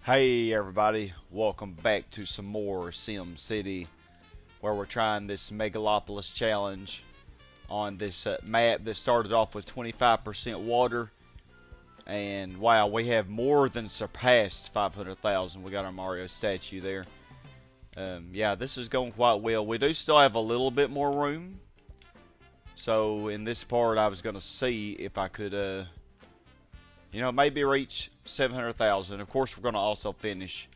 Hey everybody, welcome back to some more Sim City, where we're trying this Megalopolis challenge on this map that started off with 25% water. And wow, we have more than surpassed 500,000. We got our Mario statue there. Yeah, this is going quite well. We do still have a little bit more room. So in this part I was going to see if I could maybe reach 700,000. Of course, we're going to also finish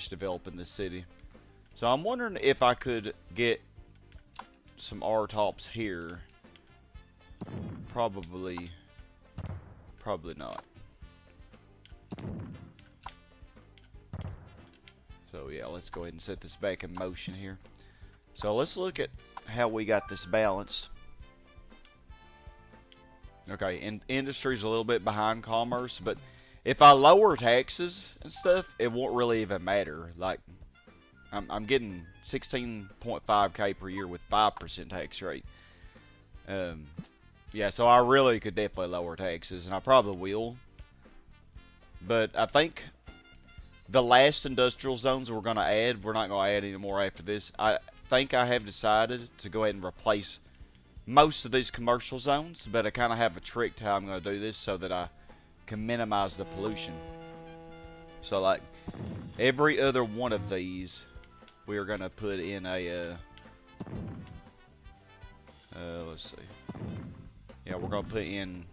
developing the city. So I'm wondering if I could get some R-tops here. Probably not. So yeah, let's go ahead and set this back in motion here. So let's look at how we got this balanced. Okay, industry's a little bit behind commerce, but if I lower taxes and stuff, it won't really even matter. Like, I'm getting 16.5k per year with 5% tax rate. Yeah, so I really could definitely lower taxes, and I probably will. But I think the last industrial zones we're going to add, we're not going to add any more after this. I think I have decided to go ahead and replace most of these commercial zones, but I kind of have a trick to how I'm going to do this so that I can minimize the pollution. So like every other one of these, we are going to put in a let's see, yeah, we're going to put in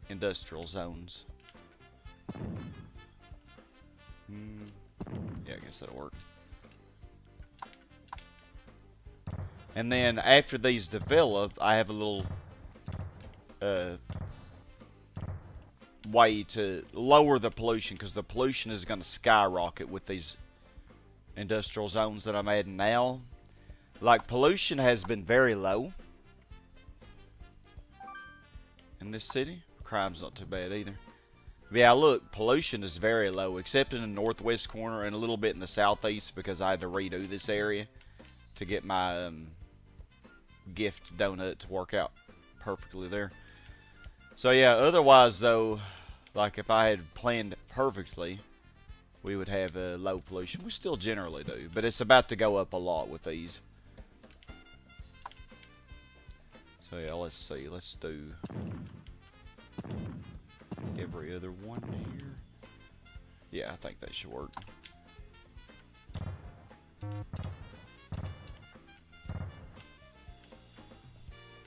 industrial zones. Yeah, I guess that'll work. And then after these develop, I have a little way to lower the pollution, because the pollution is going to skyrocket with these industrial zones that I'm adding now. Like, pollution has been very low in this city. Crime's not too bad either. But yeah, look, pollution is very low, except in the northwest corner and a little bit in the southeast, because I had to redo this area to get my gift donut to work out perfectly there. So yeah, otherwise though, like if I had planned perfectly, we would have a low pollution. We still generally do, but it's about to go up a lot with these. So yeah, let's see. Let's do every other one here. Yeah, I think that should work.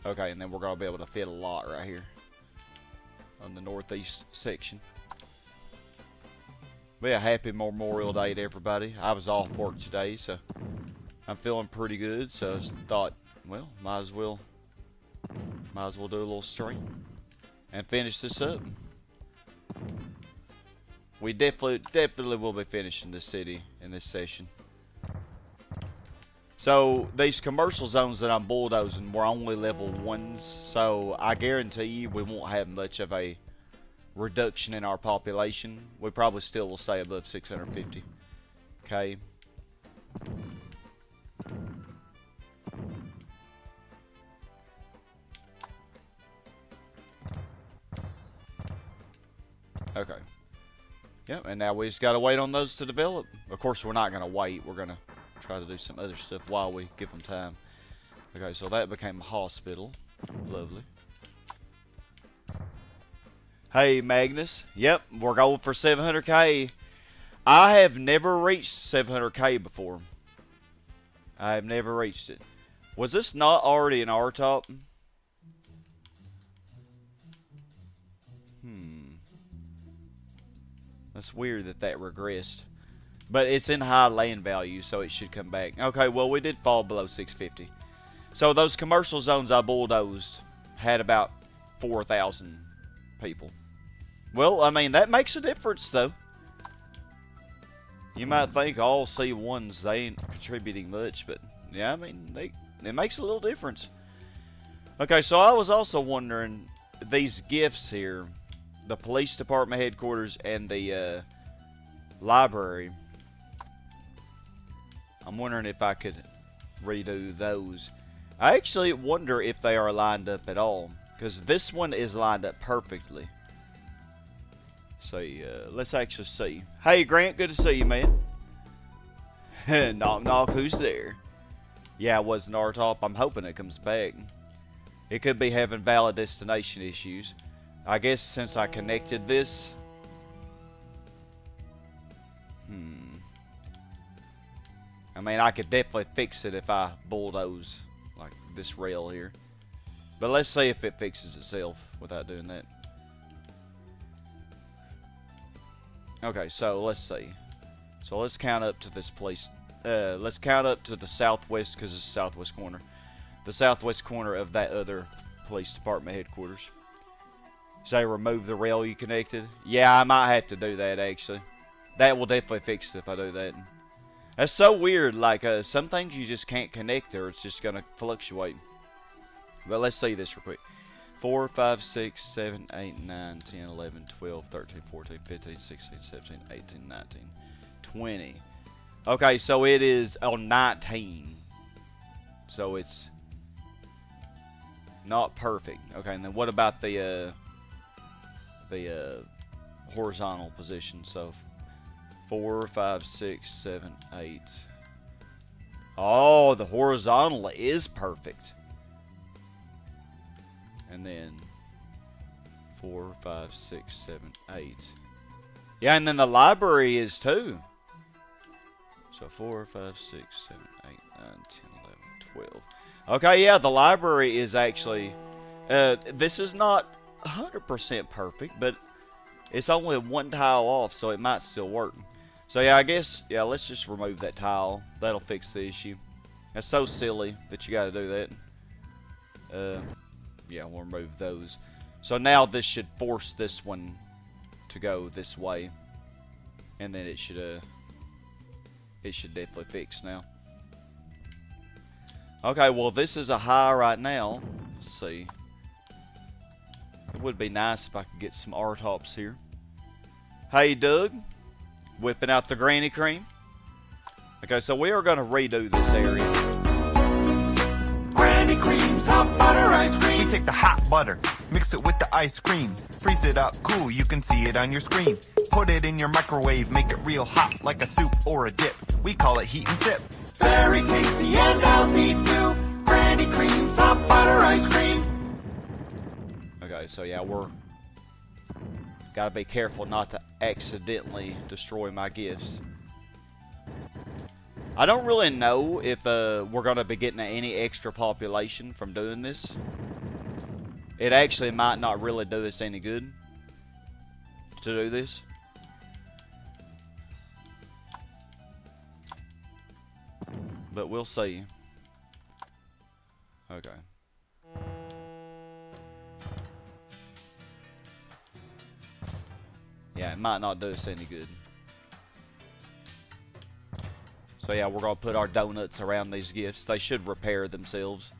Okay, and then we're going to be able to fit a lot right here on the northeast section. But yeah, happy Memorial Day to everybody. I was off work today, so I'm feeling pretty good. So I just thought, well, might as well do a little stream and finish this up. We definitely will be finishing this city in this session. So these commercial zones that I'm bulldozing were only level 1s, so I guarantee you we won't have much of a reduction in our population. We probably still will stay above 650. Okay. Okay. Yep, and now we just gotta wait on those to develop. Of course, we're not gonna wait. We're gonna try to do some other stuff while we give them time. Okay, so that became a hospital. Lovely. Hey, Magnus. Yep, we're going for 700k. I have never reached 700k before. I have never reached it. Was this not already an R-top? That's weird that regressed. But it's in high land value, so it should come back. Okay, well, we did fall below 650. So those commercial zones I bulldozed had about 4,000 people. Well, I mean, that makes a difference, though. You might think all C1s, they ain't contributing much, but yeah, I mean, it makes a little difference. Okay, so I was also wondering, these gifts here, the police department headquarters and the library, I'm wondering if I could redo those. I actually wonder if they are lined up at all, because this one is lined up perfectly. So let's actually see. Hey Grant, good to see you, man. Knock knock, who's there? Yeah, it was an R-top. I'm hoping it comes back. It could be having valid destination issues. I guess since I connected this. I mean, I could definitely fix it if I bulldoze like this rail here. But let's see if it fixes itself without doing that. Okay, so let's see. So let's count up to this place. Let's count up to the southwest, because it's the southwest corner. The southwest corner of that other police department headquarters. Say remove the rail you connected. Yeah, I might have to do that actually. That will definitely fix it if I do that. That's so weird. Like some things you just can't connect, or it's just gonna fluctuate. But let's see this real quick. 4, 5, 6, 7, 8, 9, 10, 11, 12, 13, 14, 15, 16, 17, 18, 19, 20. Okay, so it is on 19. So it's not perfect. Okay, and then what about the horizontal position? So 4, 5, 6, 7, 8. Oh, the horizontal is perfect. And then 4, 5, 6, 7, 8. Yeah, and then the library is too. So 4, 5, 6, 7, 8, 9, 10, 11, 12. Okay, yeah, the library is actually... this is not 100% perfect, but it's only one tile off, so it might still work. So yeah, I guess, yeah, let's just remove that tile. That'll fix the issue. That's so silly that you gotta do that. Yeah, we'll remove those. So now this should force this one to go this way. And then it should definitely fix now. Okay, well this is a high right now. Let's see. It would be nice if I could get some R-tops here. Hey Doug, whipping out the granny cream. Okay, so we are going to redo this area. Granny cream's hot butter ice cream. We take the hot butter, mix it with the ice cream, freeze it up cool, you can see it on your screen. Put it in your microwave, make it real hot like a soup or a dip. We call it heat and sip. Very tasty and healthy too. Granny cream's hot butter ice cream. Okay, so yeah, we're gotta be careful not to accidentally destroy my gifts. I don't really know if we're gonna be getting any extra population from doing this. It actually might not really do us any good to do this. But we'll see. Okay. Yeah, it might not do us any good. So yeah, we're going to put our donuts around these gifts. They should repair themselves.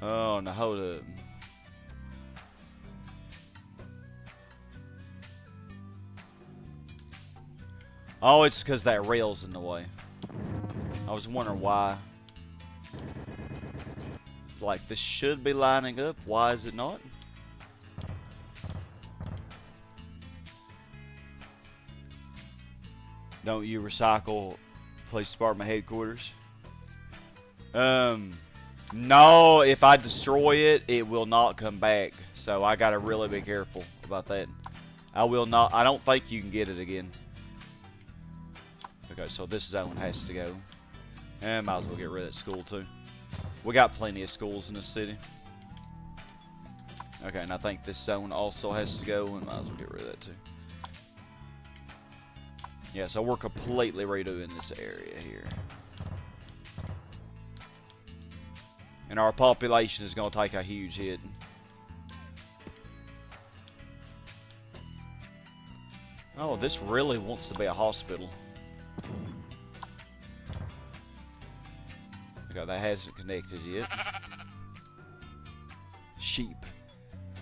Oh, now hold up. Oh, it's because that rail's in the way. I was wondering why. Like, this should be lining up. Why is it not? Don't you recycle police department headquarters? No, if I destroy it, it will not come back. So I gotta really be careful about that. I will not, I don't think you can get it again. Okay, so this zone has to go. And might as well get rid of that school too. We got plenty of schools in this city. Okay, and I think this zone also has to go, and might as well get rid of that too. Yeah, so we're completely redoing this area here. And our population is going to take a huge hit. Oh, this really wants to be a hospital. Okay, that hasn't connected yet. Sheep.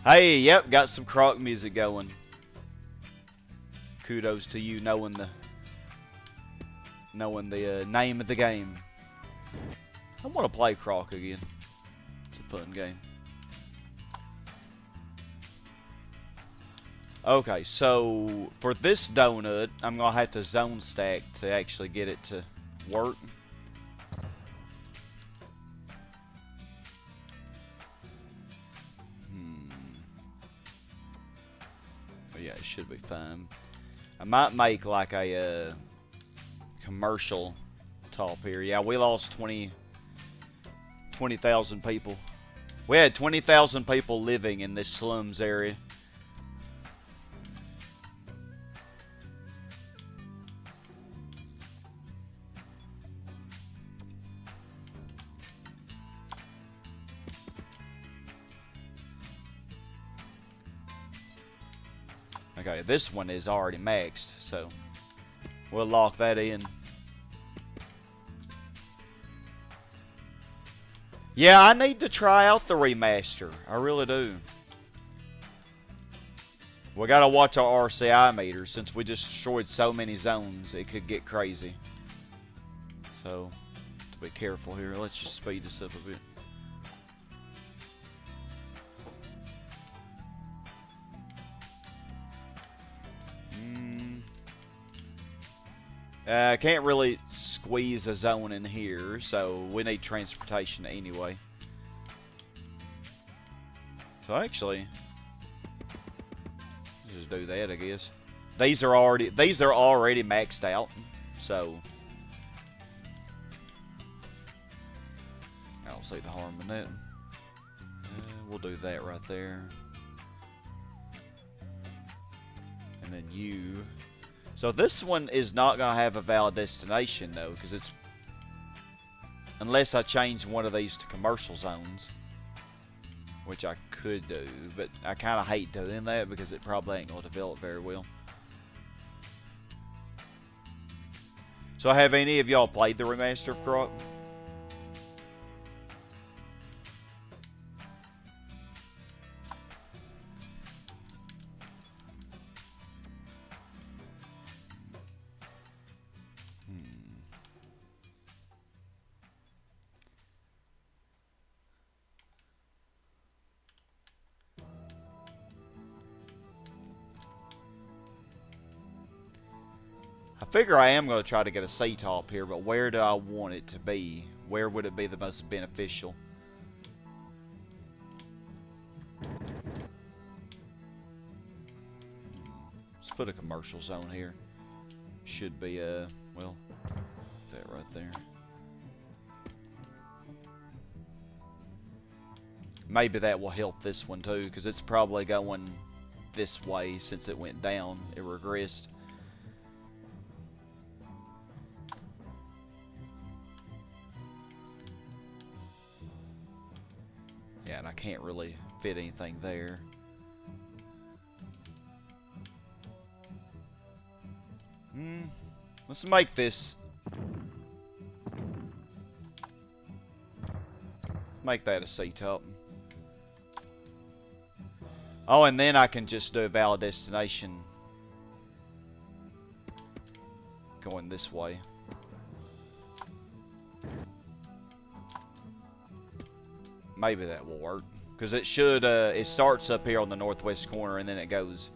Hey, yep, got some croc music going. Kudos to you knowing the name of the game. I want to play croc again. It's a fun game. Okay, so for this donut, I'm gonna have to zone stack to actually get it to work. But yeah, it should be fine. I might make like a commercial top here. Yeah, we lost 20,000 people. We had 20,000 people living in this slums area. Okay, this one is already maxed, so we'll lock that in. Yeah, I need to try out the remaster. I really do. We gotta watch our RCI meter since we just destroyed so many zones. It could get crazy. So, to be careful here. Let's just speed this up a bit. I can't really squeeze a zone in here, so we need transportation anyway. So actually, just do that, I guess. These are already maxed out, so I don't see the harm in that. We'll do that right there, and then you. So this one is not going to have a valid destination, though, because it's... Unless I change one of these to commercial zones, which I could do, but I kind of hate doing that because it probably ain't going to develop very well. So have any of y'all played the remaster of Croc? I figure I am going to try to get a C-top here, but where do I want it to be? Where would it be the most beneficial? Let's put a commercial zone here. Should be, well, that right there. Maybe that will help this one too, because it's probably going this way since it went down. It regressed. Yeah, and I can't really fit anything there. Let's make this. Make that a C-top. Oh, and then I can just do a valid destination going this way. Maybe that will work, because it should. It starts up here on the northwest corner, and then it goes.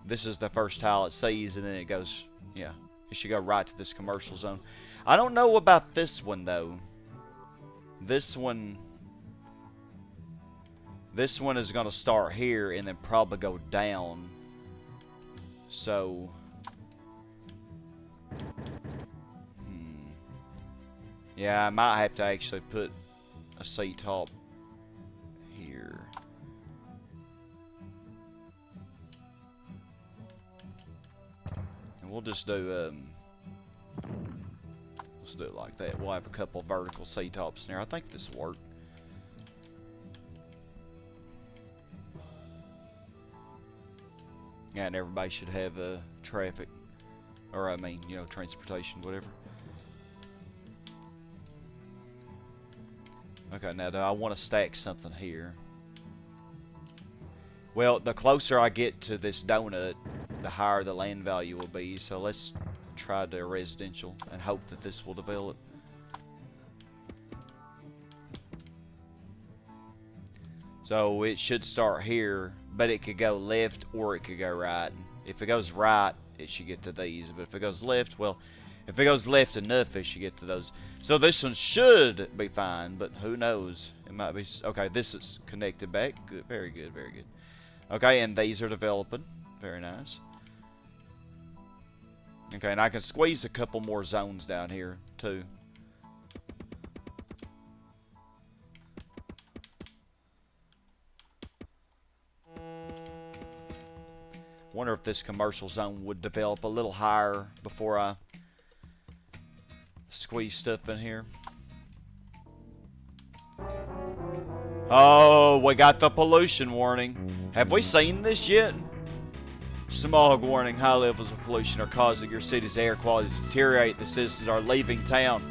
This is the first tile it sees, and then it goes. Yeah, it should go right to this commercial zone. I don't know about this one though. This one is going to start here and then probably go down. So, yeah, I might have to actually put a C-top here. And we'll just do, let's do it like that. We'll have a couple vertical C-tops in there. I think this will work. Yeah, and everybody should have traffic, or I mean, you know, transportation, whatever. Okay, now do I want to stack something here? Well, the closer I get to this donut, the higher the land value will be. So let's try the residential and hope that this will develop. So it should start here, but it could go left or it could go right. If it goes right, it should get to these. But if it goes left, well, if it goes left enough, it should get to those. So this one should be fine, but who knows? It might be. Okay, this is connected back. Good, very good, very good. Okay, and these are developing. Very nice. Okay, and I can squeeze a couple more zones down here, too. Wonder if this commercial zone would develop a little higher before I squeeze stuff in here. Oh, we got the pollution warning. Have we seen this yet? Smog warning. High levels of pollution are causing your city's air quality to deteriorate. The citizens are leaving town.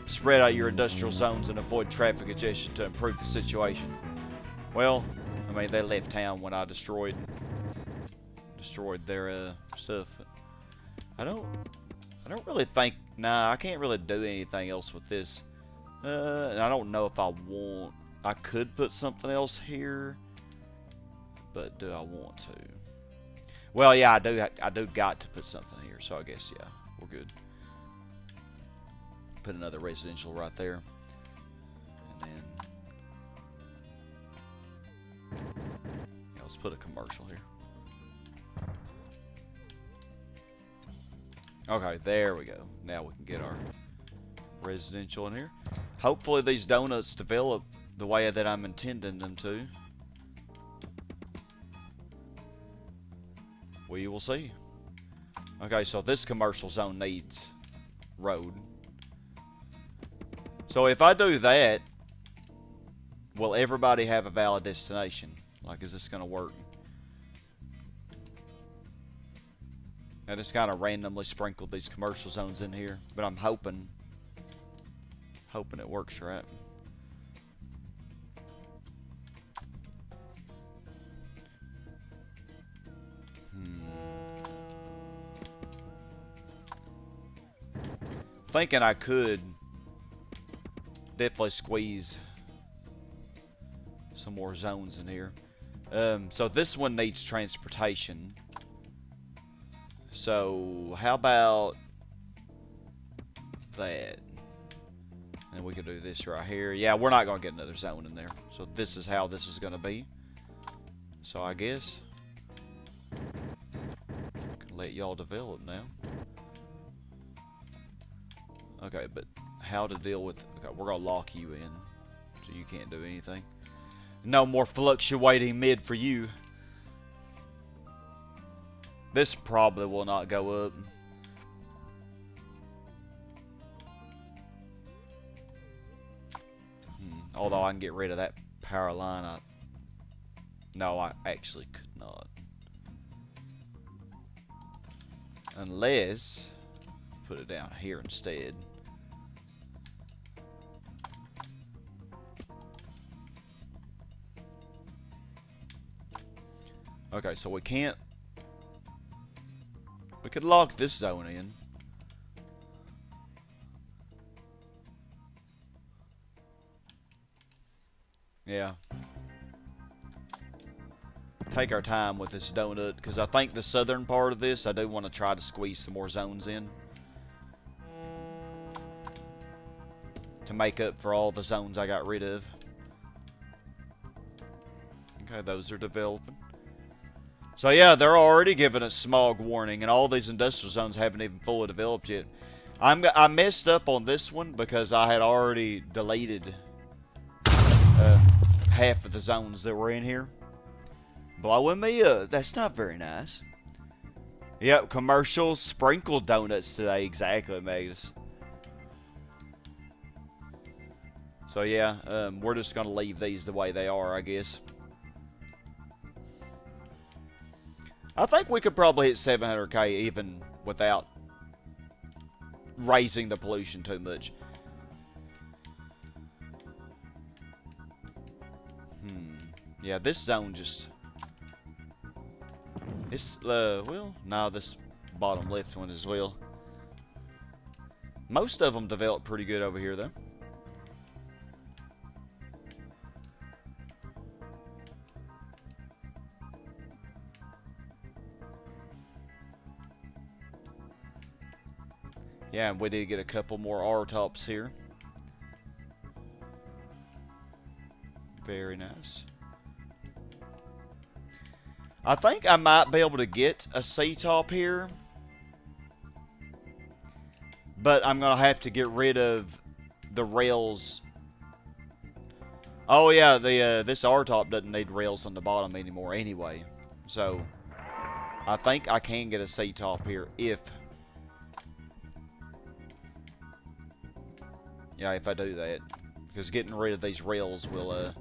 Spread out your industrial zones and avoid traffic congestion to improve the situation. Well, I mean, they left town when I destroyed their stuff. I don't really think. Nah, I can't really do anything else with this. And I don't know if I want. I could put something else here, but do I want to? Well, yeah, I do got to put something here, so I guess yeah, we're good. Put another residential right there, and then yeah, let's put a commercial here. Okay, there we go. Now we can get our residential in here. Hopefully these donuts develop the way that I'm intending them to. We will see. Okay, so this commercial zone needs road. So if I do that, will everybody have a valid destination? Like, is this going to work? I just kind of randomly sprinkled these commercial zones in here, but I'm hoping it works right. Thinking I could definitely squeeze some more zones in here. So this one needs transportation. So how about that? And we could do this right here. Yeah, we're not going to get another zone in there. So this is how this is going to be. So I guess I can let y'all develop now. Okay, but how to deal with... Okay, we're going to lock you in, so you can't do anything. No more fluctuating mid for you. This probably will not go up. Although I can get rid of that power line. No, I actually could not. Unless... put it down here instead. Okay, so we can't... we could lock this zone in. Yeah. Take our time with this donut, because I think the southern part of this, I do want to try to squeeze some more zones in. To make up for all the zones I got rid of. Okay, those are developing. So yeah, they're already giving us smog warning, and all these industrial zones haven't even fully developed yet. I messed up on this one because I had already deleted half of the zones that were in here. Blowing me up. That's not very nice. Yep, commercial sprinkled donuts today. Exactly, Magus. So yeah, we're just going to leave these the way they are, I guess. I think we could probably hit 700k even without raising the pollution too much. Yeah, this zone just... it's, well, no, this bottom left one as well. Most of them develop pretty good over here, though. Yeah, and we did get a couple more R-tops here. Very nice. I think I might be able to get a C-top here. But I'm going to have to get rid of the rails. Oh yeah, this R-top doesn't need rails on the bottom anymore anyway. So, I think I can get a C-top here if... Yeah, if I do that. Because getting rid of these rails will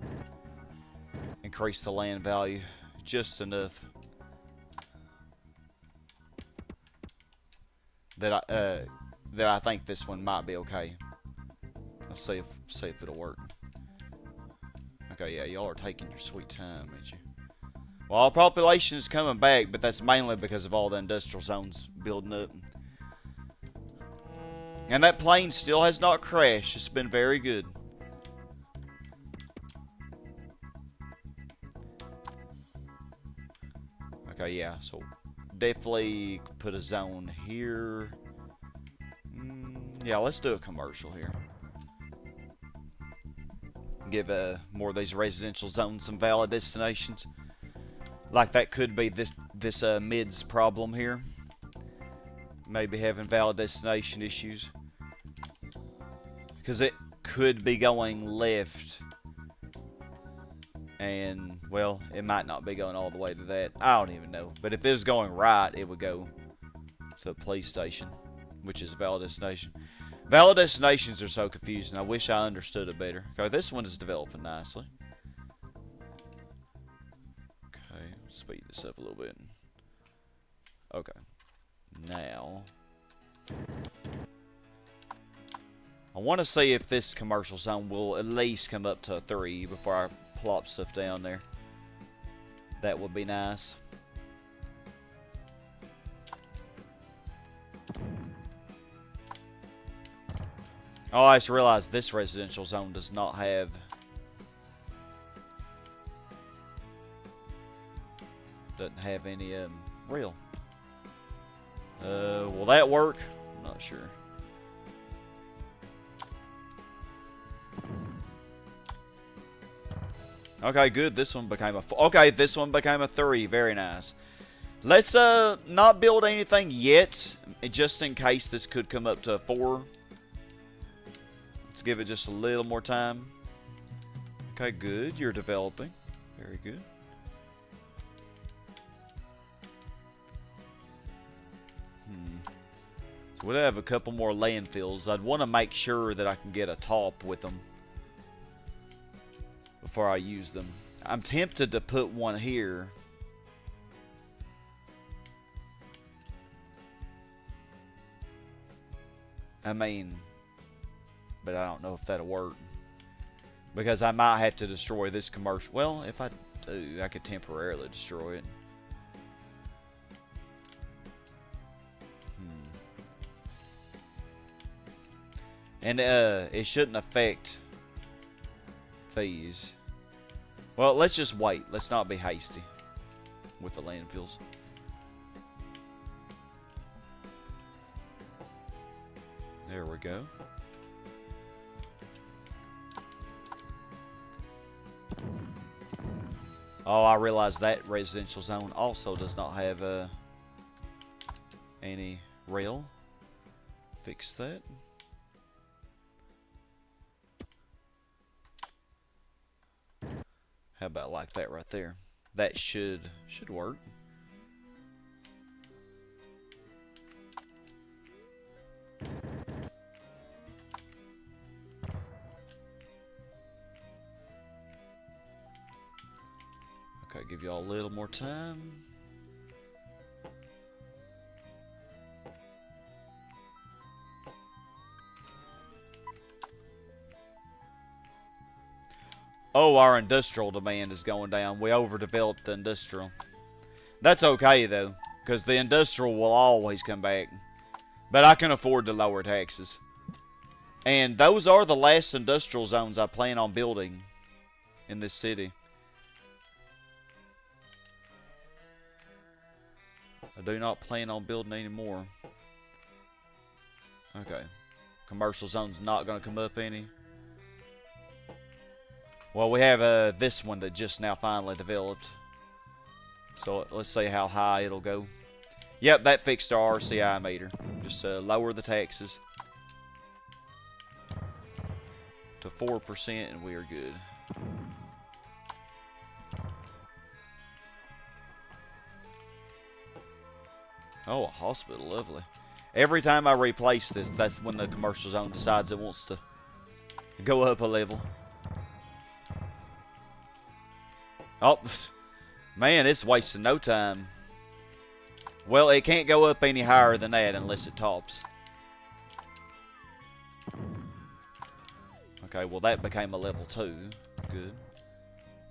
increase the land value just enough that I think this one might be okay. Let's see if it'll work. Okay, yeah, y'all are taking your sweet time, ain't you? Well, our population is coming back, but that's mainly because of all the industrial zones building up. And that plane still has not crashed. It's been very good. Okay, yeah, so definitely put a zone here. Yeah, let's do a commercial here. Give more of these residential zones some valid destinations. Like that could be this mid's problem here. Maybe having valid destination issues. Because it could be going left. And, well, it might not be going all the way to that. I don't even know. But if it was going right, it would go to the police station, which is a valid destination. Valid destinations are so confusing. I wish I understood it better. Okay, this one is developing nicely. Okay, speed this up a little bit. Okay. Now, I want to see if this commercial zone will at least come up to a 3 before I plop stuff down there. That would be nice. Oh, I just realized this residential zone does not have... Doesn't have any rail. Will that work? I'm not sure. Okay, good. This one became a... Okay, this one became a 3. Very nice. Let's not build anything yet, just in case this could come up to a 4. Let's give it just a little more time. Okay, good. You're developing. Very good. So we'll have a couple more landfills. I'd want to make sure that I can get a top with them before I use them. I'm tempted to put one here. I mean, but I don't know if that'll work. Because I might have to destroy this commercial. Well, if I do, I could temporarily destroy it. And it shouldn't affect these. Well, let's just wait. Let's not be hasty with the landfills. There we go. Oh, I realized that residential zone also does not have any rail. Fix that. How about like that right there? That should work. Okay, give y'all a little more time. Oh, our industrial demand is going down. We overdeveloped the industrial. That's okay, though, because the industrial will always come back. But I can afford to lower taxes. And those are the last industrial zones I plan on building in this city. I do not plan on building any more. Okay. Commercial zone's not going to come up any. Well, we have this one that just now finally developed. So let's see how high it'll go. Yep, that fixed our RCI meter. Just lower the taxes to 4% and we are good. Oh, a hospital, lovely. Every time I replace this, that's when the commercial zone decides it wants to go up a level. Oh, man, it's wasting no time. Well, it can't go up any higher than that unless it tops. Okay, well that became a level 2. Good.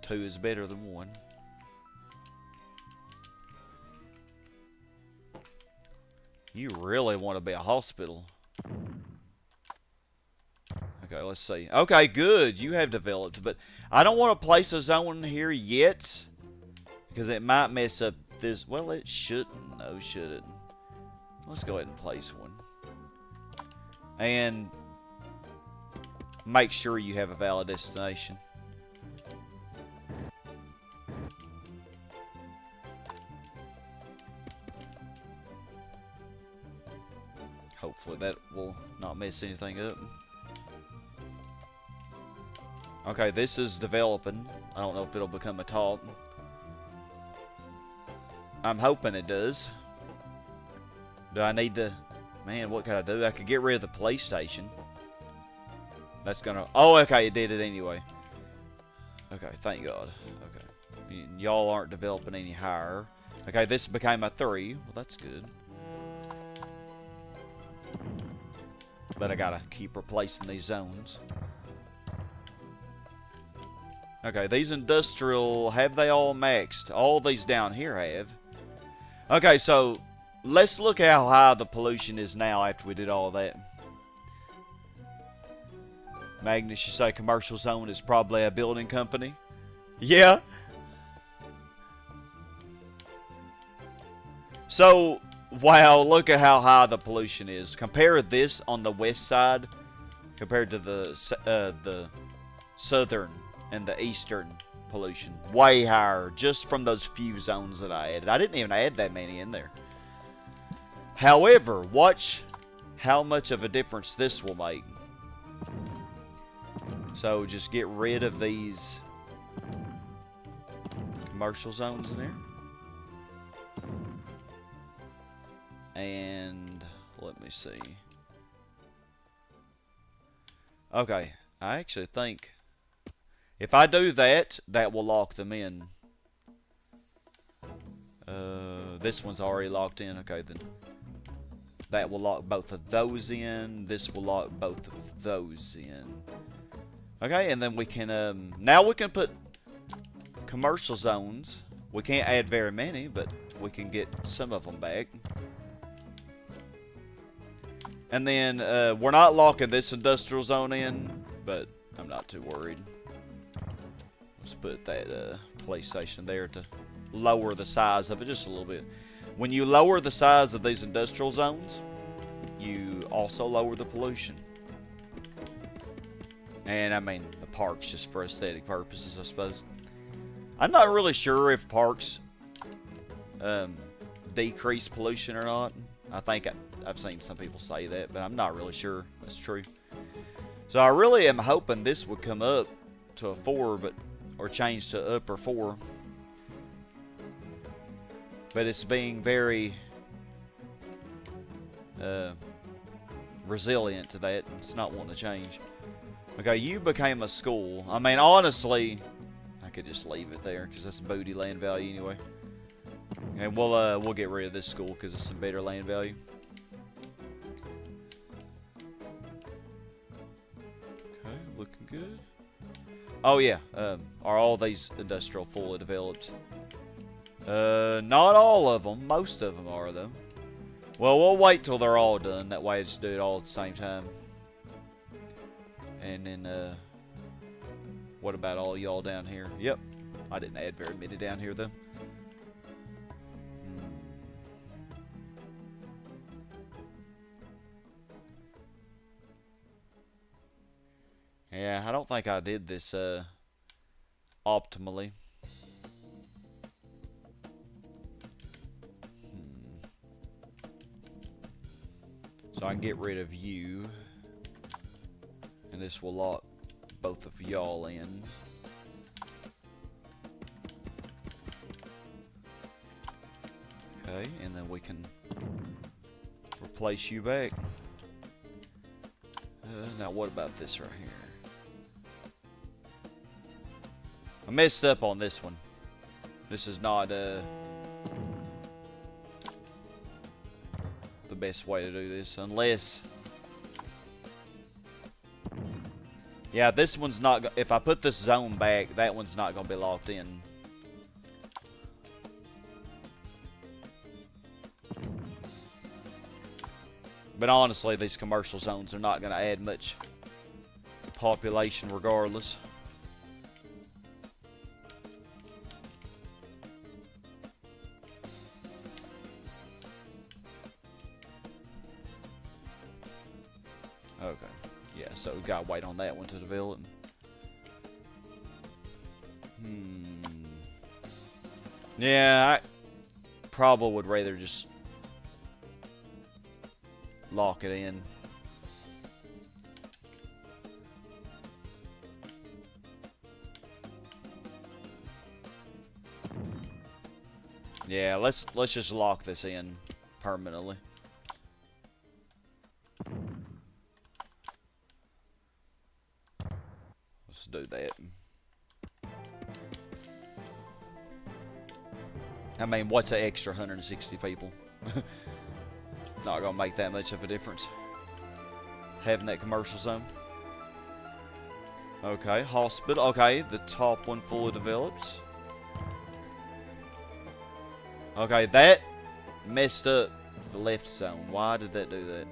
2 is better than 1. You really want to be a hospital. Okay, let's see. Okay, good. You have developed, but I don't want to place a zone here yet because it might mess up this. Well, it shouldn't. No, shouldn't. Let's go ahead and place one. And make sure you have a valid destination. Hopefully that will not mess anything up. Okay, this is developing. I don't know if it'll become a top. I'm hoping it does. Do I need to... Man, what can I do? I could get rid of the PlayStation. That's gonna... Oh, okay, it did it anyway. Okay, thank God. Okay. Y'all aren't developing any higher. Okay, this became a 3. Well, that's good. But I gotta keep replacing these zones. Okay, these industrial, have they all maxed? All these down here have. Okay, so let's look at how high the pollution is now after we did all that. Magnus, you say commercial zone is probably a building company? Yeah. So, wow, look at how high the pollution is. Compare this on the west side compared to the southern and the eastern pollution. Way higher just from those few zones that I added. I didn't even add that many in there. However, watch how much of a difference this will make. So just get rid of these commercial zones in there. And let me see. Okay, I actually think if I do that, that will lock them in. This one's already locked in. Okay, then that will lock both of those in. This will lock both of those in. Okay, and then we can now we can put commercial zones. We can't add very many, but we can get some of them back. And then we're not locking this industrial zone in, but I'm not too worried. Let's put that PlayStation there to lower the size of it just a little bit. When you lower the size of these industrial zones, you also lower the pollution. And I mean, the park's just for aesthetic purposes, I suppose. I'm not really sure if parks decrease pollution or not. I think I've seen some people say that, but I'm not really sure that's true. So I really am hoping this would come up to a 4, or change to upper 4. But it's being very resilient to that. It's not wanting to change. Okay, you became a school. I mean, honestly, I could just leave it there because that's booty land value anyway. And we'll get rid of this school because it's some better land value. Okay, looking good. Oh yeah, are all these industrial fully developed? Not all of them. Most of them are though. Well, we'll wait till they're all done. That way, I just do it all at the same time. And then, what about all y'all down here? Yep, I didn't add very many down here though. Yeah, I don't think I did this optimally. So I can get rid of you. And this will lock both of y'all in. Okay, and then we can replace you back. Now what about this right here? I messed up on this one. This is not the best way to do this, unless... Yeah, this one's not... If I put this zone back, that one's not going to be locked in. But honestly, these commercial zones are not going to add much population regardless. Okay. Yeah, so we've got to wait on that one to develop. Yeah, I probably would rather just lock it in. Yeah, let's just lock this in permanently. Let's do that. I mean, what's an extra 160 people? Not gonna make that much of a difference. Having that commercial zone. Okay, hospital. Okay, the top one fully develops. Okay, that messed up the left zone. Why did that do that?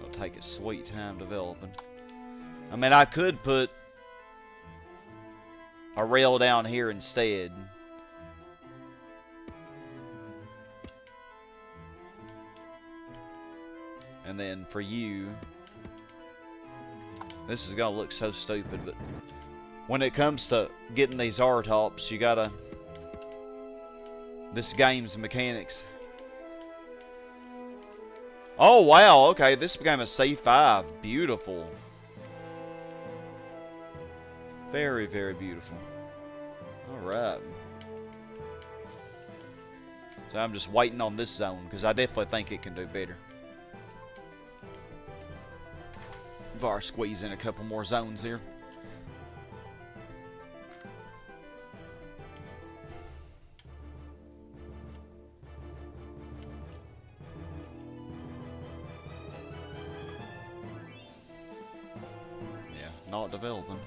Gonna take its sweet time developing. I mean, I could put a rail down here instead. And then for you, this is gonna look so stupid, but when it comes to getting these R-tops, you gotta... This game's mechanics. Oh, wow, okay, this became a C5. Beautiful. Very, very beautiful. Alright. So I'm just waiting on this zone, because I definitely think it can do better. Var squeeze in a couple more zones here. Yeah, not developing.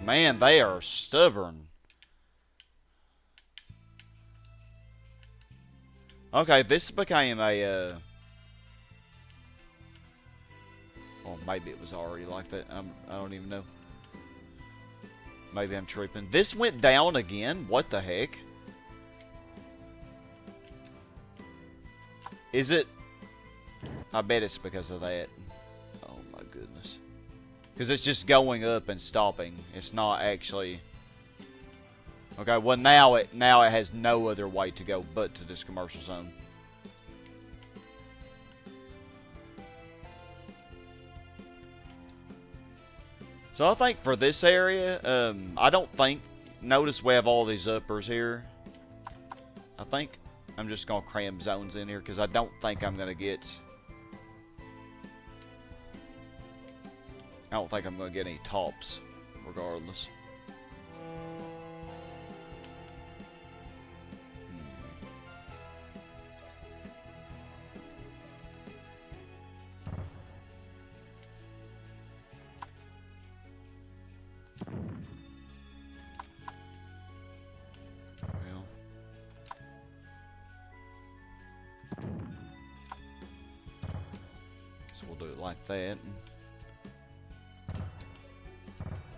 Man, they are stubborn. Okay, this became a, or maybe it was already like that. I don't even know. Maybe I'm tripping. This went down again? What the heck? Is it? I bet it's because of that. Oh my goodness. Because it's just going up and stopping. It's not actually... Okay, well now it has no other way to go but to this commercial zone. So I think for this area, I don't think... Notice we have all these uppers here. I think I'm just going to cram zones in here because I don't think I'm going to get... I don't think I'm going to get any tops, regardless. Well, do it like that.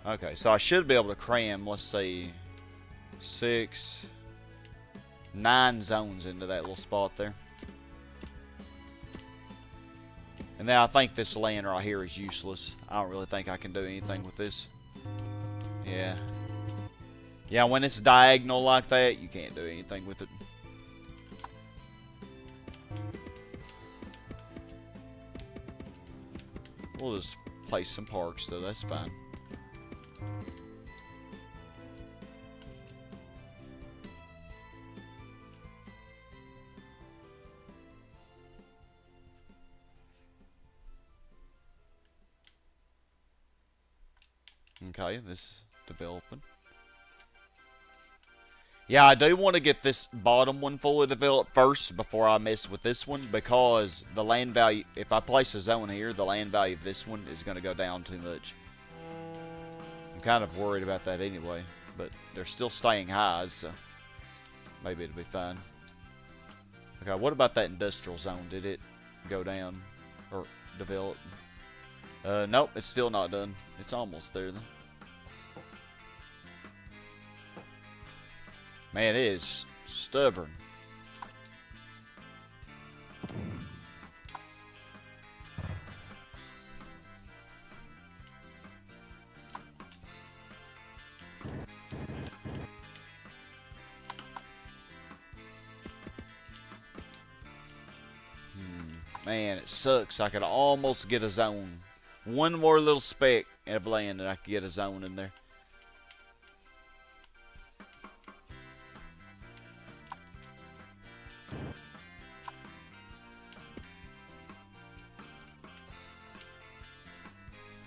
Okay, so I should be able to cram, let's see, 6, 9 zones into that little spot there. And then I think this land right here is useless. I don't really think I can do anything with this. Yeah. Yeah, when it's diagonal like that, you can't do anything with it. We'll just place some parks, though. That's fine. Okay, this is developing. Yeah, I do want to get this bottom one fully developed first before I mess with this one, because the land value, if I place a zone here, the land value of this one is going to go down too much. I'm kind of worried about that anyway, but they're still staying high, so maybe it'll be fine. Okay, what about that industrial zone? Did it go down or develop? Nope, it's still not done. It's almost there, though. Man, it is stubborn. Man, it sucks. I could almost get a zone. One more little speck of land and I could get a zone in there.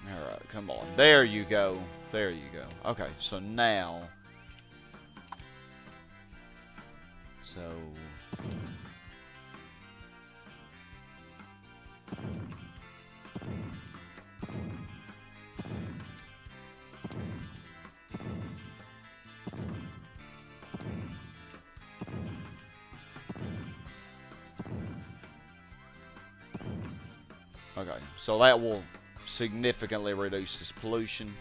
Alright, come on. There you go. There you go. Okay, so now... So... Okay, so that will significantly reduce this pollution.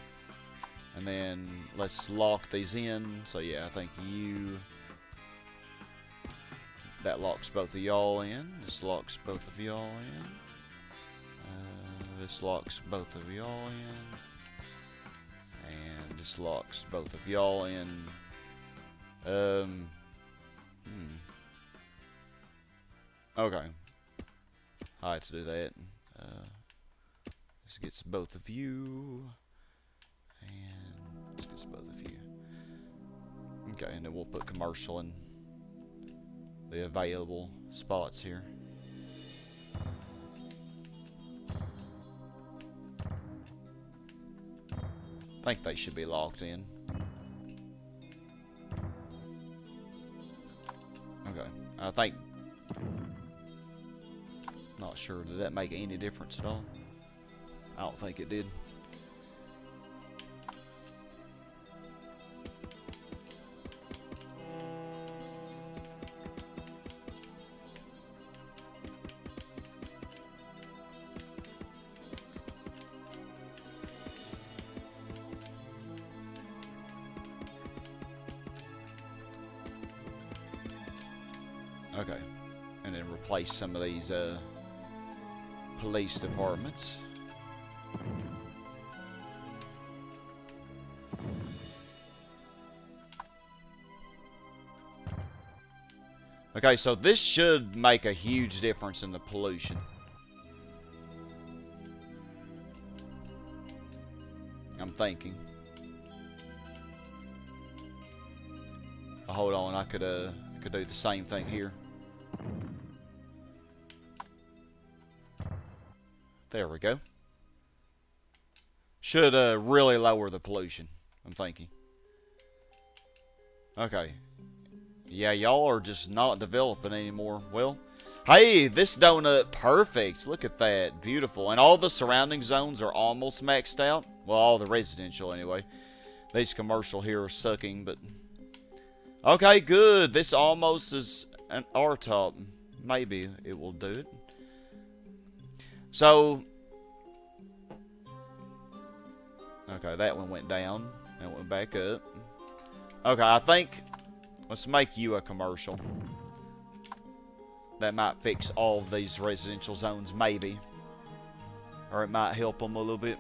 And then let's lock these in. So yeah, I think you... That locks both of y'all in. This locks both of y'all in. This locks both of y'all in. And this locks both of y'all in. Okay. I had to do that. This gets both of you. And this gets both of you. Okay, and then we'll put commercial in the available spots here. I think they should be locked in. Okay, I think... Not sure, did that make any difference at all? I don't think it did. Okay, and then replace some of these police departments. Okay, so this should make a huge difference in the pollution. I'm thinking. Hold on, I could do the same thing here. There we go. Should really lower the pollution, I'm thinking. Okay. Yeah, y'all are just not developing anymore. Well, hey, this donut, perfect. Look at that. Beautiful. And all the surrounding zones are almost maxed out. Well, all the residential anyway. These commercial here are sucking, but... Okay, good. This almost is an R-top. Maybe it will do it. So, Okay, that one went down. And went back up. Okay, I think... Let's make you a commercial. That might fix all of these residential zones, maybe. Or it might help them a little bit.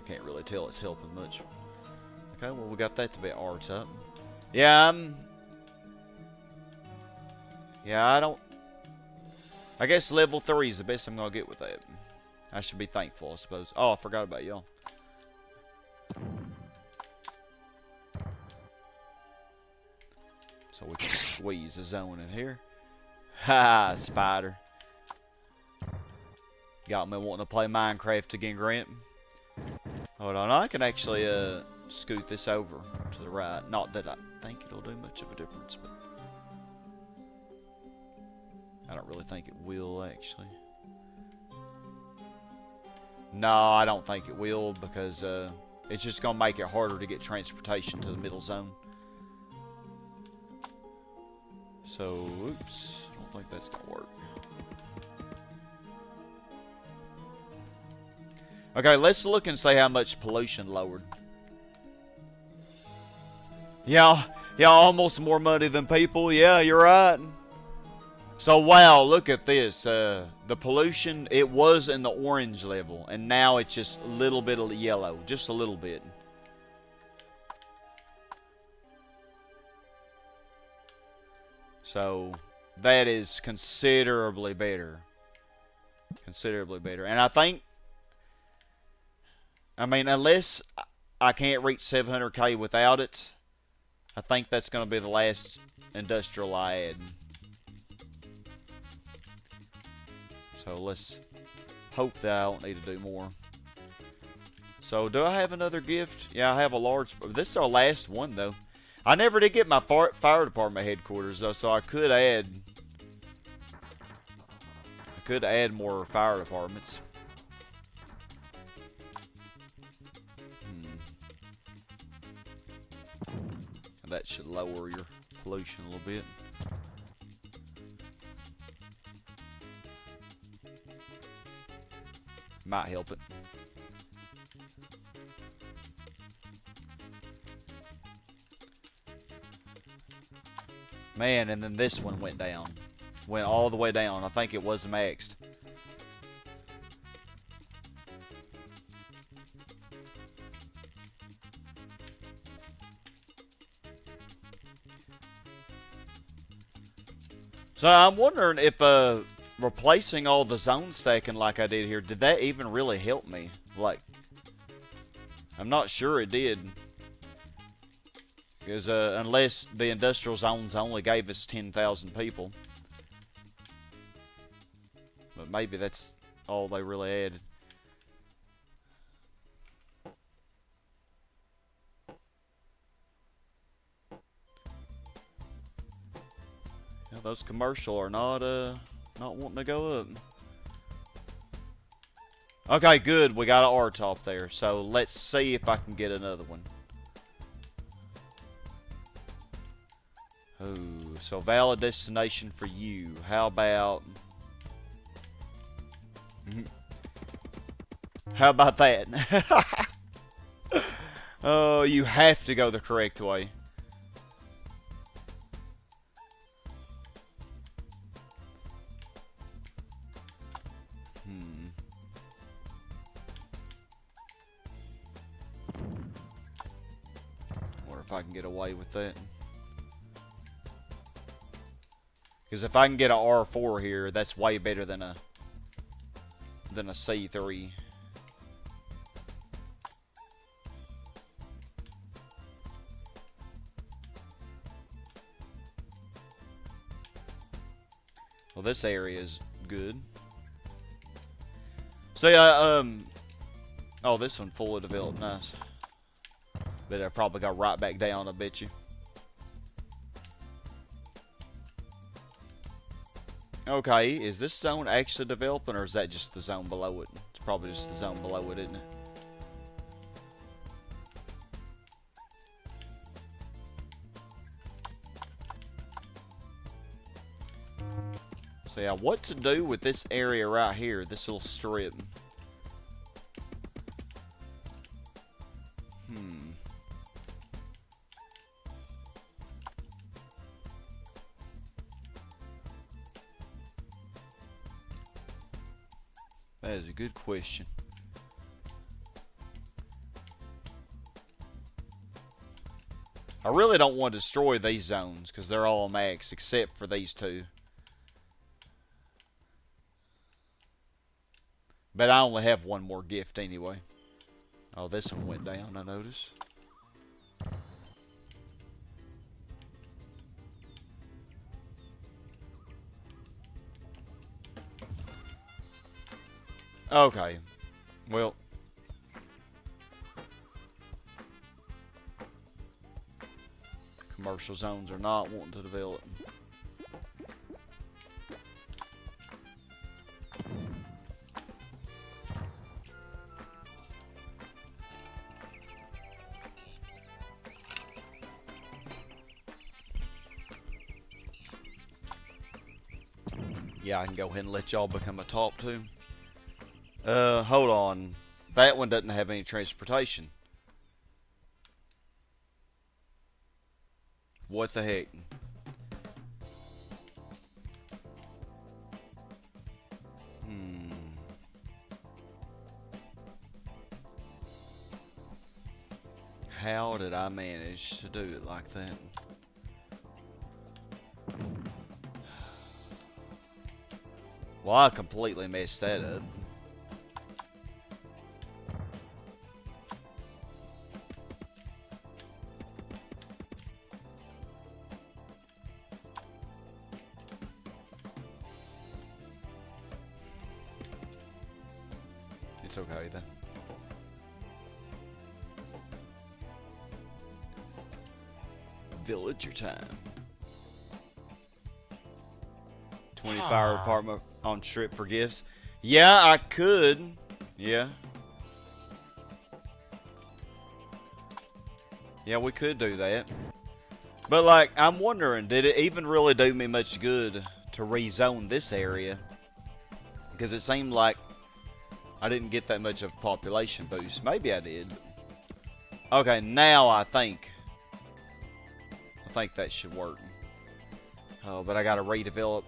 Can't really tell it's helping much. Okay, well, we got that to be arts up. Yeah, I don't... I guess level 3 is the best I'm going to get with that. I should be thankful, I suppose. Oh, I forgot about y'all. So we can squeeze a zone in here. Ha, spider. Got me wanting to play Minecraft again, Grant. Hold on, I can actually scoot this over to the right. Not that I think it'll do much of a difference, but I don't really think it will, actually. No, I don't think it will, because it's just going to make it harder to get transportation to the middle zone. So, oops, I don't think that's going to work. Okay, let's look and see how much pollution lowered. Yeah, almost more money than people. Yeah, you're right. So, wow, look at this. The pollution, it was in the orange level, and now it's just a little bit of yellow. Just a little bit. So, that is considerably better. Considerably better. And I mean, unless I can't reach 700k without it, I think that's going to be the last industrial I add. So let's hope that I don't need to do more. So do I have another gift? Yeah, I have a large... This is our last one, though. I never did get my fire department headquarters, though, so I could add... more fire departments. That should lower your pollution a little bit. Might help it. Man, and then this one went down. Went all the way down. I think it was maxed. So I'm wondering if replacing all the zone stacking like I did here, did that even really help me? Like, I'm not sure it did. Because unless the industrial zones only gave us 10,000 people. But maybe that's all they really added. Yeah, those commercial are not wanting to go up. Okay, good. We got an R-top there. So let's see if I can get another one. Oh, so valid destination for you. How about... How about that? Oh, you have to go the correct way. Wonder if I can get away with that. Because if I can get an R4 here, that's way better than a C3. Well, this area is good. So yeah, oh, this one fully developed, nice. But I probably got right back down, I bet you. Okay, is this zone actually developing, or is that just the zone below it? It's probably just the zone below it, isn't it? So yeah, what to do with this area right here, this little strip? That is a good question. I really don't want to destroy these zones because they're all max except for these two. But I only have one more gift anyway. Oh, this one went down, I noticed. Okay. Well. Commercial zones are not wanting to develop. Yeah, I can go ahead and let y'all become a top two. Hold on. That one doesn't have any transportation. What the heck? How did I manage to do it like that? Well, I completely messed that up. It's okay then. Villager time. 20 fire department on strip for gifts. Yeah, I could. Yeah. Yeah, we could do that. But like, I'm wondering, did it even really do me much good to rezone this area? Because it seemed like I didn't get that much of a population boost. Maybe I did. Okay, now I think that should work. Oh, but I gotta redevelop.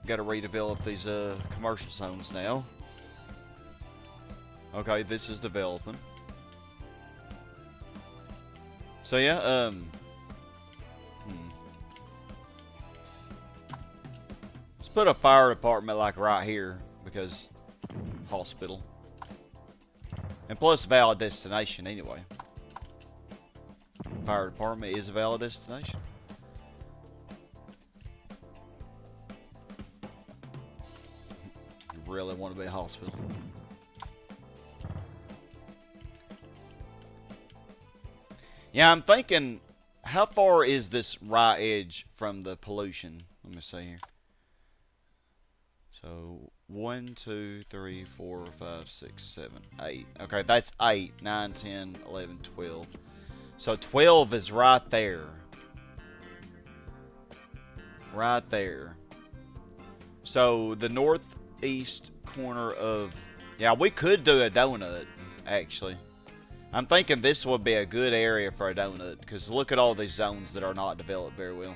Gotta redevelop these commercial zones now. Okay, this is developing. So yeah, let's put a fire department like right here because hospital. And plus valid destination anyway. Fire department is a valid destination. You really want to be a hospital. Yeah, I'm thinking, how far is this right edge from the pollution? Let me see here. So 1, 2, 3, 4, 5, 6, 7, 8. Okay, that's 8, 9, 10, 11, 12. So 12 is right there. Right there. So the northeast corner of... Yeah, we could do a donut, actually. I'm thinking this would be a good area for a donut, because look at all these zones that are not developed very well.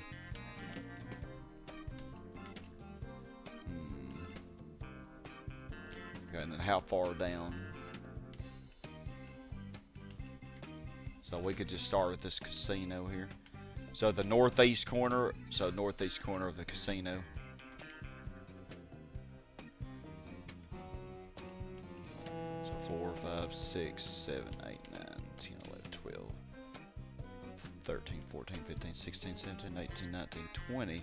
Okay, and then how far down? So we could just start with this casino here. So the northeast corner, northeast corner of the casino. So 4, 5, 6, 7, 8, 9, 10, 11, 12, 13, 14, 15, 16, 17, 18, 19, 20.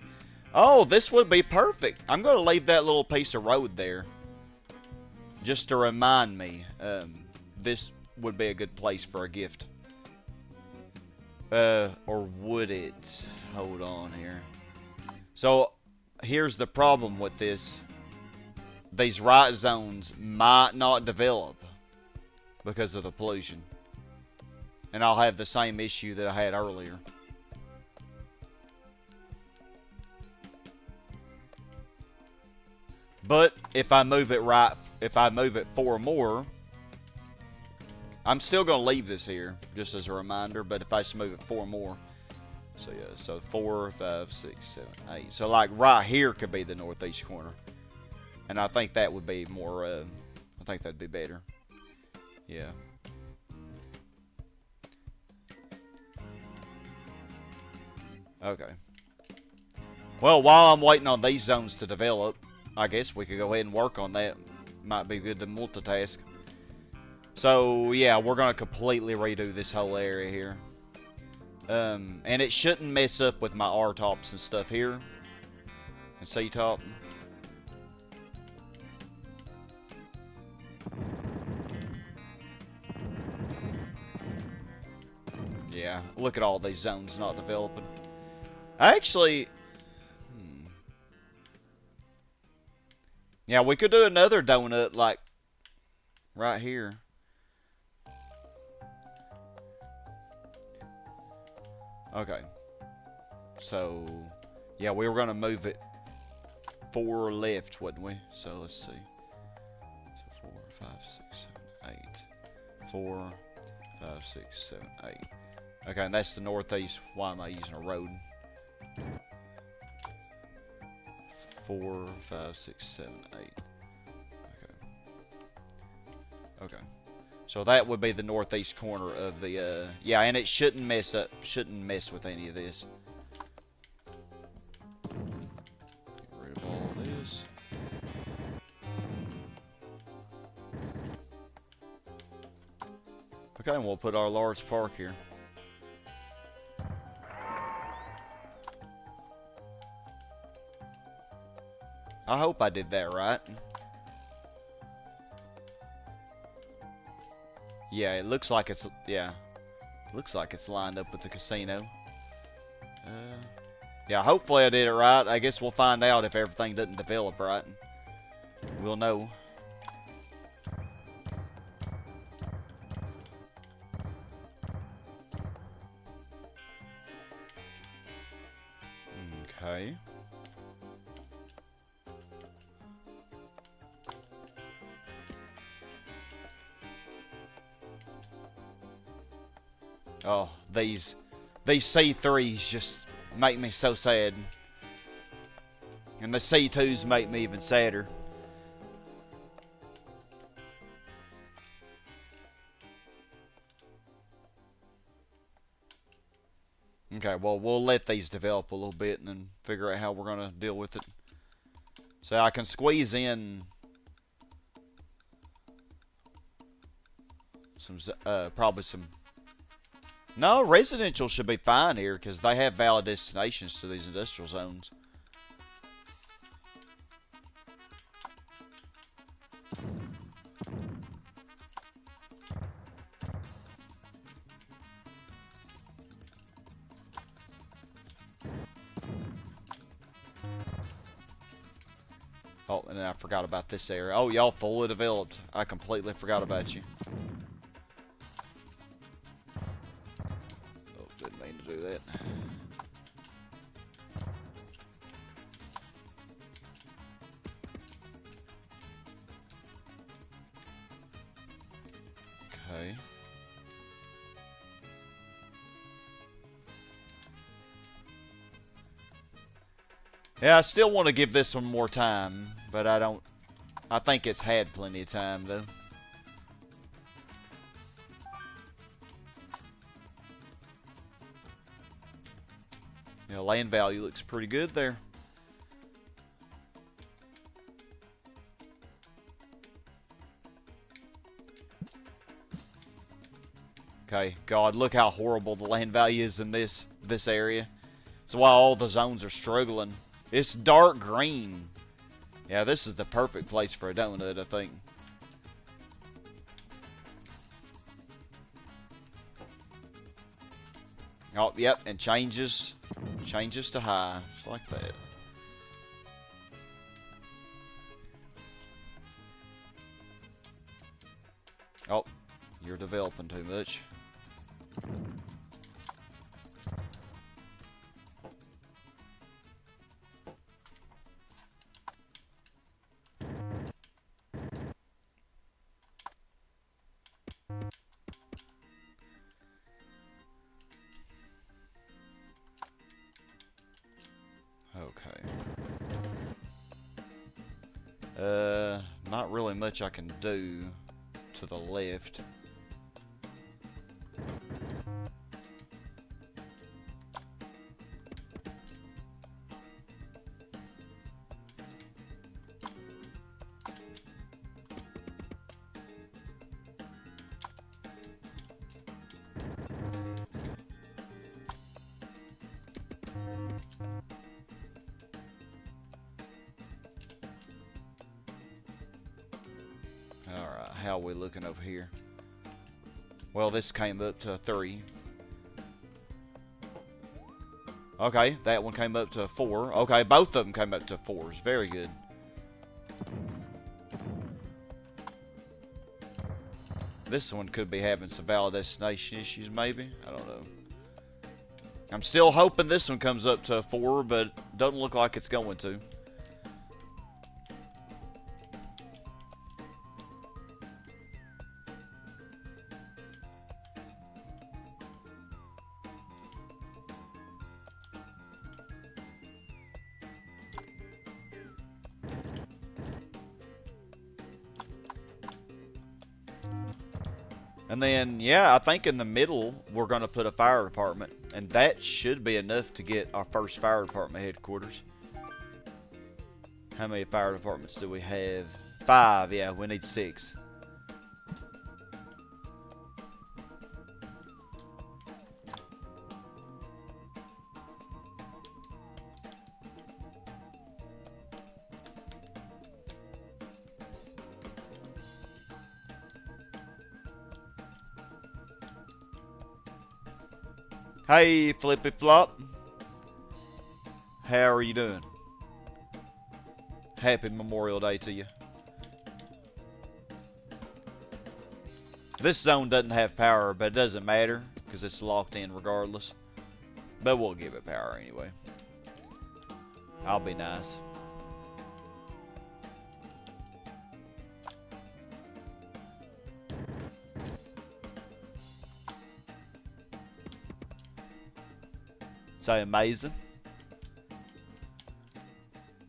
Oh, this would be perfect. I'm going to leave that little piece of road there. Just to remind me, this would be a good place for a gift. Or would it? Hold on here. So, here's the problem with this. These right zones might not develop because of the pollution. And I'll have the same issue that I had earlier. But if I move it right, if I move it 4 more, I'm still going to leave this here, just as a reminder, but if I just move it 4 more, so yeah, so 4, 5, 6, 7, 8. So like right here could be the northeast corner. And I think that would be more, I think that'd be better. Yeah. Okay. Well, while I'm waiting on these zones to develop, I guess we could go ahead and work on that. Might be good to multitask. So, yeah, we're going to completely redo this whole area here. And it shouldn't mess up with my R-tops and stuff here. And C-top. Yeah, look at all these zones not developing. Actually, yeah, we could do another donut, like, right here. Okay. So, yeah, we were going to move it 4 left, wouldn't we? So, let's see. So, 4, 5, 6, 7, 8. 4, 5, 6, 7, 8. Okay, and that's the northeast. Why am I using a road? 4, 5, 6, 7, 8. Okay. Okay. So that would be the northeast corner of the, yeah, and it shouldn't mess with any of this. Get rid of all this. Okay, and we'll put our large park here. I hope I did that right. Yeah, it looks like it's, yeah. Looks like it's lined up with the casino. Yeah, hopefully I did it right. I guess we'll find out if everything doesn't develop right. We'll know. Okay. Oh, these C3s just make me so sad. And the C2s make me even sadder. Okay, well, we'll let these develop a little bit and then figure out how we're going to deal with it. So I can squeeze in some, probably some... No, residential should be fine here because they have valid destinations to these industrial zones. Oh, and then I forgot about this area. Oh, y'all fully developed. I completely forgot about you. Oh, didn't mean to do that. Okay. Yeah, I still want to give this one more time, but I don't... I think it's had plenty of time, though. Yeah, land value looks pretty good there. Okay, God, look how horrible the land value is in this area. That's why all the zones are struggling. It's dark green. Yeah, this is the perfect place for a donut, I think. Oh, yep, and changes to high, just like that. Oh, you're developing too much. Not really much I can do to the left. Alright, how are we looking over here? Well, this came up to 3. Okay, that one came up to 4. Okay, both of them came up to 4s. Very good. This one could be having some valid destination issues, maybe. I don't know. I'm still hoping this one comes up to 4, but doesn't look like it's going to. And then, yeah, I think in the middle, we're going to put a fire department. And that should be enough to get our first fire department headquarters. How many fire departments do we have? 5, yeah, we need 6. Hey, Flippy Flop. How are you doing? Happy Memorial Day to you. This zone doesn't have power, but it doesn't matter because it's locked in regardless. But we'll give it power anyway. I'll be nice. Say amazing.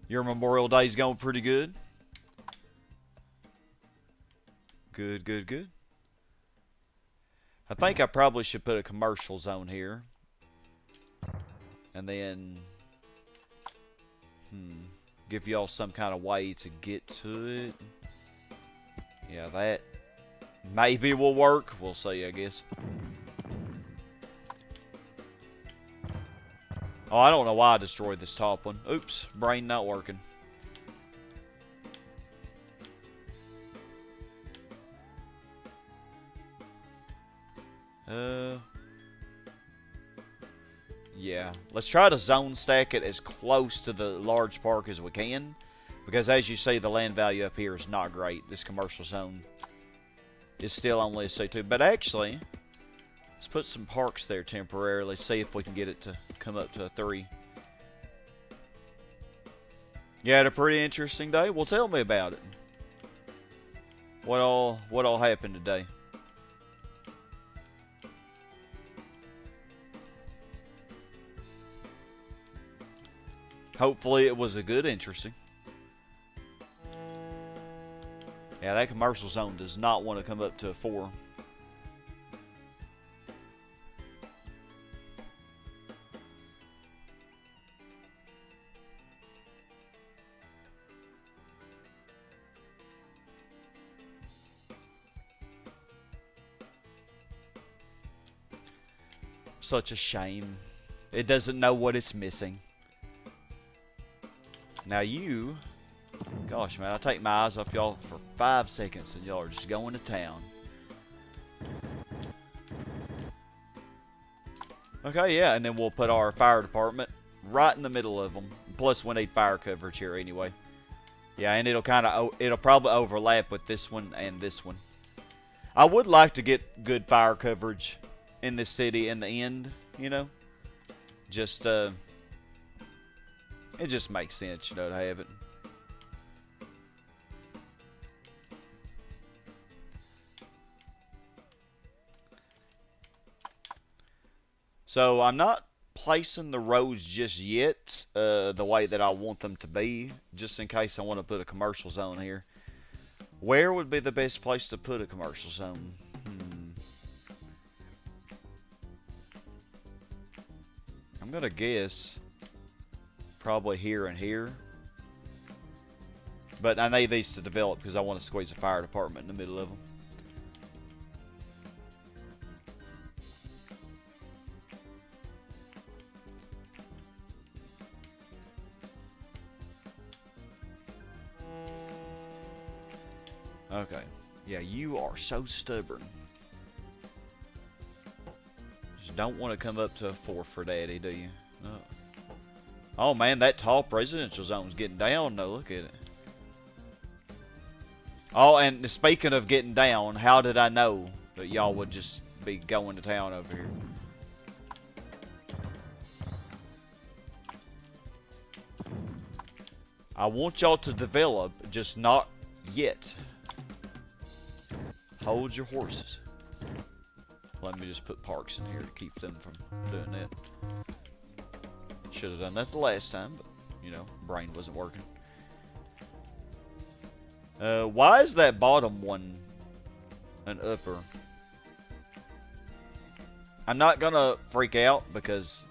Your Memorial Day's going pretty good. Good, good, good. I think I probably should put a commercial zone here. And then give y'all some kind of way to get to it. Yeah, that maybe will work. We'll see, I guess. Oh, I don't know why I destroyed this top one. Oops, brain not working. Yeah. Let's try to zone stack it as close to the large park as we can. Because as you see, the land value up here is not great. This commercial zone is still only a C2. But actually, let's put some parks there temporarily. See if we can get it to come up to a 3. You had a pretty interesting day? Well, tell me about it. What all happened today? Hopefully it was a good interesting. Yeah, that commercial zone does not want to come up to a 4. Such a shame. It doesn't know what it's missing. Now you... Gosh, man, I take my eyes off y'all for 5 seconds and y'all are just going to town. Okay, yeah, and then we'll put our fire department right in the middle of them. Plus, we need fire coverage here anyway. Yeah, and it'll probably overlap with this one and this one. I would like to get good fire coverage in this city in the end, you know. Just, it just makes sense, you know, to have it. So, I'm not placing the roads just yet the way that I want them to be, just in case I want to put a commercial zone here. Where would be the best place to put a commercial zone? I'm gonna guess probably here and here. But I need these to develop because I want to squeeze a fire department in the middle of them. Okay. Yeah, you are so stubborn. Just don't want to come up to a 4 for daddy, do you? No. Oh man, that top residential zone's getting down though. Look at it. Oh, and speaking of getting down, how did I know that y'all would just be going to town over here? I want y'all to develop, just not yet. Hold your horses. Let me just put parks in here to keep them from doing that. Should have done that the last time, but, you know, brain wasn't working. Why is that bottom one an upper? I'm not gonna freak out because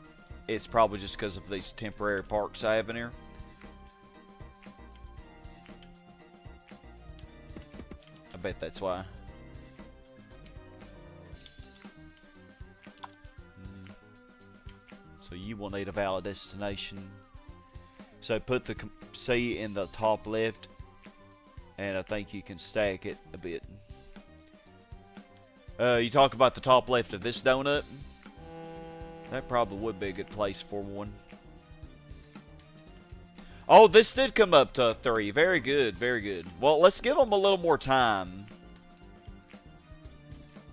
it's probably just because of these temporary parks I have in here. I bet that's why. So you will need a valid destination. So put the C in the top left. And I think you can stack it a bit. You talk about the top left of this donut. That probably would be a good place for one. Oh, this did come up to 3. Very good, very good. Well, let's give them a little more time.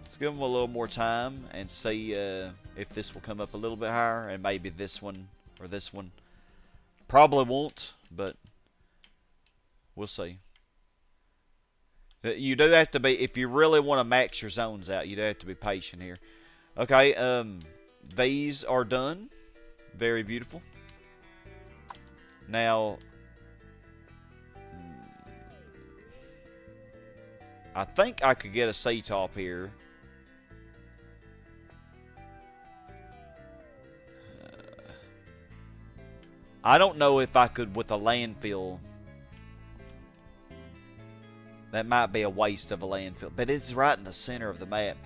Let's give them a little more time and see if this will come up a little bit higher. And maybe this one or this one. Probably won't, but we'll see. You do have to be, if you really want to max your zones out, you do have to be patient here. Okay, these are done. Very beautiful. Now, I think I could get a C-top here. I don't know if I could with a landfill. That might be a waste of a landfill, but it's right in the center of the map.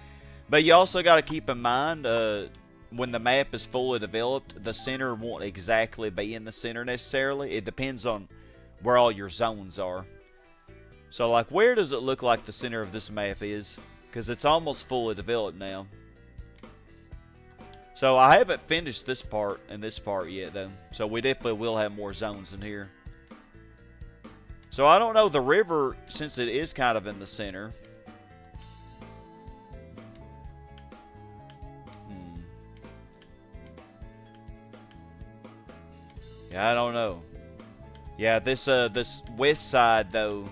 But you also got to keep in mind, when the map is fully developed, the center won't exactly be in the center necessarily. It depends on where all your zones are. So, like, where does it look like the center of this map is? Because it's almost fully developed now. So, I haven't finished this part and this part yet, though. So, we definitely will have more zones in here. So, I don't know, the river, since it is kind of in the center. Yeah, I don't know. Yeah, this west side, though.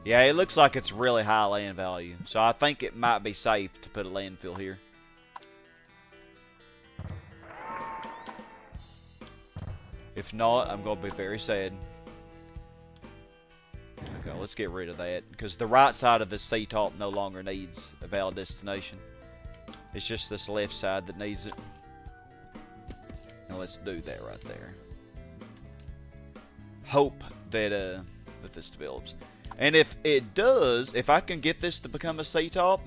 Yeah, it looks like it's really high land value. So, I think it might be safe to put a landfill here. If not, I'm going to be very sad. Okay, let's get rid of that. Because the right side of this C-top no longer needs a valid destination. It's just this left side that needs it. And let's do that right there. Hope that that this develops. And if it does, if I can get this to become a C-top,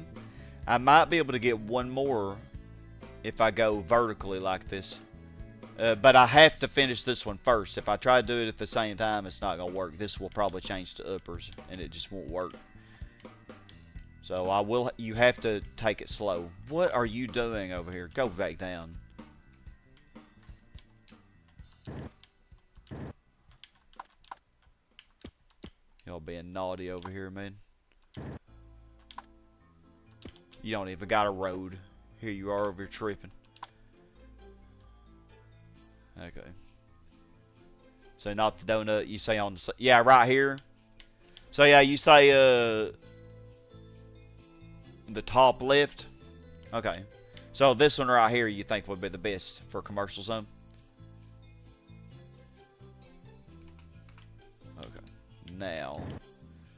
I might be able to get one more if I go vertically like this. But I have to finish this one first. If I try to do it at the same time, it's not going to work. This will probably change to uppers, and it just won't work. So I will. You have to take it slow. What are you doing over here? Go back down. Y'all being naughty over here, man. You don't even got a road. Here you are over here tripping. Okay. So not the donut, you say on the... Yeah, right here. So yeah, you say the top left. Okay. So this one right here you think would be the best for commercial zone? Okay. Now,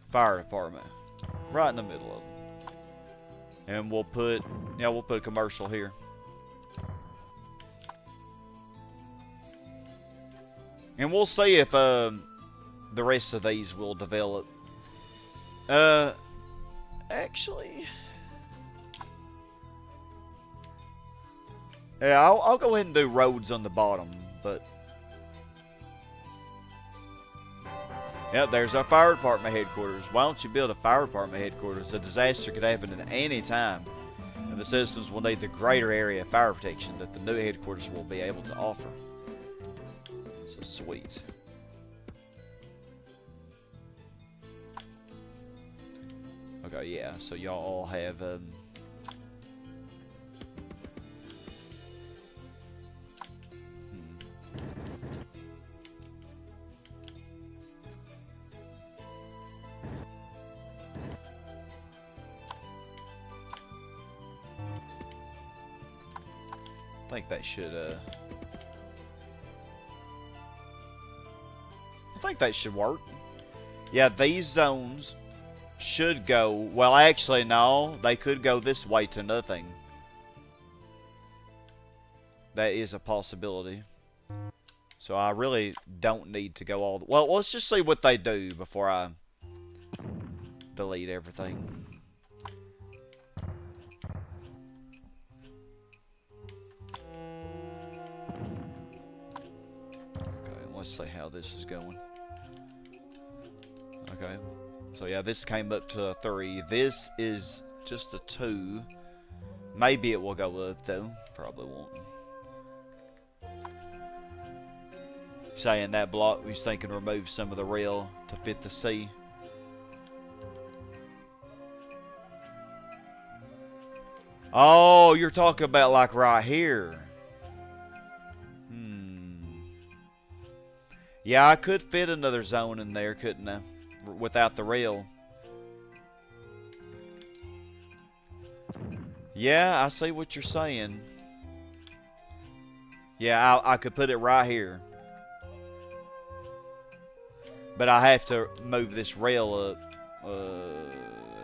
fire department. Right in the middle of them. And we'll put a commercial here. And we'll see if the rest of these will develop. Actually, yeah, I'll go ahead and do roads on the bottom, but yep, there's our fire department headquarters. Why don't you build a fire department headquarters? A disaster could happen at any time, and the citizens will need the greater area of fire protection that the new headquarters will be able to offer. So sweet. Okay, yeah, so y'all all have I think that should I think that should work. Yeah, these zones should go, well actually no, they could go this way to nothing. That is a possibility. So I really don't need to go all the, well, let's just see what they do before I delete everything. Okay, let's see how this is going. Okay. So yeah, this came up to a 3. This is just a 2. Maybe it will go up though. Probably won't. Saying that block, we thinking remove some of the rail to fit the C. Oh, you're talking about like right here. Yeah, I could fit another zone in there, couldn't I? Without the rail. Yeah, I see what you're saying. Yeah, I could put it right here. But I have to move this rail up.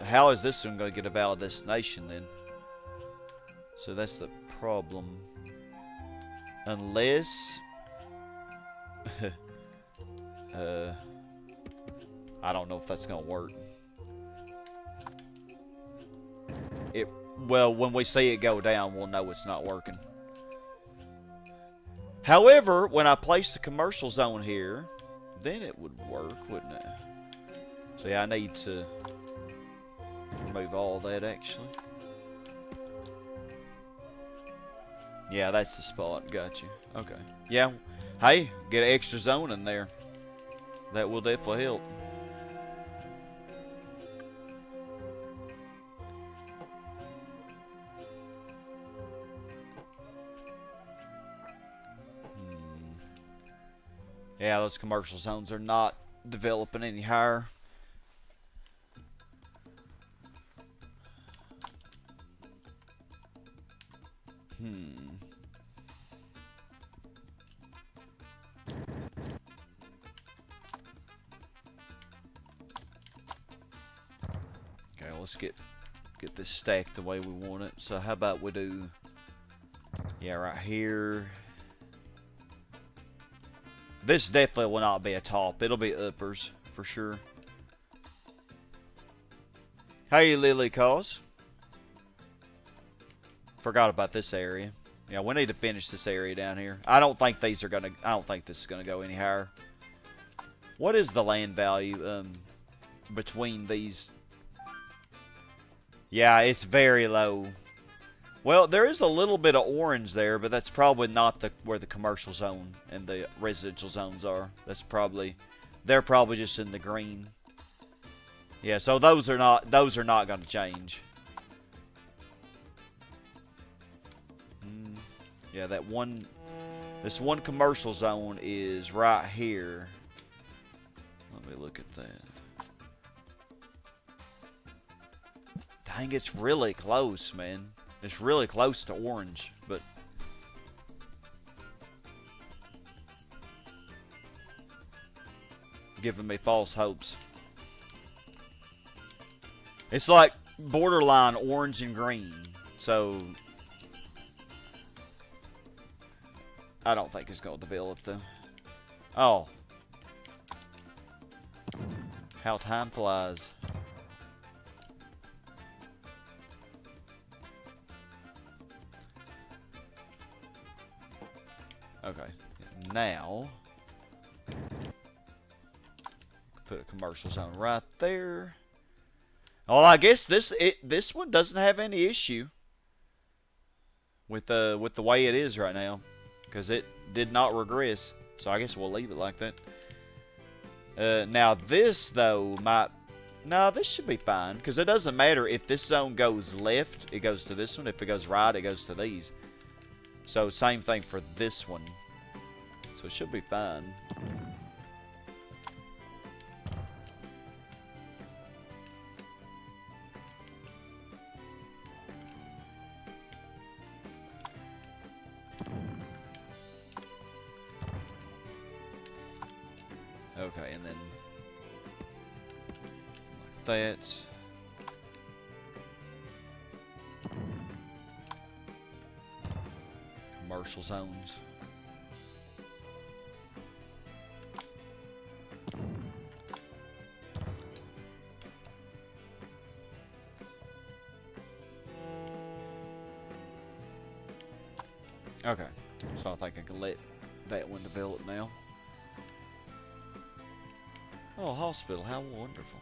How is this one going to get a valid destination then? So that's the problem. Unless... I don't know if that's gonna work. Well, when we see it go down, we'll know it's not working. However, when I place the commercial zone here, then it would work, wouldn't it? So yeah, I need to remove all that actually. Yeah, that's the spot. Got you. Okay. Yeah. Hey, get an extra zone in there. That will definitely help. Yeah, those commercial zones are not developing any higher. Okay, let's get this stacked the way we want it. So how about we do, yeah, right here. This definitely will not be a top. It'll be uppers for sure. Hey, Lily Cause. Forgot about this area. Yeah, we need to finish this area down here. I don't think these are gonna. I don't think this is gonna go any higher. What is the land value between these? Yeah, it's very low. Well, there is a little bit of orange there, but that's probably not where the commercial zone and the residential zones are. That's probably, they're probably just in the green. Yeah, so those are not going to change. Yeah, this one commercial zone is right here. Let me look at that. Dang, it's really close, man. It's really close to orange, but giving me false hopes. It's like borderline orange and green, so I don't think it's going to develop though. Oh. How time flies. Okay, now put a commercial zone right there. Well, I guess this one doesn't have any issue with the way it is right now, because it did not regress. So I guess we'll leave it like that. Now this though this should be fine, because it doesn't matter if this zone goes left, it goes to this one. If it goes right, it goes to these. So same thing for this one. So it should be fine. Okay, and then like that. Commercial zones. Okay, so I think I can let that one develop now. Oh, hospital, how wonderful.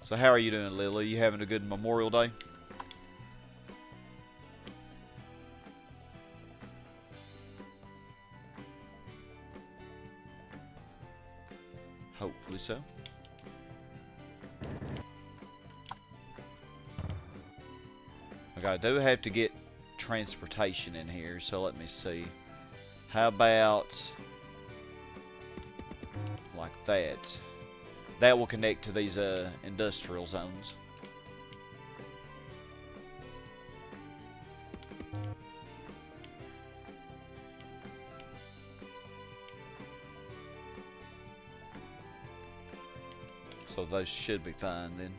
So how are you doing, Lily? You having a good Memorial Day? Hopefully so. Okay, I do have to get transportation in here, so let me see. How about like that? That will connect to these industrial zones. So those should be fine then.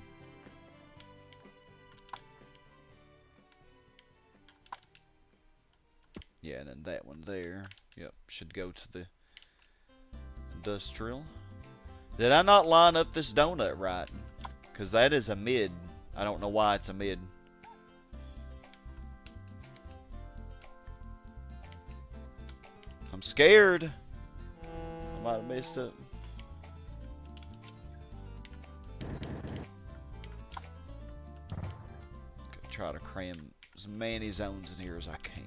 Yeah, and then that one there. Yep, should go to the industrial. Did I not line up this donut right? Because that is a mid. I don't know why it's a mid. I'm scared. I might have messed up. Try to cram as many zones in here as I can.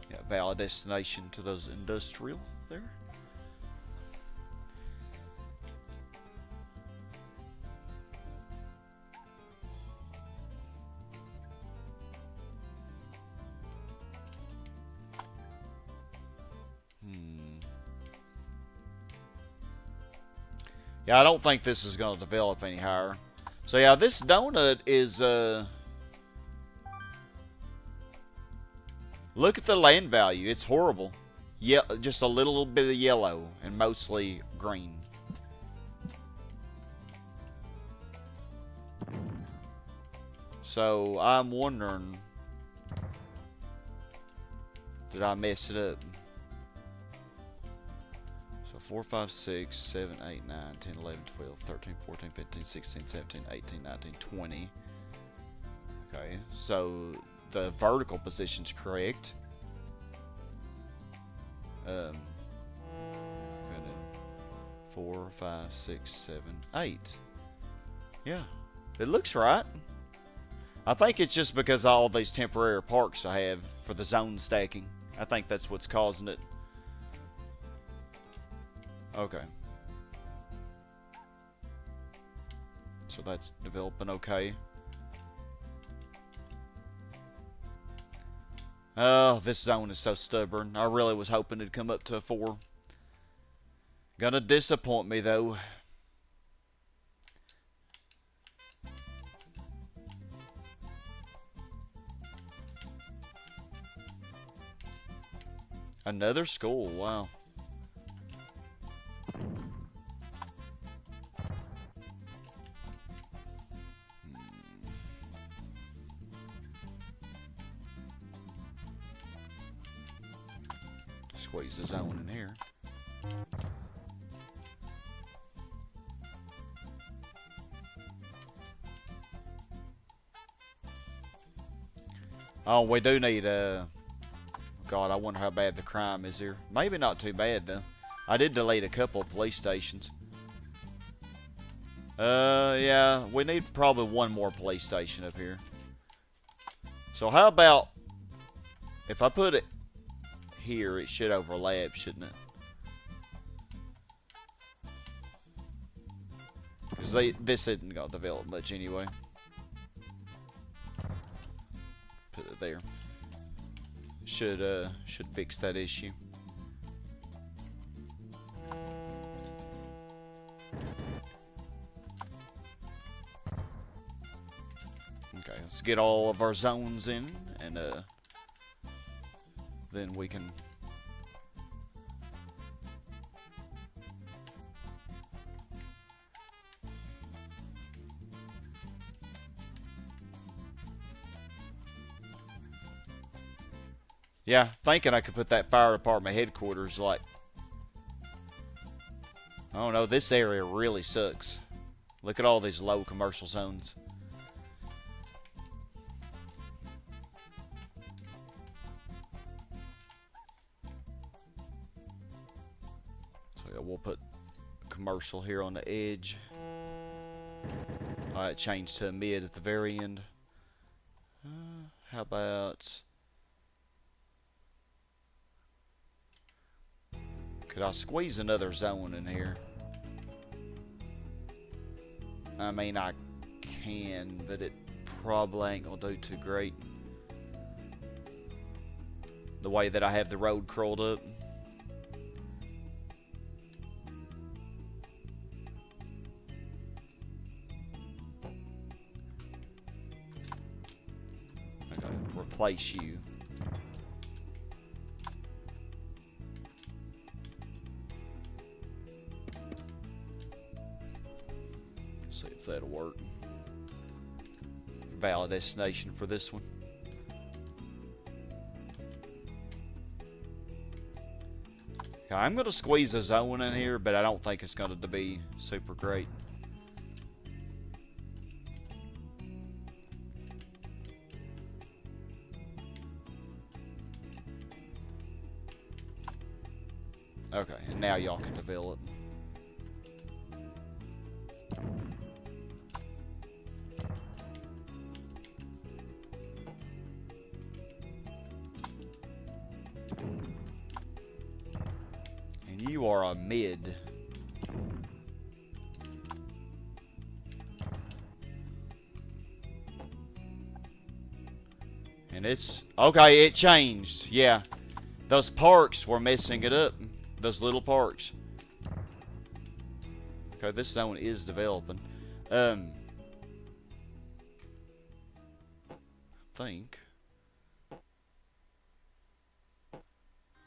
Yeah, valid destination to those industrial there. Yeah, I don't think this is going to develop any higher. So yeah, this donut is, look at the land value. It's horrible. Yeah, just a little bit of yellow and mostly green. So I'm wondering, did I mess it up? 4, 5, 6, 7, 8, 9, 10, 11, 12, 13, 14, 15, 16, 17, 18, 19, 20. Okay, so the vertical position's correct. 4, 5, 6, 7, 8. Yeah, it looks right. I think it's just because of all these temporary parks I have for the zone stacking. I think that's what's causing it. Okay. So that's developing okay. Oh, this zone is so stubborn. I really was hoping it'd come up to a 4. Gonna disappoint me though. Another school, wow. Squeeze the zone in here. Oh, we do need God, I wonder how bad the crime is here. Maybe not too bad though. I did delete a couple of police stations. Yeah, we need probably one more police station up here. So how about if I put it here, it should overlap, shouldn't it? Because this isn't gonna develop much anyway. Put it there. Should fix that issue. Okay, let's get all of our zones in, and then we can. Yeah, thinking I could put that fire department headquarters, like, I don't know, this area really sucks. Look at all these low commercial zones. So yeah, we'll put commercial here on the edge. Alright, change to mid at the very end. How about... Could I squeeze another zone in here? I mean, I can, but it probably ain't gonna do too great. The way that I have the road curled up. I gotta replace you. See if that'll work. Valid destination for this one. Okay, I'm going to squeeze a zone in here, but I don't think it's going to be super great. Okay, and now y'all can develop. You are a mid. And it's... Okay, it changed. Yeah. Those parks were messing it up. Those little parks. Okay, this zone is developing. I think...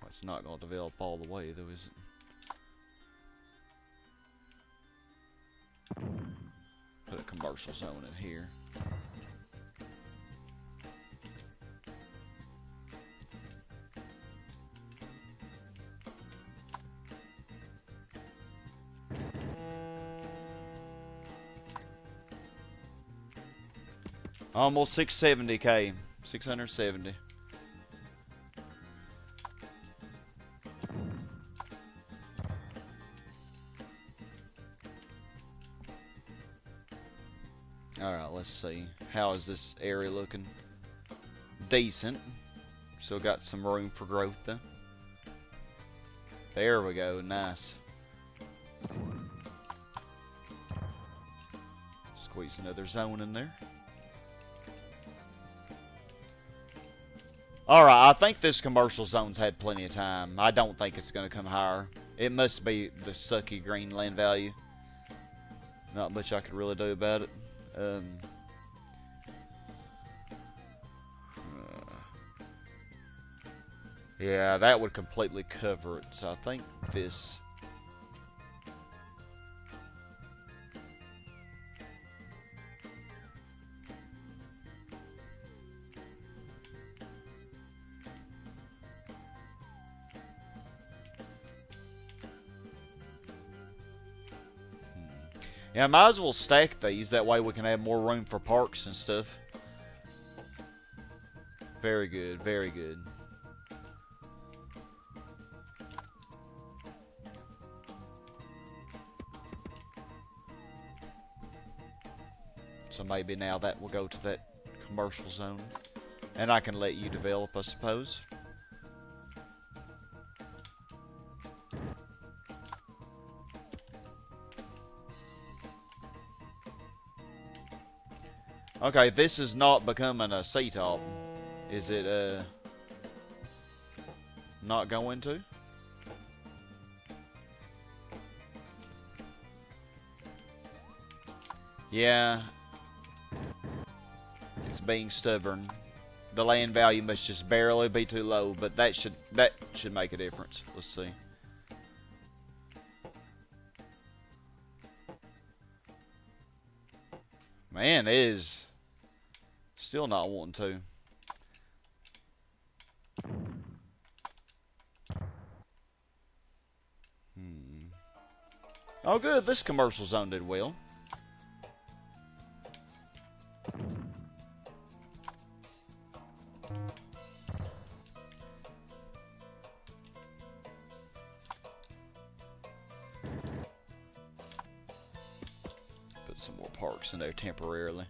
It's not going to develop all the way, though, is it? Put a commercial zone in here. Almost 670k. 670. Alright, let's see. How is this area looking? Decent. Still got some room for growth though. There we go. Nice. Squeeze another zone in there. Alright, I think this commercial zone's had plenty of time. I don't think it's going to come higher. It must be the sucky green land value. Not much I could really do about it. Yeah, that would completely cover it. So I think this... Yeah, I might as well stack these. That way we can have more room for parks and stuff. Very good, very good. So maybe now that will go to that commercial zone. And I can let you develop, I suppose. Okay, this is not becoming a C-top. Is it, not going to? Yeah. It's being stubborn. The land value must just barely be too low, but that should make a difference. Let's see. Man, it is still not wanting to. Oh, good. This commercial zone did well. Put some more parks in there temporarily.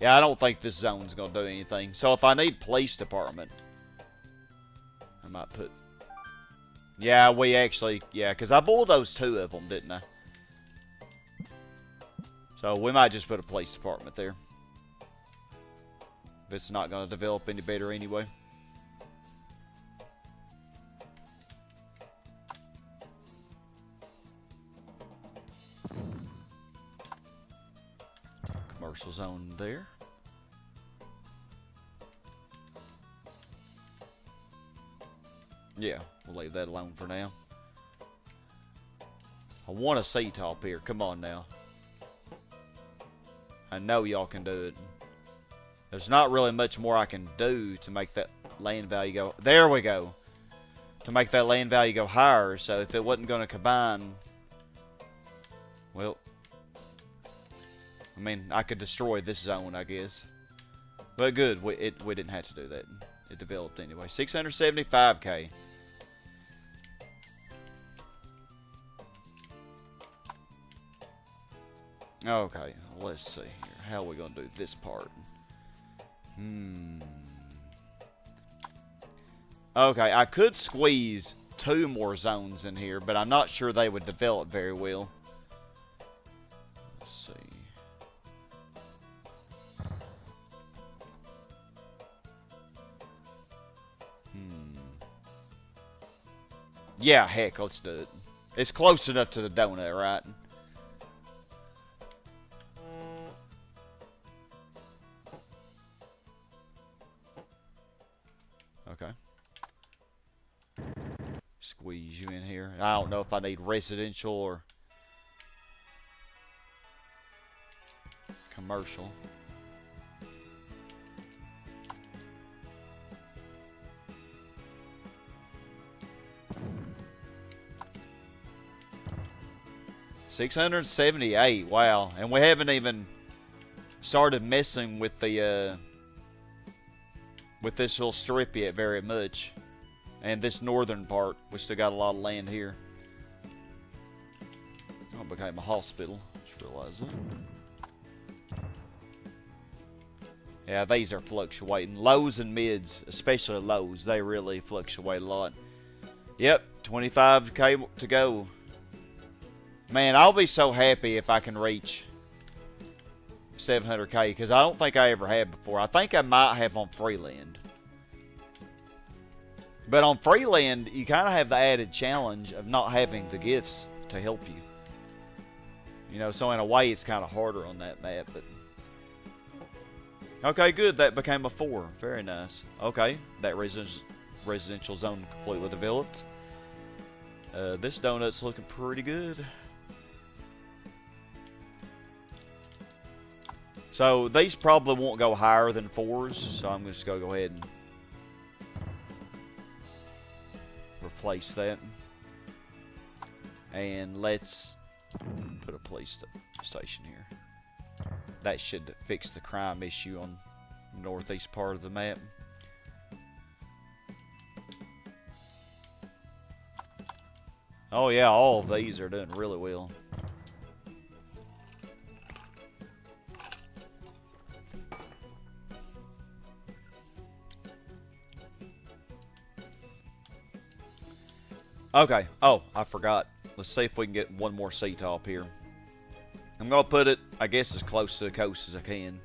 Yeah, I don't think this zone's going to do anything. So if I need police department, I might put... Yeah, we actually... Yeah, because I bulldozed 2 of them, didn't I? So we might just put a police department there. If it's not going to develop any better anyway. Commercial zone there. Yeah, we'll leave that alone for now. I want a C-top here. Come on now. I know y'all can do it. There's not really much more I can do to make that land value go... There we go. To make that land value go higher. So if it wasn't going to combine... Well... I mean, I could destroy this zone, I guess. But good. We didn't have to do that. It developed anyway. 675k. Okay, let's see here. How are we going to do this part? Okay, I could squeeze 2 more zones in here, but I'm not sure they would develop very well. Let's see. Yeah, heck, let's do it. It's close enough to the donut, right? Okay. Squeeze you in here. I don't know if I need residential or commercial. $678. Wow, and we haven't even started messing with the with this little strip yet very much. And this northern part, we still got a lot of land here. Oh, it became a hospital. Just realized that. Yeah, these are fluctuating. Lows and mids, especially lows, they really fluctuate a lot. Yep, 25k to go. Man, I'll be so happy if I can reach 700k, because I don't think I ever have before. I think I might have on Freeland. But on Freeland, you kind of have the added challenge of not having the gifts to help you. You know, so in a way, it's kind of harder on that map. But Okay, good. That became a 4. Very nice. Okay, that residential zone completely developed. This donut's looking pretty good. So these probably won't go higher than 4s, so I'm just going to go ahead and replace that. And let's put a police station here. That should fix the crime issue on the northeast part of the map. Oh yeah, all of these are doing really well. Okay. Oh, I forgot. Let's see if we can get one more C-top here. I'm going to put it, I guess, as close to the coast as I can.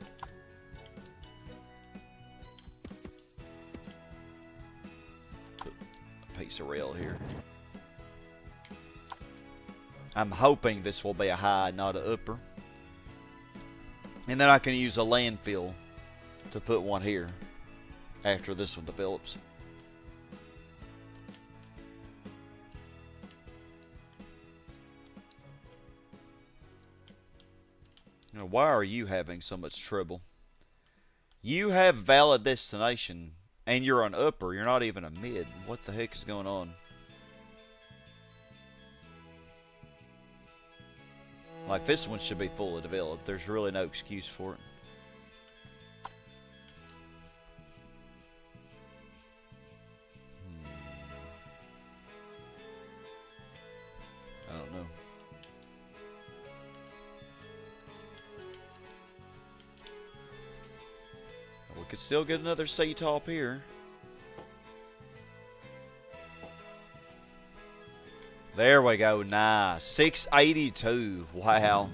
Put a piece of rail here. I'm hoping this will be a high, not an upper. And then I can use a landfill to put one here after this one develops. Now, why are you having so much trouble? You have valid destination, and you're an upper. You're not even a mid. What the heck is going on? Like, this one should be fully developed. There's really no excuse for it. I don't know. We could still get another C-top here. There we go. Nice. 682. Wow.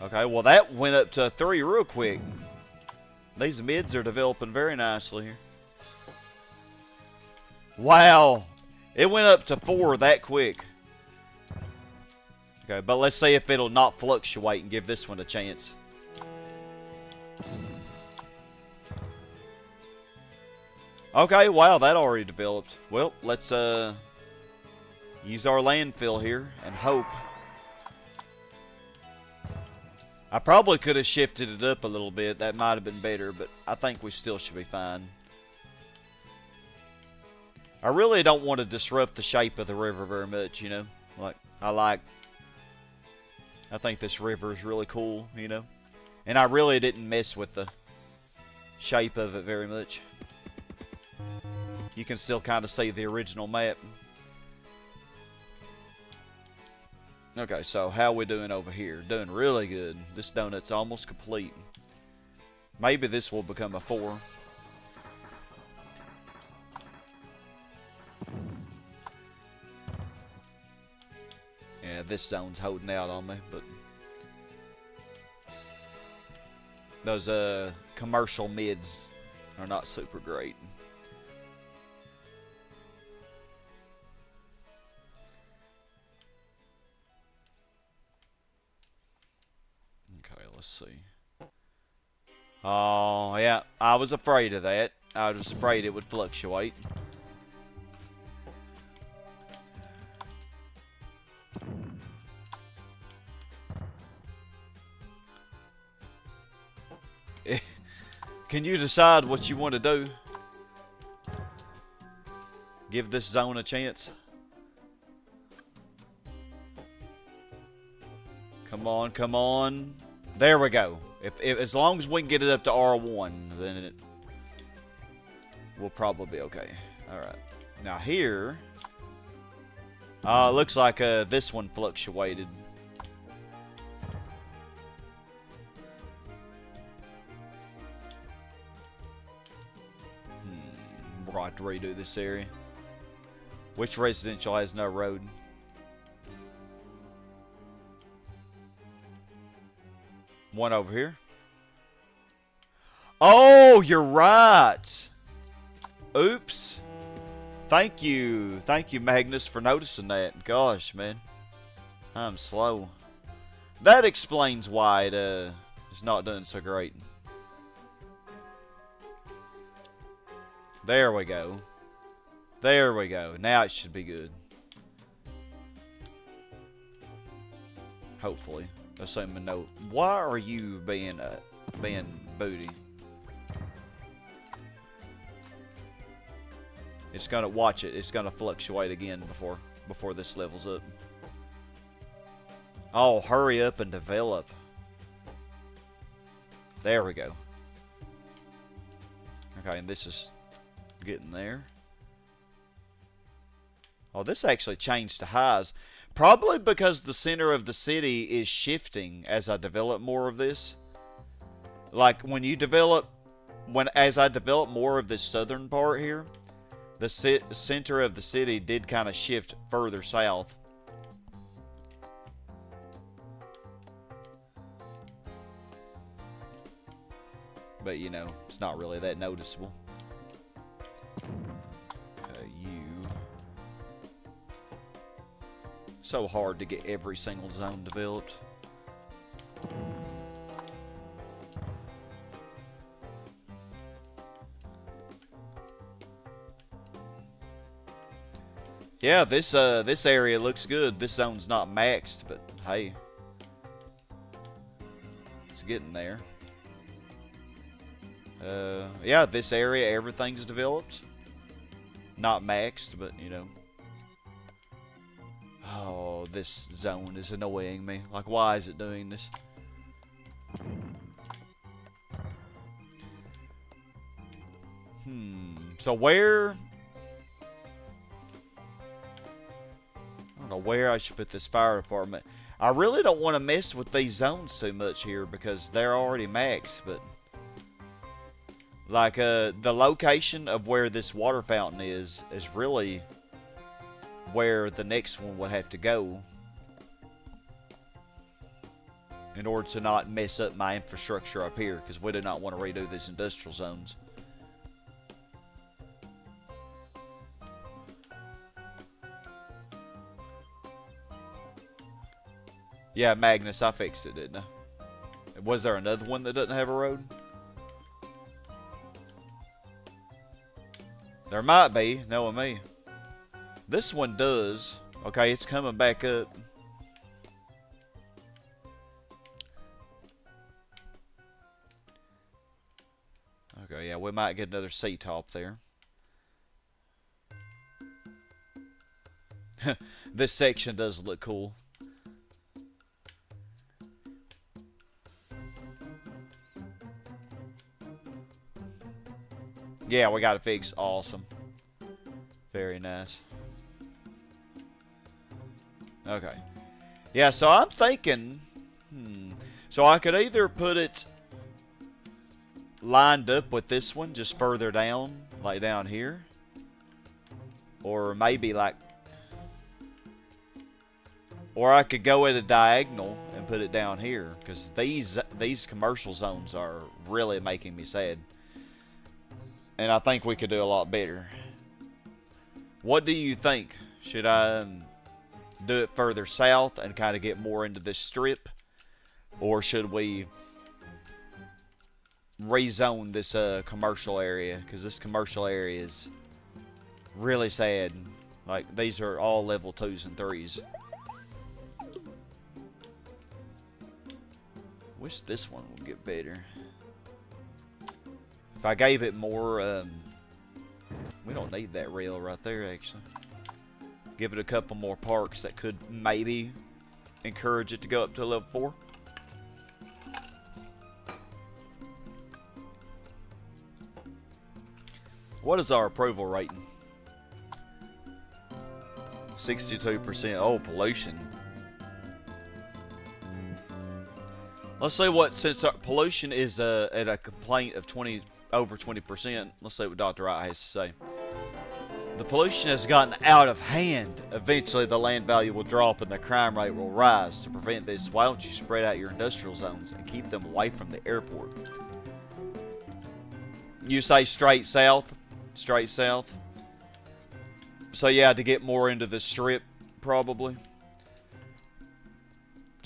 Okay, well that went up to 3 real quick. These mids are developing very nicely here. Wow. It went up to 4 that quick. Okay, but let's see if it'll not fluctuate and give this one a chance. Okay, wow, that already developed. Well, let's use our landfill here and hope. I probably could have shifted it up a little bit. That might have been better, but I think we still should be fine. I really don't want to disrupt the shape of the river very much, you know. I think this river is really cool, you know. And I really didn't mess with the shape of it very much. You can still kind of see the original map. Okay, so how we doing over here? Doing really good. This donut's almost complete. Maybe this will become a 4. Yeah, this zone's holding out on me, but those commercial mids are not super great. Okay, let's see. Oh, yeah, I was afraid of that. I was afraid it would fluctuate. Can you decide what you want to do? Give this zone a chance. Come on, come on. There we go. If as long as we can get it up to R1, then we'll probably be okay. Alright. Now here, looks like this one fluctuated. We'll have to redo this area. Which residential has no road? One over here. Oh, you're right. Oops. Thank you. Thank you, Magnus, for noticing that. Gosh, man. I'm slow. That explains why it's not doing so great. There we go. There we go. Now it should be good. Hopefully. Assuming no. Why are you being booty? It's gonna watch it. It's gonna fluctuate again before this levels up. Oh, hurry up and develop. There we go. Okay, and this is getting there. Oh, this actually changed to highs. Probably because the center of the city is shifting as I develop more of this. Like, when you develop... As I develop more of this southern part here, the center of the city did kind of shift further south. But, you know, it's not really that noticeable. So hard to get every single zone developed. Yeah, this area looks good. This zone's not maxed, but hey, it's getting there. Yeah, this area, everything's developed. Not maxed, but you know. Oh, this zone is annoying me. Like, why is it doing this? So where... I don't know where I should put this fire department. I really don't want to mess with these zones too much here because they're already maxed, but... Like, the location of where this water fountain is really... where the next one would have to go in order to not mess up my infrastructure up here, because we do not want to redo these industrial zones. Yeah, Magnus, I fixed it, didn't I? Was there another one that doesn't have a road? There might be, knowing me. This one does. Okay, it's coming back up. Okay, yeah, we might get another C-top there. This section does look cool. Yeah, we got it fixed. Awesome. Very nice. Okay. Yeah, so I'm thinking... So I could either put it lined up with this one, just further down, like down here. Or maybe like... Or I could go at a diagonal and put it down here. Because these commercial zones are really making me sad. And I think we could do a lot better. What do you think? Should I do it further south and kind of get more into this strip? Or should we rezone this commercial area? Because this commercial area is really sad. Like, these are all level 2s and 3s. Wish this one would get better. If I gave it more, we don't need that rail right there, actually. Give it a couple more parks that could maybe encourage it to go up to level 4. What is our approval rating? 62%. Oh, pollution. Let's see what, since our pollution is at a complaint of over 20%, let's see what Dr. Wright has to say. The pollution has gotten out of hand. Eventually, the land value will drop and the crime rate will rise. To prevent this, why don't you spread out your industrial zones and keep them away from the airport? You say straight south? Straight south? So yeah, to get more into the strip, probably.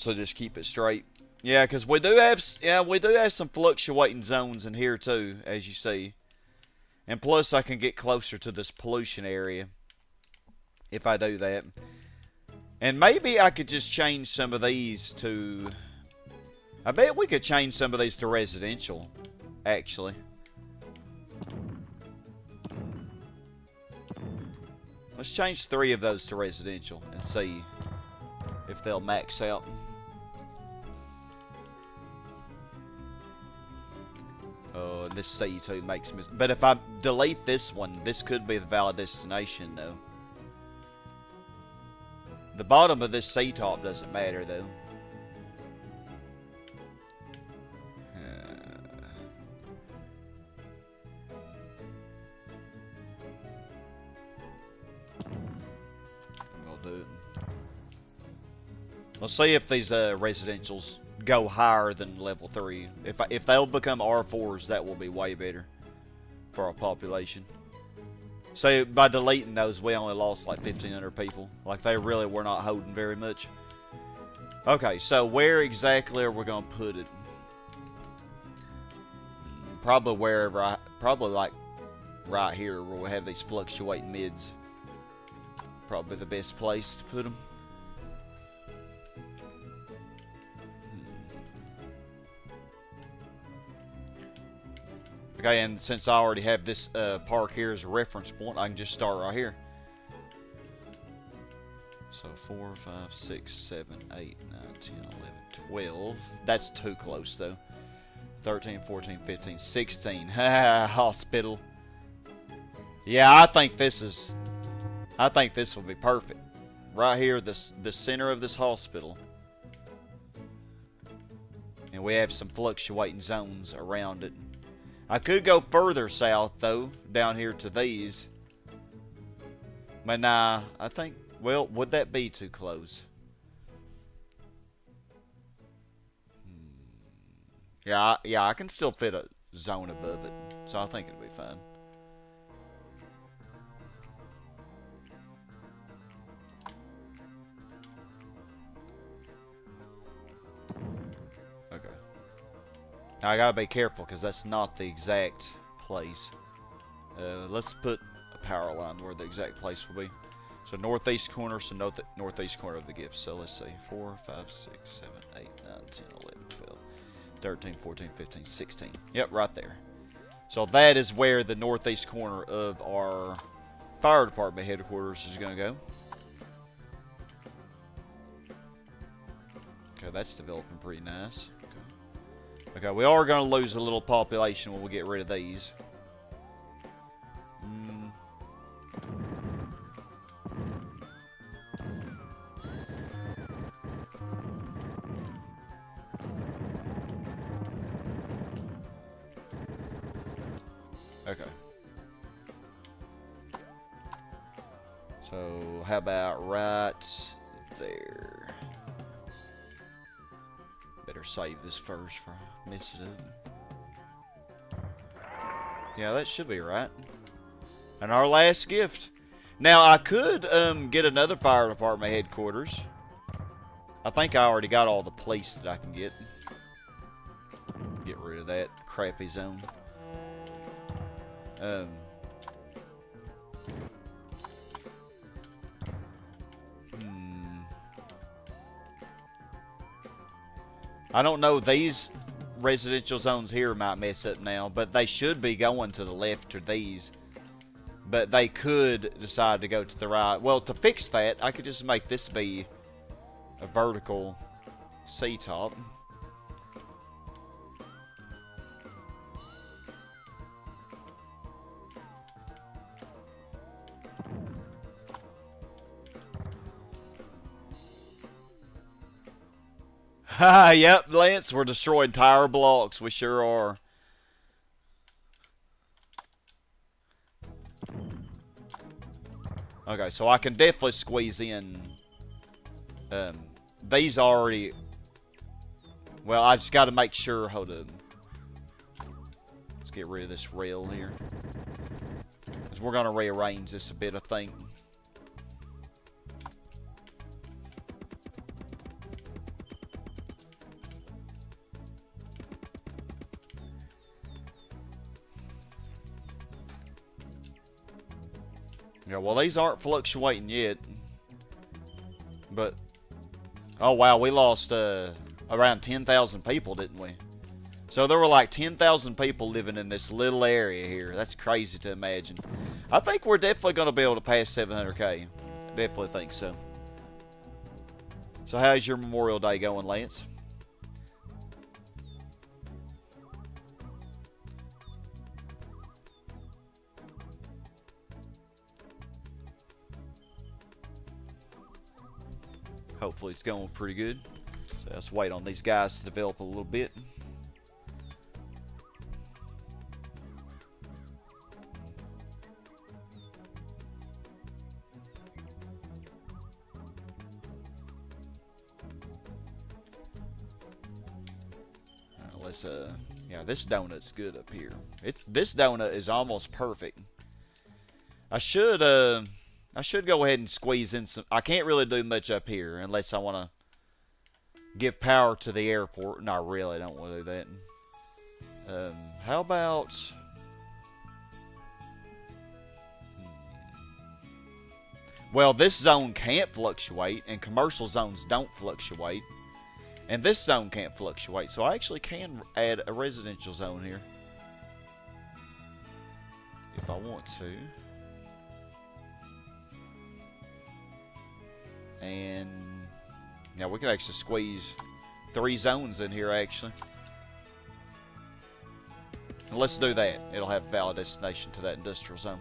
So just keep it straight. Yeah, because we do have some fluctuating zones in here too, as you see. And plus, I can get closer to this pollution area if I do that. And maybe I could just change some of these to... I bet we could change some of these to residential, actually. Let's change 3 of those to residential and see if they'll max out. Oh, and this C2 makes me... But if I delete this one, this could be the valid destination, though. The bottom of this C-top doesn't matter, though. I'll do it. Let's see if these residentials go higher than level 3. If they'll become R4s, that will be way better for our population. So by deleting those, we only lost like 1,500 people. Like, they really were not holding very much. Okay, so where exactly are we gonna put it? Probably wherever probably like right here where we have these fluctuating mids. Probably the best place to put them. Okay, and since I already have this park here as a reference point, I can just start right here. So 4, 5, 6, 7, 8, 9, 10, 11, 12. That's too close, though. 13, 14, 15, 16. Hospital. Yeah, I think this will be perfect. Right here, the center of this hospital. And we have some fluctuating zones around it. I could go further south, though, down here to these. But nah, I think, well, would that be too close? Yeah, I can still fit a zone above it, so I think it'll be fine. Okay. Now I gotta be careful because that's not the exact place. Let's put a power line where the exact place will be. So northeast corner, so northeast corner of the gift. So let's see, 4, 5, 6, 7, 8, 9, 10, 11, 12, 13, 14, 15, 16. Yep, right there. So that is where the northeast corner of our fire department headquarters is going to go. Okay, that's developing pretty nice. Okay, we are going to lose a little population when we get rid of these. Okay. So, how about right there? Better save this first before I mess it up. Yeah, that should be right. And our last gift. Now, I could get another fire department headquarters. I think I already got all the police that I can get. Get rid of that crappy zone. I don't know, these residential zones here might mess up now, but they should be going to the left to these. But they could decide to go to the right. Well, to fix that, I could just make this be a vertical C-top. Yep, Lance, we're destroying tire blocks. We sure are. Okay, so I can definitely squeeze in. These already. Well, I just got to make sure. Hold on. Let's get rid of this rail here. Because we're going to rearrange this a bit, I think. Yeah, well, these aren't fluctuating yet. But, oh wow, we lost around 10,000 people, didn't we? So there were like 10,000 people living in this little area here. That's crazy to imagine. I think we're definitely going to be able to pass 700K. Definitely think so. So how's your Memorial Day going, Lance? Hopefully it's going pretty good. So let's wait on these guys to develop a little bit. Let's yeah, this donut's good up here. This donut is almost perfect. I should go ahead and squeeze in some. I can't really do much up here unless I want to give power to the airport. No, I really don't want to do that. How about? Well, this zone can't fluctuate, and commercial zones don't fluctuate. And this zone can't fluctuate, so I actually can add a residential zone here. If I want to. And now we could actually squeeze 3 zones in here, actually. And let's do that. It'll have a valid destination to that industrial zone.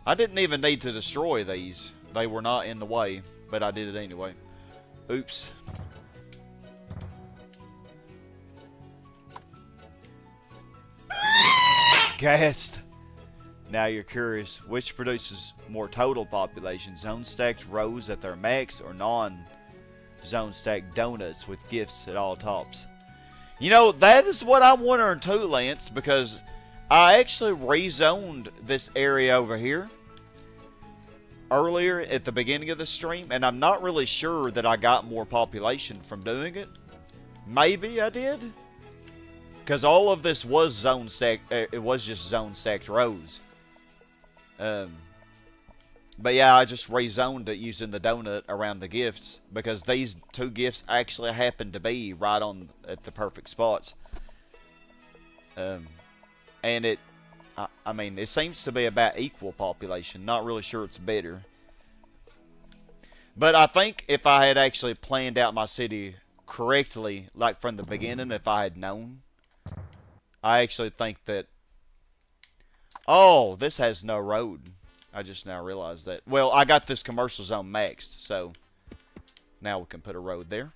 I didn't even need to destroy these. They were not in the way, but I did it anyway. Oops. Ghast. Now you're curious, which produces more total population? Zone stacked rows at their max or non-zone stacked donuts with gifts at all tops? You know, that is what I'm wondering too, Lance, because I actually rezoned this area over here earlier at the beginning of the stream, and I'm not really sure that I got more population from doing it. Maybe I did, because all of this was zone stacked. It was just zone stacked rows. But yeah, I just rezoned it using the donut around the gifts because these 2 gifts actually happen to be right on at the perfect spots. And it, I mean, it seems to be about equal population. Not really sure it's better. But I think if I had actually planned out my city correctly, like from the beginning, if I had known, I actually think that... Oh, this has no road. I just now realized that. Well, I got this commercial zone maxed, so now we can put a road there.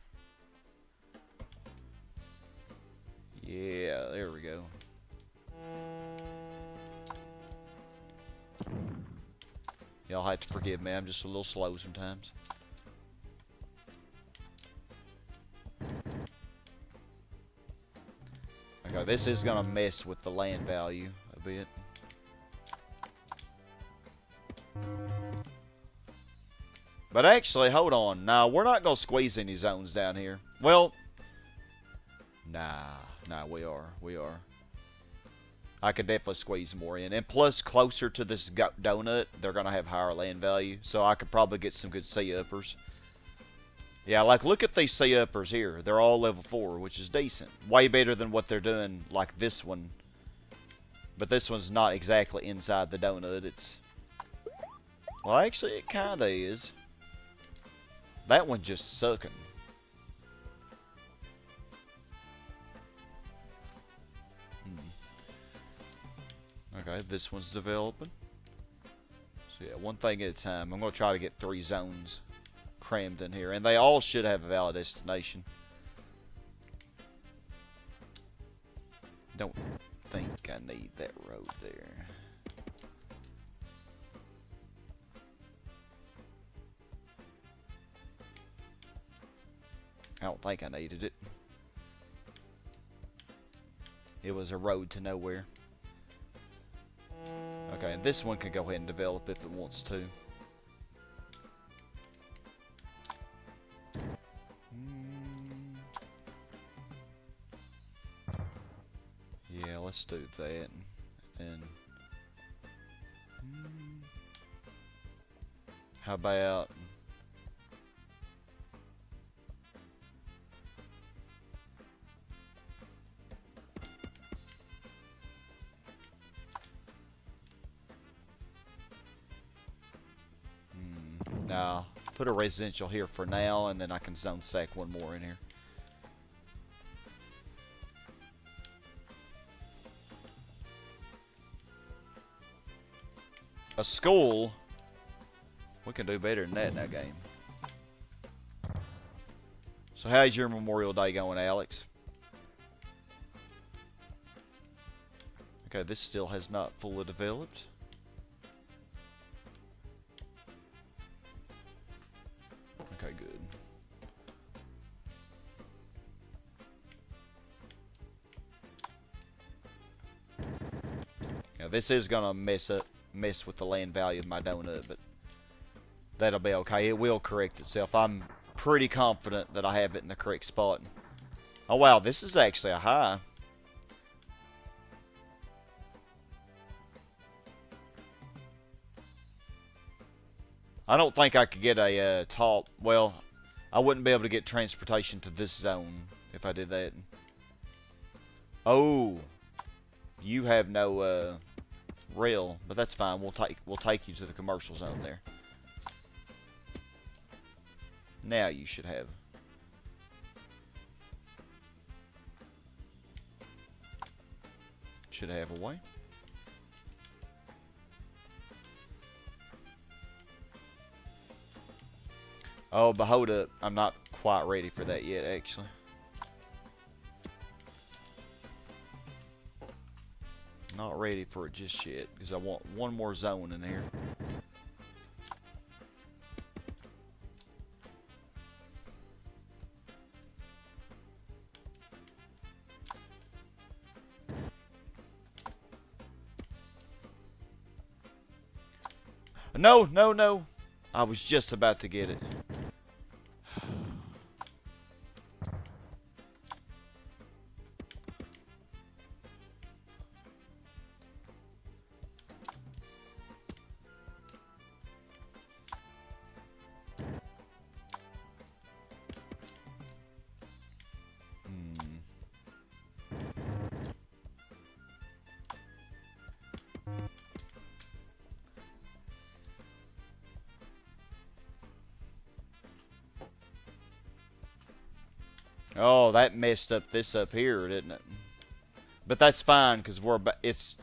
Yeah, there we go. Y'all have to forgive me, I'm just a little slow sometimes. Okay, this is gonna mess with the land value a bit. But actually, hold on. Nah, we're not gonna squeeze any zones down here. Well, nah, we are. I could definitely squeeze more in. And plus, closer to this donut, they're going to have higher land value. So I could probably get some good C-uppers. Yeah, like, look at these C-uppers here. They're all level 4, which is decent. Way better than what they're doing, like this one. But this one's not exactly inside the donut. It's... Well, actually, it kind of is. That one's just sucking. Okay, this one's developing. So yeah, one thing at a time. I'm going to try to get 3 zones crammed in here. And they all should have a valid destination. Don't think I need that road there. I don't think I needed it. It was a road to nowhere. Okay, and this one can go ahead and develop if it wants to. let's do that. And how about now put a residential here for now, and then I can zone stack one more in here. A school? We can do better than that in that game. So how's your Memorial Day going, Alex? Okay, this still has not fully developed. Okay, good. Now this is gonna mess with the land value of my donut, but that'll be okay. It will correct itself. I'm pretty confident that I have it in the correct spot. Oh wow, this is actually a high. I don't think I could get a top. Well, I wouldn't be able to get transportation to this zone if I did that. Oh, you have no rail, but that's fine. We'll take you to the commercial zone there. Now you should have. Should have a way. Oh, but hold up. I'm not quite ready for that yet, actually. Not ready for it just yet, because I want one more zone in here. No, no, no. I was just about to get it. Oh, that messed up this up here, didn't it? But that's fine, because it's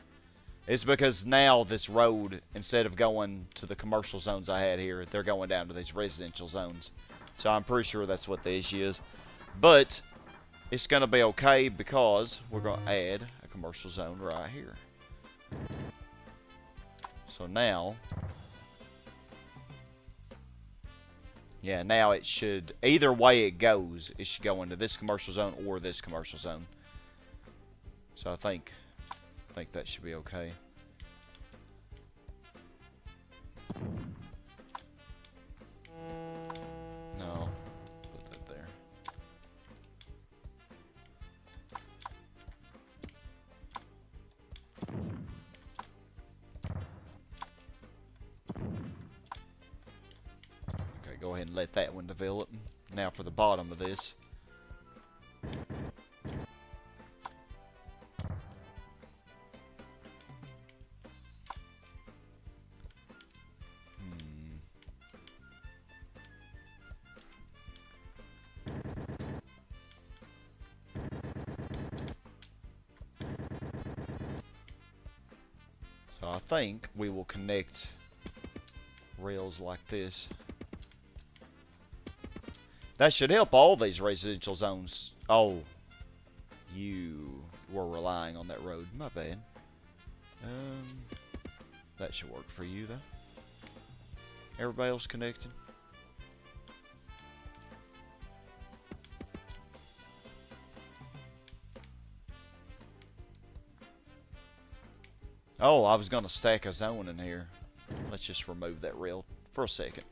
because now this road, instead of going to the commercial zones I had here, they're going down to these residential zones. So I'm pretty sure that's what the issue is. But it's going to be okay, because we're going to add a commercial zone right here. So now, yeah, now it should, either way it goes, it should go into this commercial zone or this commercial zone. So I think that should be okay. No, put that there. Okay, go ahead and let that one develop. Now for the bottom of this. So I think we will connect rails like this. That should help all these residential zones. Oh, you were relying on that road. My bad. That should work for you, though. Everybody else connected? Oh, I was going to stack a zone in here. Let's just remove that rail for a second.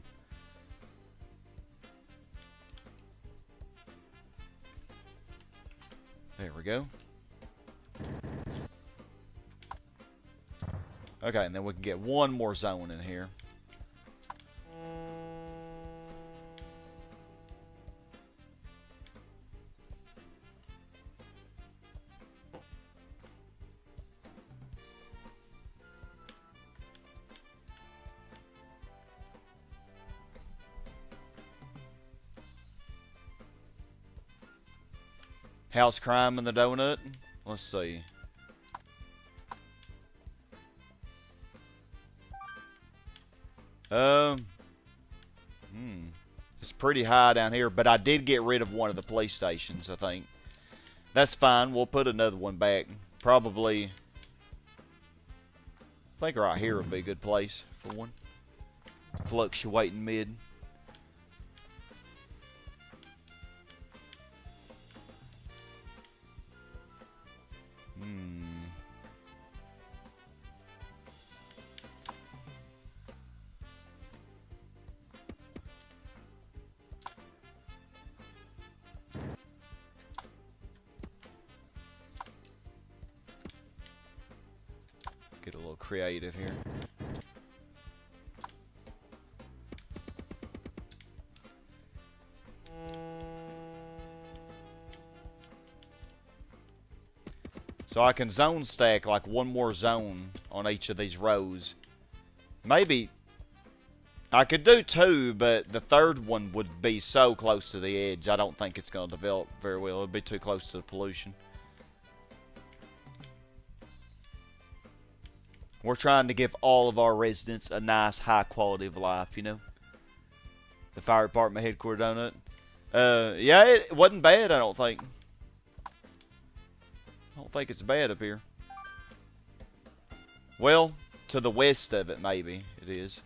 There we go. Okay, and then we can get one more zone in here. House crime in the donut. Let's see. It's pretty high down here, but I did get rid of one of the police stations, I think. That's fine. We'll put another one back. Probably, I think right here would be a good place for one. Fluctuating mid. Get a little creative here. So I can zone stack like one more zone on each of these rows. Maybe I could do two, but the third one would be so close to the edge. I don't think it's going to develop very well. It would be too close to the pollution. We're trying to give all of our residents a nice, high quality of life, you know. The fire department headquarters donut. Yeah, it wasn't bad, I don't think. I don't think it's bad up here. Well, to the west of it, maybe it is.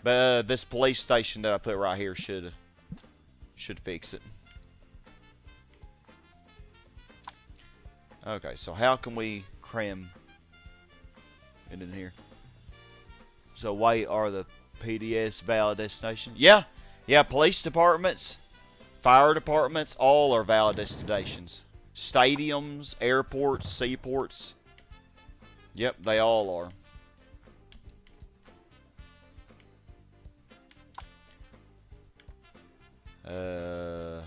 But this police station that I put right here should fix it. Okay, so how can we cram it in here? So wait, are the PDS valid destination? Yeah, police departments, fire departments, all are valid destinations. Stadiums, airports, seaports. Yep, they all are. Let's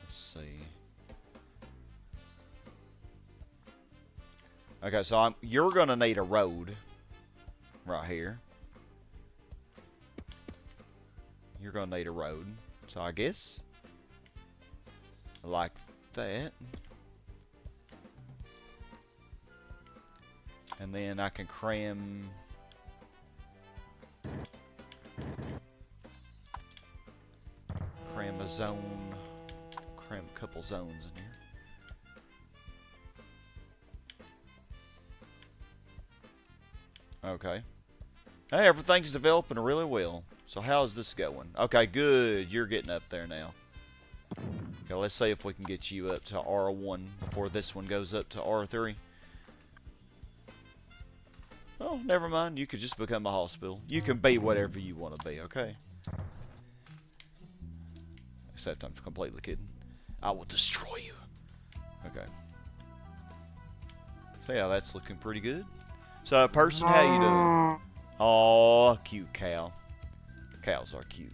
see. Okay, so you're gonna need a road right here. You're gonna need a road. So I guess like that. And then I can cram a zone, cram a couple zones in here. Okay. Hey, everything's developing really well. So how's this going? Okay, good. You're getting up there now. Okay, let's see if we can get you up to R1 before this one goes up to R3. Oh, never mind. You could just become a hospital. You can be whatever you want to be, okay? Except I'm completely kidding. I will destroy you. Okay. So yeah, that's looking pretty good. So, person, how you doing? Aw, cute cow. Cows are cute.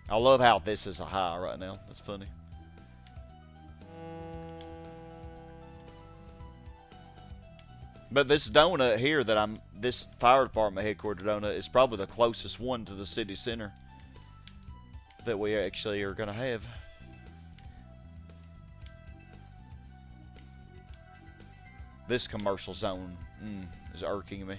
I love how this is a high right now. That's funny. But this donut here that this fire department headquarters donut is probably the closest one to the city center that we actually are going to have. This commercial zone is irking me.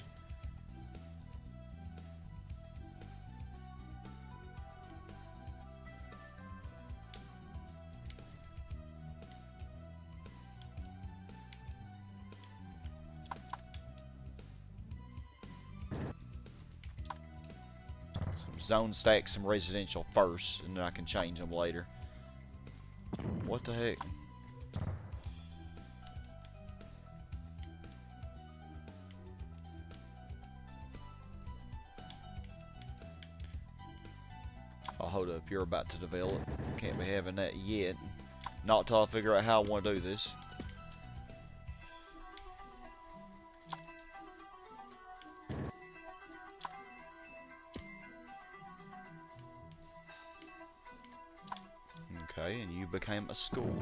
Zone stack some residential first, and then I can change them later. What the heck? Oh, hold up. You're about to develop. Can't be having that yet. Not till I figure out how I want to do this. Okay, and you became a school.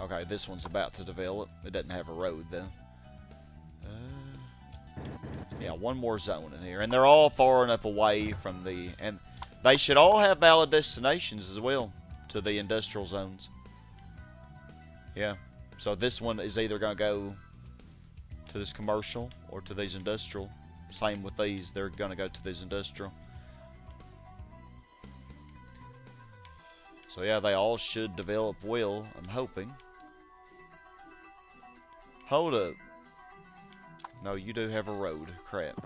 Okay, this one's about to develop. It doesn't have a road, though. Yeah, one more zone in here. And they're all far enough away from the... And they should all have valid destinations as well to the industrial zones. Yeah. So this one is either going to go to this commercial or to these industrial. Same with these. They're going to go to these industrial. So yeah, they all should develop well, I'm hoping. Hold up. No, you do have a road. Crap.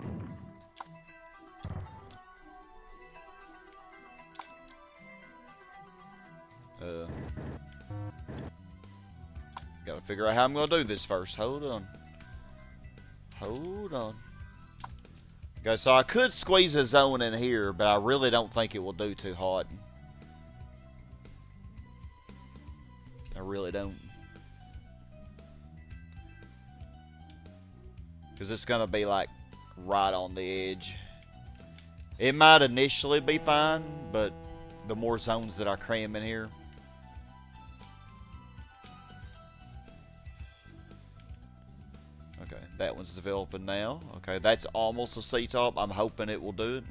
Gotta figure out how I'm gonna do this first. Hold on. Hold on. Okay, so I could squeeze a zone in here, but I really don't think it will do too hot. I really don't. Because it's going to be like right on the edge. It might initially be fine, but the more zones that I cram in here. Okay, that one's developing now. Okay, that's almost a C-top. I'm hoping it will do it.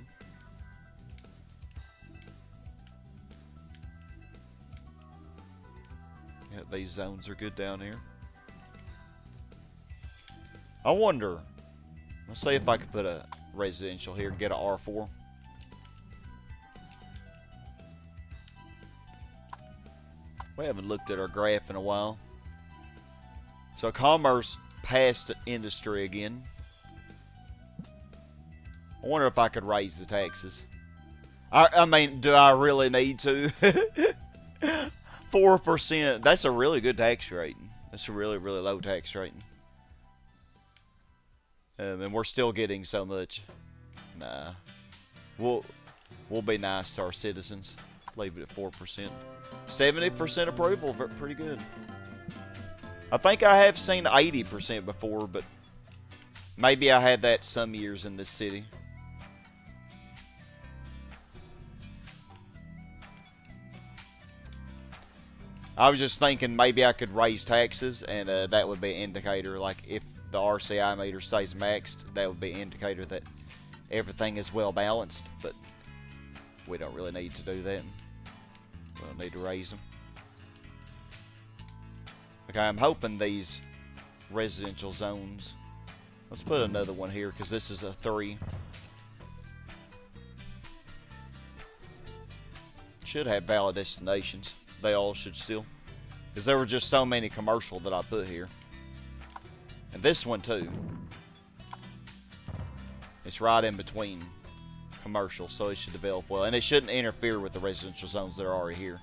Yeah, these zones are good down here. I wonder, let's see if I could put a residential here and get an R4. We haven't looked at our graph in a while. So commerce passed industry again. I wonder if I could raise the taxes. I mean, do I really need to? 4%, that's a really good tax rate. That's a really, really low tax rate. And we're still getting so much. Nah. We'll be nice to our citizens. Leave it at 4%. 70% approval. Pretty good. I think I have seen 80% before, but maybe I had that some years in this city. I was just thinking maybe I could raise taxes, and that would be an indicator. Like if the RCI meter stays maxed, that would be an indicator that everything is well balanced, but we don't really need to do that. We don't need to raise them. Okay, I'm hoping these residential zones, let's put another one here because this is a 3. Should have valid destinations. They all should still, because there were just so many commercial that I put here. And this one too. It's right in between commercial, so it should develop well. And it shouldn't interfere with the residential zones that are already here.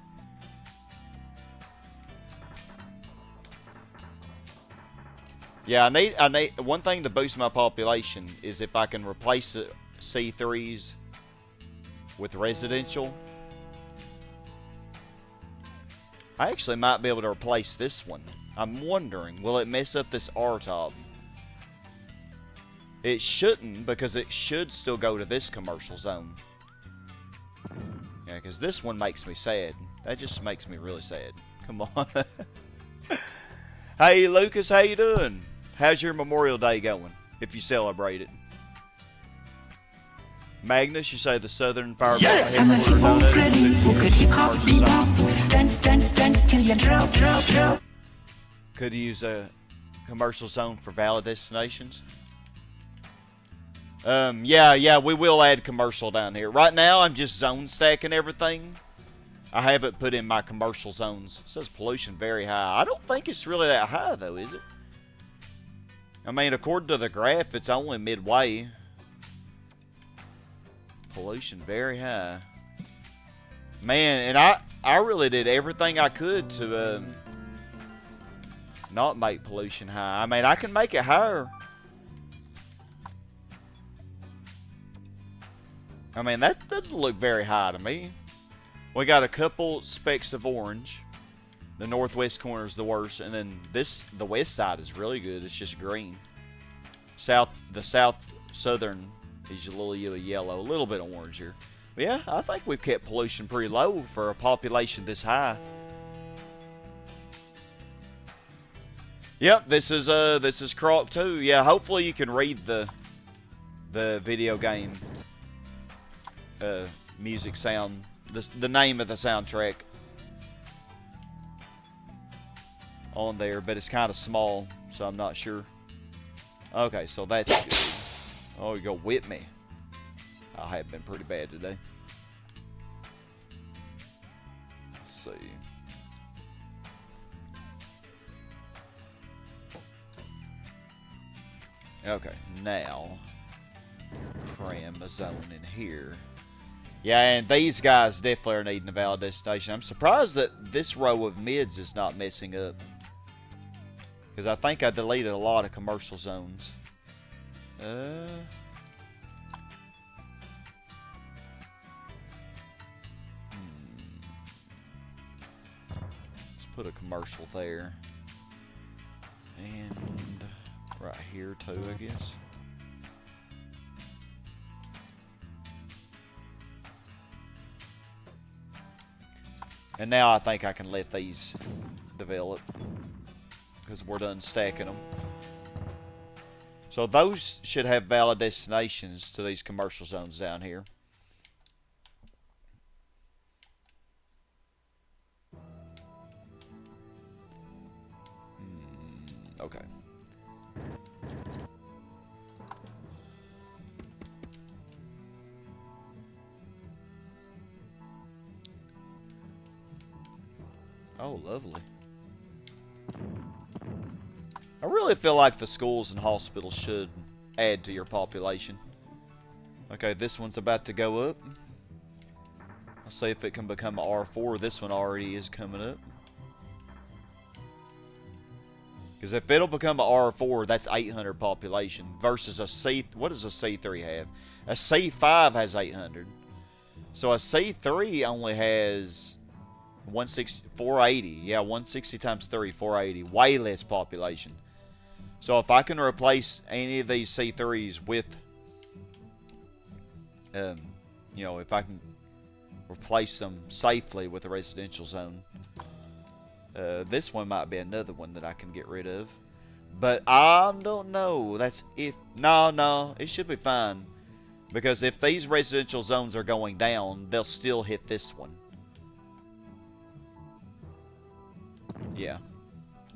Yeah, I need one thing to boost my population is if I can replace the C3s with residential. I actually might be able to replace this one. I'm wondering, will it mess up this R-top? It shouldn't, because it should still go to this commercial zone. Yeah, because this one makes me sad. That just makes me really sad. Come on. Hey, Lucas, how you doing? How's your Memorial Day going, if you celebrate it? Magnus, you say the Southern Fire Department headquarters dance, dance, dance till you drop, drop, drop. Could use a commercial zone for valid destinations. Yeah, we will add commercial down here. Right now, I'm just zone stacking everything. I haven't put in my commercial zones. It says pollution very high. I don't think it's really that high, though, is it? I mean, according to the graph, it's only midway. Pollution very high. Man, and I really did everything I could to not make pollution high. I mean, I can make it higher I mean, that doesn't look very high to me. We got a couple specks of orange. The northwest corner is the worst, and then the west side is really good. It's just green. The southern is a little yellow, a little bit of orange here. But yeah, I think we've kept pollution pretty low for a population this high. Yep, this is Croc 2. Yeah, hopefully you can read the video game music sound, the name of the soundtrack on there, but it's kind of small, so I'm not sure. Okay, so that's good. Oh, you go with me. I have been pretty bad today. Let's see. Okay, now cram a zone in here. Yeah, and these guys definitely are needing a valid destination. I'm surprised that this row of mids is not messing up, because I think I deleted a lot of commercial zones. Let's put a commercial there. And right here too, I guess. And now I think I can let these develop, because we're done stacking them. So those should have valid destinations to these commercial zones down here. Okay. Oh, lovely. I really feel like the schools and hospitals should add to your population. Okay, this one's about to go up. I'll see if it can become an R4. This one already is coming up. Because if it'll become an R4, that's 800 population versus a C. What does a C3 have? A C5 has 800. So a C3 only has 160, 480. Yeah, 160 times 3, 480. Way less population. So if I can replace any of these C3s with, you know, if I can replace them safely with a residential zone, this one might be another one that I can get rid of. But I don't know. That's if... No, it should be fine. Because if these residential zones are going down, they'll still hit this one. Yeah.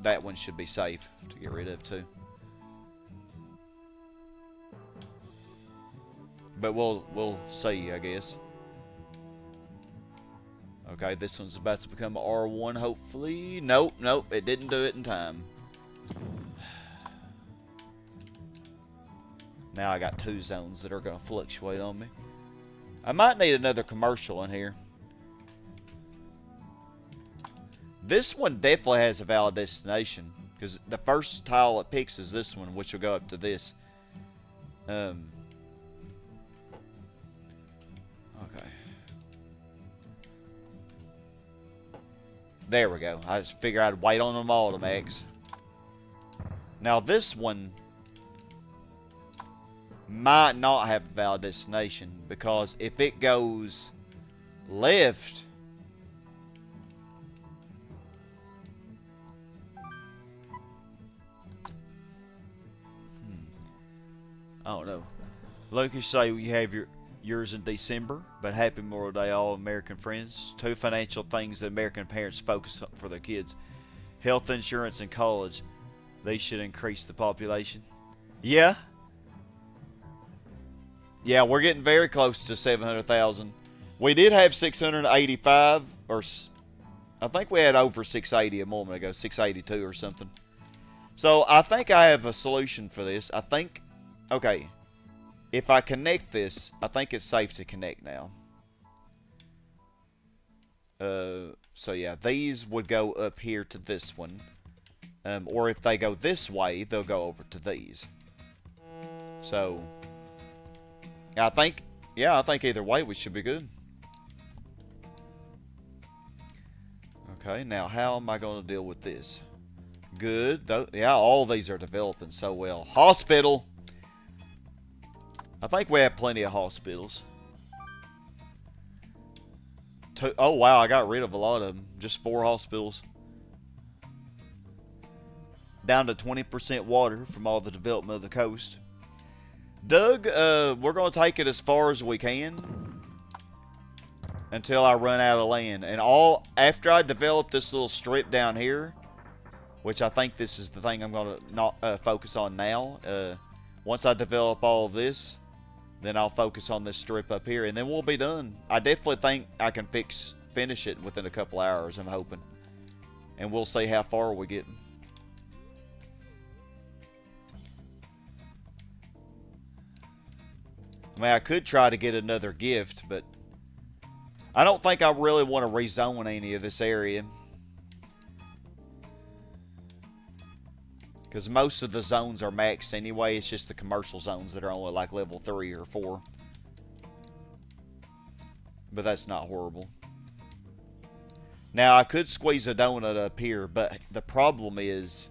That one should be safe to get rid of too. But we'll see, I guess. Okay, this one's about to become R1, hopefully. Nope, it didn't do it in time. Now I got 2 zones that are going to fluctuate on me. I might need another commercial in here. This one definitely has a valid destination, because the first tile it picks is this one, which will go up to this. Okay. There we go. I just figured I'd wait on them all to max. Now this one might not have a valid destination, because if it goes left, I don't know. Lucas say you have yours in December, but happy Memorial Day, all American friends. 2 financial things that American parents focus on for their kids: health insurance and college. They should increase the population. Yeah. Yeah, we're getting very close to 700,000. We did have 685, or I think we had over 680 a moment ago, 682 or something. So I think I have a solution for this. I think, okay, if I connect this, I think it's safe to connect now. So yeah, these would go up here to this one. Or if they go this way, they'll go over to these. So I think Yeah, I think either way we should be good. Okay, now how am I going to deal with this? Good. Yeah, all these are developing so well. Hospital! I think we have plenty of hospitals. Oh, wow, I got rid of a lot of them. Just 4 hospitals. Down to 20% water from all the development of the coast. Doug, we're going to take it as far as we can until I run out of land. And after I develop this little strip down here, which I think this is the thing I'm going to not focus on now. Once I develop all of this, then I'll focus on this strip up here, and then we'll be done. I definitely think I can finish it within a couple hours, I'm hoping. And we'll see how far we get. I mean, I could try to get another gift, but I don't think I really want to rezone any of this area. Because most of the zones are maxed anyway. It's just the commercial zones that are only like level 3 or 4. But that's not horrible. Now, I could squeeze a donut up here, but the problem is,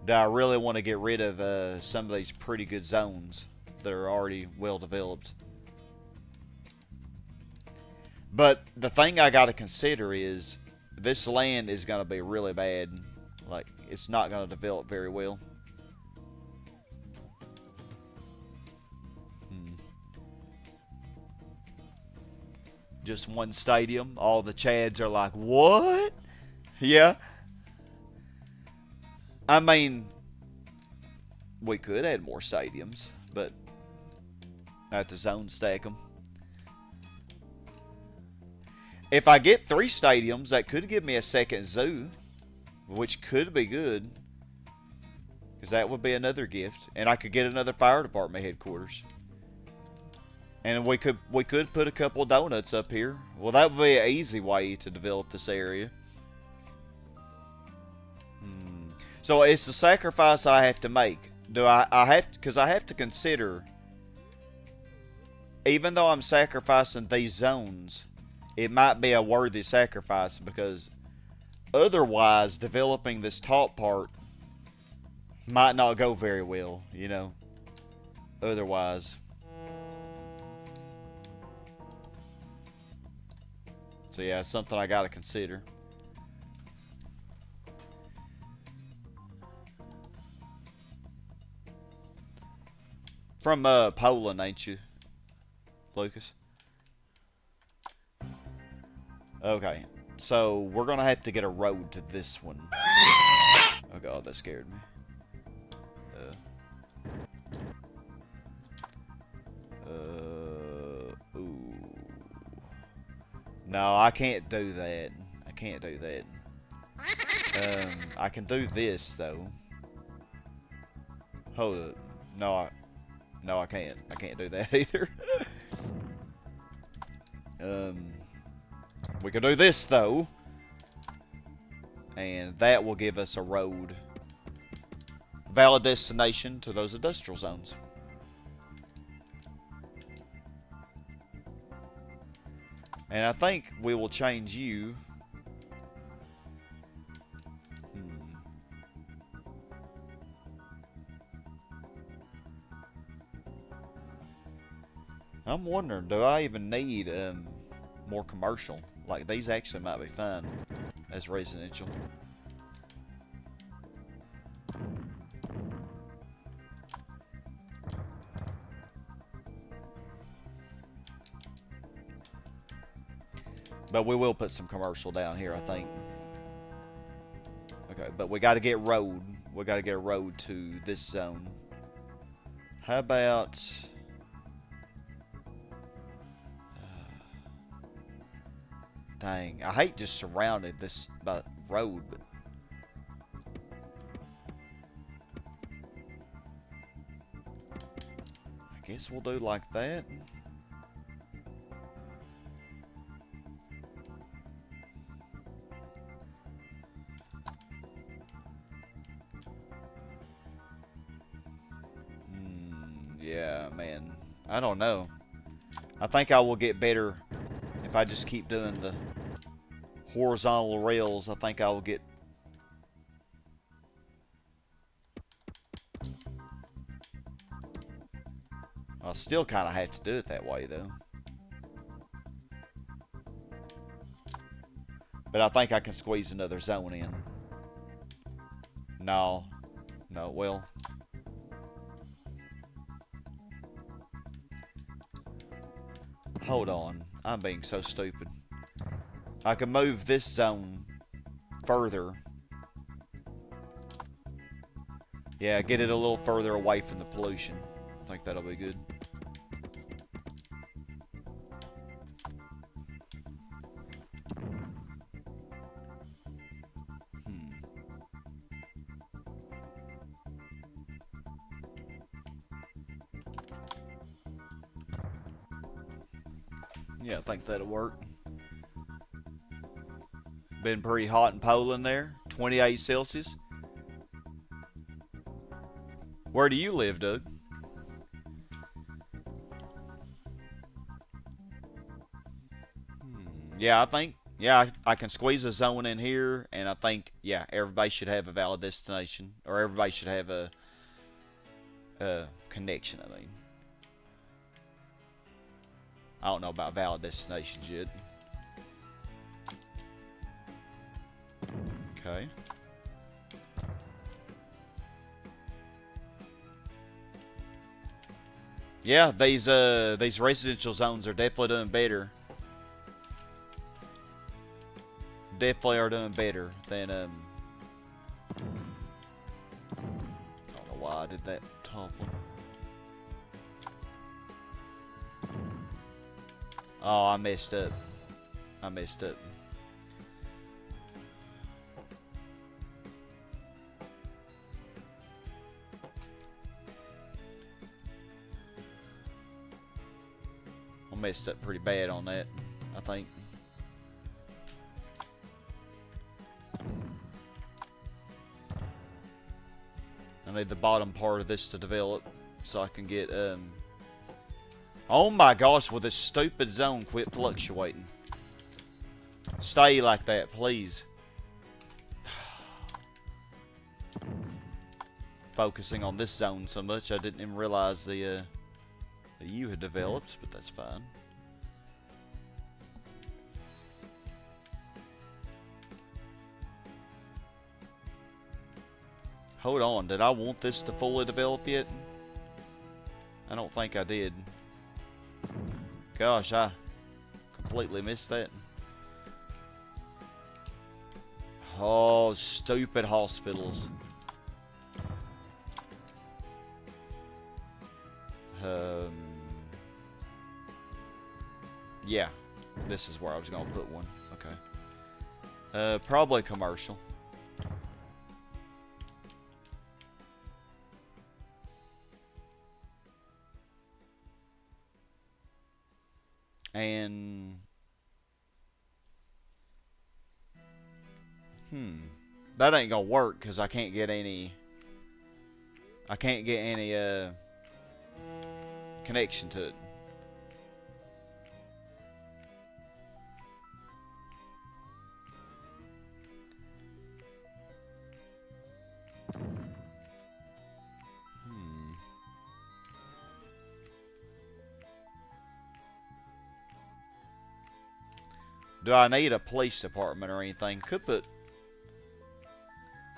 do I really want to get rid of some of these pretty good zones that are already well developed? But the thing I got to consider is, this land is going to be really bad. Like, it's not going to develop very well. Just one stadium. All the Chads are like, what? Yeah. I mean, we could add more stadiums, but I have to zone stack them. If I get 3 stadiums, that could give me a second zoo, which could be good, because that would be another gift, and I could get another fire department headquarters, and we could put a couple of donuts up here. Well, that would be an easy way to develop this area. So it's the sacrifice I have to make. Do I have to, because I have to consider, even though I'm sacrificing these zones, it might be a worthy sacrifice, because otherwise, developing this top part might not go very well, you know. Otherwise. So yeah, it's something I gotta consider. From Poland, ain't you, Lucas? Okay. So, we're going to have to get a road to this one. Oh god, that scared me. Ooh. No, I can't do that. I can't do that. I can do this, though. Hold up. No, I can't. I can't do that either. We can do this, though. And that will give us a road. Valid destination to those industrial zones. And I think we will change you. I'm wondering, do I even need more commercial? Like, these actually might be fine as residential. But we will put some commercial down here, I think. Okay, but we got to get road. We got to get a road to this zone. How about... Dang, I hate just surrounding this by road, but I guess we'll do like that. Yeah, man, I don't know. I think I will get better if I just keep doing the horizontal rails. I think I will get... I'll still kind of have to do it that way, though. But I think I can squeeze another zone in. No. No, well... Hold on. I'm being so stupid. I can move this zone further. Yeah, get it a little further away from the pollution. I think that'll be good. Yeah, I think that'll work. Been pretty hot in Poland there. 28 Celsius. Where do you live, Doug? Yeah, I think, yeah, I can squeeze a zone in here, and I think, yeah, everybody should have a valid destination, or everybody should have a connection, I mean. I don't know about valid destinations yet. Okay. Yeah, these residential zones are definitely doing better. Definitely are doing better than I don't know why I did that top one. Oh, I messed up. I messed up. I messed up pretty bad on that, I think. I need the bottom part of this to develop so I can get oh my gosh, will this stupid zone quit fluctuating? Stay like that, please. Focusing on this zone so much, I didn't even realize the U had developed, but that's fine. Hold on, did I want this to fully develop yet? I don't think I did. Gosh, I completely missed that. Oh, stupid hospitals. Yeah, this is where I was gonna put one. Okay. Probably commercial. And that ain't gonna work because I can't get any connection to it. Do I need a police department or anything? Could put...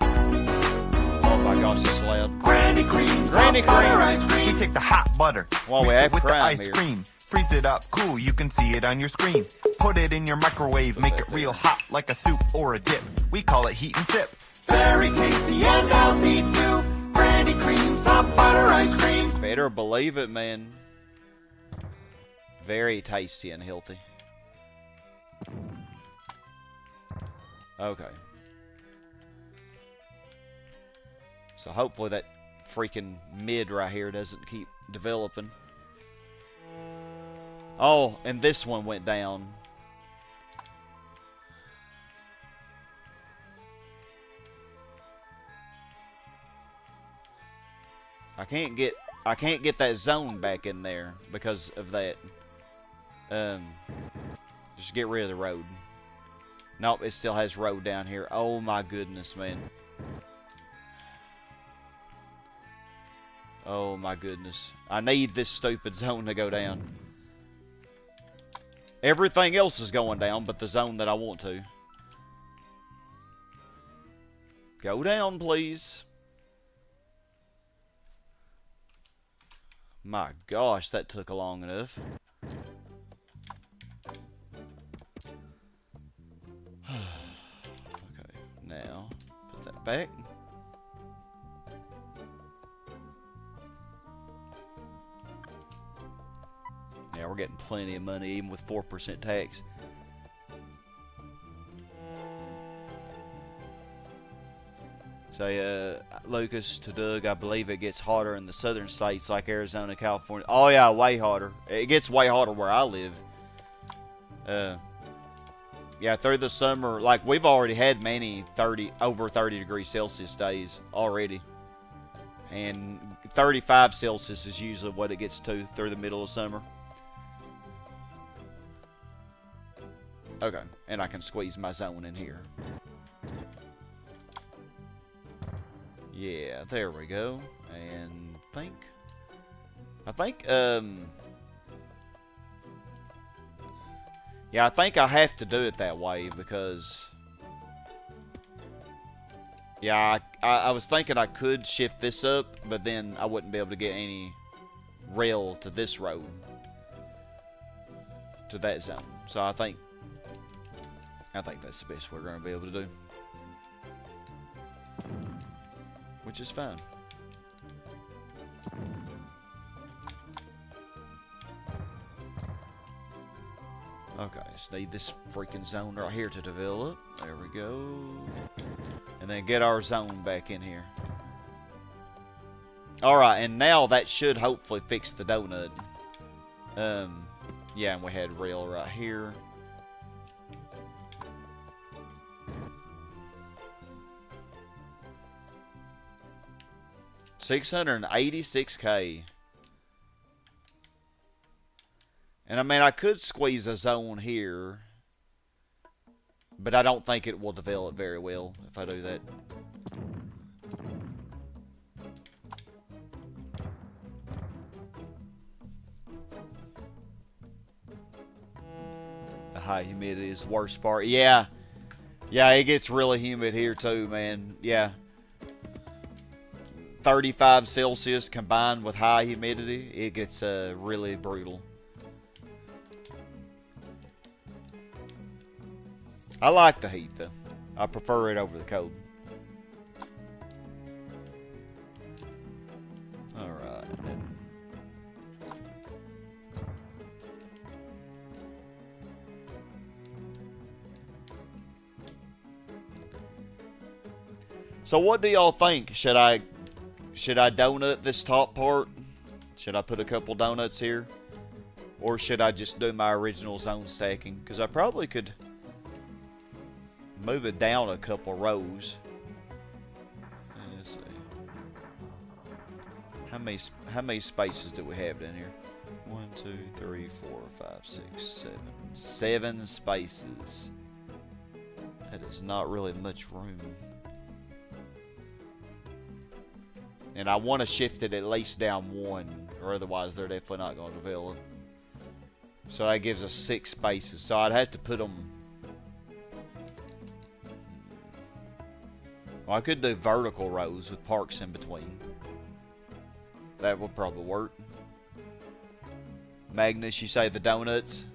Oh my gosh, it's loud. Granny creams, Granny butter cream. ice cream. We take the hot butter, Well, we mix have it with the crime ice here. cream, freeze it up cool, you can see it on your screen. Put it in your microwave, make it real hot like a soup or a dip. We call it heat and sip. Very tasty and healthy too. Granny creams, hot butter ice cream. Better believe it, man. Very tasty and healthy. Okay. So hopefully that freaking mid right here doesn't keep developing. Oh, and this one went down. I can't get I can't get that zone back in there because of that. Just get rid of the road. Nope, it still has road down here. Oh my goodness, man. Oh my goodness. I need this stupid zone to go down. Everything else is going down but the zone that I want to. Go down, please. My gosh, that took long enough. Okay, now put that back. Yeah, we're getting plenty of money even with 4% tax. Say, Lucas to Doug, I believe it gets hotter in the southern states like Arizona, California. Oh yeah, way hotter. It gets way hotter where I live. Yeah, through the summer, like we've already had many over 30 degrees Celsius days already. And 35 Celsius is usually what it gets to through the middle of summer. Okay, and I can squeeze my zone in here. Yeah, there we go. And I think, yeah, I think I have to do it that way because, yeah, I was thinking I could shift this up, but then I wouldn't be able to get any rail to this road, to that zone. So I think that's the best we're going to be able to do. Which is fine. Okay, just need this freaking zone right here to develop. There we go. And then get our zone back in here. Alright, and now that should hopefully fix the donut. Yeah, and we had rail right here. $686K. And I mean, I could squeeze a zone here, but I don't think it will develop very well if I do that. The high humidity is the worst part. Yeah. Yeah, it gets really humid here too, man. Yeah. 35 Celsius combined with high humidity, it gets really brutal. I like the heat though. I prefer it over the cold. Alright. So what do y'all think? Should I donut this top part? Should I put a couple donuts here? Or should I just do my original zone stacking? Because I probably could move it down a couple rows. Let's see. How many spaces do we have in here? 1, 2, 3, 4, 5, 6, 7. 7 spaces. That is not really much room. And I want to shift it at least down 1, or otherwise they're definitely not going to develop. So that gives us 6 spaces. So I'd have to put them... Well, I could do vertical rows with parks in between. That would probably work. Magnus, you say the donuts?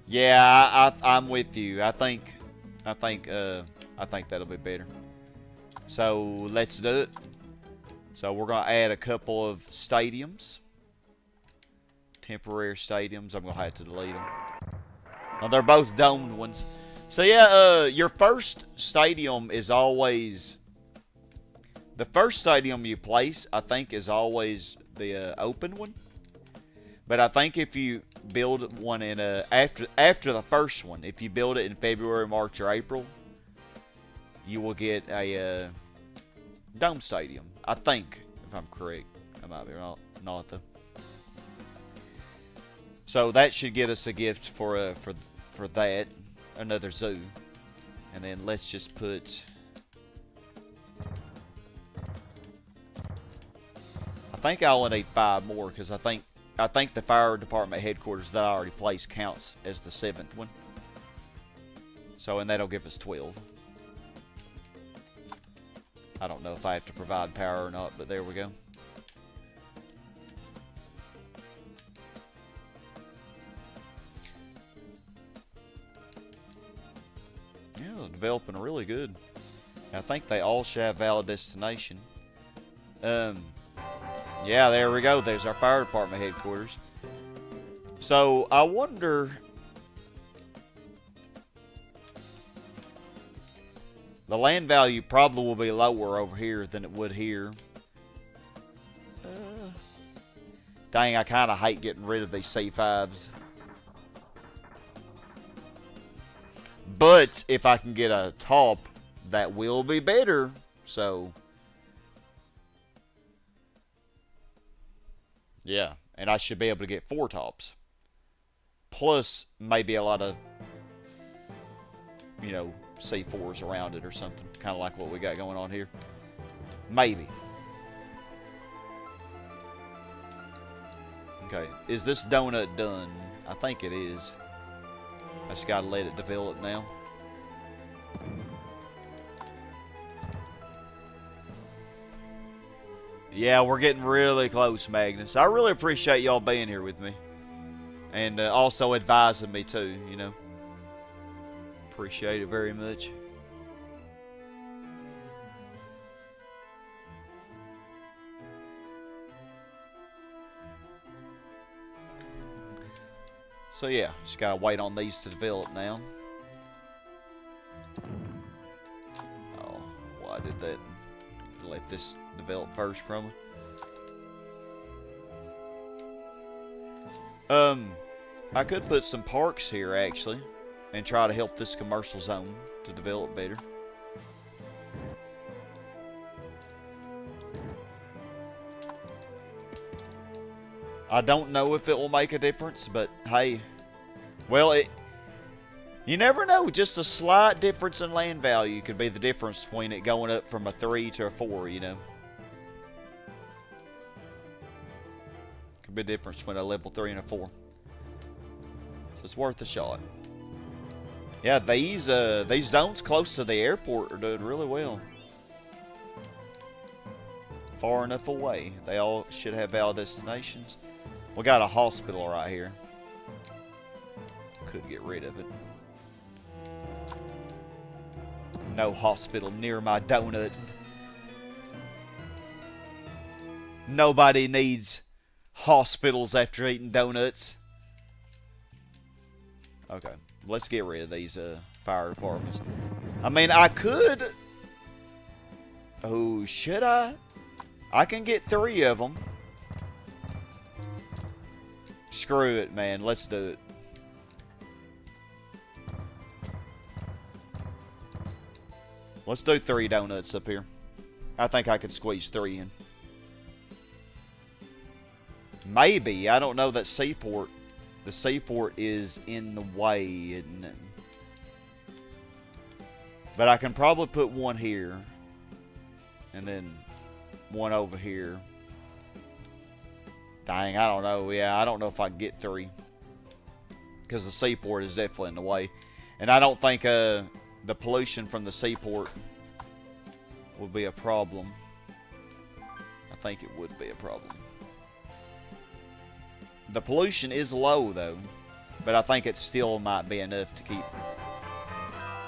Yeah, I'm with you. I think that'll be better. So let's do it. So we're going to add a couple of stadiums. Temporary stadiums. I'm going to have to delete them. Well, they're both domed ones. So yeah, your first stadium is always... The first stadium you place, I think, is always the open one. But I think if you build one in after the first one, if you build it in February, March, or April, you will get a... dome stadium, I think, if I'm correct. I might be wrong. not though. So that should get us a gift for that, another zoo, and then let's just put. I think I only need 5 more because I think the fire department headquarters that I already placed counts as the 7th one. So and that'll give us 12. I don't know if I have to provide power or not, but there we go. Yeah, developing really good. I think they all should have valid destination. Yeah, there we go. There's our fire department headquarters. So I wonder. The land value probably will be lower over here than it would here. Dang, I kind of hate getting rid of these C5s. But if I can get a top, that will be better. So, yeah. And I should be able to get 4 tops. Plus, maybe a lot of, you know, C4s around it or something. Kind of like what we got going on here. Maybe. Okay. Is this donut done? I think it is. I just gotta let it develop now. Yeah, we're getting really close, Magnus. I really appreciate y'all being here with me. And also advising me too, you know. Appreciate it very much. So yeah, just gotta wait on these to develop now. Oh, well, I did that. Let this develop first, probably. I could put some parks here actually, and try to help this commercial zone to develop better. I don't know if it will make a difference, but hey, well, you never know. Just a slight difference in land value could be the difference between it going up from a 3 to a 4, you know. Could be a difference between a level 3 and a 4. So it's worth a shot. Yeah, these zones close to the airport are doing really well. Far enough away. They all should have valid destinations. We got a hospital right here. Could get rid of it. No hospital near my donut. Nobody needs hospitals after eating donuts. Okay, let's get rid of these fire departments. I mean, I could. Oh, should I? I can get 3 of them. Screw it, man. Let's do it. Let's do 3 donuts up here. I think I could squeeze 3 in. Maybe. I don't know that seaport. The seaport is in the way, isn't it? But I can probably put 1 here. And then 1 over here. Dang, I don't know. Yeah, I don't know if I can get 3. Because the seaport is definitely in the way. And I don't think the pollution from the seaport will be a problem. I think it would be a problem. The pollution is low, though. But I think it still might be enough to keep...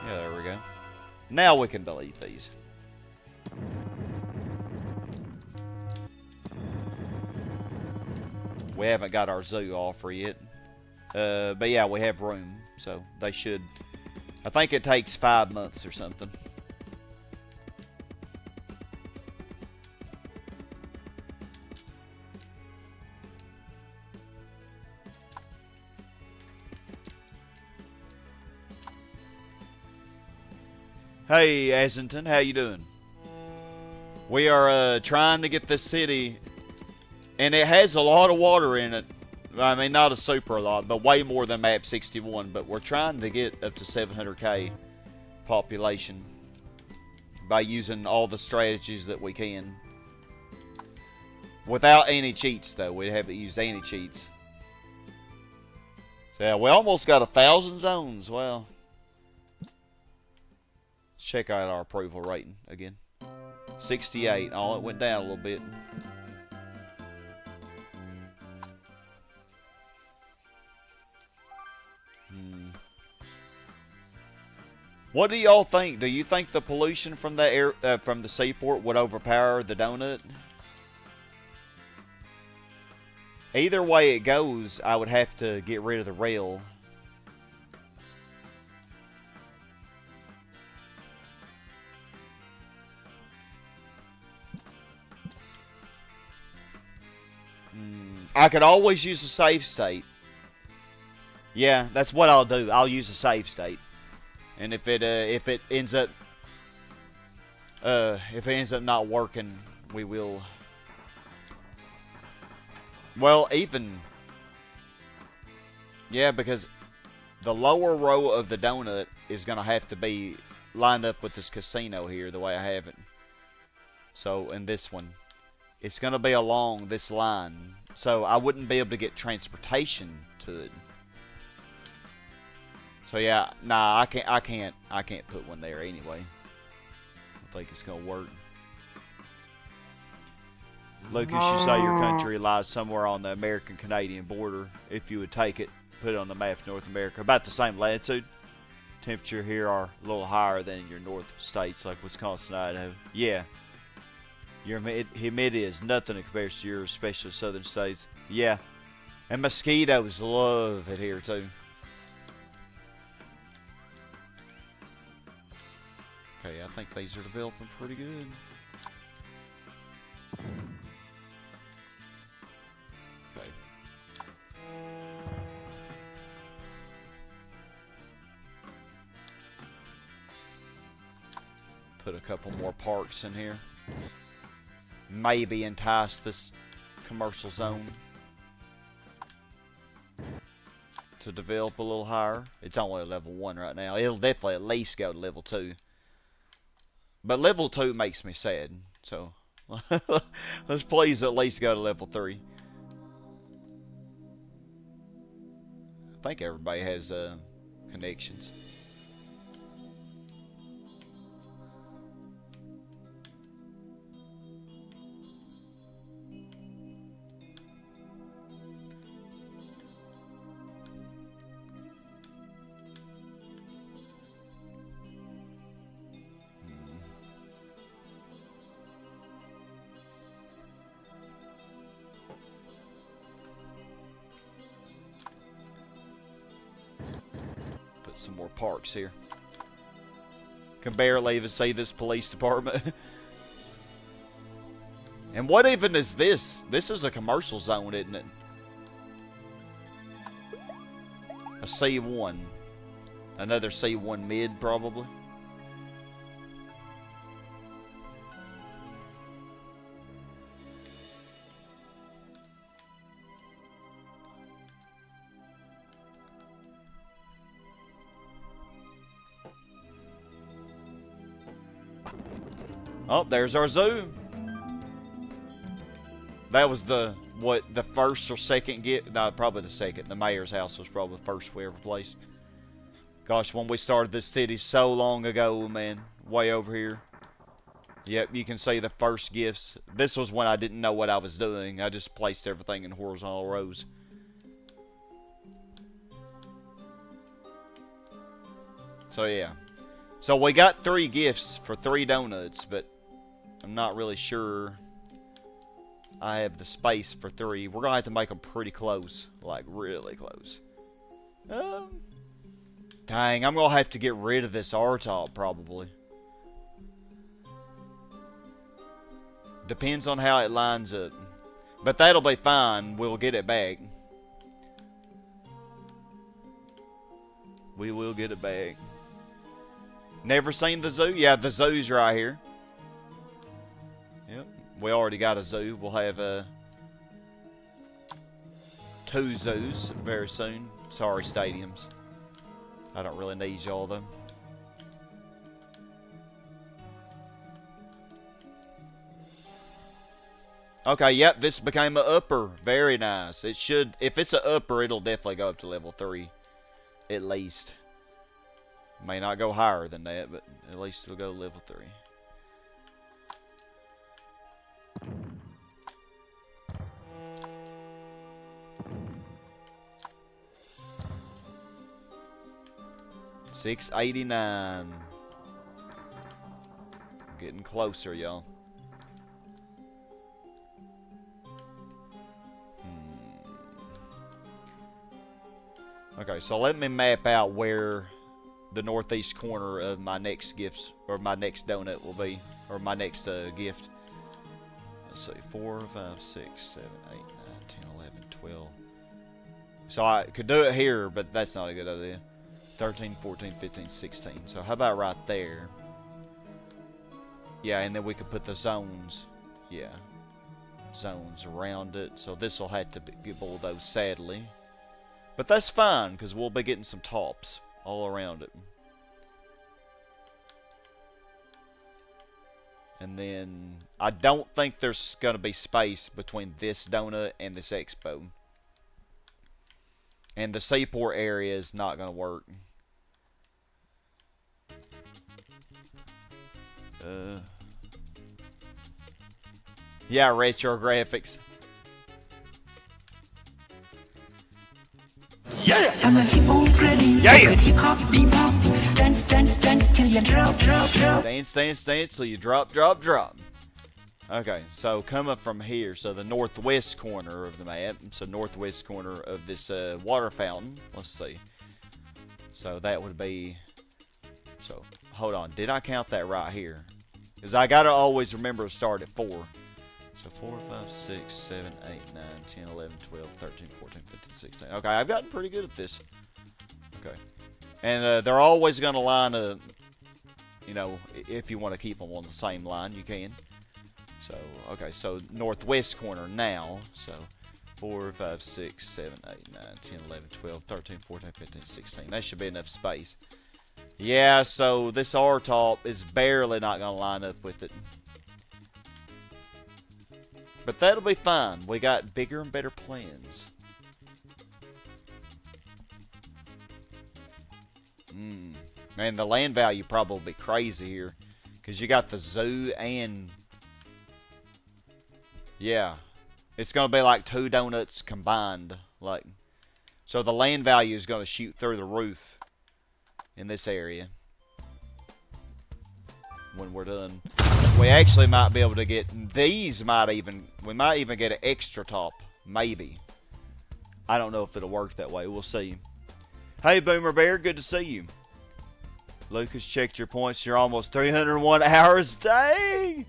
Yeah, there we go. Now we can delete these. We haven't got our zoo offer yet. But yeah, we have room. So they should... I think it takes 5 months or something. Hey, Azington, how you doing? We are trying to get this city And it has a lot of water in it. I mean, not a super lot, but way more than map 61. But we're trying to get up to 700k population by using all the strategies that we can. Without any cheats, though. We haven't used any cheats. So, yeah, we almost got 1,000 zones. Well, let's check out our approval rating again. 68. Oh, it went down a little bit. What do y'all think? Do you think the pollution from the from the seaport would overpower the donut? Either way it goes, I would have to get rid of the rail. I could always use a save state. Yeah, that's what I'll do. I'll use a save state. And if it ends up not working, we will. Well, even yeah, because the lower row of the donut is gonna have to be lined up with this casino here, the way I have it. So in this one, it's gonna be along this line, so I wouldn't be able to get transportation to it. So yeah, nah, I can't put one there anyway. I think it's gonna work. Lucas, you say your country lies somewhere on the American-Canadian border. If you would take it, put it on the map of North America. About the same latitude. Temperature here are a little higher than your north states like Wisconsin, Idaho. Yeah. Your humidity is nothing in comparison to your especially southern states. Yeah. And mosquitoes love it here too. Okay, I think these are developing pretty good. Okay. Put a couple more parks in here. Maybe entice this commercial zone to develop a little higher. It's only a level 1 right now. It'll definitely at least go to level 2. But level 2 makes me sad, so let's please at least go to level 3. I think everybody has connections. Some more parks here. Can barely even see this police department. And what even is this? This is a commercial zone, isn't it? A C1. Another C1 mid, probably. Oh, there's our zoo. That was the first or second gift? No, probably the second. The mayor's house was probably the first we ever placed. Gosh, when we started this city so long ago, man. Way over here. Yep, you can see the first gifts. This was when I didn't know what I was doing. I just placed everything in horizontal rows. So, yeah. So, we got 3 gifts for 3 donuts, but I'm not really sure I have the space for 3. We're going to have to make them pretty close. Like, really close. Dang, I'm going to have to get rid of this R-top, probably. Depends on how it lines up. But that'll be fine. We'll get it back. We will get it back. Never seen the zoo? Yeah, the zoo's right here. Yep, we already got a zoo. We'll have 2 zoos very soon. Sorry, stadiums. I don't really need y'all though. Okay, yep, this became an upper. Very nice. It should, if it's an upper, it'll definitely go up to level 3. At least. May not go higher than that, but at least it'll go level 3. $689. Getting closer, y'all. Okay, so let me map out where the northeast corner of my next gifts, or my next donut will be, or my next gift. Let's see, 4, 5, 6, 7, 8, 9, 10, 11, 12. So I could do it here, but that's not a good idea. 13, 14, 15, 16. So how about right there? Yeah, and then we could put the zones. Yeah. Zones around it. So this will have to get bulldozed, sadly. But that's fine, because we'll be getting some tops all around it. And then, I don't think there's going to be space between this donut and this expo. And the seaport area is not going to work. Yeah, retro graphics. Yeah! I'ma keep on grinning. Yeah! Hip hop, bebop. Dance, dance, dance till you drop, drop, drop. Dance, dance, dance till you drop, drop, drop. Okay, so coming from here, so the northwest corner of the map, so northwest corner of this water fountain. Let's see. So that would be. So hold on, did I count that right here? Because I gotta always remember to start at 4. So 4, 5, 6, 7, 8, 9, 10, 11, 12, 13, 14, 15, 16. Okay, I've gotten pretty good at this. Okay. And they're always going to line up, you know, if you want to keep them on the same line, you can. So, okay, so northwest corner now. So 4, 5, 6, 7, 8, 9, 10, 11, 12, 13, 14, 15, 16. That should be enough space. Yeah, so this R-top is barely not going to line up with it. But that'll be fine. We got bigger and better plans. Man, the land value probably crazy here. Because you got the zoo and... Yeah. It's going to be like 2 donuts combined. Like, so the land value is going to shoot through the roof in this area. When we're done. We actually might be able to get these. We might even get an extra top, maybe. I don't know if it'll work that way. We'll see. Hey, Boomer Bear, good to see you. Lucas checked your points. You're almost 301 hours. Dang!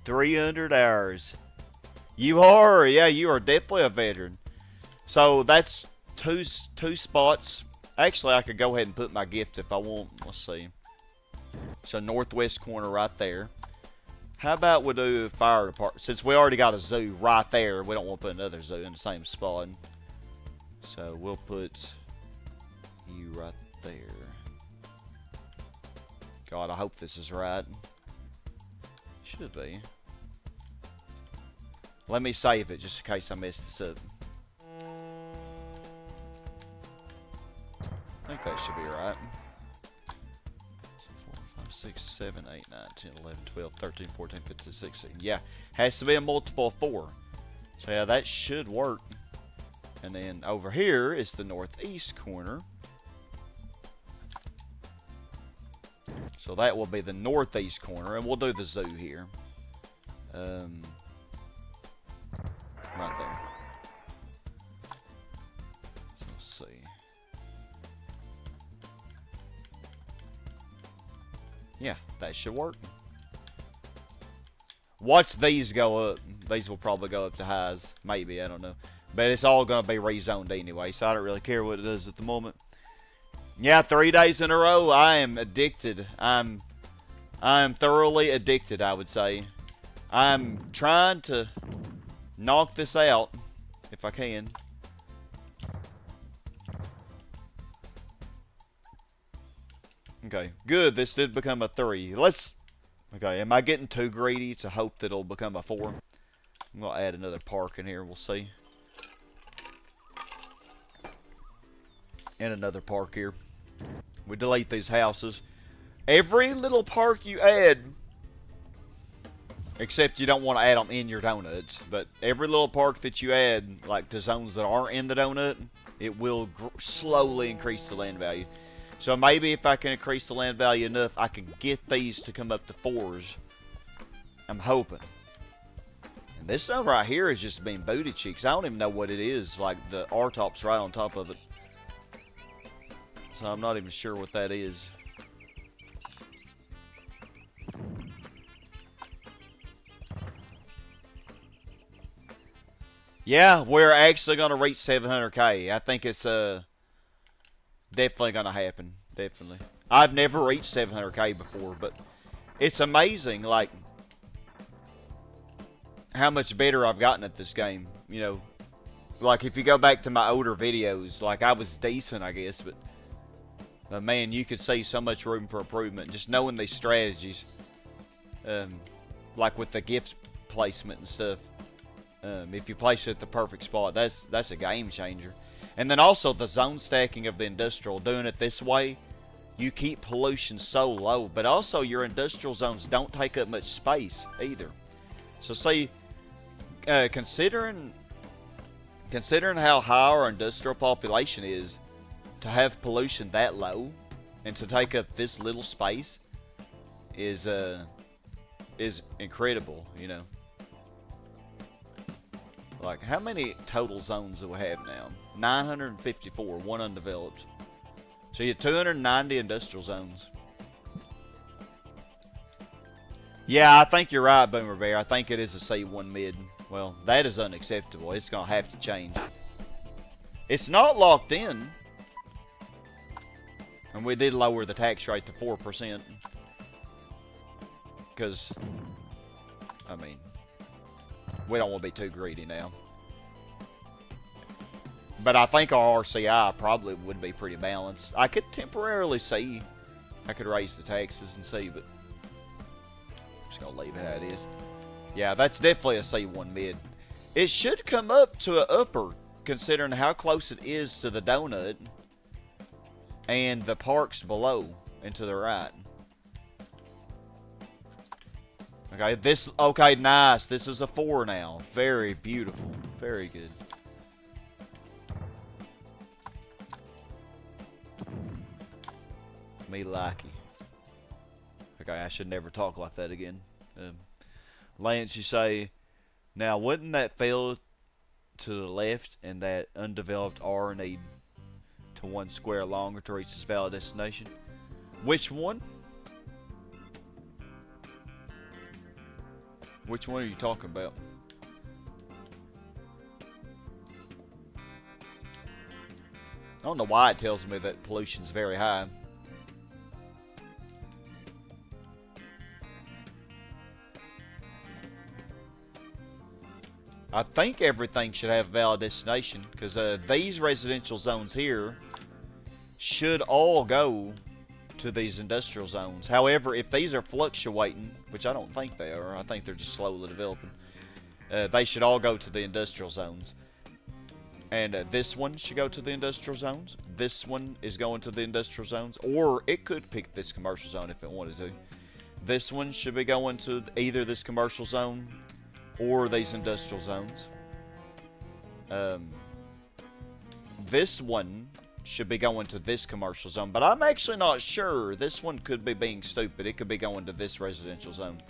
300 hours. You are, yeah, you are definitely a veteran. So that's two spots. Actually, I could go ahead and put my gift if I want. Let's see. So northwest corner right there. How about we do fire department? Since we already got a zoo right there, we don't want to put another zoo in the same spot. So we'll put you right there. God, I hope this is right. Should be. Let me save it just in case I mess this up. I think that should be right. 6, 7, 8, 9, 10, 11, 12, 13, 14, 15, 16. Yeah, has to be a multiple of 4. So yeah, that should work. And then over here is the northeast corner. So that will be the northeast corner, and we'll do the zoo here. Right there. So let's see. Yeah, that should work. Watch these go up. These will probably go up to highs. Maybe, I don't know. But it's all going to be rezoned anyway, so I don't really care what it does at the moment. Yeah, 3 days in a row. I am addicted. I'm thoroughly addicted, I would say. I'm trying to knock this out. if I can. Okay, good. This did become a 3. Okay, am I getting too greedy to hope that it'll become a 4? I'm going to add another park in here. We'll see. And another park here. We delete these houses. Every little park you add, except you don't want to add them in your donuts, but every little park that you add, like to zones that aren't in the donut, it will slowly increase the land value. So maybe if I can increase the land value enough, I can get these to come up to 4s. I'm hoping. And this zone right here is just being booty cheeks. I don't even know what it is. Like the R-top's right on top of it. So I'm not even sure what that is. Yeah, we're actually going to reach 700k. I think it's definitely going to happen. Definitely. I've never reached 700k before, but it's amazing, like, how much better I've gotten at this game. You know, like, if you go back to my older videos, like, I was decent, I guess, but man, you could see so much room for improvement. Just knowing these strategies, like with the gift placement and stuff. If you place it at the perfect spot, that's a game changer. And then also the zone stacking of the industrial, doing it this way, you keep pollution so low, but also your industrial zones don't take up much space either. So see, considering how high our industrial population is, to have pollution that low and to take up this little space is incredible, you know. Like, how many total zones do we have now? 954, one undeveloped. So you have 290 industrial zones. Yeah, I think you're right, Boomer Bear. I think it is a C1 mid. Well, that is unacceptable. It's going to have to change. It's not locked in. And we did lower the tax rate to 4%. Because, I mean, we don't want to be too greedy now. But I think our RCI probably would be pretty balanced. I could temporarily see. I could raise the taxes and see, but I'm just going to leave it how it is. Yeah, that's definitely a C1 mid. It should come up to an upper, considering how close it is to the donut and the parks below and to the right. Okay, nice. This is a 4 now. Very beautiful. Very good. Me likey. Okay, I should never talk like that again. Lance, you say, now wouldn't that fail to the left and that undeveloped R need to 1 square longer to reach its valid destination? Which one? Which one are you talking about? I don't know why it tells me that pollution's very high. I think everything should have a valid destination, because these residential zones here should all go to these industrial zones. However, if these are fluctuating, which I don't think they are, I think they're just slowly developing, they should all go to the industrial zones. And this one should go to the industrial zones. This one is going to the industrial zones, or it could pick this commercial zone if it wanted to. This one should be going to either this commercial zone or these industrial zones. This one should be going to this commercial zone, but I'm actually not sure. This one could be being stupid. It could be going to this residential zone.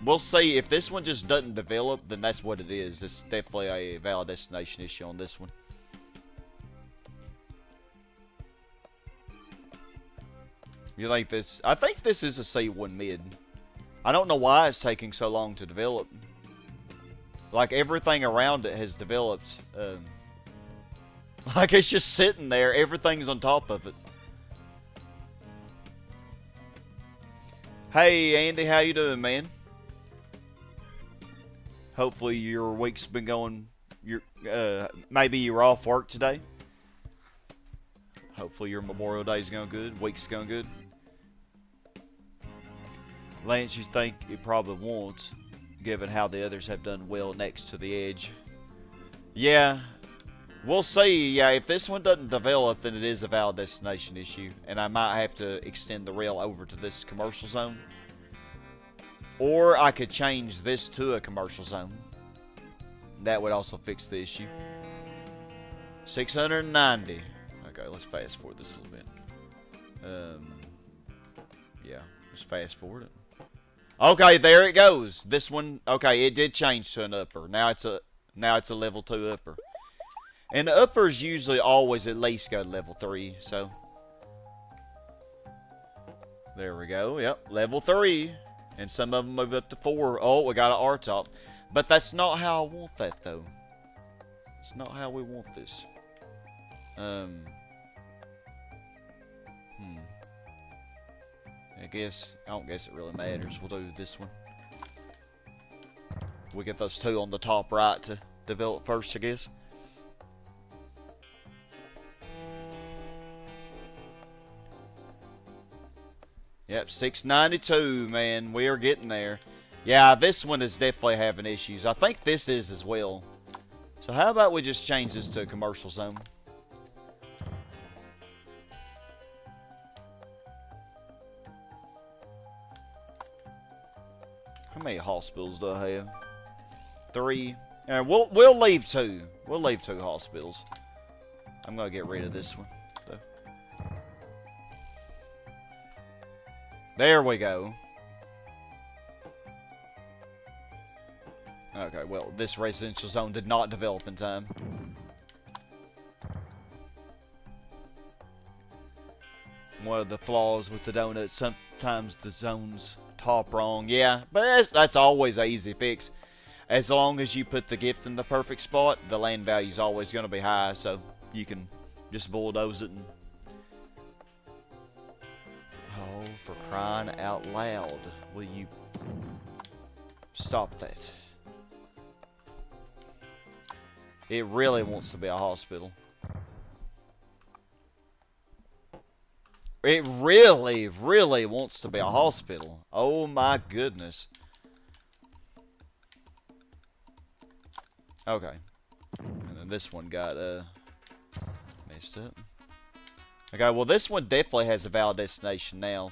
We'll see. If this one just doesn't develop, then that's what it is. It's definitely a valid destination issue on this one. You think this? I think this is a C1 mid. I don't know why it's taking so long to develop. Like, everything around it has developed. Like, it's just sitting there. Everything's on top of it. Hey, Andy, how you doing, man? Hopefully your week's been going. Maybe you were off work today. Hopefully your Memorial Day's going good. Week's going good. Lance, you think it probably won't, given how the others have done well next to the edge. Yeah, we'll see. Yeah, if this one doesn't develop, then it is a valid destination issue, and I might have to extend the rail over to this commercial zone. Or I could change this to a commercial zone. That would also fix the issue. 690. Okay, let's fast forward this a little bit. Yeah, let's fast forward it. Okay, there it goes. This one, okay, it did change to an upper. Now it's a level 2 upper. And the uppers usually always at least go to level 3, so. There we go, yep, level 3. And some of them move up to 4. Oh, we got an R-top. But that's not how I want that, though. It's not how we want this. I don't guess it really matters. We'll do this one. We get those 2 on the top right to develop first, I guess. Yep, 692, man. We are getting there. Yeah, this one is definitely having issues. I think this is as well. So how about we just change this to a commercial zone? How many hospitals do I have? 3. We'll leave 2. We'll leave 2 hospitals. I'm gonna get rid of this one. So. There we go. Okay, well, this residential zone did not develop in time. One of the flaws with the donut, sometimes the zone's top wrong. Yeah, but that's always an easy fix. As long as you put the gift in the perfect spot, the land value is always going to be high, so you can just bulldoze it. And oh, for crying out loud, will you stop that? It really wants to be a hospital. It really, really wants to be a hospital. Oh my goodness. Okay. And then this one got messed up. Okay, well this one definitely has a valid destination now.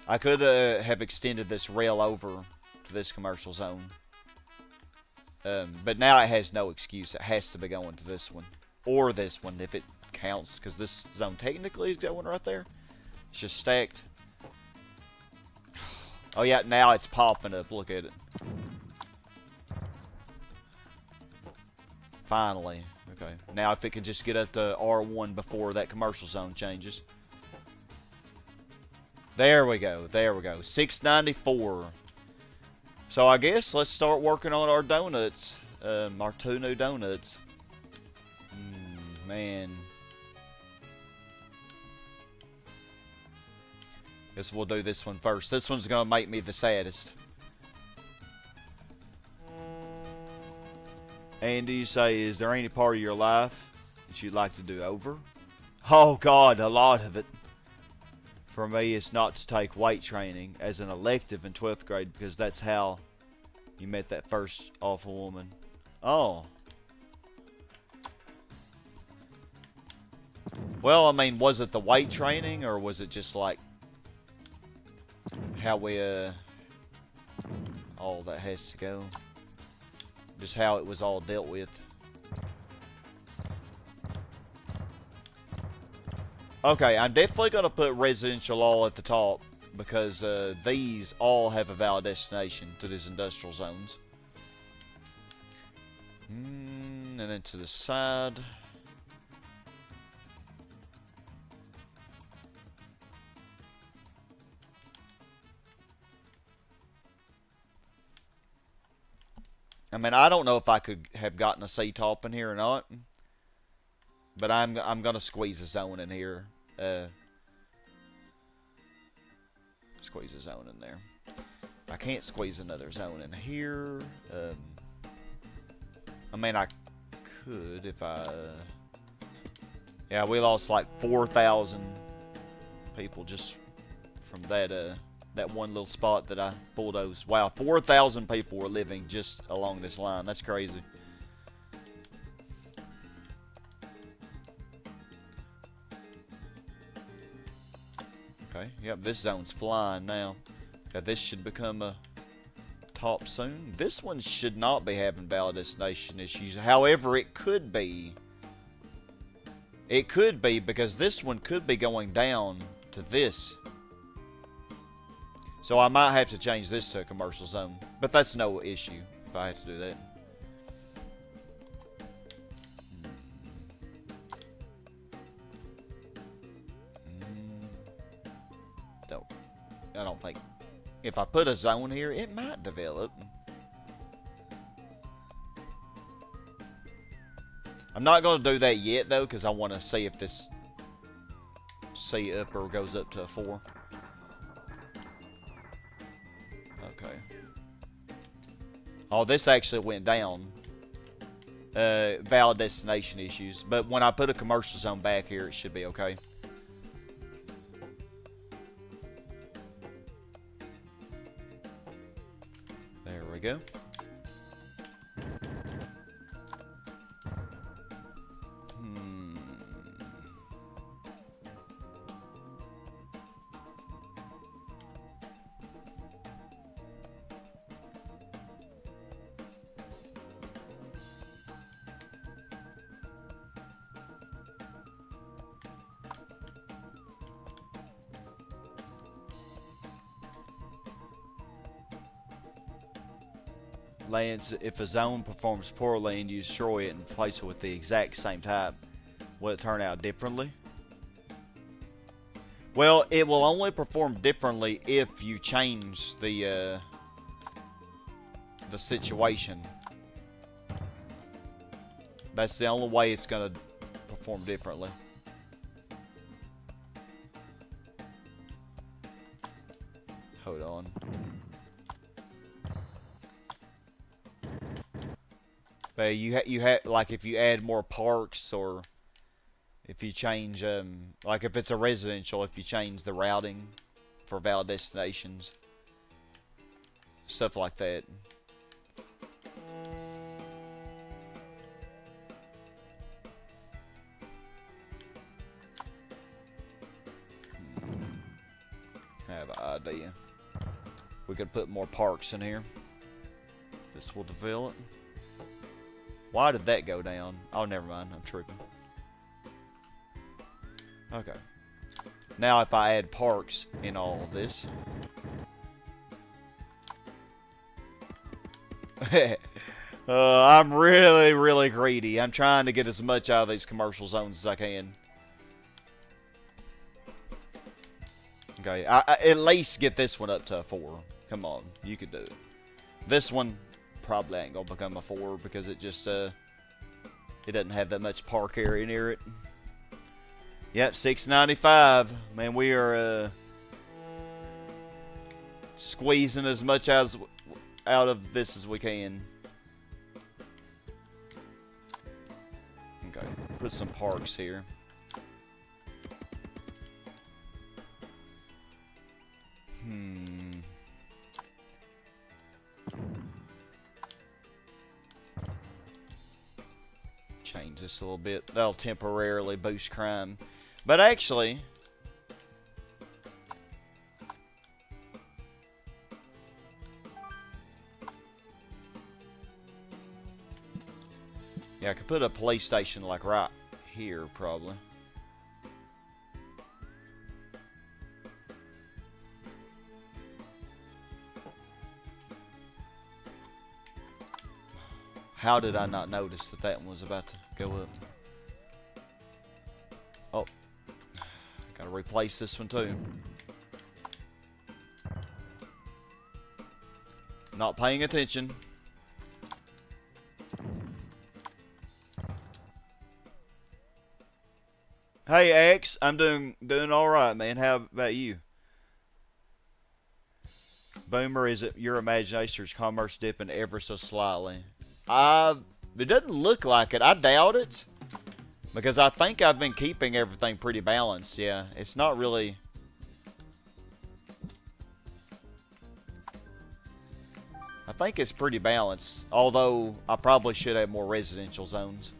I could have extended this rail over to this commercial zone. But now it has no excuse. It has to be going to this one. Or this one if it counts. Because this zone technically is going right there. It's just stacked. Oh yeah, now it's popping up. Look at it. Finally. Okay. Now if it can just get up to R1 before that commercial zone changes. There we go. There we go. 694. So I guess let's start working on our donuts. Our 2 new donuts. Man. Guess we'll do this one first. This one's gonna make me the saddest. Andy, you say, is there any part of your life that you'd like to do over? Oh God, a lot of it. For me, it's not to take weight training as an elective in 12th grade because that's how you met that first awful woman. Oh. Well, I mean, was it the weight training or was it just like how we, all that has to go? Just how it was all dealt with. Okay, I'm definitely going to put residential all at the top because these all have a valid destination to these industrial zones. And then to the side. I mean, I don't know if I could have gotten a C-top in here or not. But I'm going to squeeze a zone in here. Squeeze a zone in there. I can't squeeze another zone in here. I mean, I could if I... yeah, we lost like 4,000 people just from that that one little spot that I bulldozed. Wow, 4,000 people were living just along this line. That's crazy. Okay, yep, this zone's flying now. Okay, this should become a top soon. This one should not be having valid destination issues. However, it could be. It could be because this one could be going down to this. So I might have to change this to a commercial zone. But that's no issue if I have to do that. I don't think. If I put a zone here, it might develop. I'm not going to do that yet, though, because I want to see if this C upper goes up to a 4. Okay. Oh, this actually went down. Valid destination issues. But when I put a commercial zone back here, it should be okay. There we go. Lands, if a zone performs poorly and you destroy it and replace it with the exact same type, will it turn out differently? Well, it will only perform differently if you change the situation. That's the only way it's going to perform differently. Hold on. But you have like if you add more parks, or if you change like if it's a residential, if you change the routing for valid destinations, stuff like that. I have an idea. We could put more parks in here. This will develop. Why did that go down? Oh, never mind. I'm tripping. Okay. Now if I add parks in all of this. I'm really, really greedy. I'm trying to get as much out of these commercial zones as I can. Okay. I at least get this one up to a 4. Come on. You could do it. This one probably ain't gonna become a 4 because it just it doesn't have that much park area near it. Yep, 695. Man, we are squeezing as much out of this as we can. Okay, put some parks here. Change this a little bit. That'll temporarily boost crime. But actually, yeah, I could put a police station like right here probably. How did I not notice that that one was about to go up? Oh. Gotta replace this one too. Not paying attention. Hey X, I'm doing alright, man. How about you? Boomer, is it your imagination or is commerce dipping ever so slightly? It doesn't look like it. I doubt it. Because I think I've been keeping everything pretty balanced. Yeah, it's not really... I think it's pretty balanced. Although, I probably should have more residential zones.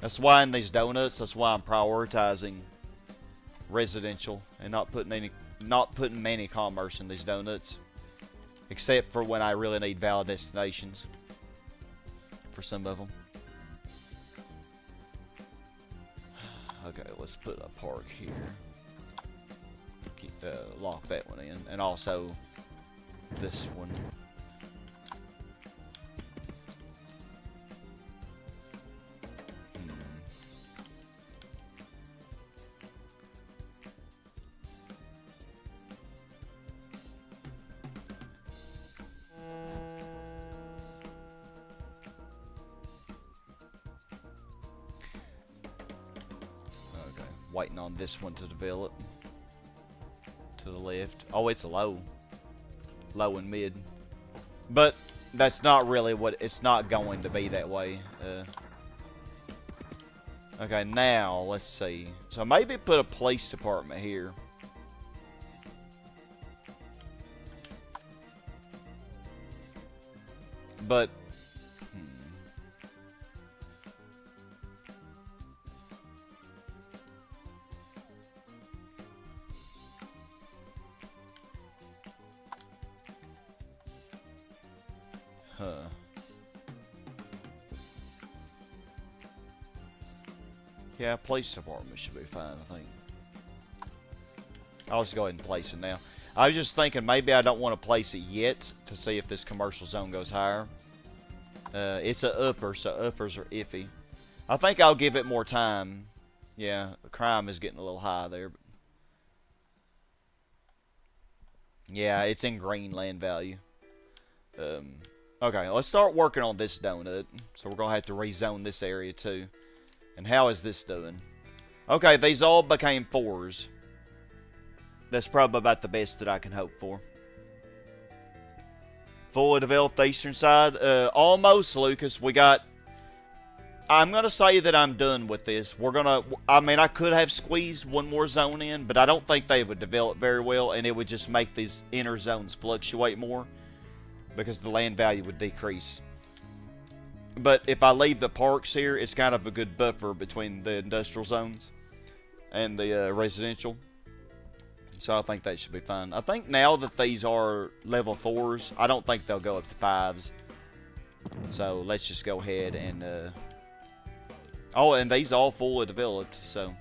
That's why in these donuts, that's why I'm prioritizing residential and not putting many commerce in these donuts. Except for when I really need valid destinations. For some of them. Okay, let's put a park here. Lock that one in. And also this one. Waiting on this one to develop. To the left. Oh, it's a low. Low and mid. But that's not really what... It's not going to be that way. Okay, now, let's see. So maybe put a police department here. But... Yeah, police department should be fine, I think. I'll just go ahead and place it now. I was just thinking maybe I don't want to place it yet to see if this commercial zone goes higher. It's a upper, so uppers are iffy. I think I'll give it more time. Yeah, the crime is getting a little high there. But yeah, it's in green land value. Okay, let's start working on this donut. So we're going to have to rezone this area too. And how is this doing? Okay, these all became 4s. That's probably about the best that I can hope for. Fully developed the eastern side. Almost, Lucas. We got... I'm going to say that I'm done with this. We're going to... I mean, I could have squeezed one more zone in, but I don't think they would develop very well, and it would just make these inner zones fluctuate more because the land value would decrease. But if I leave the parks here, it's kind of a good buffer between the industrial zones and the residential. So I think that should be fine. I think now that these are level 4s, I don't think they'll go up to 5s. So let's just go ahead and... Oh, and these all fully developed, so...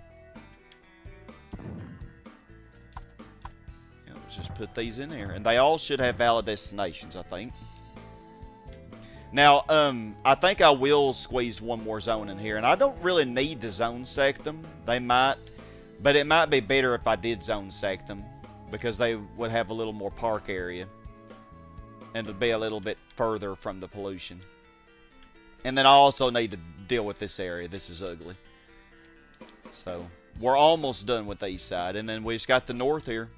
Yeah, let's just put these in there. And they all should have valid destinations, I think. Now, I think I will squeeze one more zone in here. And I don't really need to zone stack them. They might. But it might be better if I did zone stack them. Because they would have a little more park area. And it'd be a little bit further from the pollution. And then I also need to deal with this area. This is ugly. So, we're almost done with the east side. And then we just got the north here.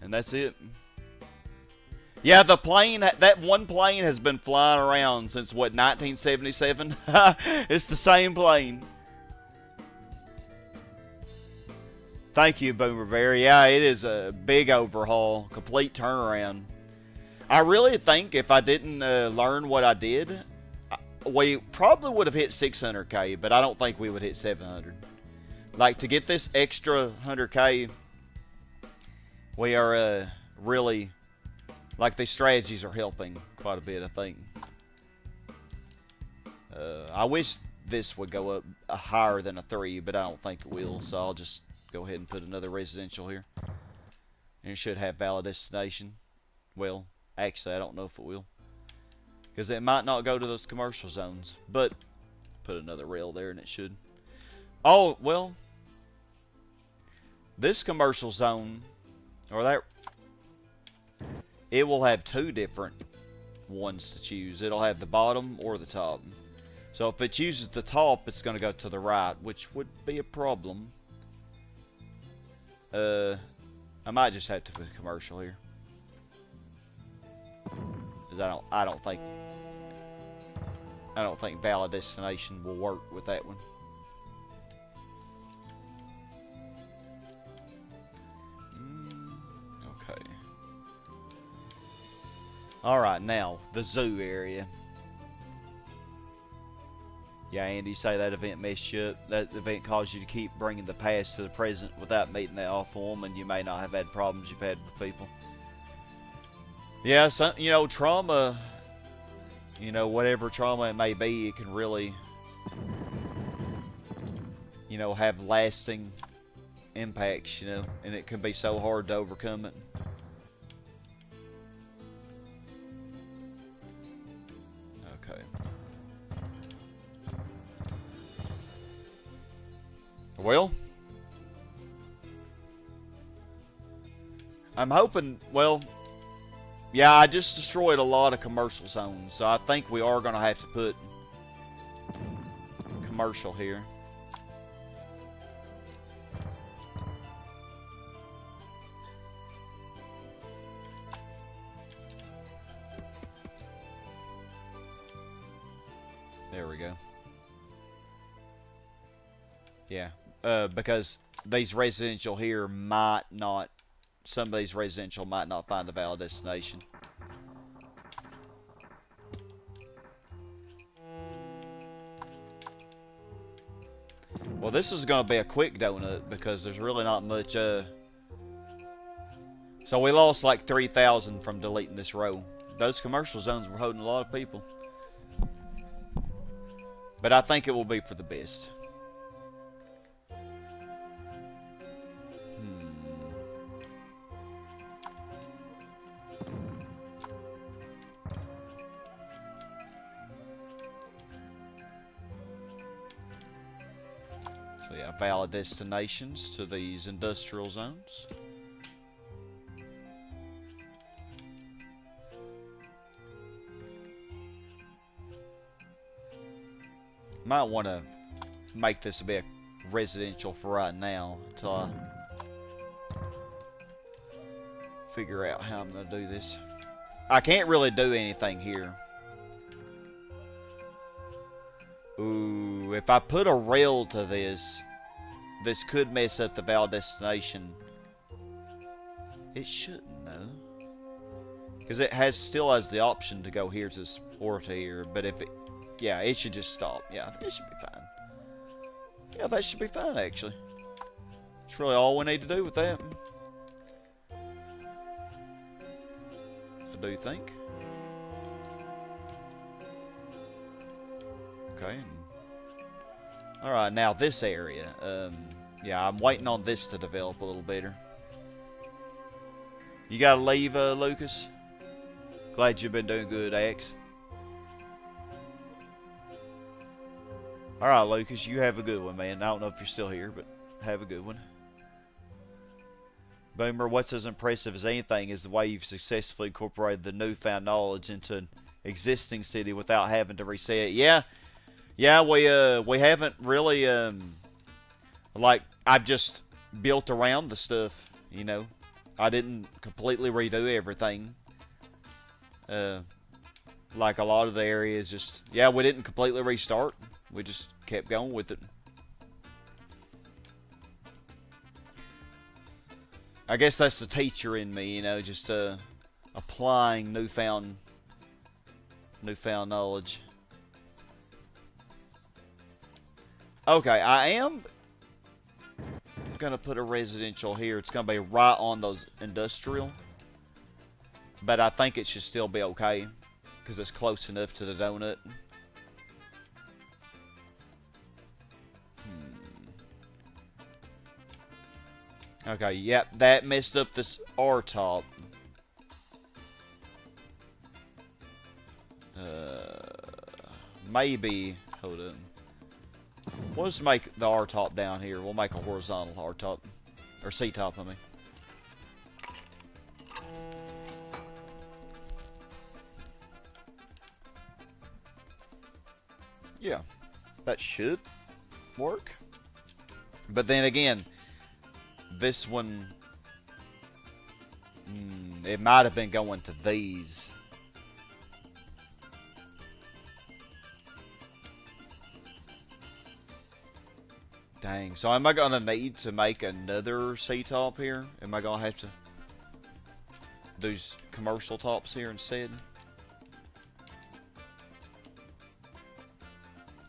And that's it. Yeah, the plane, that one plane has been flying around since, what, 1977? It's the same plane. Thank you, Boomer Bear. Yeah, it is a big overhaul, complete turnaround. I really think if I didn't learn what I did, we probably would have hit 600k, but I don't think we would hit 700. Like, to get this extra 100k, we are really... Like, the strategies are helping quite a bit, I think. I wish this would go up higher than a 3, but I don't think it will. So I'll just go ahead and put another residential here. And it should have valid destination. Well, actually, I don't know if it will. Because it might not go to those commercial zones. But, put another rail there and it should. Oh, well. This commercial zone, or that... It will have 2 different ones to choose. It'll have the bottom or the top. So if it chooses the top, it's going to go to the right, which would be a problem. I might just have to put a commercial here. because I don't think valid destination will work with that one. Okay. All right, now the zoo area. Yeah, Andy, you say that event messed you up. That event caused you to keep bringing the past to the present without meeting that awful woman. You may not have had problems you've had with people. Yeah, so, you know, trauma, you know, whatever trauma it may be, it can really, you know, have lasting impacts, you know, and it can be so hard to overcome it. Okay. Well, I'm hoping, well, yeah, I just destroyed a lot of commercial zones, so I think we are going to have to put commercial here. There we go. Yeah, because these residential here might not, some of these residential might not find a valid destination. Well, this is going to be a quick donut because there's really not much, so we lost like 3,000 from deleting this row. Those commercial zones were holding a lot of people. But I think it will be for the best. So yeah, valid destinations to these industrial zones. Might want to make this a bit residential for right now until I figure out how I'm going to do this. I can't really do anything here. Ooh, if I put a rail to this, this could mess up the valid destination. It shouldn't though, because it still has the option to go here to this or to here. But if it, yeah, it should just stop. Yeah, it should be fine. Yeah, that should be fine actually. That's really all we need to do with that. I do think. Okay. Alright, now this area. Yeah, I'm waiting on this to develop a little better. You gotta leave, Lucas? Glad you've been doing good, Axe. Alright, Lucas, you have a good one, man. I don't know if you're still here, but have a good one. Boomer, what's as impressive as anything is the way you've successfully incorporated the newfound knowledge into an existing city without having to reset it. Yeah, we haven't really, like, I've just built around the stuff, you know. I didn't completely redo everything. Like a lot of the areas just, yeah, we didn't completely restart. We just kept going with it. I guess that's the teacher in me, you know, just applying newfound knowledge. Okay, I am gonna put a residential here. It's gonna be right on those industrial, but I think it should still be okay because it's close enough to the donut. Okay, yep, that messed up this R top. Maybe, hold on. We'll just make the R top down here. We'll make a horizontal R top, or C top, I mean. Yeah, that should work. But then again, this one, it might have been going to these. Dang. So am I gonna need to make another C-top here? Am I gonna have to do commercial tops here instead?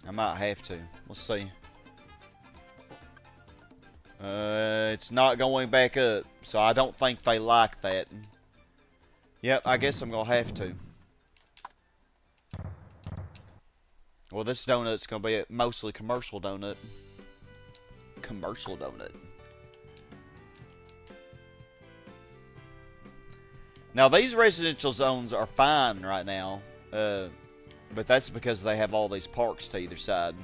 I might have to. Let's see. It's not going back up, so I don't think they like that. Yep, I guess I'm gonna have to. Well, this donut's gonna be a mostly commercial donut. Commercial donut. Now, these residential zones are fine right now, but that's because they have all these parks to either side.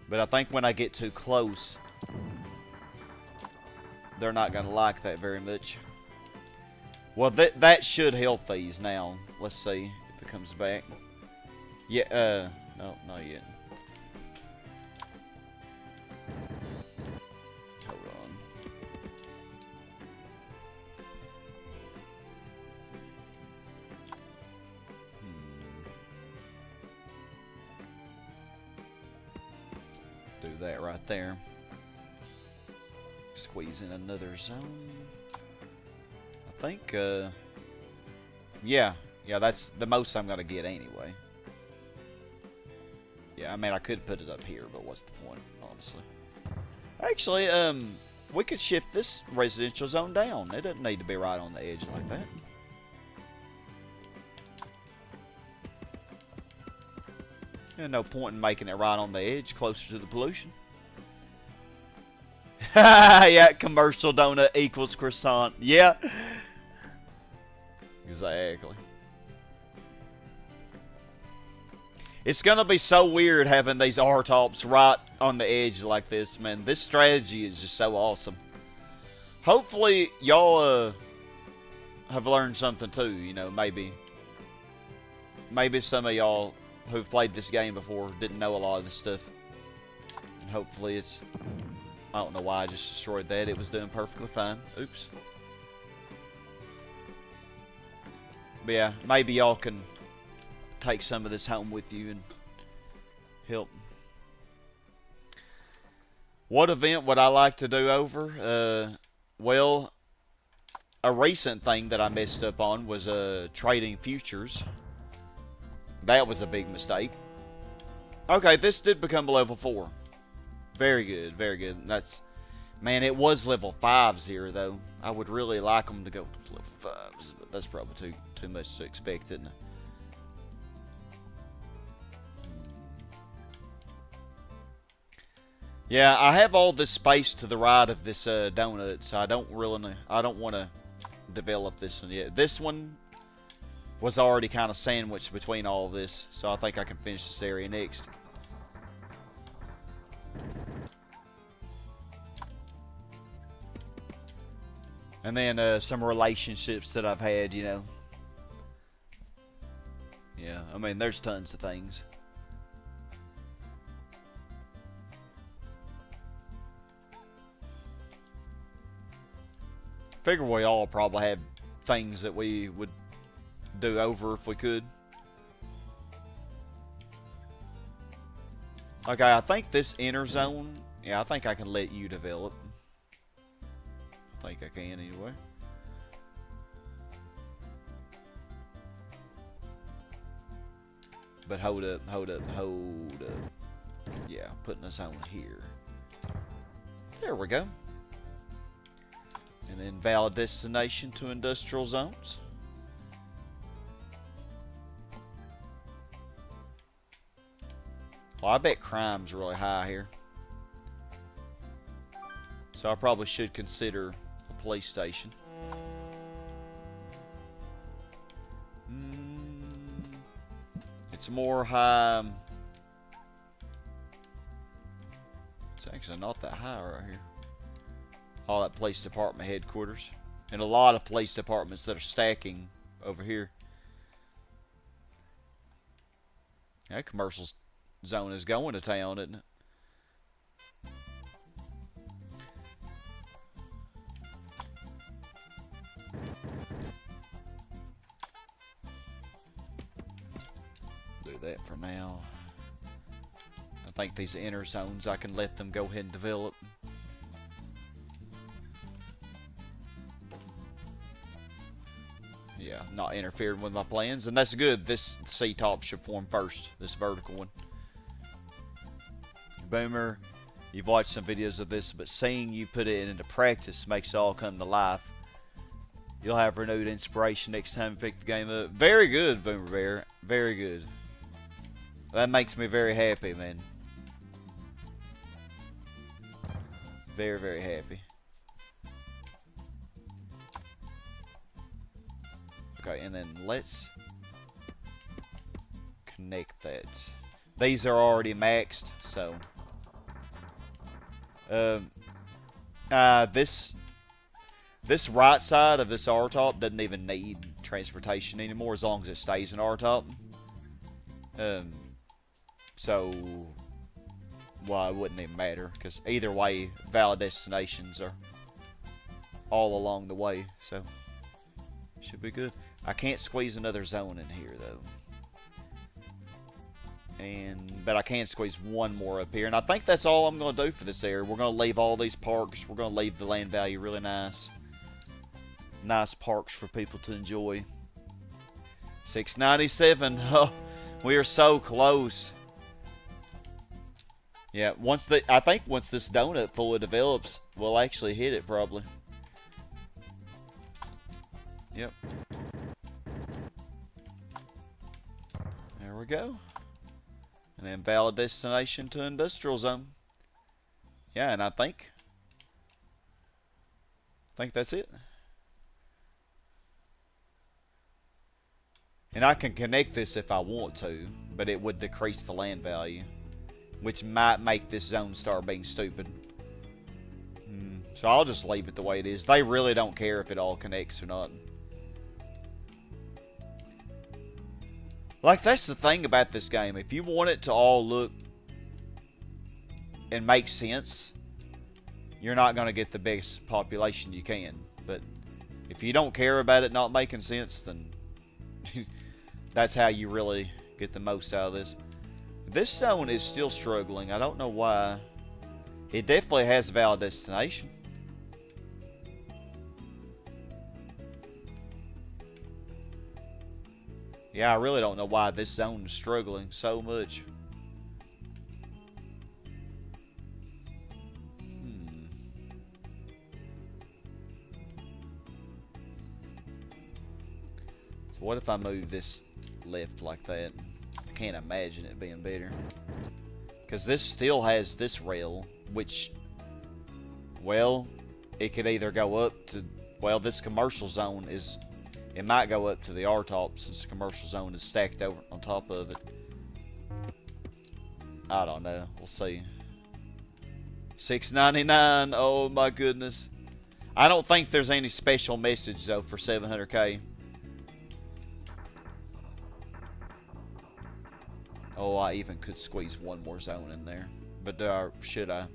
But I think when I get too close, they're not gonna like that very much. Well, that should help these now. Let's see if it comes back. Yeah, no, not yet. Hold on. Do that right there. Squeeze in another zone. I think, yeah, that's the most I'm gonna get anyway. Yeah, I mean, I could put it up here, but what's the point, honestly? Actually, we could shift this residential zone down. It doesn't need to be right on the edge like that. There's no point in making it right on the edge, closer to the pollution. Yeah, commercial donut equals croissant. Yeah. Exactly. It's going to be so weird having these R-tops right on the edge like this, man. This strategy is just so awesome. Hopefully, y'all have learned something too. You know, maybe some of y'all who've played this game before didn't know a lot of this stuff. And hopefully it's... I don't know why I just destroyed that. It was doing perfectly fine. Oops. But yeah, maybe y'all can take some of this home with you and help. What event would I like to do over? Well, a recent thing that I messed up on was trading futures. That was a big mistake. Okay, this did become a level 4. Very good, very good. That's, man, it was level 5s here though. I would really like them to go to level 5s, but that's probably too much to expect, isn't it? Yeah, I have all this space to the right of this donut, so I don't want to develop this one yet. This one was already kind of sandwiched between all of this, so I think I can finish this area next. And then some relationships that I've had, you know. Yeah, I mean, there's tons of things. Figure we all probably have things that we would do over if we could. Okay, I think this inner zone, yeah, I think I can let you develop. I think I can anyway. But hold up. Yeah, putting us on here. There we go. And then valid destination to industrial zones. Well, I bet crime's really high here. So I probably should consider a police station. It's more high. It's actually not that high right here. All that police department headquarters. And a lot of police departments that are stacking over here. That commercial zone is going to town, isn't it? Do that for now. I think these inner zones, I can let them go ahead and develop. Yeah, not interfering with my plans, and that's good. This C-top should form first, this vertical one. Boomer, you've watched some videos of this, but seeing you put it into practice makes it all come to life. You'll have renewed inspiration next time you pick the game up. Very good, Boomer Bear. Very good. That makes me very happy, man. Very, very happy. Okay, and then let's connect that. These are already maxed, so this right side of this R-top doesn't even need transportation anymore as long as it stays in R-top. So, well, it wouldn't even matter because either way, valid destinations are all along the way, so should be good. I can't squeeze another zone in here though. But I can squeeze one more up here, and I think that's all I'm going to do for this area. We're going to leave all these parks. We're going to leave the land value really nice. Nice parks for people to enjoy. 697. Oh, we are so close. Yeah, I think once this donut fully develops, we'll actually hit it probably. Yep. There we go. And then valid destination to industrial zone. Yeah, and I think that's it. And I can connect this if I want to, but it would decrease the land value, which might make this zone start being stupid. So I'll just leave it the way it is. They really don't care if it all connects or not. Like, that's the thing about this game. If you want it to all look and make sense, you're not going to get the biggest population you can. But if you don't care about it not making sense, then that's how you really get the most out of this. This zone is still struggling. I don't know why. It definitely has a valid destination. Yeah, I really don't know why this zone is struggling so much. So what if I move this left like that? I can't imagine it being better. Because this still has this rail, which, well, it could either go up to, well, this commercial zone is, it might go up to the R-top since the commercial zone is stacked over on top of it. I don't know. We'll see. $6.99. Oh my goodness. I don't think there's any special message though for 700k. Oh, I even could squeeze one more zone in there. But should I?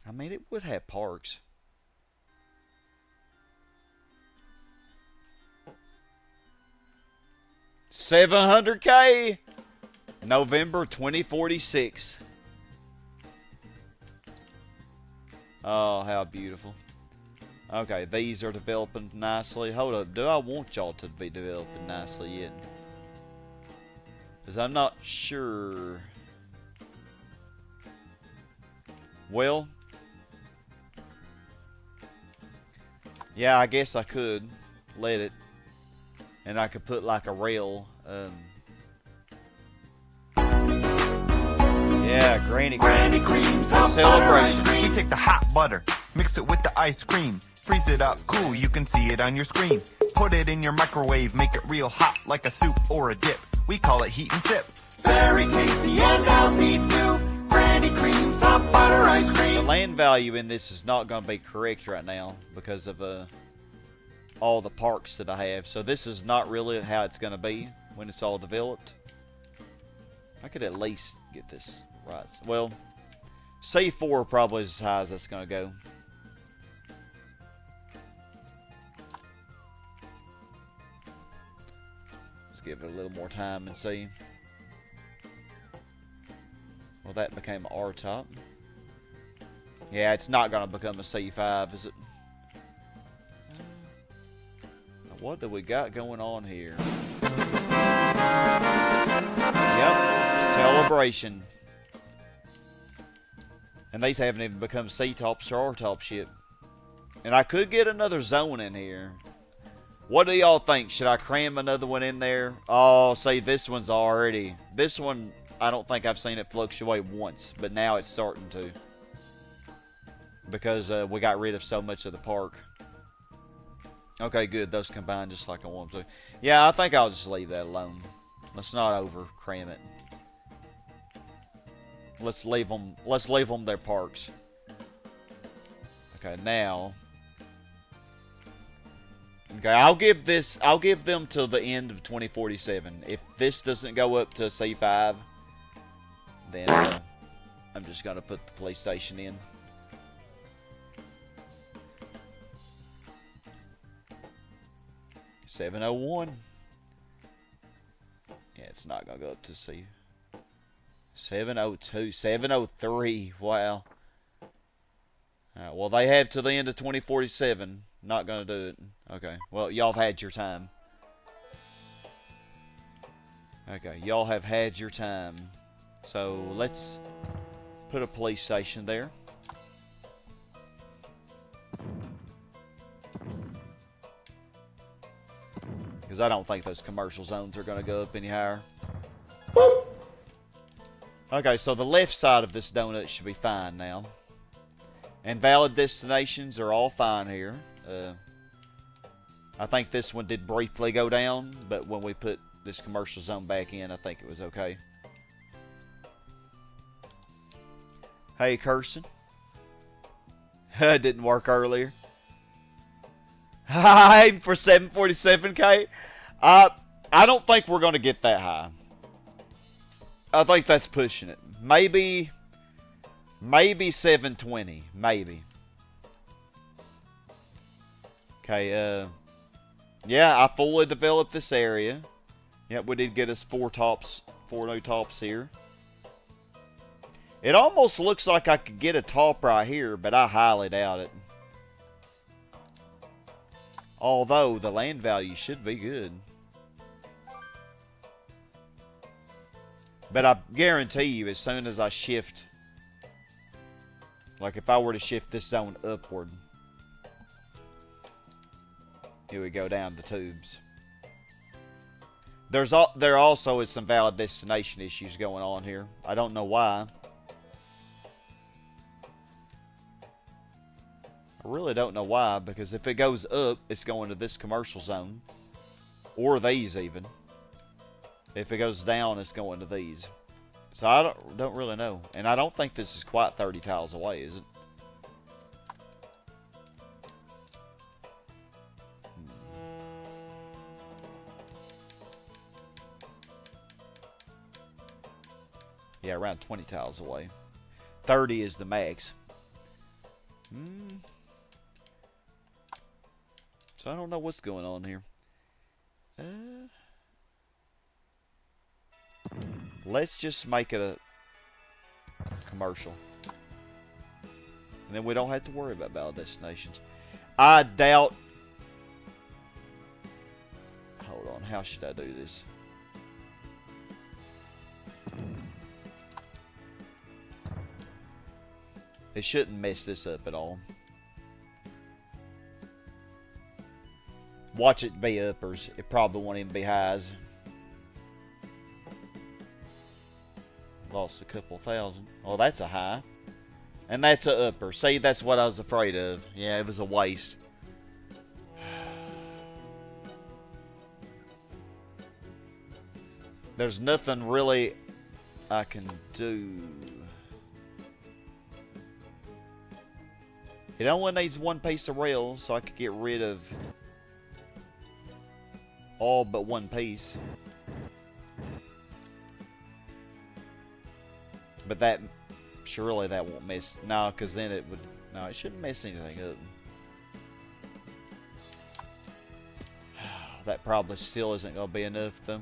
I mean, it would have parks. $700k. November 2046. Oh, how beautiful. Okay, these are developing nicely. Hold up, do I want y'all to be developing nicely yet? Because I'm not sure. Well, yeah, I guess I could let it. And I could put like a rail. Yeah, Granny Creams, hot celebration. butter ice cream. We take the hot butter, mix it with the ice cream, freeze it up cool, you can see it on your screen. Put it in your microwave, make it real hot like a soup or a dip. We call it heat and sip. Very tasty and healthy too. Granny Creams, hot butter ice cream. The land value in this is not going to be correct right now because of all the parks that I have. So this is not really how it's going to be when it's all developed. I could at least get this right. Well, C4 probably is as high as that's going to go. Let's give it a little more time and see. Well, that became an R-top. Yeah, it's not going to become a C5, is it? Now, what do we got going on here? Yep, celebration. And these haven't even become C-tops or R-tops yet. And I could get another zone in here. What do y'all think? Should I cram another one in there? Oh, see, this one's already... This one, I don't think I've seen it fluctuate once. But now it's starting to. Because we got rid of so much of the park. Okay, good. Those combine just like I want them to. Yeah, I think I'll just leave that alone. Let's not over-cram it. Let's leave them their parks. Okay, now... Okay, I'll give them till the end of 2047. If this doesn't go up to C5, then I'm just gonna put the police station in. $701. Yeah, it's not gonna go up to C. 702, 703. Wow. Alright, well, they have till the end of 2047. Not gonna do it. Okay. Well, y'all have had your time. Okay, y'all have had your time. So, let's put a police station there. Because I don't think those commercial zones are gonna go up any higher. Okay, so the left side of this donut should be fine now. And valid destinations are all fine here. I think this one did briefly go down, but when we put this commercial zone back in, I think it was okay. Hey, Kirsten. It didn't work earlier. Aim for 747K. I don't think we're going to get that high. I think that's pushing it. Maybe 720. Maybe. Okay, yeah, I fully developed this area. Yep, we did get us 4 new tops here. It almost looks like I could get a top right here, but I highly doubt it. Although, the land value should be good. But I guarantee you, as soon as I shift... Like, if I were to shift this zone upward... Here we go down the tubes. There also is some valid destination issues going on here. I don't know why. I really don't know why, because if it goes up, it's going to this commercial zone. Or these even. If it goes down, it's going to these. So I don't really know. And I don't think this is quite 30 tiles away, is it? Yeah, around 20 tiles away. 30 is the max. So I don't know what's going on here. Let's just make it a commercial. And then we don't have to worry about valid destinations. I doubt... Hold on, how should I do this? It shouldn't mess this up at all. Watch it be uppers. It probably won't even be highs. Lost a couple thousand. Oh, that's a high. And that's a upper. See, that's what I was afraid of. Yeah, it was a waste. There's nothing really I can do. It only needs one piece of rail, so I could get rid of all but one piece. But that, surely that won't mess. No, because then it would, no, it shouldn't mess anything up. That probably still isn't going to be enough, though.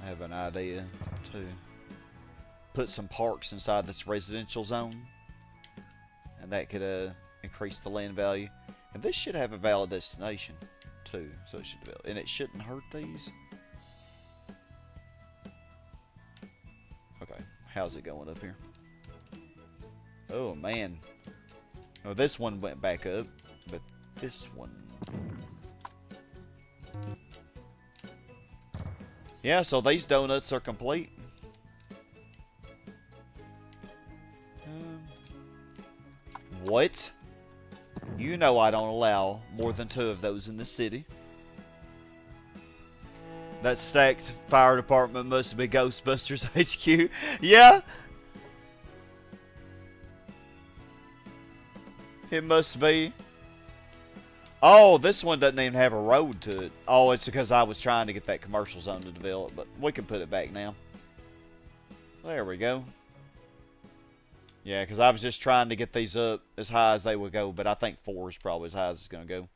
I have an idea to put some parks inside this residential zone, and that could increase the land value. And this should have a valid destination too, so it should develop, and it shouldn't hurt these. Okay, how's it going up here? Oh man, oh, this one went back up, but this one, yeah. So these donuts are complete. What? You know I don't allow more than 2 of those in the city. That stacked fire department must be Ghostbusters HQ. Yeah. It must be. Oh, this one doesn't even have a road to it. Oh, it's because I was trying to get that commercial zone to develop, but we can put it back now. There we go. Yeah, because I was just trying to get these up as high as they would go, but I think 4 is probably as high as it's going to go.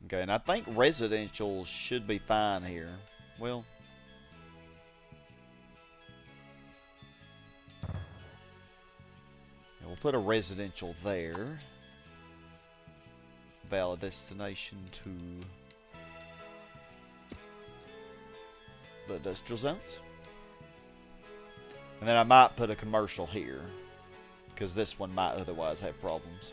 Okay, and I think residential should be fine here. Well, yeah, we'll put a residential there. Valid destination to the industrial zones. And then I might put a commercial here, because this one might otherwise have problems.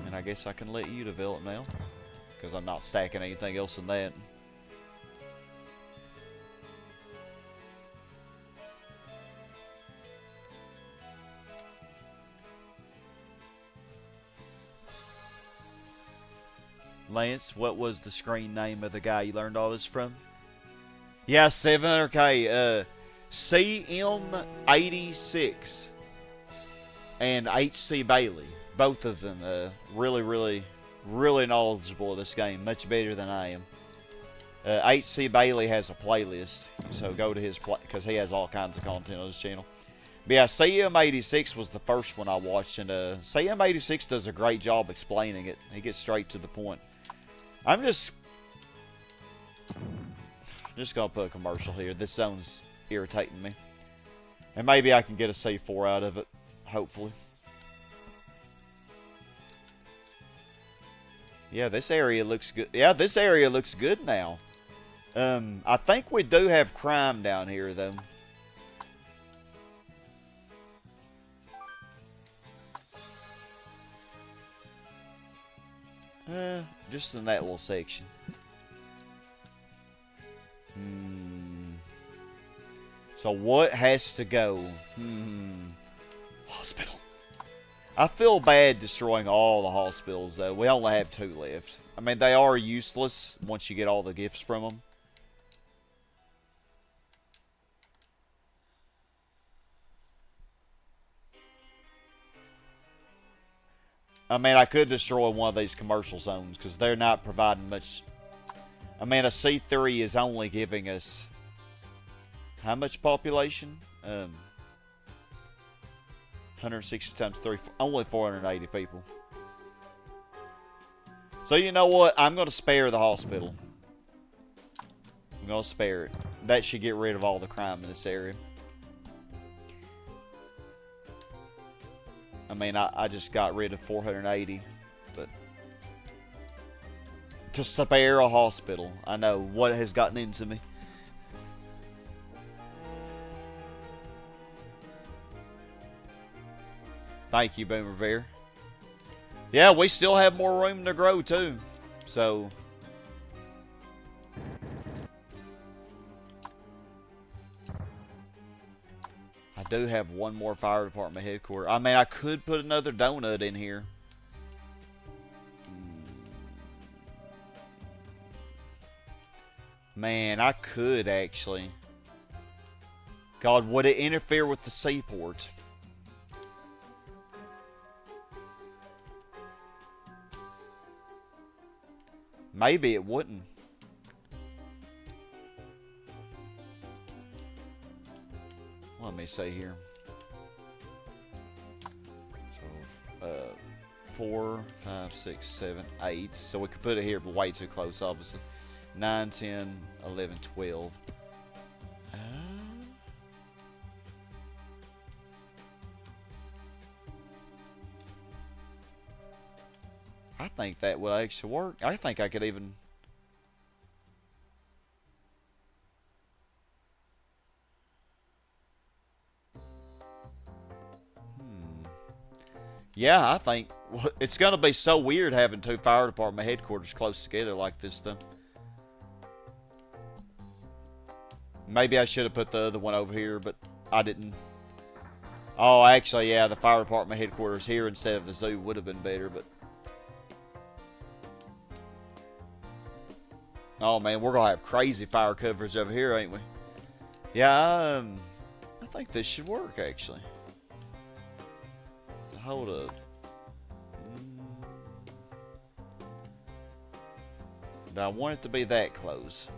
And I guess I can let you develop now, because I'm not stacking anything else in that. Lance, what was the screen name of the guy you learned all this from? Yeah, 700K. CM86 and HC Bailey. Both of them really knowledgeable of this game. Much better than I am. HC Bailey has a playlist, so go to his because he has all kinds of content on his channel. But yeah, CM86 was the first one I watched, and CM86 does a great job explaining it. He gets straight to the point. I'm just gonna put a commercial here. This zone's irritating me, and maybe I can get a C4 out of it. Hopefully. Yeah, this area looks good. Yeah, this area looks good now. I think we do have crime down here though. Just in that little section. So what has to go? Hospital. I feel bad destroying all the hospitals though. We only have 2 left. I mean, they are useless once you get all the gifts from them. I mean, I could destroy one of these commercial zones because they're not providing much. I mean, a C3 is only giving us how much population? 160 times 3, only 480 people. So you know what? I'm going to spare the hospital. I'm going to spare it. That should get rid of all the crime in this area. I mean, I just got rid of 480, but to spare a hospital, I know what has gotten into me. Thank you, Boomer Bear. Yeah, we still have more room to grow too, so I do have one more fire department headquarters. I mean, I could put another donut in here. Man, I could actually. God, would it interfere with the seaport? Maybe it wouldn't. Let me see here. So, 4, 5, 6, 7, 8. So we could put it here, but way too close, obviously. 9, 10, 11, 12. I think that will actually work. I think I could even... Yeah, I think it's going to be so weird having two fire department headquarters close together like this, though. Maybe I should have put the other one over here, but I didn't. Oh, actually, yeah, the fire department headquarters here instead of the zoo would have been better, but... Oh, man, we're going to have crazy fire coverage over here, ain't we? Yeah, I think this should work, actually. Hold up. Do I want it to be that close?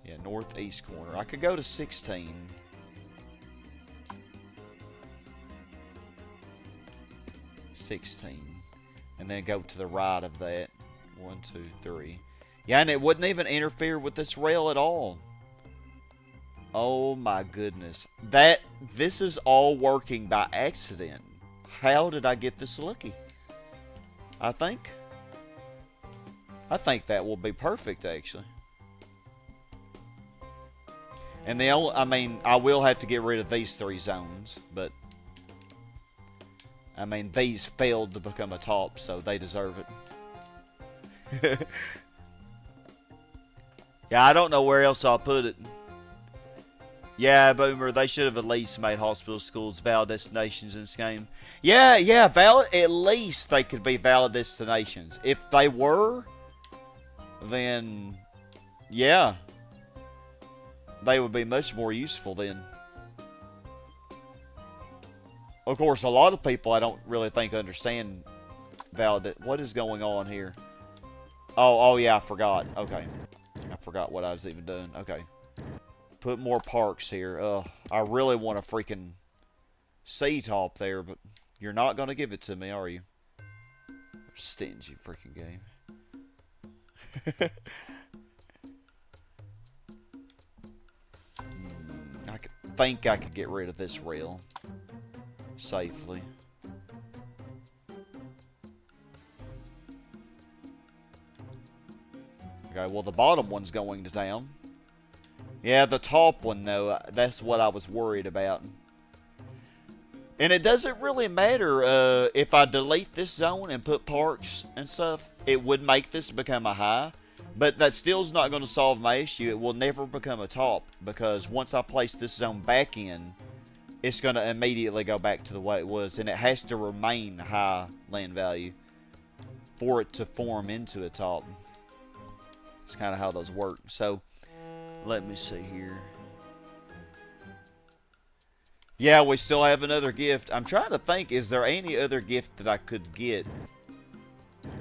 Yeah, northeast corner. I could go to 16. And then go to the right of that. 1, 2, 3. Yeah, and it wouldn't even interfere with this rail at all. Oh my goodness. This is all working by accident. How did I get this lucky? I think that will be perfect, actually. And the only, I mean, I will have to get rid of these 3 zones, but I mean, these failed to become a top, so they deserve it. Yeah, I don't know where else I'll put it. Yeah, Boomer, they should have at least made hospital schools valid destinations in this game. Yeah, valid. At least they could be valid destinations. If they were, then yeah, they would be much more useful then. Of course, a lot of people I don't really think understand valid. What is going on here? Oh yeah, I forgot. Okay, I forgot what I was even doing. Okay. Put more parks here. I really want a freaking C-top there, but you're not going to give it to me, are you? Stingy freaking game. I think I could get rid of this rail safely. Okay, well the bottom one's going to town. Yeah, the top one, though, that's what I was worried about. And it doesn't really matter if I delete this zone and put parks and stuff. It would make this become a high. But that still is not going to solve my issue. It will never become a top. Because once I place this zone back in, it's going to immediately go back to the way it was. And it has to remain high land value for it to form into a top. It's kind of how those work. So... let me see here. Yeah, we still have another gift. I'm trying to think, is there any other gift that I could get?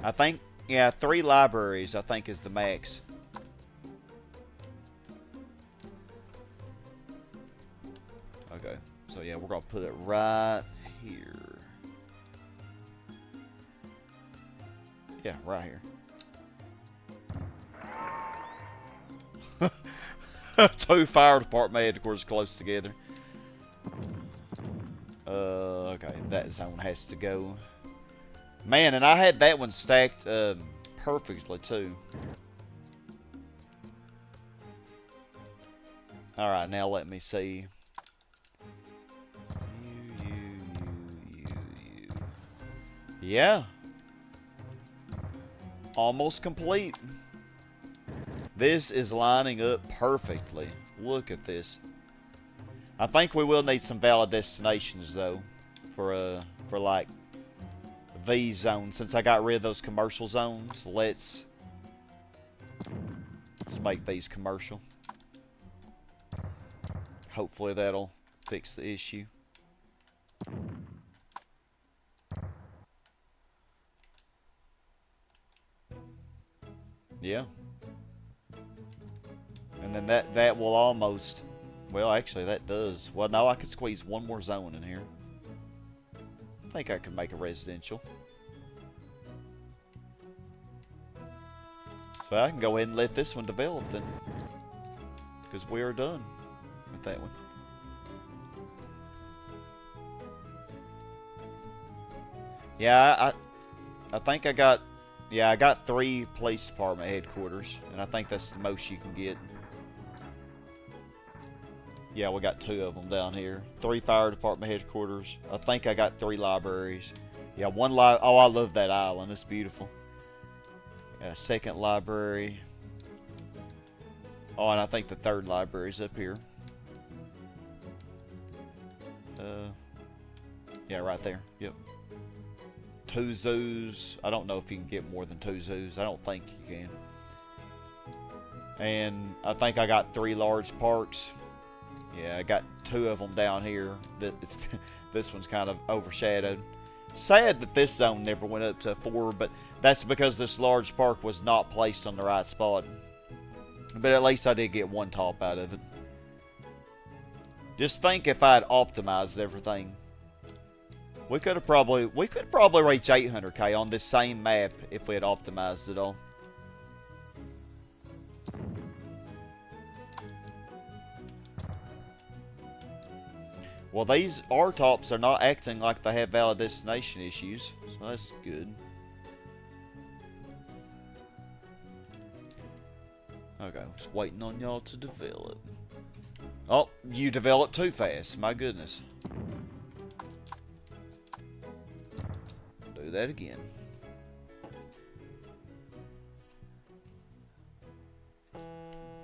I think, yeah, 3 libraries, I think, is the max. Okay, so yeah, we're going to put it right here. Yeah, right here. 2 fire department headquarters close together. Okay, that zone has to go. Man, and I had that one stacked perfectly too. Alright, now let me see. You. Yeah. Almost complete. This is lining up perfectly. Look at this. I think we will need some valid destinations though for like these zones. Since I got rid of those commercial zones, let's make these commercial. Hopefully that'll fix the issue. Yeah. And then that will almost... Well, actually, that does. Well, no, I could squeeze one more zone in here. I think I could make a residential. So I can go ahead and let this one develop then. Because we are done with that one. Yeah, I think I got... Yeah, I got 3 police department headquarters. And I think that's the most you can get. Yeah, we got 2 of them down here. 3 fire department headquarters. I think I got 3 libraries. Yeah, 1 oh, I love that island. It's beautiful. Yeah, 2nd library. Oh, and I think the 3rd library's up here. Yeah, right there. Yep. 2 zoos. I don't know if you can get more than 2 zoos. I don't think you can. And I think I got 3 large parks. Yeah, I got 2 of them down here. This one's kind of overshadowed. Sad that this zone never went up to 4, but that's because this large park was not placed on the right spot. But at least I did get 1 top out of it. Just think if I had optimized everything. We could probably reach 800k on this same map if we had optimized it all. Well, these R-tops are not acting like they have valid destination issues, so that's good. Okay, just waiting on y'all to develop. Oh, you developed too fast, my goodness. Do that again.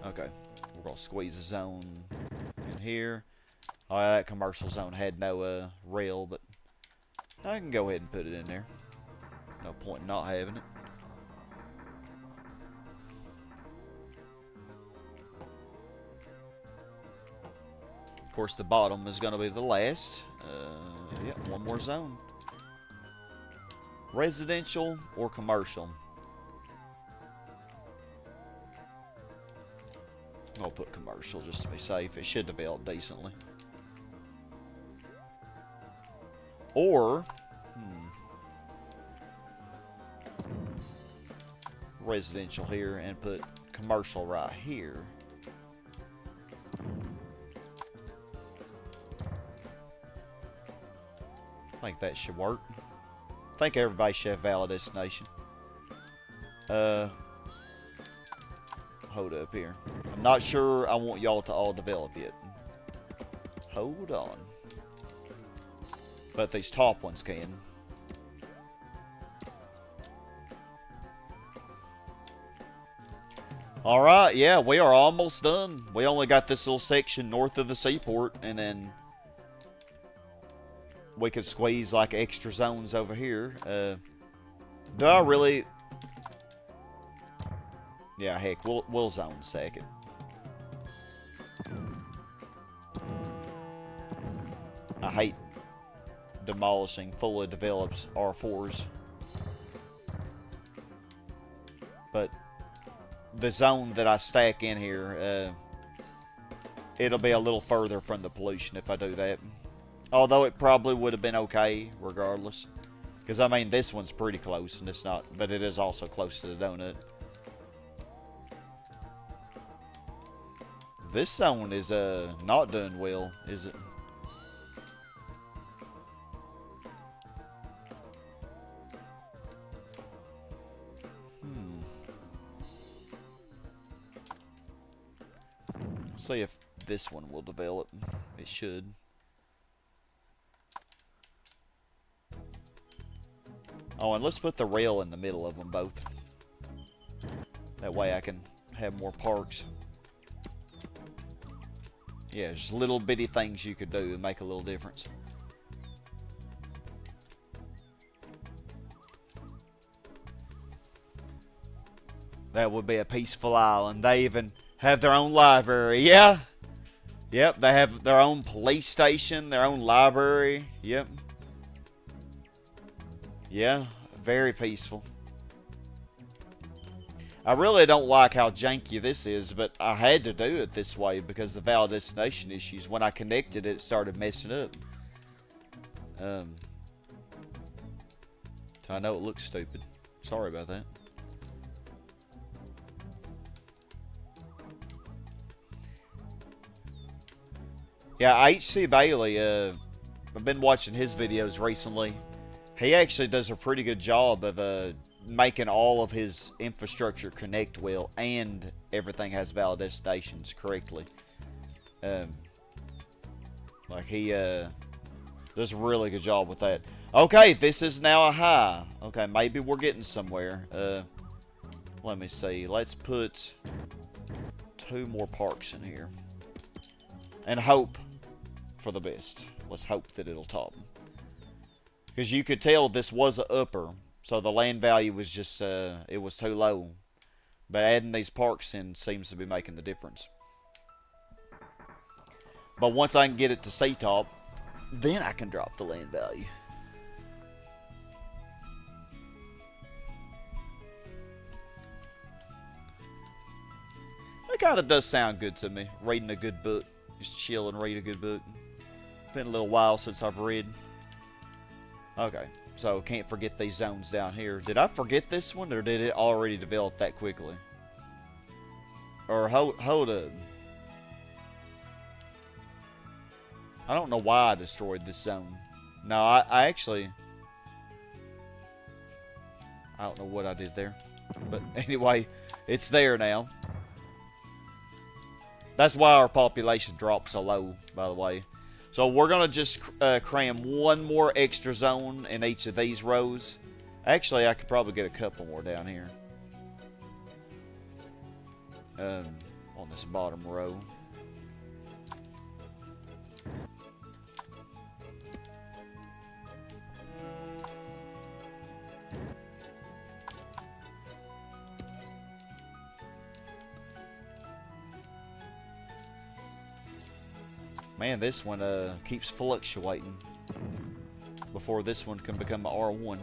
Okay, we're gonna squeeze a zone in here. Oh, that commercial zone had no rail, but I can go ahead and put it in there. No point in not having it. Of course, the bottom is going to be the last. Yeah, 1 more zone. Residential or commercial? I'll put commercial just to be safe. It should develop decently. Or, residential here and put commercial right here. I think that should work. I think everybody should have valid destination. Hold up here. I'm not sure I want y'all to all develop yet. Hold on. But these top ones can. Alright, yeah, we are almost done. We only got this little section north of the seaport, and then we could squeeze like extra zones over here. Do I really... Yeah, heck, we'll zone stack it. I hate demolishing fully developed R4s. But the zone that I stack in here, it'll be a little further from the pollution if I do that. Although it probably would have been okay regardless. Because, I mean, this one's pretty close and it's not, but it is also close to the donut. This zone is not doing well, is it? See if this one will develop. It should. Oh, and let's put the rail in the middle of them both. That way I can have more parks. Yeah, just little bitty things you could do to make a little difference. That would be a peaceful island. They even have their own library. Yeah. Yep, they have their own police station, their own library. Yep. Yeah, very peaceful. I really don't like how janky this is, but I had to do it this way because the valid destination issues. When I connected it, it started messing up. So I know it looks stupid. Sorry about that. Yeah, H.C. Bailey, I've been watching his videos recently. He actually does a pretty good job of making all of his infrastructure connect well, and everything has valid destinations correctly. Like he does a really good job with that. Okay, this is now a high. Okay, maybe we're getting somewhere. Let me see. Let's put 2 more parks in here. And hope for the best. Let's hope that it'll top. Because you could tell this was an upper. So the land value was just, it was too low. But adding these parks in seems to be making the difference. But once I can get it to C-top, then I can drop the land value. It kind of does sound good to me, reading a good book. Just chill and read a good book. Been a little while since I've read. Okay, so can't forget these zones down here. Did I forget this one, or did it already develop that quickly? Or hold up. I don't know why I destroyed this zone. No, I actually... I don't know what I did there. But anyway, it's there now. That's why our population dropped so low, by the way. So we're going to just cram 1 more extra zone in each of these rows. Actually, I could probably get a couple more down here. On this bottom row. Man, this one keeps fluctuating before this one can become an R1.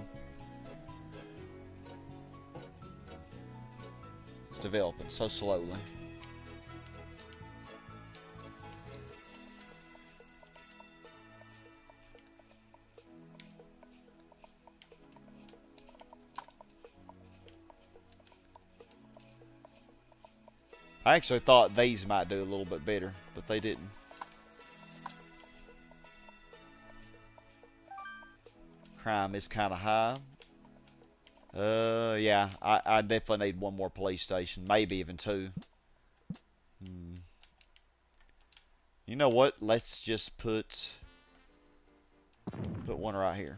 It's developing so slowly. I actually thought these might do a little bit better, but they didn't. Crime is kind of high. Yeah, I definitely need 1 more police station, maybe even 2. You know what? Let's just put 1 right here.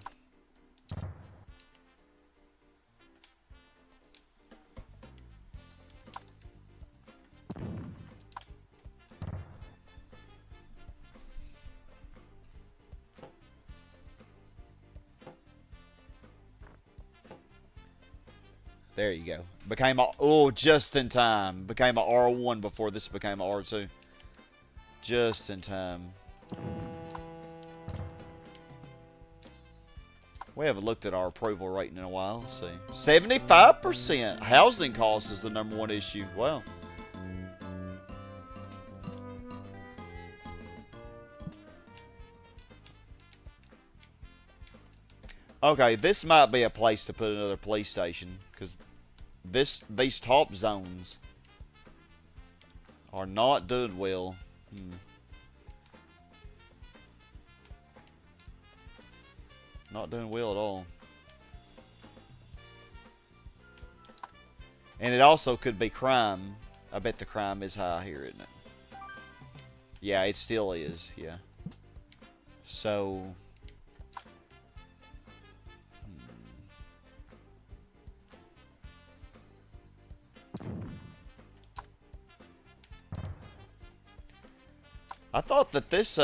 There you go. Became a... Oh, just in time. Became a R1 before this became a R2. Just in time. We haven't looked at our approval rating in a while. Let's see. 75%. Housing cost is the #1 issue. Wow. Okay, this might be a place to put another police station, because these top zones are not doing well. Not doing well at all. And it also could be crime. I bet the crime is high here, isn't it? Yeah, it still is, yeah. So... I thought that this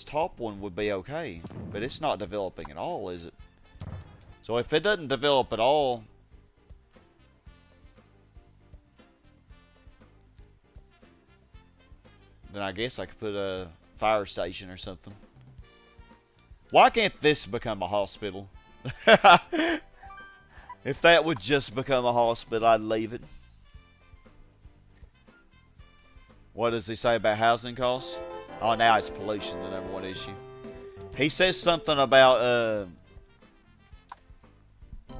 top one would be okay, but it's not developing at all, is it? So if it doesn't develop at all, then I guess I could put a fire station or something. Why can't this become a hospital? If that would just become a hospital, I'd leave it. What does he say about housing costs? Oh, now it's pollution, the number one issue. He says something about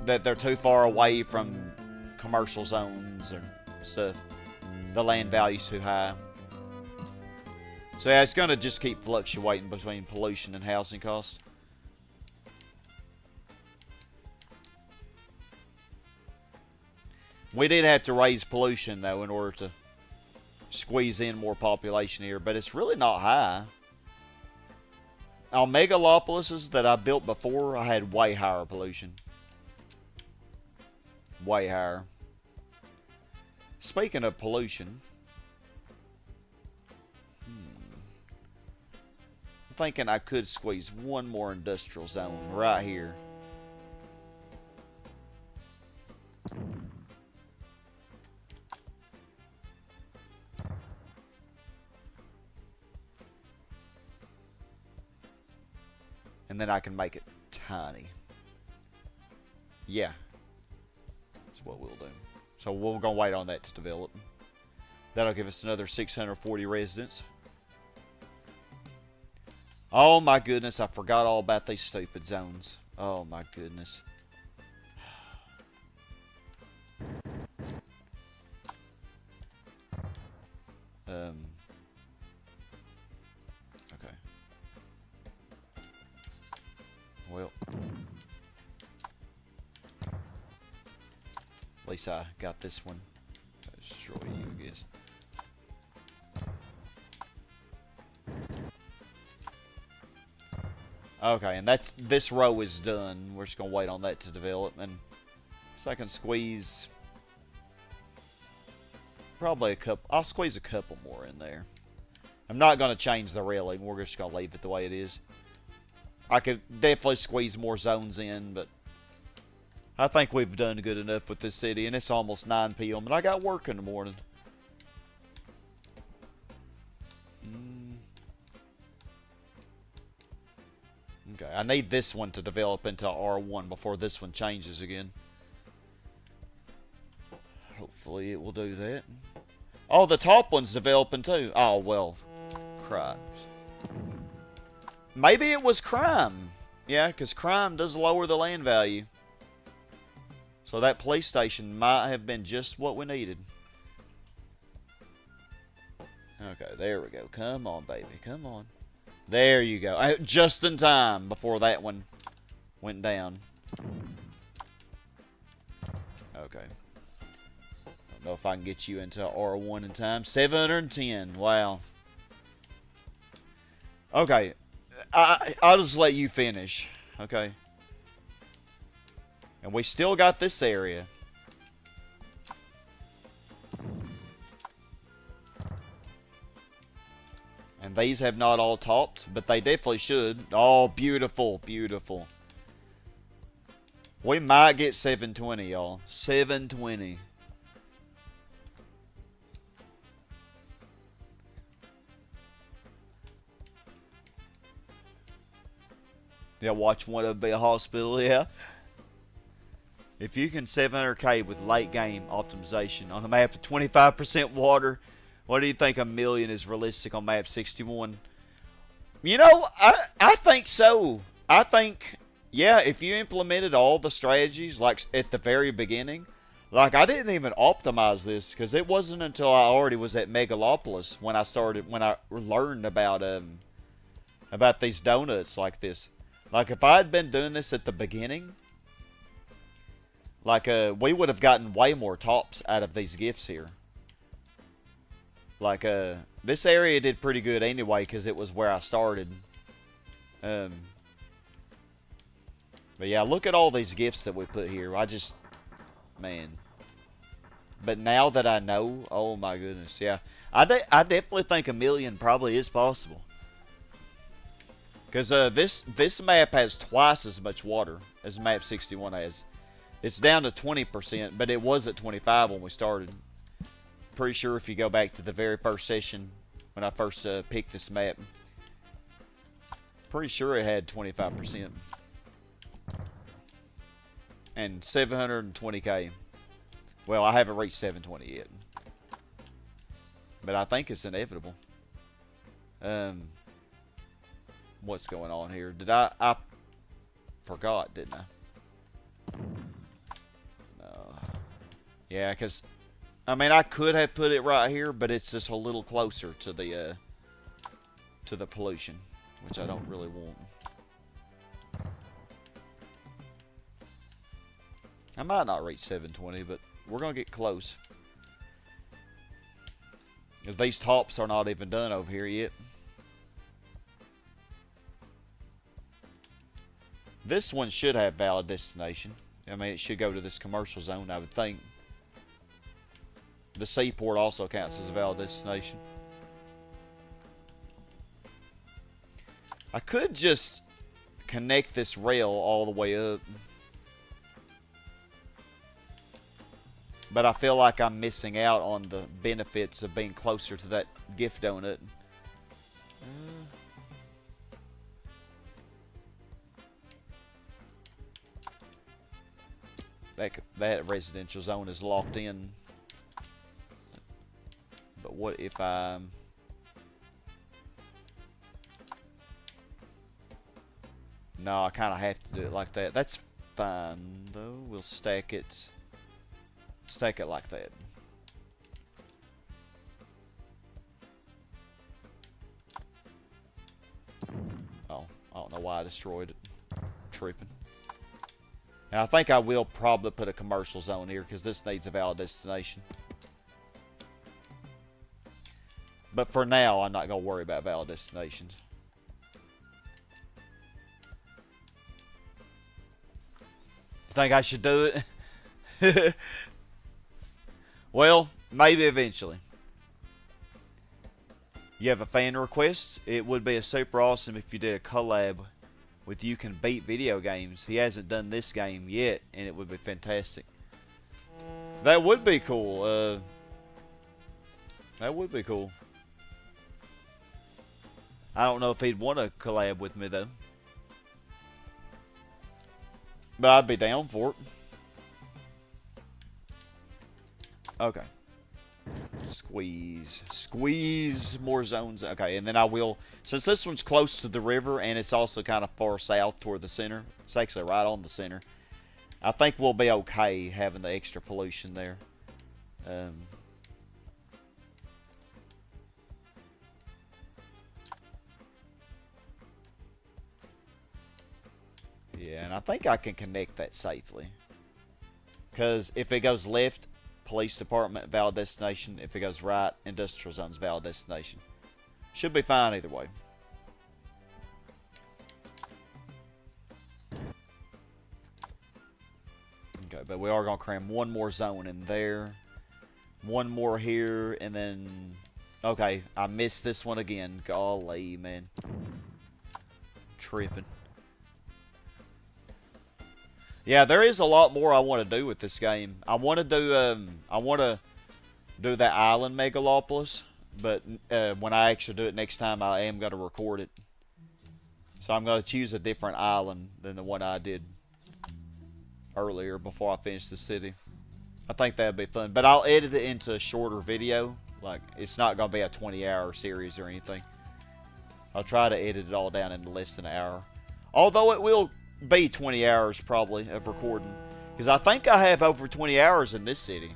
that they're too far away from commercial zones or stuff. The land value's too high. So yeah, it's going to just keep fluctuating between pollution and housing costs. We did have to raise pollution, though, in order to squeeze in more population here, but it's really not high. On Megalopolises that I built before, I had way higher pollution. Way higher. Speaking of pollution, I'm thinking I could squeeze one more industrial zone right here. And then I can make it tiny. Yeah. That's what we'll do. So we're going to wait on that to develop. That'll give us another 640 residents. Oh my goodness, I forgot all about these stupid zones. Oh my goodness. Okay. Well, at least I got this one. Destroy you, I guess. Okay, and this row is done. We're just gonna wait on that to develop, and so I can squeeze probably a couple. I'll squeeze a couple more in there. I'm not gonna change the railing. We're just gonna leave it the way it is. I could definitely squeeze more zones in, but I think we've done good enough with this city, and it's almost 9 p.m. and I got work in the morning. Okay, I need this one to develop into R1 before this one changes again. Hopefully it will do that. Oh, the top one's developing too. Oh, well. Crap. Maybe it was crime. Yeah, because crime does lower the land value. So that police station might have been just what we needed. Okay, there we go. Come on, baby. Come on. There you go. Just in time before that one went down. Okay. Don't know if I can get you into R1 in time. 710. Wow. Okay. I'll just let you finish. Okay. And we still got this area. And these have not all topped, but they definitely should. Oh, beautiful, beautiful. We might get 720, y'all. 720. Yeah, watch one of them be a hospital, yeah. If you can 700k with late game optimization on a map with 25% water, what do you think $1 million is realistic on map 61? You know, I think so. I think, yeah, if you implemented all the strategies, like at the very beginning, like I didn't even optimize this, because it wasn't until I already was at Megalopolis when I learned about these donuts like this. Like if I had been doing this at the beginning, like we would have gotten way more tops out of these gifts here. Like, this area did pretty good anyway, because it was where I started. But yeah, look at all these gifts that we put here. Man. But now that I know, oh my goodness, yeah. I definitely think $1 million probably is possible. Because this map has twice as much water as map 61 has. It's down to 20%, but it was at 25 when we started. Pretty sure if you go back to the very first session when I first picked this map, pretty sure it had 25%. And 720k. Well, I haven't reached 720 yet. But I think it's inevitable. What's going on here? Did I forgot, didn't I? No. Yeah, because I mean, I could have put it right here, but it's just a little closer to the pollution, which I don't really want. I might not reach 720, but we're gonna get close. Because these tops are not even done over here yet. This one should have valid destination. I mean, it should go to this commercial zone, I would think. The seaport also counts as a valid destination. I could just connect this rail all the way up. But I feel like I'm missing out on the benefits of being closer to that gift donut. That residential zone is locked in. But what if I... No, I kind of have to do it like that. That's fine, though. We'll stack it. Stack it like that. Oh, I don't know why I destroyed it. Tripping. And I think I will probably put a commercial zone here because this needs a valid destination. But for now, I'm not going to worry about valid destinations. Think I should do it? Well, maybe eventually. You have a fan request? It would be super awesome if you did a collab with You Can Beat Video Games. He hasn't done this game yet, and it would be fantastic. That would be cool. That would be cool. I don't know if he'd want to collab with me, though. But I'd be down for it. Okay. Squeeze. Squeeze more zones. Okay, and then I will... Since this one's close to the river, and it's also kind of far south toward the center. It's actually right on the center. I think we'll be okay having the extra pollution there. Yeah, and I think I can connect that safely. Because if it goes left, police department, valid destination. If it goes right, industrial zone's valid destination. Should be fine either way. Okay, but we are going to cram one more zone in there. One more here, and then... Okay, I missed this one again. Golly, man. Tripping. Yeah, there is a lot more I want to do with this game. I want to do that island Megalopolis, but when I actually do it next time, I am going to record it. So I'm going to choose a different island than the one I did earlier before I finished the city. I think that'd be fun, but I'll edit it into a shorter video. Like, it's not going to be a 20-hour series or anything. I'll try to edit it all down into less than an hour. Although it will be 20 hours probably of recording, because I think I have over 20 hours in this city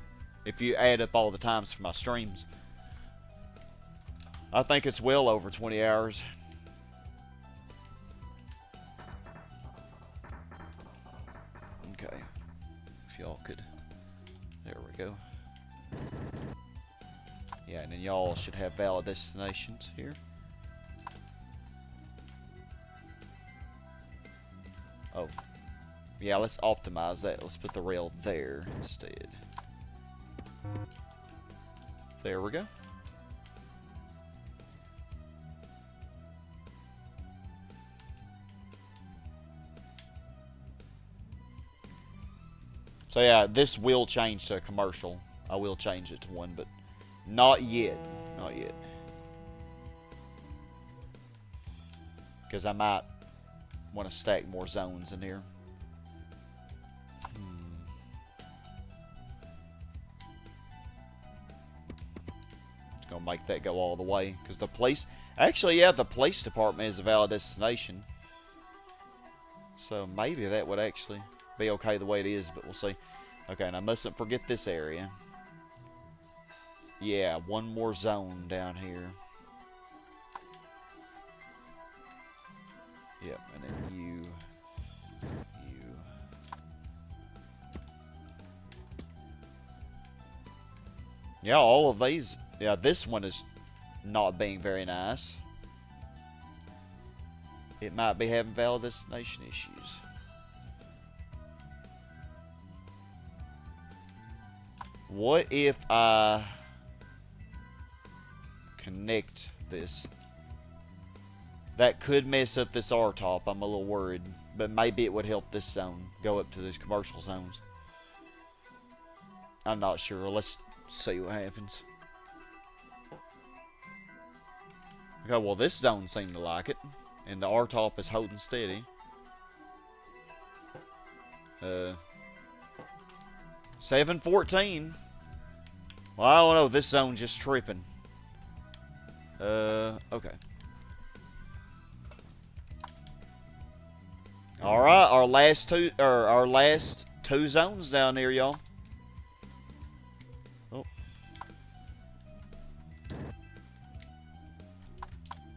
if you add up all the times for my streams. I think it's well over 20 hours. Okay, if y'all could, there we go. Yeah, and then y'all should have valid destinations here. Oh, yeah, let's optimize that. Let's put the rail there instead. There we go. So yeah, this will change to a commercial. I will change it to one, but not yet. Not yet. Because I might want to stack more zones in here. make that go all the way. Because the police... Actually, yeah, the police department is a valid destination. So maybe that would actually be okay the way it is, but we'll see. Okay, and I mustn't forget this area. Yeah, one more zone down here. Yep, and then you. Yeah, all of these. Yeah, this one is not being very nice. It might be having valid destination issues. What if I connect this? That could mess up this R-top. I'm a little worried. But maybe it would help this zone go up to these commercial zones. I'm not sure. Let's see what happens. Okay, well this zone seemed to like it. And the R-top is holding steady. 714. Well, I don't know. This zone's just tripping. Okay. Alright, our last two zones down here, y'all. Oh.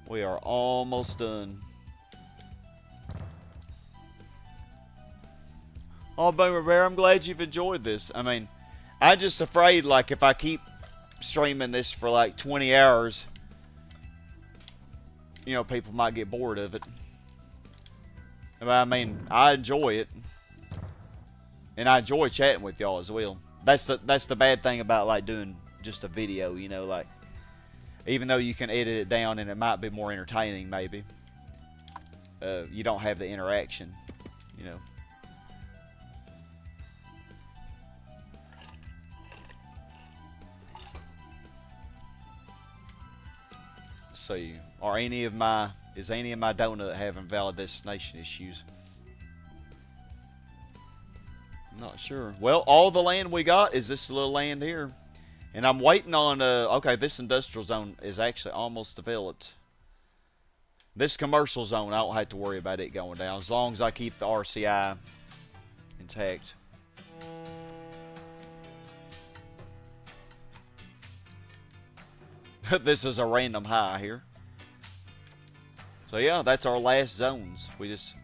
We are almost done. Oh, Boomer Bear, I'm glad you've enjoyed this. I mean, I'm just afraid, like, if I keep streaming this for, like, 20 hours, you know, people might get bored of it. I mean, I enjoy it. And I enjoy chatting with y'all as well. That's the bad thing about, like, doing just a video, you know, like, even though you can edit it down and it might be more entertaining, maybe, you don't have the interaction, you know. So, is any of my donut having valid destination issues? I'm not sure. Well, all the land we got is this little land here. And I'm waiting on, okay, this industrial zone is actually almost developed. This commercial zone, I don't have to worry about it going down as long as I keep the RCI intact. This is a random high here. So yeah, that's our last zones. We just...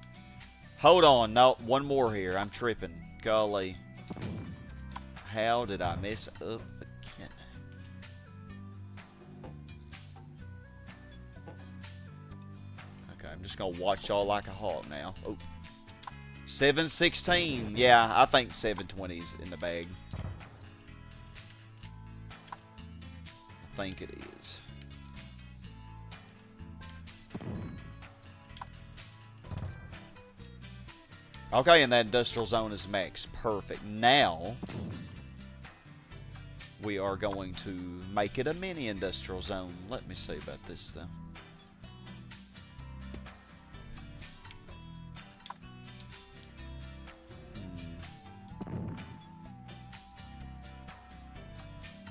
Hold on, no, one more here. I'm tripping. Golly. How did I mess up again? Okay, I'm just going to watch y'all like a hawk now. Oh. 716. Yeah, I think 720's in the bag. I think it is. Okay, and that industrial zone is max. Perfect. Now, we are going to make it a mini industrial zone. Let me see about this, though.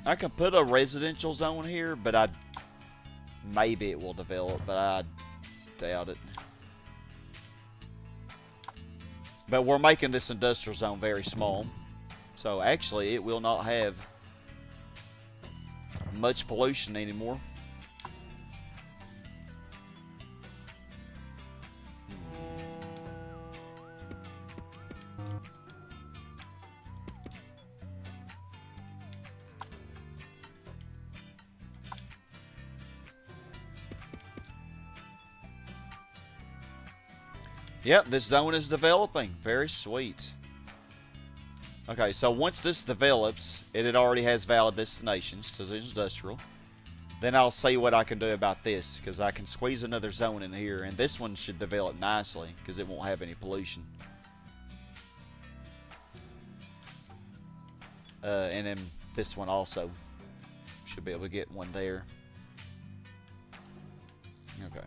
I can put a residential zone here, but maybe it will develop, but I doubt it. But we're making this industrial zone very small. So actually it will not have much pollution anymore. Yep, this zone is developing. Very sweet. Okay, so once this develops, it already has valid destinations to this industrial. Then I'll see what I can do about this, because I can squeeze another zone in here, and this one should develop nicely, because it won't have any pollution. And then this one also should be able to get one there. Okay.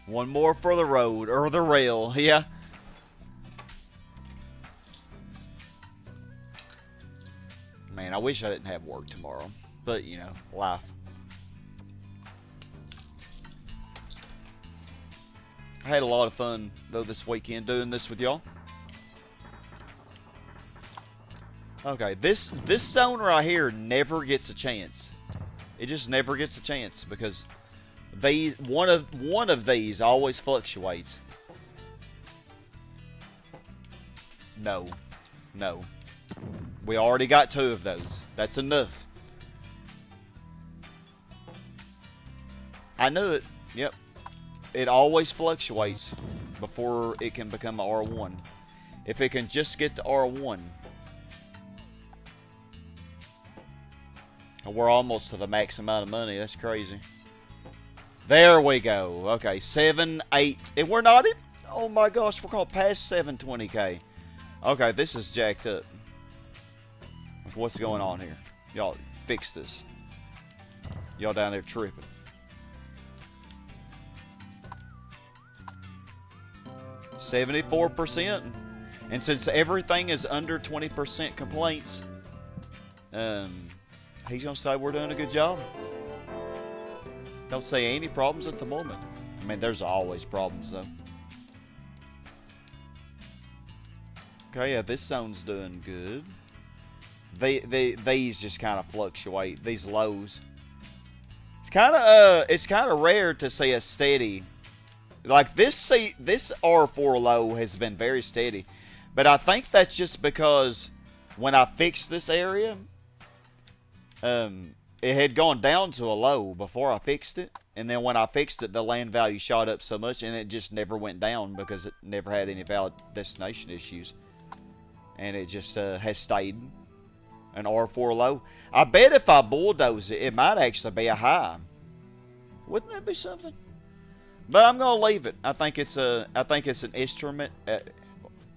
One more for the road, or the rail, yeah. Man, I wish I didn't have work tomorrow. But, you know, life. I had a lot of fun, though, this weekend doing this with y'all. Okay, this zone right here never gets a chance. It just never gets a chance because one of these always fluctuates. No. No. We already got 2 of those. That's enough. I knew it. Yep. It always fluctuates before it can become a R1. If it can just get to R1. We're almost to the max amount of money. That's crazy. There we go. Okay, 7, 8. And we're not even... Oh my gosh, we're going past 720k. Okay, this is jacked up. What's going on here? Y'all, fix this. Y'all down there tripping. %. And since everything is under 20% complaints, he's gonna say we're doing a good job. Don't say any problems at the moment. I mean, there's always problems though. Okay, yeah, this zone's doing good. These just kind of fluctuate. These lows. It's kind of rare to see a steady. Like this R4 low has been very steady, but I think that's just because when I fixed this area, it had gone down to a low before I fixed it, and then when I fixed it, the land value shot up so much, and it just never went down because it never had any valid destination issues, and it just has stayed an R4 low. I bet if I bulldoze it, it might actually be a high. Wouldn't that be something? But I'm gonna leave it. I think it's an instrument.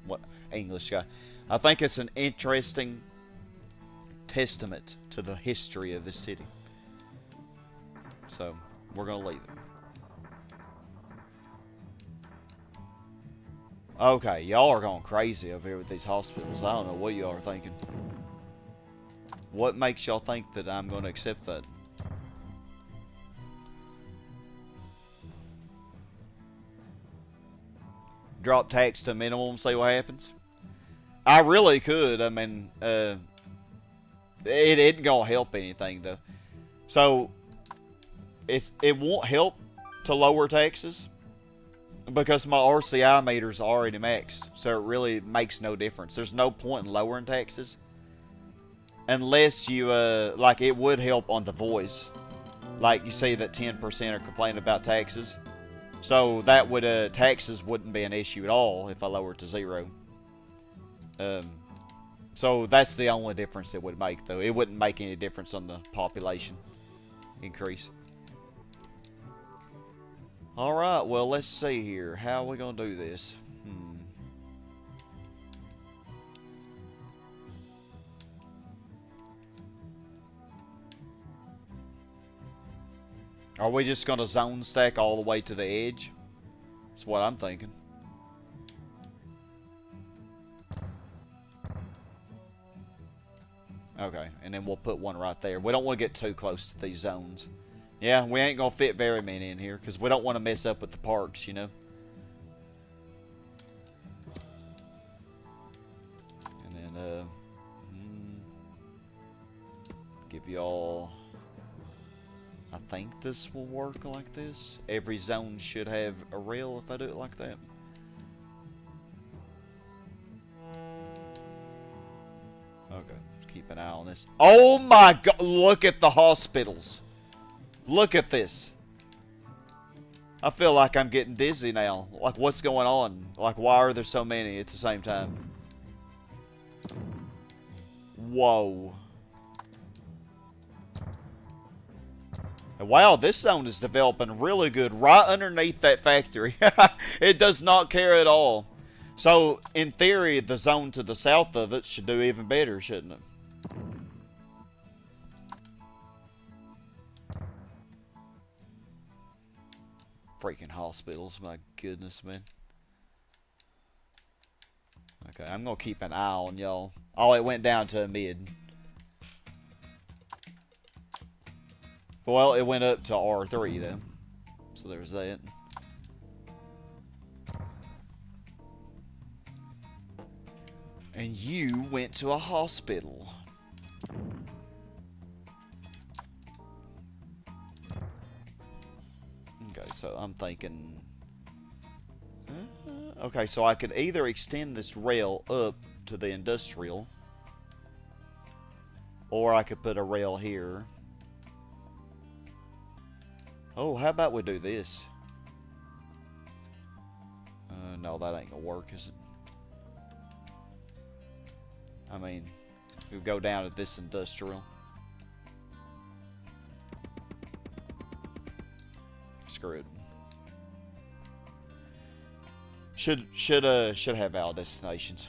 What English guy? I think it's an interesting testament to the history of the city. So we're gonna leave it. Okay, y'all are going crazy over here with these hospitals. I don't know what y'all are thinking. What makes y'all think that I'm gonna accept that? Drop tax to minimum, see what happens. I really could. I mean, it isn't gonna help anything though. So it won't help to lower taxes because my RCI meter's already maxed. So it really makes no difference. There's no point in lowering taxes unless you like it would help on the voice. Like you see that 10% are complaining about taxes. So that would taxes wouldn't be an issue at all if I lower it to 0. So that's the only difference it would make, though. It wouldn't make any difference on the population increase. All right, well, let's see here. How are we gonna do this? Are we just gonna zone stack all the way to the edge? That's what I'm thinking. Okay, and then we'll put one right there. We don't want to get too close to these zones. Yeah, we ain't gonna fit very many in here because we don't want to mess up with the parks, you know. And then give y'all. I think this will work like this. Every zone should have a rail if I do it like that. Okay, let's keep an eye on this. Oh my god, look at the hospitals. Look at this. I feel like I'm getting dizzy now. Like, what's going on? Like, why are there so many at the same time? Whoa. Wow, this zone is developing really good right underneath that factory. It does not care at all. So, in theory, the zone to the south of it should do even better, shouldn't it? Freaking hospitals, my goodness, man. Okay, I'm going to keep an eye on y'all. Oh, it went down to a mid. Well, it went up to R3 though. So there's that. And you went to a hospital. Okay, so I'm thinking... okay, so I could either extend this rail up to the industrial, or I could put a rail here. Oh, how about we do this? No, that ain't gonna work, is it? I mean, we go down to this industrial. Screw it. Should have valid destinations.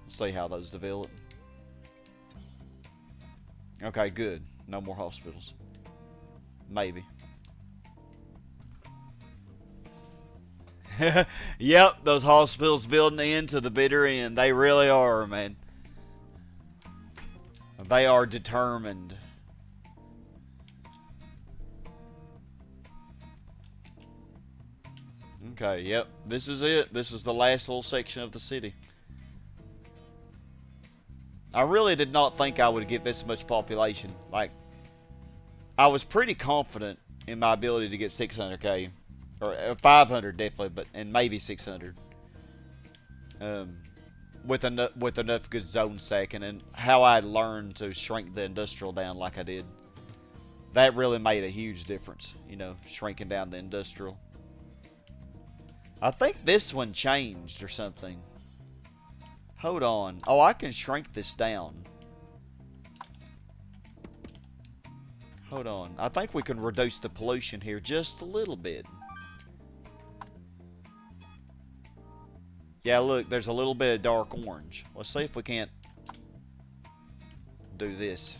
Let's see how those develop. Okay, good. No more hospitals. Maybe. Yep, those hospitals building into the bitter end. They really are, man. They are determined. Okay, yep. This is it. This is the last little section of the city. I really did not think I would get this much population. Like, I was pretty confident in my ability to get 600k. Or 500 definitely, but and maybe 600. With enough good zone stacking, and how I learned to shrink the industrial down like I did. That really made a huge difference, you know, shrinking down the industrial. I think this one changed or something. Hold on. Oh, I can shrink this down. Hold on. I think we can reduce the pollution here just a little bit. Yeah, look, there's a little bit of dark orange. Let's see if we can't do this.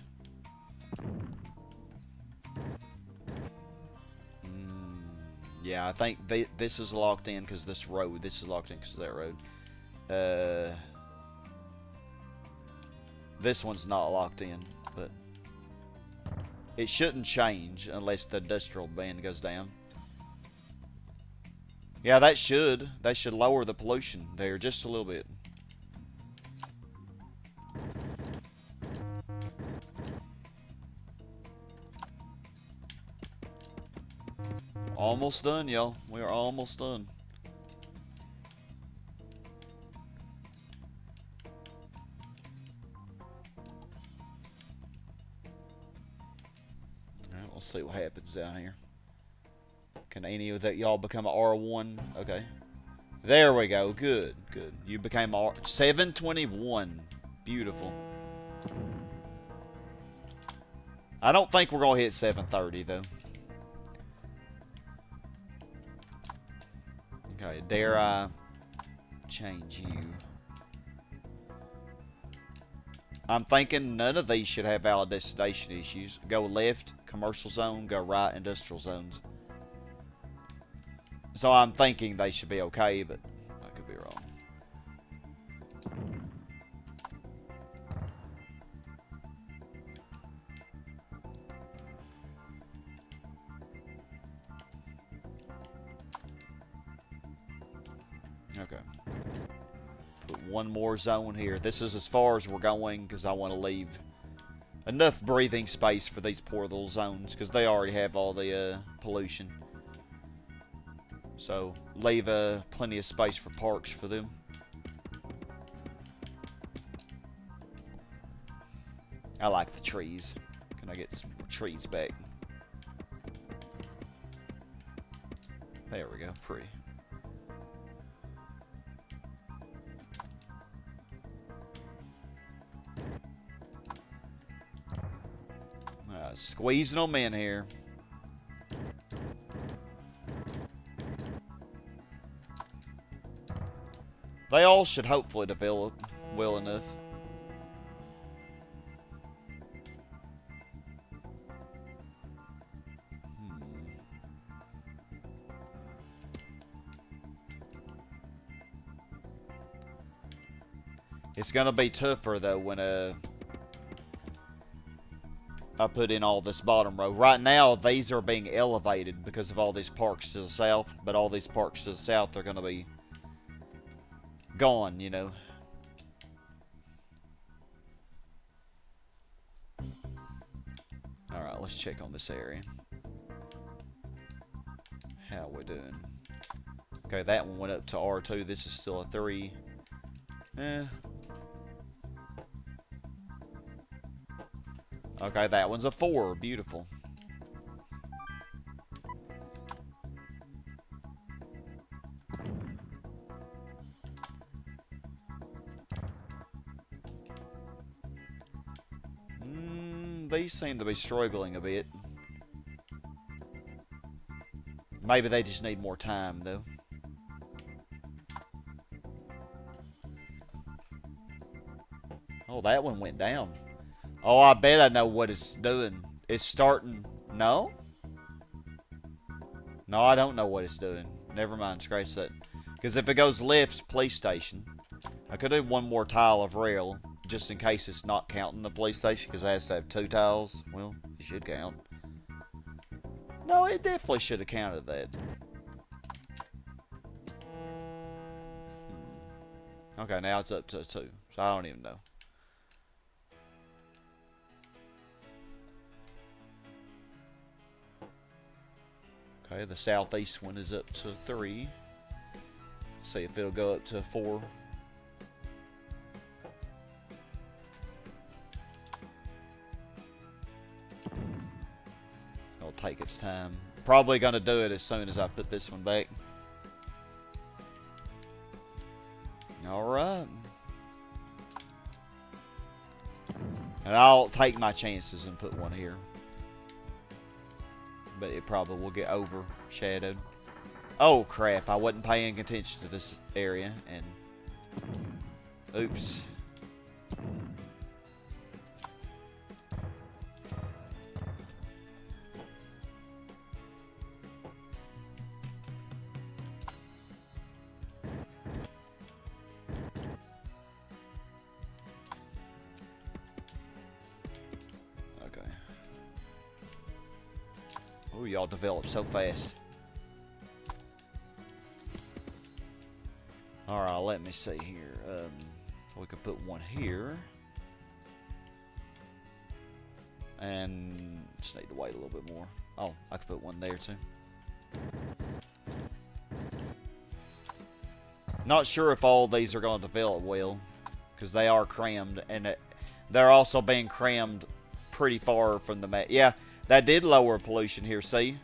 Yeah, I think this is locked in because this road. This is locked in because of that road. This one's not locked in, but it shouldn't change unless the industrial band goes down. Yeah, that should lower the pollution there just a little bit. Almost done, y'all. We are almost done. Alright, let's see what happens down here. Can any of that y'all become an R1? Okay. There we go. Good, good. You became R 721. Beautiful. I don't think we're gonna hit 730 though. Okay, dare I change you? I'm thinking none of these should have valid destination issues. Go left, commercial zone. Go right, industrial zones. So I'm thinking they should be okay, but I could be wrong. Okay. Put one more zone here. This is as far as we're going because I want to leave enough breathing space for these poor little zones because they already have all the pollution. So, leave plenty of space for parks for them. I like the trees. Can I get some trees back? There we go. Pretty. Squeezing them in here. They all should hopefully develop well enough. It's gonna be tougher though when I put in all this bottom row. Right now, these are being elevated because of all these parks to the south. But all these parks to the south are going to be gone, you know. Alright, let's check on this area. How we doing? Okay, that one went up to R2. This is still a 3. Okay, that one's a 4. Beautiful. These seem to be struggling a bit. Maybe they just need more time, though. Oh, that one went down. Oh, I bet I know what it's doing. It's starting... No? No, I don't know what it's doing. Never mind, scratch that. Because if it goes left, police station. I could do one more tile of rail, just in case it's not counting the police station, because it has to have 2 tiles. Well, it should count. No, it definitely should have counted that. Okay, now it's up to 2. So I don't even know. Okay, the southeast one is up to 3. Let's see if it'll go up to 4. It's gonna take its time. Probably gonna do it as soon as I put this one back. Alright. And I'll take my chances and put one here. But it probably will get overshadowed. Oh crap, I wasn't paying attention to this area and oops. Ooh, y'all develop so fast. Alright, let me see here. We could put one here. And just need to wait a little bit more. Oh, I could put one there too. Not sure if all these are going to develop well, because they are crammed, and they're also being crammed pretty far from the map. Yeah. That did lower pollution here, see?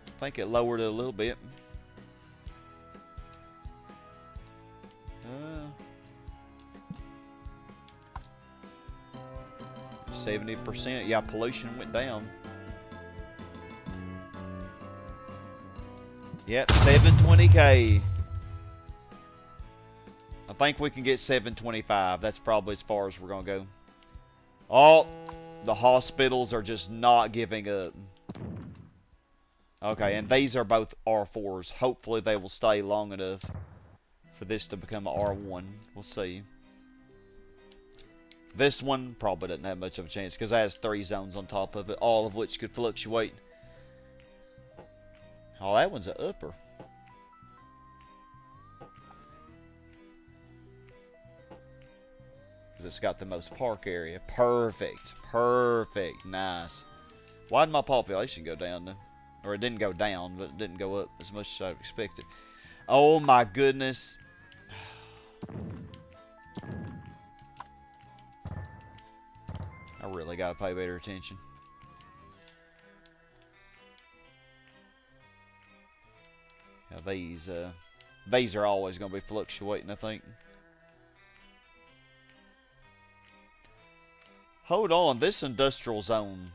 I think it lowered it a little bit. 70%. Yeah, pollution went down. Yep, 720K. I think we can get 725. That's probably as far as we're going to go. Oh, the hospitals are just not giving up. Okay, and these are both R4s. Hopefully they will stay long enough for this to become an R1. We'll see. This one probably doesn't have much of a chance because it has 3 zones on top of it, all of which could fluctuate. Oh, that one's an upper. Because it's got the most park area. Perfect. Perfect. Nice. Why did my population go down though? Or it didn't go down, but it didn't go up as much as I expected. Oh my goodness. I really gotta pay better attention. Now these are always gonna be fluctuating, I think. Hold on, this industrial zone.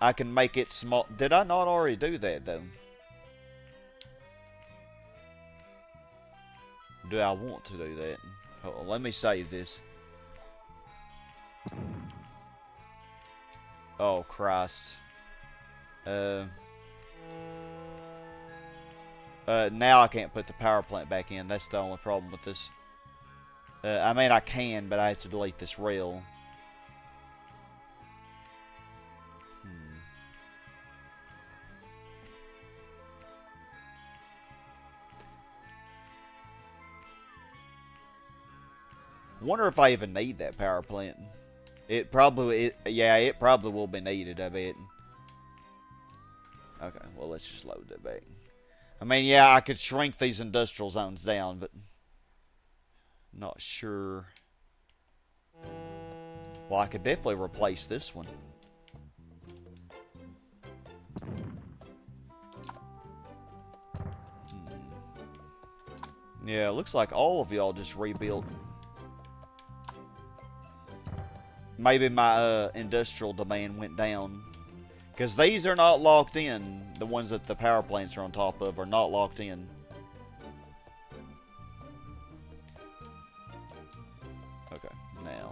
I can make it small. Did I not already do that, though? Do I want to do that? Hold on, let me save this. Oh, Christ. Now I can't put the power plant back in. That's the only problem with this. I mean, I can, but I have to delete this rail. Wonder if I even need that power plant. It probably will be needed, I bet. Okay, well, let's just load that back. I mean, yeah, I could shrink these industrial zones down, but not sure. Well, I could definitely replace this one. Yeah, it looks like all of y'all just rebuilt. Maybe my industrial demand went down. Because these are not locked in. The ones that the power plants are on top of are not locked in. Okay, now.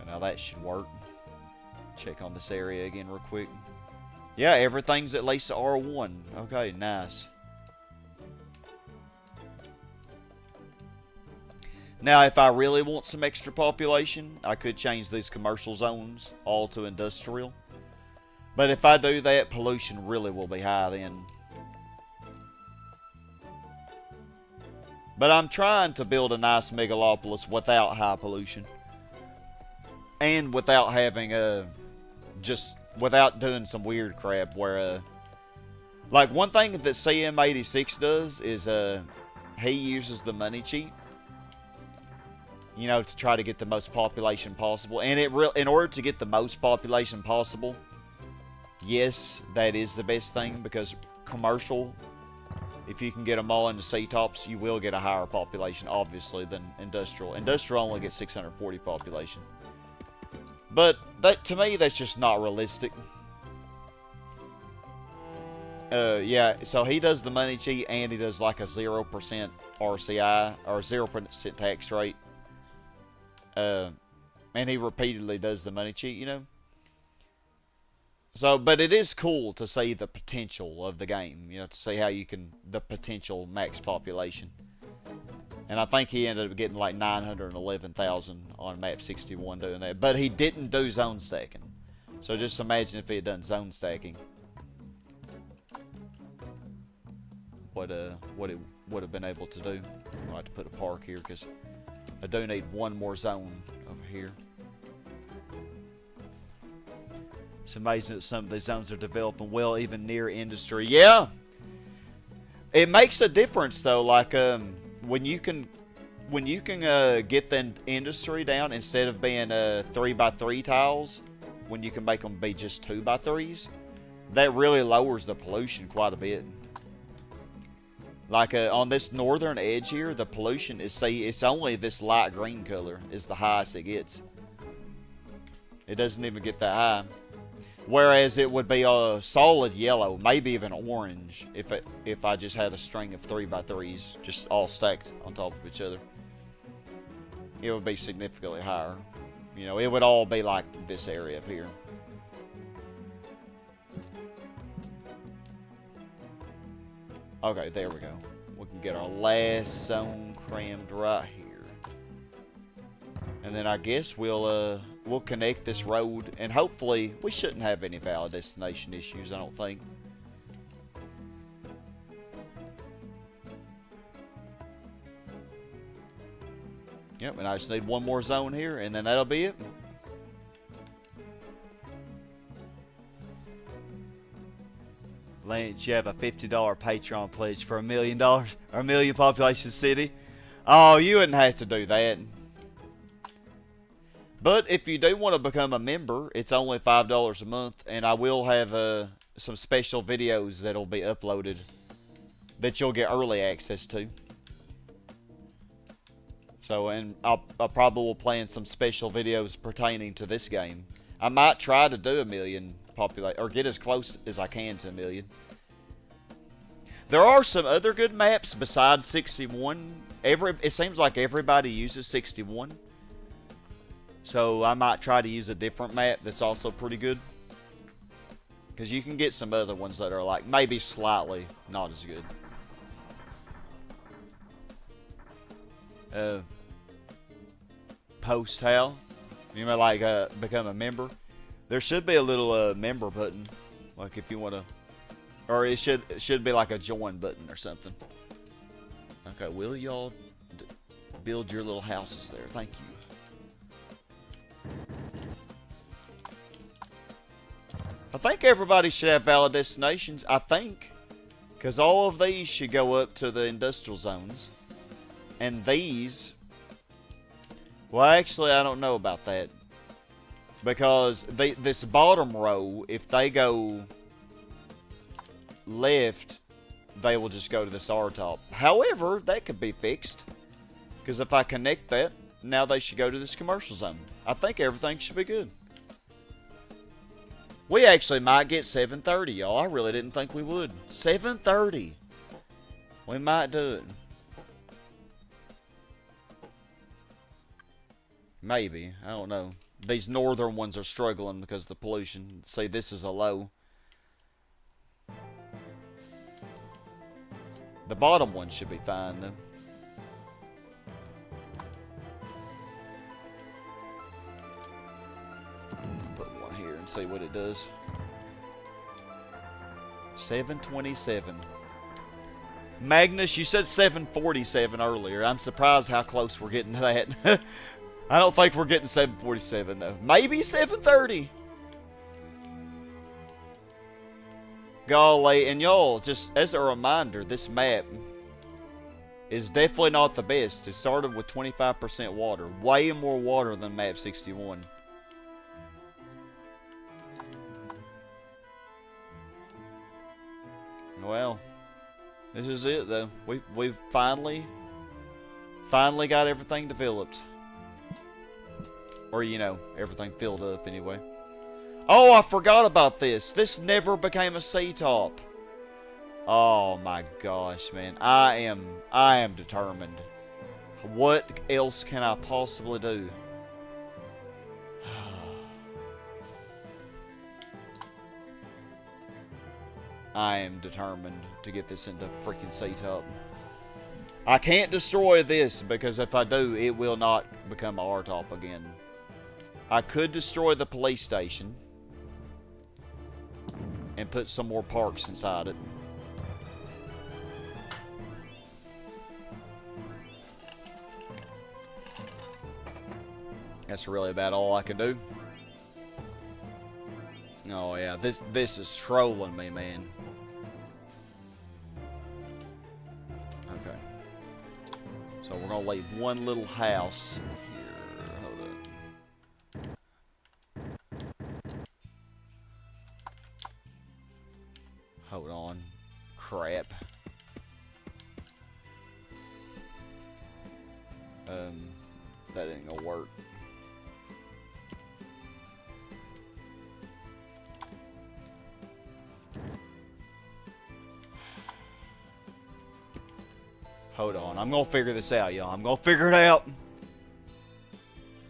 Now that should work. Check on this area again real quick. Yeah, everything's at least R1. Okay, nice. Now, if I really want some extra population, I could change these commercial zones all to industrial. But if I do that, pollution really will be high then. But I'm trying to build a nice megalopolis without high pollution. And without having without doing some weird crap where, like one thing that CM86 does is, he uses the money cheat, you know, to try to get the most population possible. And in order to get the most population possible, yes, that is the best thing, because commercial, if you can get them all into C-tops, you will get a higher population, obviously, than industrial. Industrial only gets 640 population. But that, to me, that's just not realistic. Yeah, so he does the money cheat, and he does like a 0% RCI, or 0% tax rate. And he repeatedly does the money cheat, you know. So, but it is cool to see the potential of the game, you know, to see how you can, the potential max population. And I think he ended up getting like 911,000 on map 61 doing that. But he didn't do zone stacking. So just imagine if he had done zone stacking. What it would have been able to do. I'll have to put a park here because I do need one more zone over here. It's amazing that some of these zones are developing well, even near industry. Yeah! It makes a difference though, like when you can get the industry down, instead of being 3x3 tiles, when you can make them be just 2x3s, that really lowers the pollution quite a bit. Like on this northern edge here, the pollution is, see, it's only this light green color is the highest it gets. It doesn't even get that high. Whereas it would be a solid yellow, maybe even orange, if I just had a string of 3x3s just all stacked on top of each other. It would be significantly higher. You know, it would all be like this area up here. Okay, there we go. We can get our last zone crammed right here. And then I guess we'll connect this road, and hopefully we shouldn't have any valid destination issues, I don't think. Yep, and I just need one more zone here, and then that'll be it. Lance, you have a $50 Patreon pledge for $1 million, or a million population city. Oh, you wouldn't have to do that. But if you do want to become a member, it's only $5 a month, and I will have some special videos that'll be uploaded that you'll get early access to. So, and I'll probably will plan some special videos pertaining to this game. I might try to do 1 million population, or get as close as I can to 1 million. There are some other good maps besides 61 it seems like everybody uses 61. So I might try to use a different map that's also pretty good. Because you can get some other ones that are like maybe slightly not as good. Post how? You may like become a member. There should be a little member button, like if you want to, or it should be like a join button or something. Okay, will y'all build your little houses there? Thank you. I think everybody should have valid destinations. I think, because all of these should go up to the industrial zones, and these. Well, actually, I don't know about that. Because this bottom row, if they go left, they will just go to this R top. However, that could be fixed. Because if I connect that, now they should go to this commercial zone. I think everything should be good. We actually might get 730, y'all. I really didn't think we would. 730. We might do it. Maybe. I don't know. These northern ones are struggling because of the pollution. See, this is a low. The bottom one should be fine, though. Put one here and see what it does. 727. Magnus, you said 747 earlier. I'm surprised how close we're getting to that. I don't think we're getting 747 though. Maybe 730. Golly, and y'all, just as a reminder, this map is definitely not the best. It started with 25% water. Way more water than map 61. Well, this is it though. We've finally got everything developed. Or, you know, everything filled up anyway. Oh, I forgot about this. This never became a C-top. Oh my gosh, man. I am determined. What else can I possibly do? I am determined to get this into freaking C-top. I can't destroy this because if I do, it will not become a R-top again. I could destroy the police station and put some more parks inside it. That's really about all I can do. Oh yeah, this is trolling me, man. Okay. So we're gonna leave one little house. Hold on. Crap. That ain't gonna work. Hold on. I'm gonna figure this out, y'all. I'm gonna figure it out.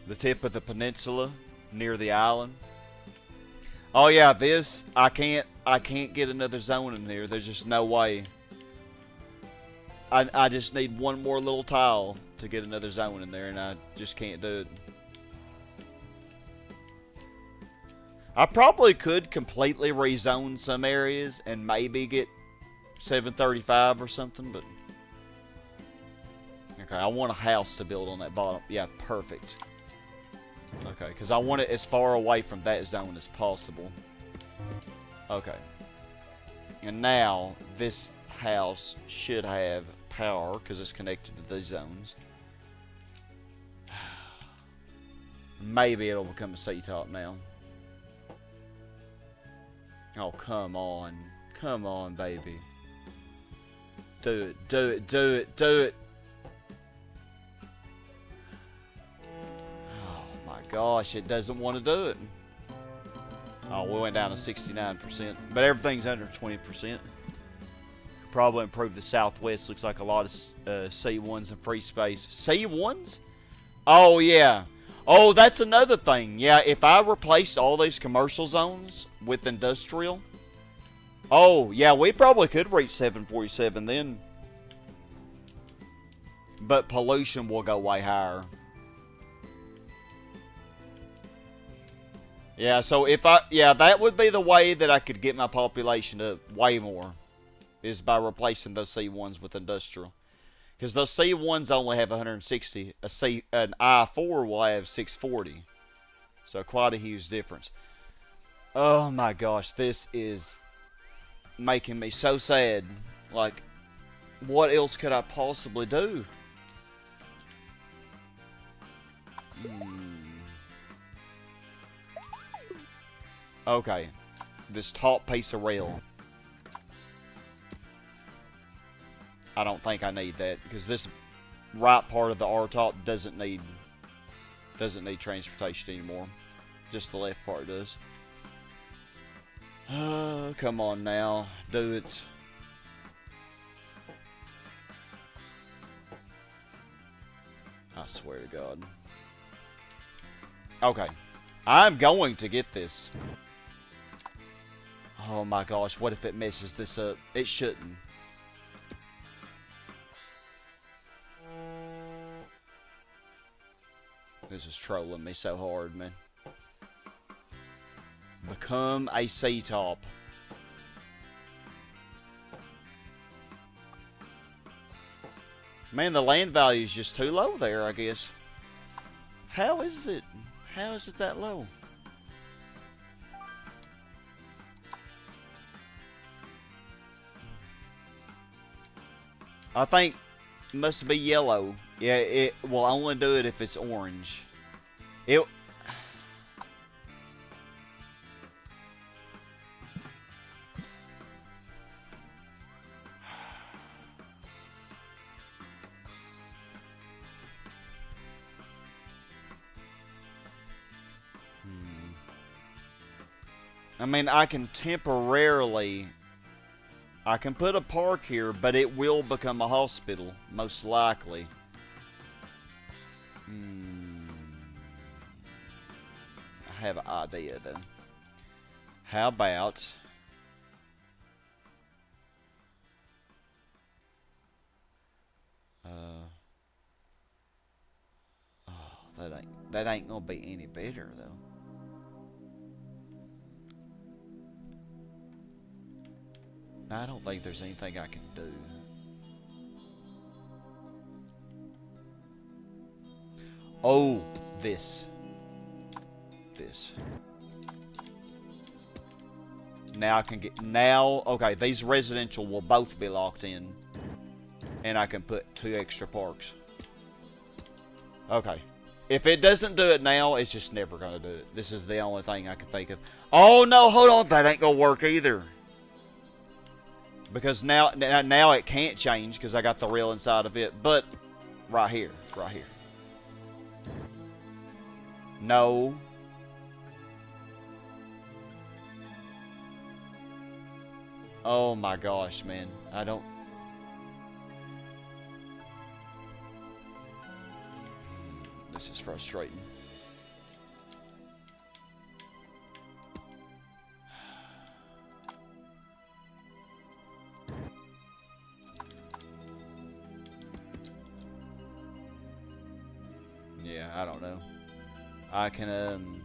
The tip of the peninsula near the island. Oh yeah, this I can't get another zone in here. There's just no way. I just need one more little tile to get another zone in there, and I just can't do it. I probably could completely rezone some areas and maybe get 735 or something, but okay, I want a house to build on that bottom. Yeah, perfect. Okay, because I want it as far away from that zone as possible. Okay. And now, this house should have power, because it's connected to these zones. Maybe it'll become a C-top now. Oh, come on. Come on, baby. Do it, do it, do it, do it. Gosh, it doesn't want to do it. Oh, we went down to 69%. But everything's under 20%. Probably improve the Southwest. Looks like a lot of C1s and free space. C1s? Oh, yeah. Oh, that's another thing. Yeah, if I replaced all these commercial zones with industrial. Oh, yeah, we probably could reach 747 then. But pollution will go way higher. Yeah, so if that would be the way that I could get my population up way more. Is by replacing those C1s with industrial. Because those C1s only have 160. An I4 will have 640. So quite a huge difference. Oh my gosh, this is making me so sad. Like, what else could I possibly do? Okay, this top piece of rail. I don't think I need that because this right part of the R-top doesn't need transportation anymore. Just the left part does. Oh, come on now, do it. I swear to God. Okay, I'm going to get this. Oh my gosh, what if it messes this up? It shouldn't. This is trolling me so hard, man. Become a C-top. Man, the land value is just too low there, I guess. How is it? How is it that low? I think it must be yellow. Yeah, it will only do it if it's orange. I mean, I can temporarily... I can put a park here, but it will become a hospital, most likely. I have an idea, though. How about... that ain't gonna be any better, though. I don't think there's anything I can do. Oh, this. Now I can get... Now, okay, these residential will both be locked in. And I can put 2 extra parks. Okay. If it doesn't do it now, it's just never going to do it. This is the only thing I can think of. Oh, no, hold on. That ain't going to work either. Because now it can't change because I got the rail inside of it. But right here. No. Oh my gosh, man. I don't... This is frustrating. Yeah, I don't know. I can,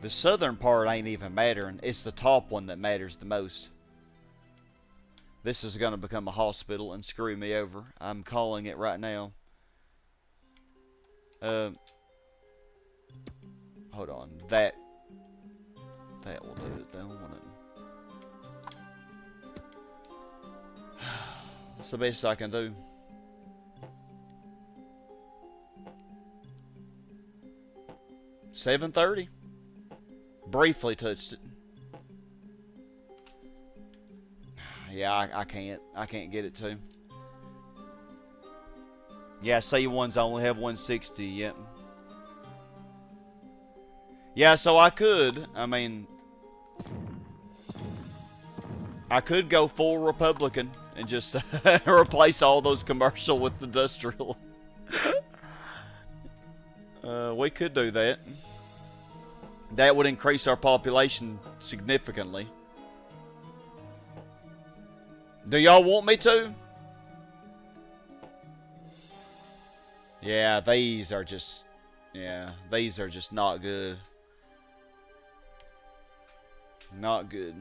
the southern part ain't even mattering. It's the top one that matters the most. This is going to become a hospital and screw me over. I'm calling it right now. Hold on. That will do it though, won't it? That's the best I can do. $7.30. Briefly touched it. Yeah, I can't get it to. Yeah, C1s only have 160. Yep. Yeah, so I could. I mean, I could go full Republican and just replace all those commercial with industrial. We could do that. That would increase our population significantly. Do y'all want me to? Yeah, these are just... Yeah, these are just not good. Not good.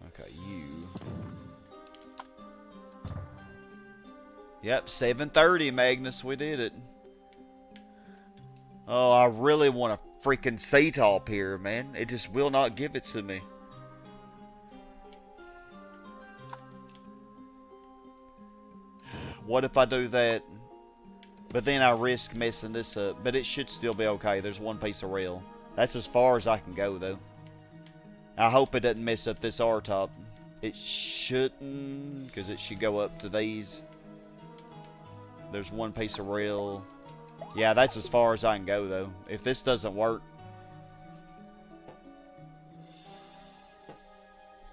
Okay, you. Yep, 7:30, Magnus. We did it. Oh, I really want a freaking sea top here, man. It just will not give it to me. What if I do that? But then I risk messing this up. But it should still be okay. There's one piece of rail. That's as far as I can go, though. I hope it doesn't mess up this R-top. It shouldn't, because it should go up to these. There's one piece of rail. Yeah, that's as far as I can go, though. If this doesn't work,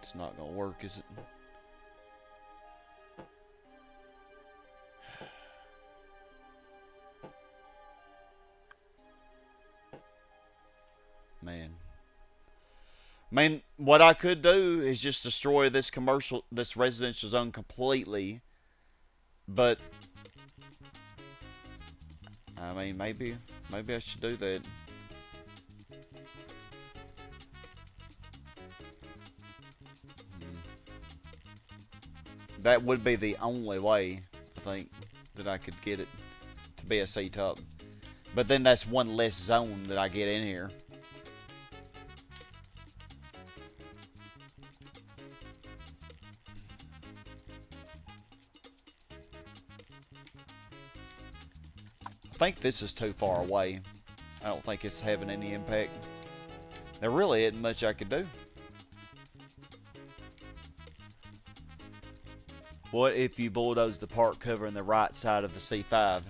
it's not going to work, is it? Man. I mean, what I could do is just destroy this residential zone completely. But, I mean, maybe I should do that. That would be the only way, I think, that I could get it to be a C-top. But then that's one less zone that I get in here. I think this is too far away. I don't think it's having any impact. There really isn't much I could do. What if you bulldoze the part covering the right side of the C5?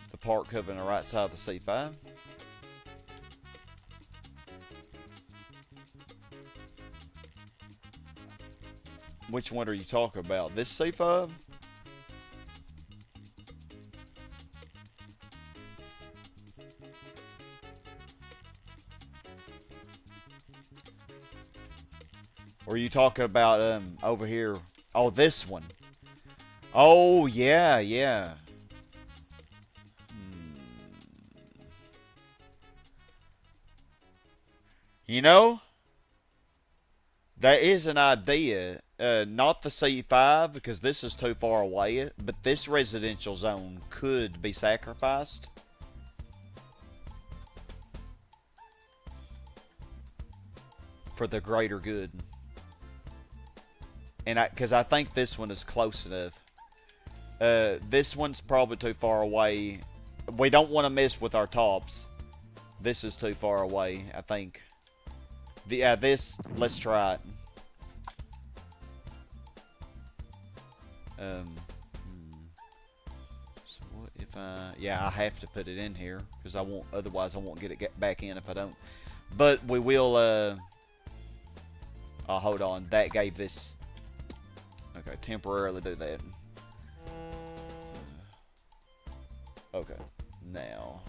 The part covering the right side of the C5? Which one are you talking about? This C5? Or are you talking about over here? Oh, this one. Oh, yeah, yeah. You know, that is an idea. Not the C5, because this is too far away, but this residential zone could be sacrificed. For the greater good. And because I think this one is close enough. This one's probably too far away. We don't want to mess with our tops. This is too far away, I think. This, let's try it. So what if I... Yeah, I have to put it in here. Because I won't, otherwise I won't get it back in if I don't. But we will... Oh, hold on. That gave this... Okay, temporarily do that. Okay, now.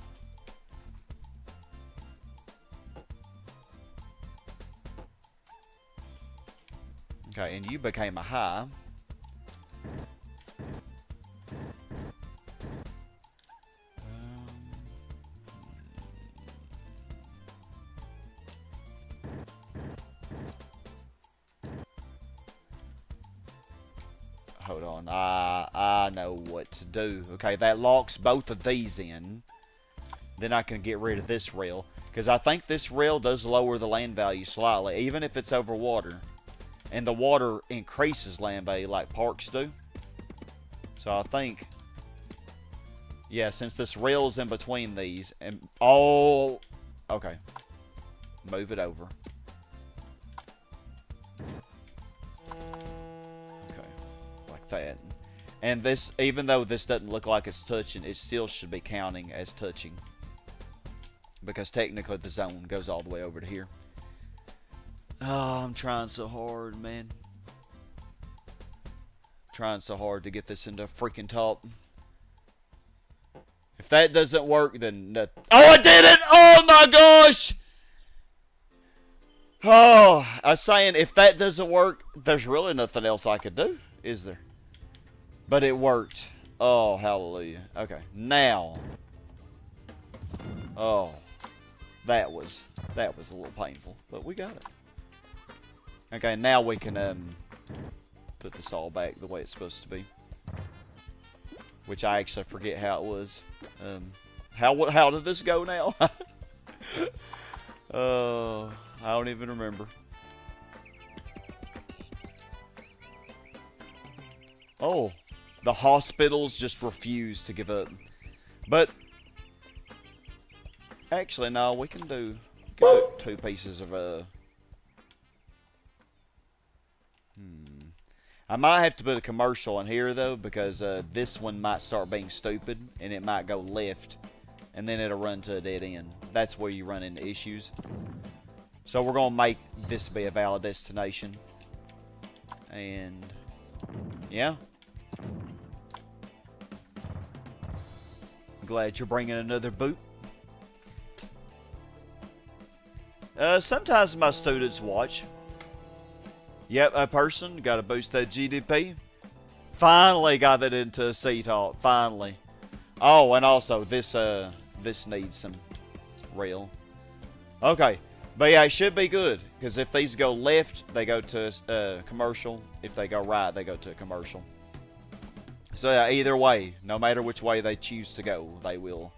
Okay, and you became a high. Hold on, I know what to do. Okay, that locks both of these in. Then I can get rid of this rail. Because I think this rail does lower the land value slightly, even if it's over water. And the water increases land value like parks do. So I think... Yeah, since this rail's in between these, and... Oh! Okay. Move it over. that. And this, even though this doesn't look like it's touching, it still should be counting as touching. Because technically the zone goes all the way over to here. Oh, I'm trying so hard, man. Trying so hard to get this into freaking top. If that doesn't work, then oh, I did it! Oh my gosh! Oh, I was saying, if that doesn't work, there's really nothing else I could do, is there? But it worked. Oh, hallelujah. Okay, now. Oh, that was a little painful, but we got it. Okay, now we can put this all back the way it's supposed to be. Which I actually forget how it was. How did this go now? I don't even remember. Oh, the hospitals just refuse to give up. But actually, no, we can do 2 pieces of I might have to put a commercial in here though, because this one might start being stupid and it might go left and then it'll run to a dead end. That's where you run into issues. So we're gonna make this be a valid destination. And yeah. Glad you're bringing another boot. Sometimes my students watch. Yep, a person got to boost that GDP. Finally got that into a C-top. Finally. Oh, and also this needs some rail. Okay, but yeah, it should be good because if these go left, they go to commercial. If they go right, they go to commercial. So yeah, either way, no matter which way they choose to go, they will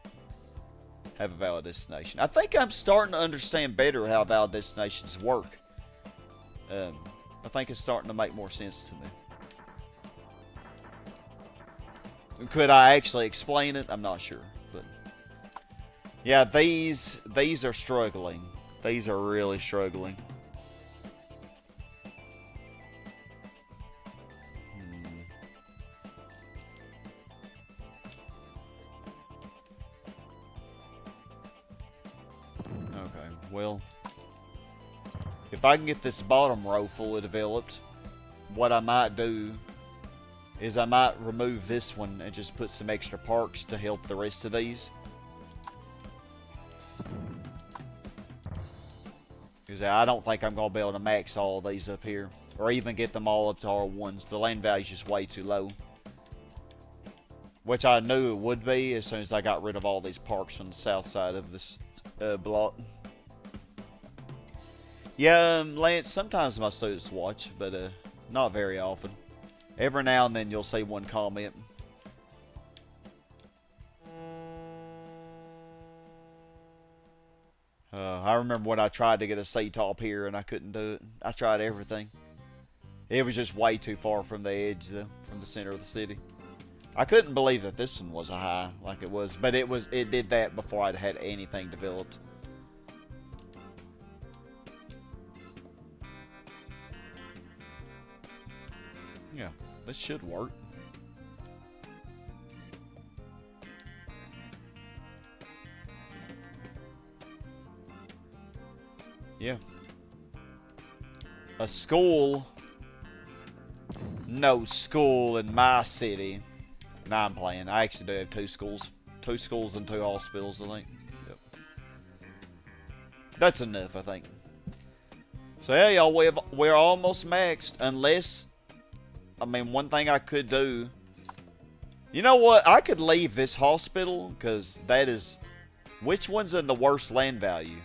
have a valid destination. I think I'm starting to understand better how valid destinations work. I think it's starting to make more sense to me. Could I actually explain it? I'm not sure, but yeah, these are struggling. These are really struggling. Okay, well, if I can get this bottom row fully developed, what I might do is I might remove this one and just put some extra parks to help the rest of these. Because I don't think I'm going to be able to max all of these up here, or even get them all up to R1s. The land value is just way too low. Which I knew it would be as soon as I got rid of all these parks on the south side of this block. Yeah, Lance, sometimes my students watch, but not very often. Every now and then you'll see one comment. I remember when I tried to get a C-top here and I couldn't do it. I tried everything. It was just way too far from the edge, though, from the center of the city. I couldn't believe that this one was a high like it was, but it did that before I'd had anything developed. Yeah, this should work. Yeah. A school. No school in my city. Nah, I'm playing. I actually do have 2 schools. 2 schools and 2 hospitals, I think. Yep. That's enough, I think. So yeah, y'all, we're almost maxed. Unless, I mean, one thing I could do. You know what? I could leave this hospital, because that is... Which one's in the worst land value?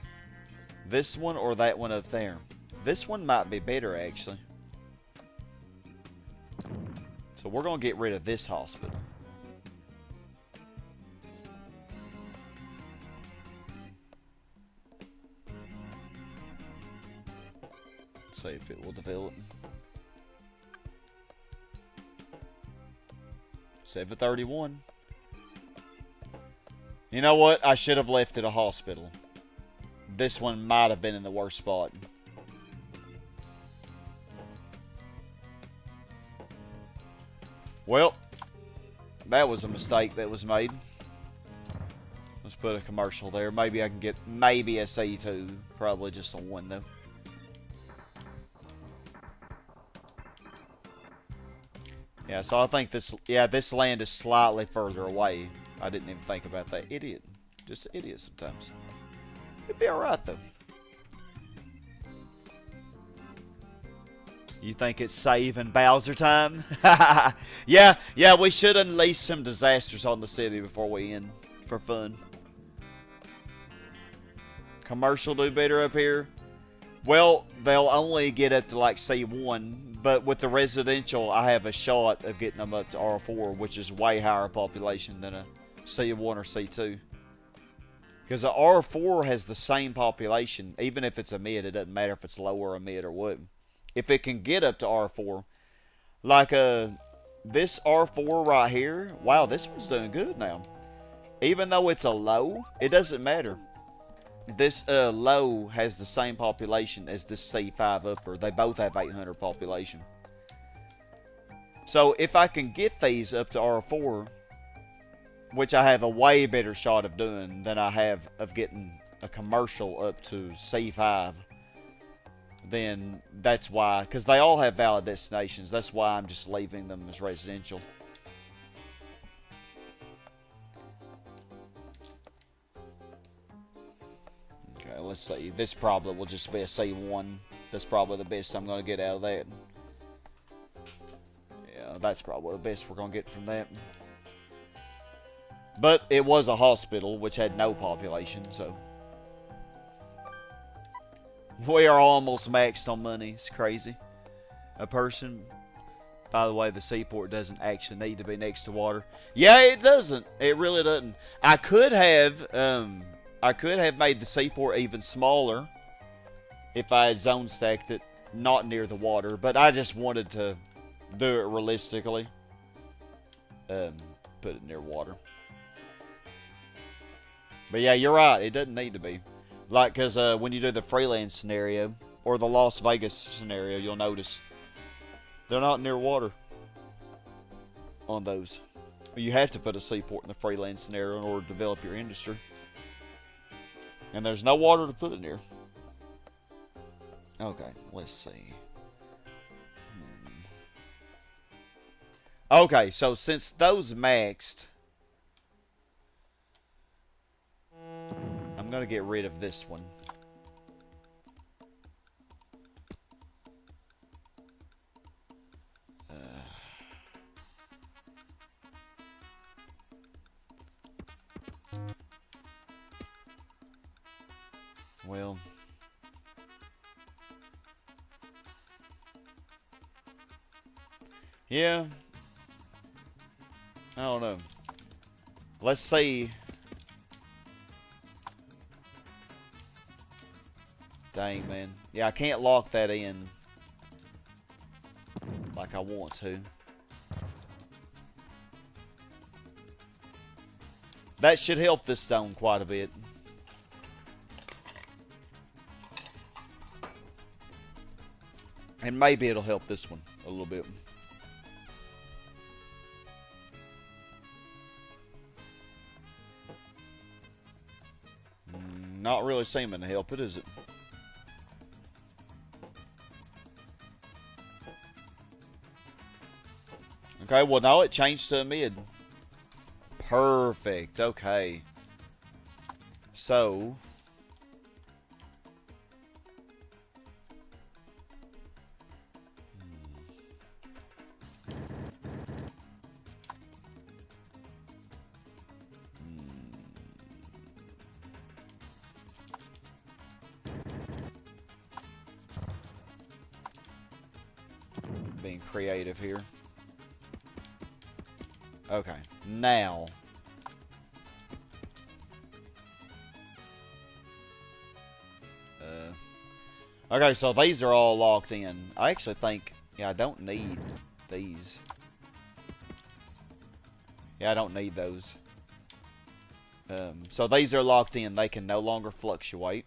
This one or that one up there? This one might be better, actually. So we're going to get rid of this hospital. See if it will develop. 731. You know what? I should have left it a hospital. This one might have been in the worst spot. Well, that was a mistake that was made. Let's put a commercial there. Maybe I can get maybe a C2. Probably just a 1 though. Yeah, so I think this land is slightly further away. I didn't even think about that. Idiot. Just an idiot sometimes. It'd be alright though. You think it's saving Bowser time? yeah, we should unleash some disasters on the city before we end. For fun. Commercial do better up here. Well, they'll only get up to like C1, but with the residential, I have a shot of getting them up to R4, which is way higher population than a C1 or C2. Because the R4 has the same population, even if it's a mid, it doesn't matter if it's low or a mid or what. If it can get up to R4, like this R4 right here, wow, this one's doing good now. Even though it's a low, it doesn't matter. This low has the same population as this C5 upper. They both have 800 population. So if I can get these up to R4, which I have a way better shot of doing than I have of getting a commercial up to C5, then that's why, because they all have valid destinations. That's why I'm just leaving them as residential. Okay, let's see. This probably will just be a C1. That's probably the best I'm going to get out of that. Yeah, that's probably the best we're going to get from that. But it was a hospital, which had no population, so... We are almost maxed on money. It's crazy. A person... By the way, the seaport doesn't actually need to be next to water. Yeah, it doesn't. It really doesn't. I could have made the seaport even smaller if I had zone stacked it not near the water, but I just wanted to do it realistically. Put it near water. But yeah, you're right. It doesn't need to be. Like, because when you do the freelance scenario, or the Las Vegas scenario, you'll notice they're not near water on those. You have to put a seaport in the freelance scenario in order to develop your industry. And there's no water to put it near. Okay, let's see. Okay, so since those maxed, I'm going to get rid of this one. Well, yeah, I don't know. Let's see. Dang, man. Yeah, I can't lock that in like I want to. That should help this zone quite a bit. And maybe it'll help this one a little bit. Not really seeming to help it, is it? Okay, well, now it changed to a mid. Perfect, okay. So... being creative here. Okay, now okay, so these are all locked in. I actually think, yeah, I don't need these. Yeah, I don't need those. So these are locked in. They can no longer fluctuate.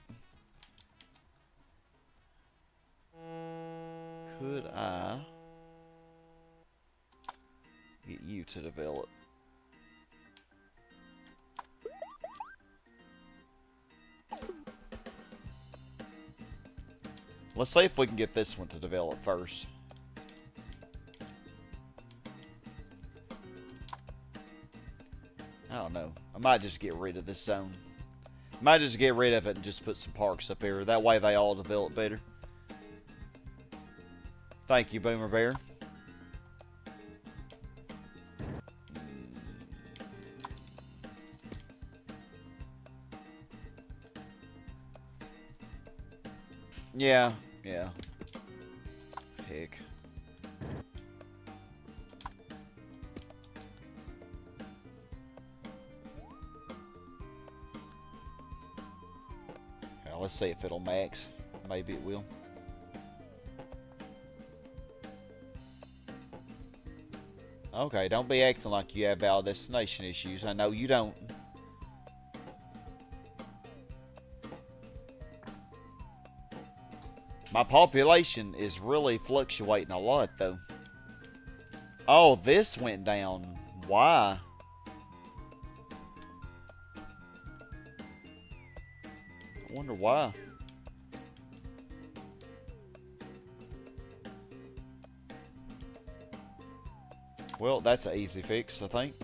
Could I? Get you to develop. Let's see if we can get this one to develop first. I don't know. I might just get rid of this zone. I might just get rid of it and just put some parks up here. That way they all develop better. Thank you, Boomer Bear. Yeah. Heck. Now, let's see if it'll max. Maybe it will. Okay, don't be acting like you have valid destination issues. I know you don't. My population is really fluctuating a lot, though. Oh, this went down. Why? I wonder why. Well, that's an easy fix, I think.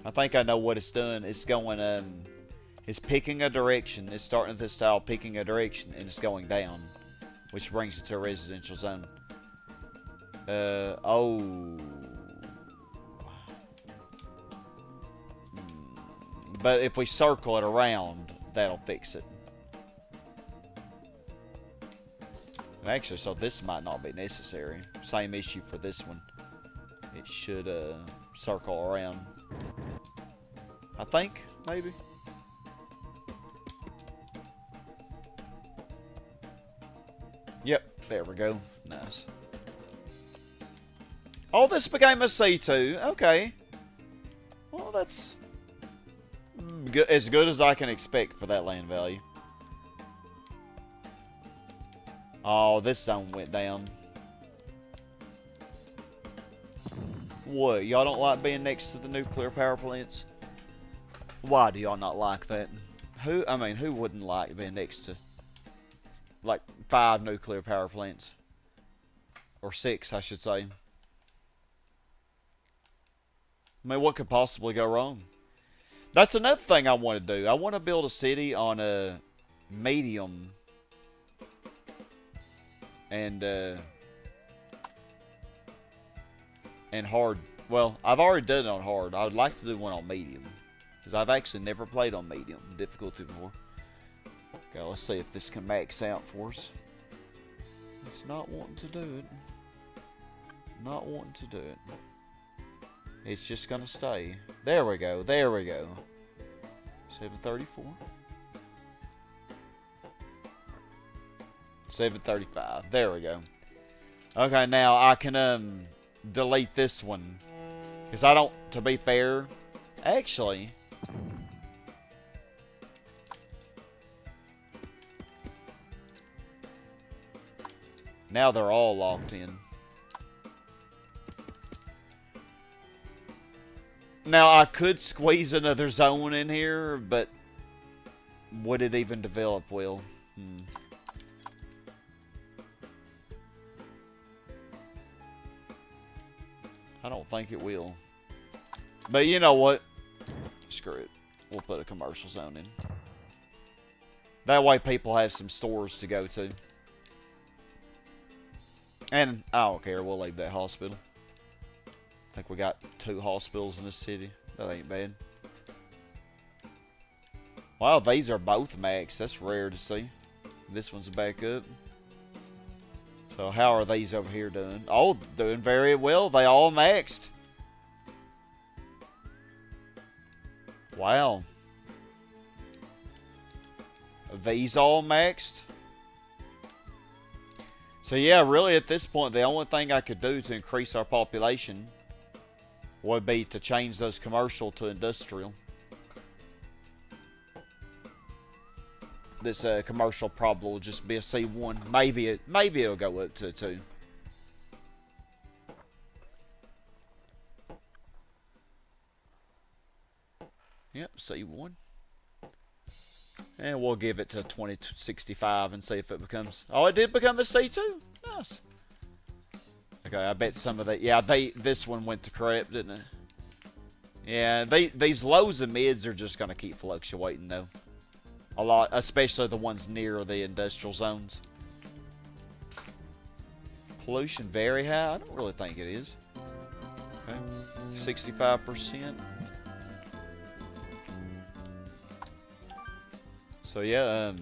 I think I know what it's doing. It's going, it's picking a direction. It's starting this style, picking a direction, and it's going down, which brings it to a residential zone. Oh. But if we circle it around, that'll fix it. Actually, so this might not be necessary. Same issue for this one. It should circle around. I think, maybe. Yep, there we go. Nice. Oh, this became a C2. Okay. Well, that's as good as I can expect for that land value. Oh, this zone went down. What? Y'all don't like being next to the nuclear power plants? Why do y'all not like that? Who wouldn't like being next to, like, 5 nuclear power plants? Or 6, I should say. I mean, what could possibly go wrong? That's another thing I want to do. I want to build a city on a medium and hard. Well, I've already done it on hard. I would like to do one on medium, because I've actually never played on medium difficulty before. Okay, let's see if this can max out for us. It's not wanting to do it. Not wanting to do it. It's just gonna stay. There we go. There we go. 734. 735. There we go. Okay, now I can delete this one, because I don't, to be fair, actually, now they're all locked in. Now I could squeeze another zone in here, but would it even develop well? I don't think it will. But you know what? Screw it. We'll put a commercial zone in. That way people have some stores to go to. And I don't care. We'll leave that hospital. I think we got 2 hospitals in this city. That ain't bad. Wow, these are both max. That's rare to see. This one's back up. So how are these over here doing? Oh, doing very well. They all maxed. Wow. These all maxed. So yeah, really at this point, the only thing I could do to increase our population would be to change those commercial to industrial. This commercial probably will just be a C1. Maybe it'll go up to a 2. C1. And we'll give it to 2065 and see if it becomes... Oh, it did become a C2. Nice. Okay, I bet some of that... Yeah, this one went to crap, didn't it? Yeah, these lows and mids are just going to keep fluctuating, though. A lot, especially the ones near the industrial zones. Pollution very high? I don't really think it is. Okay, 65%. So yeah,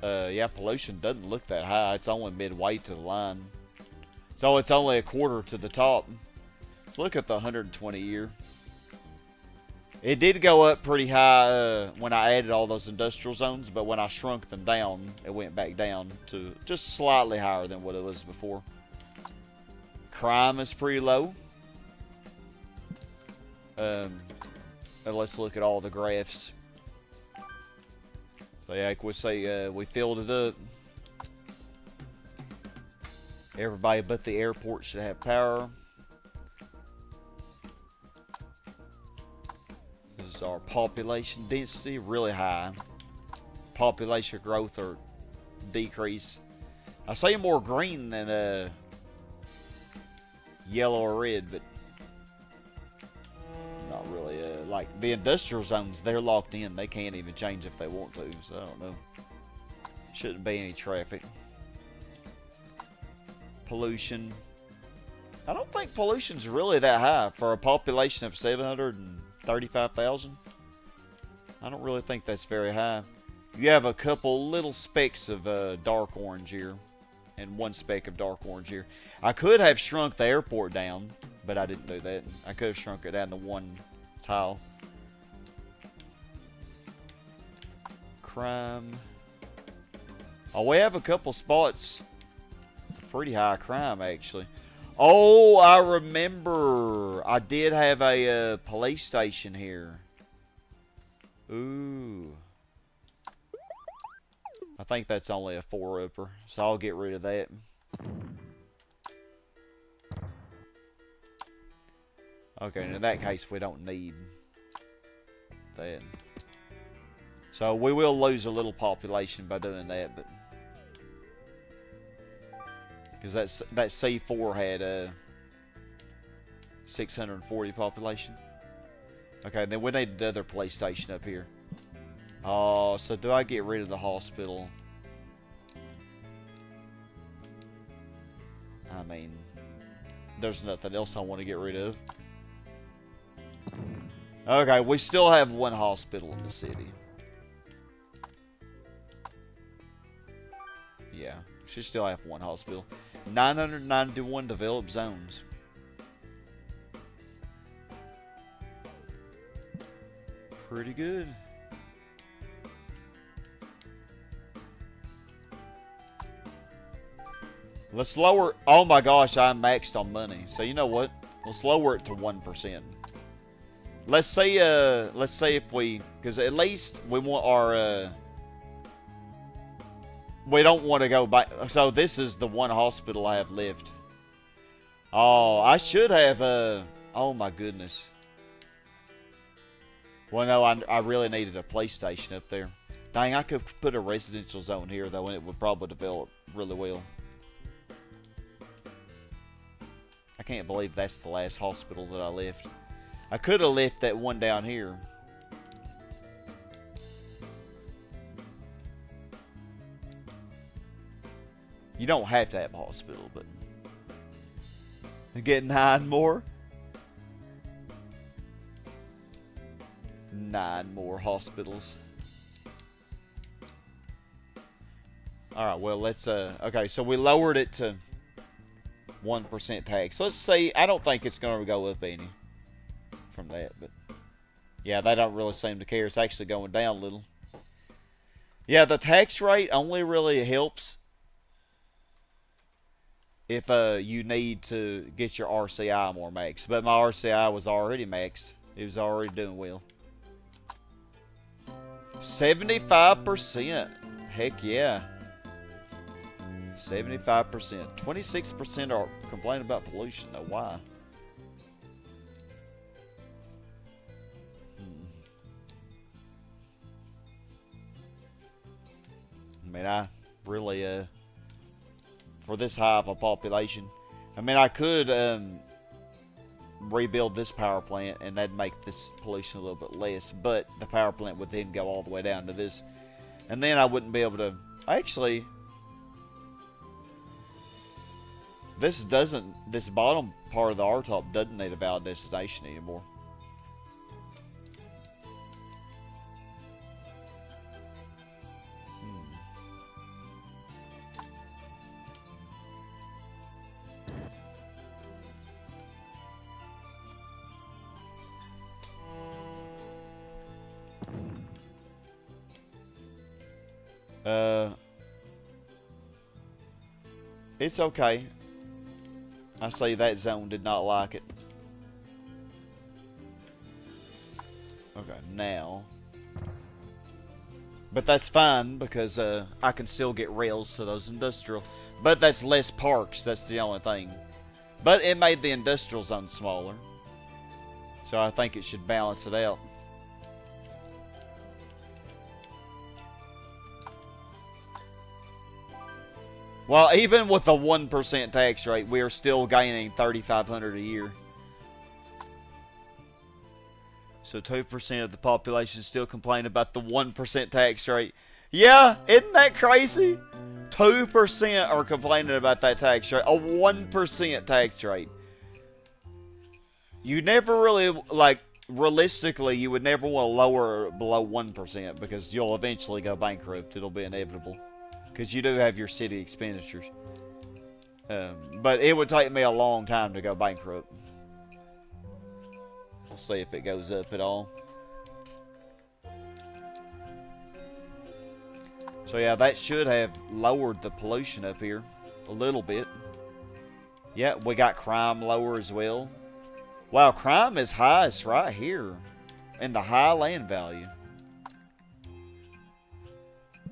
yeah, pollution doesn't look that high. It's only midway to the line. So it's only a quarter to the top. Let's look at the 120 year. It did go up pretty high when I added all those industrial zones, but when I shrunk them down, it went back down to just slightly higher than what it was before. Crime is pretty low. Let's look at all the graphs. So yeah, like we say, we filled it up. Everybody but the airport should have power. This is our population density, really high. Population growth or decrease. I say more green than yellow or red, but not really. Like the industrial zones, they're locked in. They can't even change if they want to, so I don't know. Shouldn't be any traffic. Pollution. I don't think pollution's really that high for a population of 735,000. I don't really think that's very high. You have a couple little specks of dark orange here and one speck of dark orange here. I could have shrunk the airport down, but I didn't do that. I could have shrunk it down to one tile. Crime. Oh, we have a couple spots. Pretty high crime, actually. Oh, I remember. I did have a police station here. Ooh. I think that's only a 4-upper, so I'll get rid of that. Okay, and in that case, we don't need that. So we will lose a little population by doing that, but because that C4 had a 640 population. Okay, then we need another police station up here. Oh, so do I get rid of the hospital? I mean, there's nothing else I want to get rid of. Okay, we still have one hospital in the city. Yeah, should still have one hospital. 991 developed zones. Pretty good. Let's lower. Oh my gosh, I'm maxed on money. So you know what? Let's lower it to 1%. Let's say if we, because at least we want our we don't want to go back. So this is the one hospital I have left. Oh, I should have oh my goodness. Well, no, I really needed a police station up there. Dang, I could put a residential zone here though, and it would probably develop really well. I can't believe that's the last hospital that I left. I could have left that one down here. You don't have to have a hospital, but get 9 more. 9 more hospitals. Alright, well, let's, okay, so we lowered it to 1% tax. Let's say, I don't think it's going to go up any from that, but yeah, they don't really seem to care. It's actually going down a little. Yeah, the tax rate only really helps if you need to get your RCI more maxed. But my RCI was already maxed. It was already doing well. 75%. Heck yeah. 75%. 26% are complaining about pollution though. Why? mean, I really, for this high of a population, I mean, I could rebuild this power plant, and that'd make this pollution a little bit less, but the power plant would then go all the way down to this, and then I wouldn't be able to, actually, this bottom part of the R-top doesn't need a valid destination anymore. It's okay. I say that zone did not like it. Okay, now. But that's fine because I can still get rails to those industrial. But that's less parks, that's the only thing. But it made the industrial zone smaller. So I think it should balance it out. Well, even with a 1% tax rate, we are still gaining $3,500 a year. So 2% of the population still complain about the 1% tax rate. Yeah, isn't that crazy? 2% are complaining about that tax rate. A 1% tax rate. You never really, like, realistically, you would never want to lower below 1% because you'll eventually go bankrupt. It'll be inevitable. Because you do have your city expenditures. But it would take me a long time to go bankrupt. We'll see if it goes up at all. So yeah, that should have lowered the pollution up here a little bit. Yeah, we got crime lower as well. Wow, crime is highest right here. In the high land value.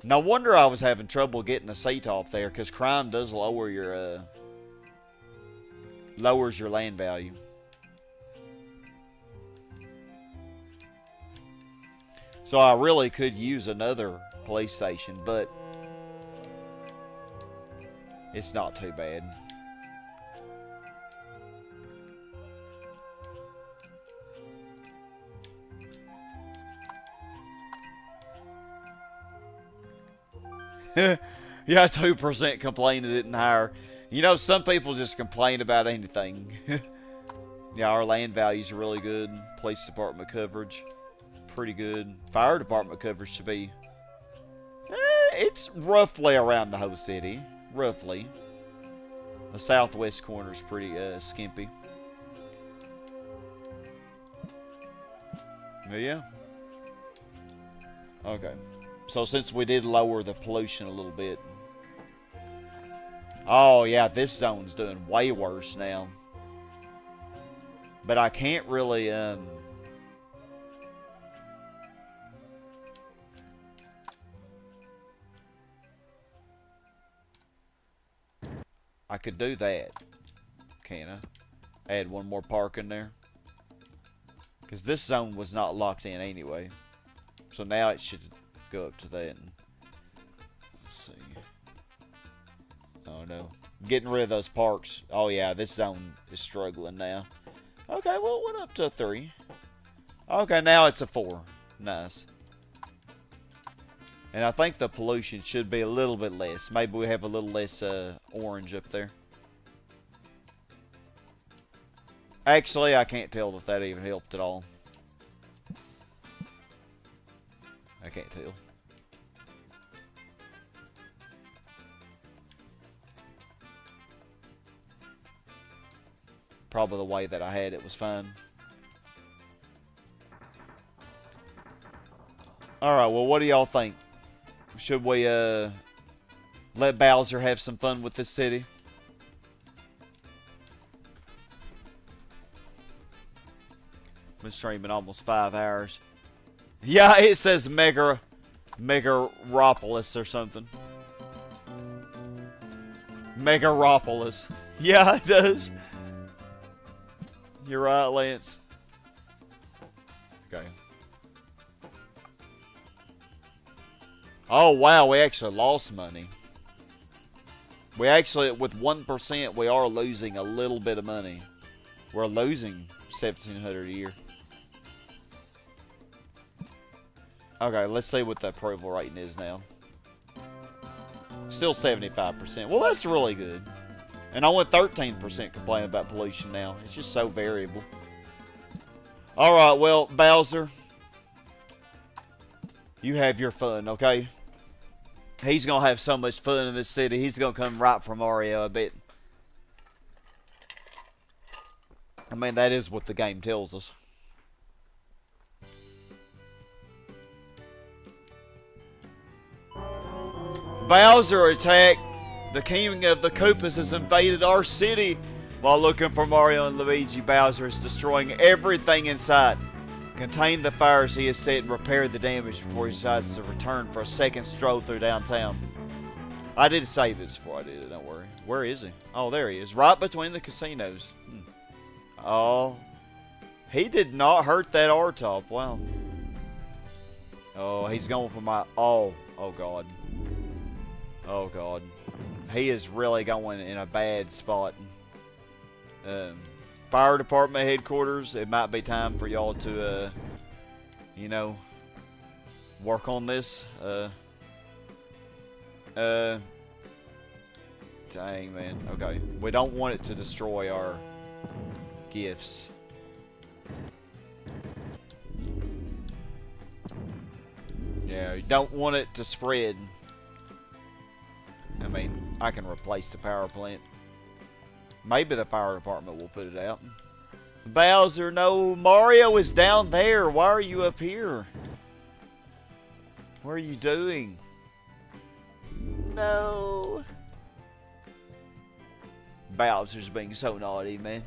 No wonder I was having trouble getting a C-top there, because crime does lower your, lowers your land value. So I really could use another police station, but it's not too bad. Yeah, 2% complained it didn't hire. You know, some people just complain about anything. Yeah, our land values are really good. Police department coverage, pretty good. Fire department coverage should be... it's roughly around the whole city. Roughly. The southwest corner is pretty skimpy. Yeah. Okay. So since we did lower the pollution a little bit. Oh yeah, this zone's doing way worse now. But I can't really I could do that. Can I? Add one more park in there. Because this zone was not locked in anyway. So now it should go up to that. Let's see. Oh no. Getting rid of those parks. Oh yeah, this zone is struggling now. Okay, well it went up to a 3. Okay, now it's a 4. Nice. And I think the pollution should be a little bit less. Maybe we have a little less orange up there. Actually, I can't tell that that even helped at all. I can't tell. Probably the way that I had it was fine. Alright, well, what do y'all think? Should we let Bowser have some fun with this city? Been streaming almost 5 hours. Yeah, it says Megalopolis or something. Megalopolis. Yeah, it does. You're right, Lance. Okay. Oh, wow, we actually lost money. We actually, with 1%, we are losing a little bit of money. We're losing 1,700 a year. Okay, let's see what the approval rating is now. Still 75%. Well, that's really good. And only 13% complain about pollution now. It's just so variable. Alright, well, Bowser, you have your fun, okay? He's going to have so much fun in this city. He's going to come right for Mario, I bet. I mean, that is what the game tells us. Bowser attack. The king of the Koopas has invaded our city. While looking for Mario and Luigi, Bowser is destroying everything in sight. Contain the fires he has set and repair the damage before he decides to return for a second stroll through downtown. I did save this before I did it, don't worry. Where is he? Oh, there he is. Right between the casinos. Oh. He did not hurt that R-top. Wow. Oh, he's going for my... Oh. Oh, God. Oh, God. He is really going in a bad spot. Fire department headquarters, it might be time for y'all to, you know, work on this. Dang, man. Okay. We don't want it to destroy our gifts. Yeah, you don't want it to spread. I mean, I can replace the power plant. Maybe the fire department will put it out. Bowser, no. Mario is down there. Why are you up here? What are you doing? No. Bowser's being so naughty, man.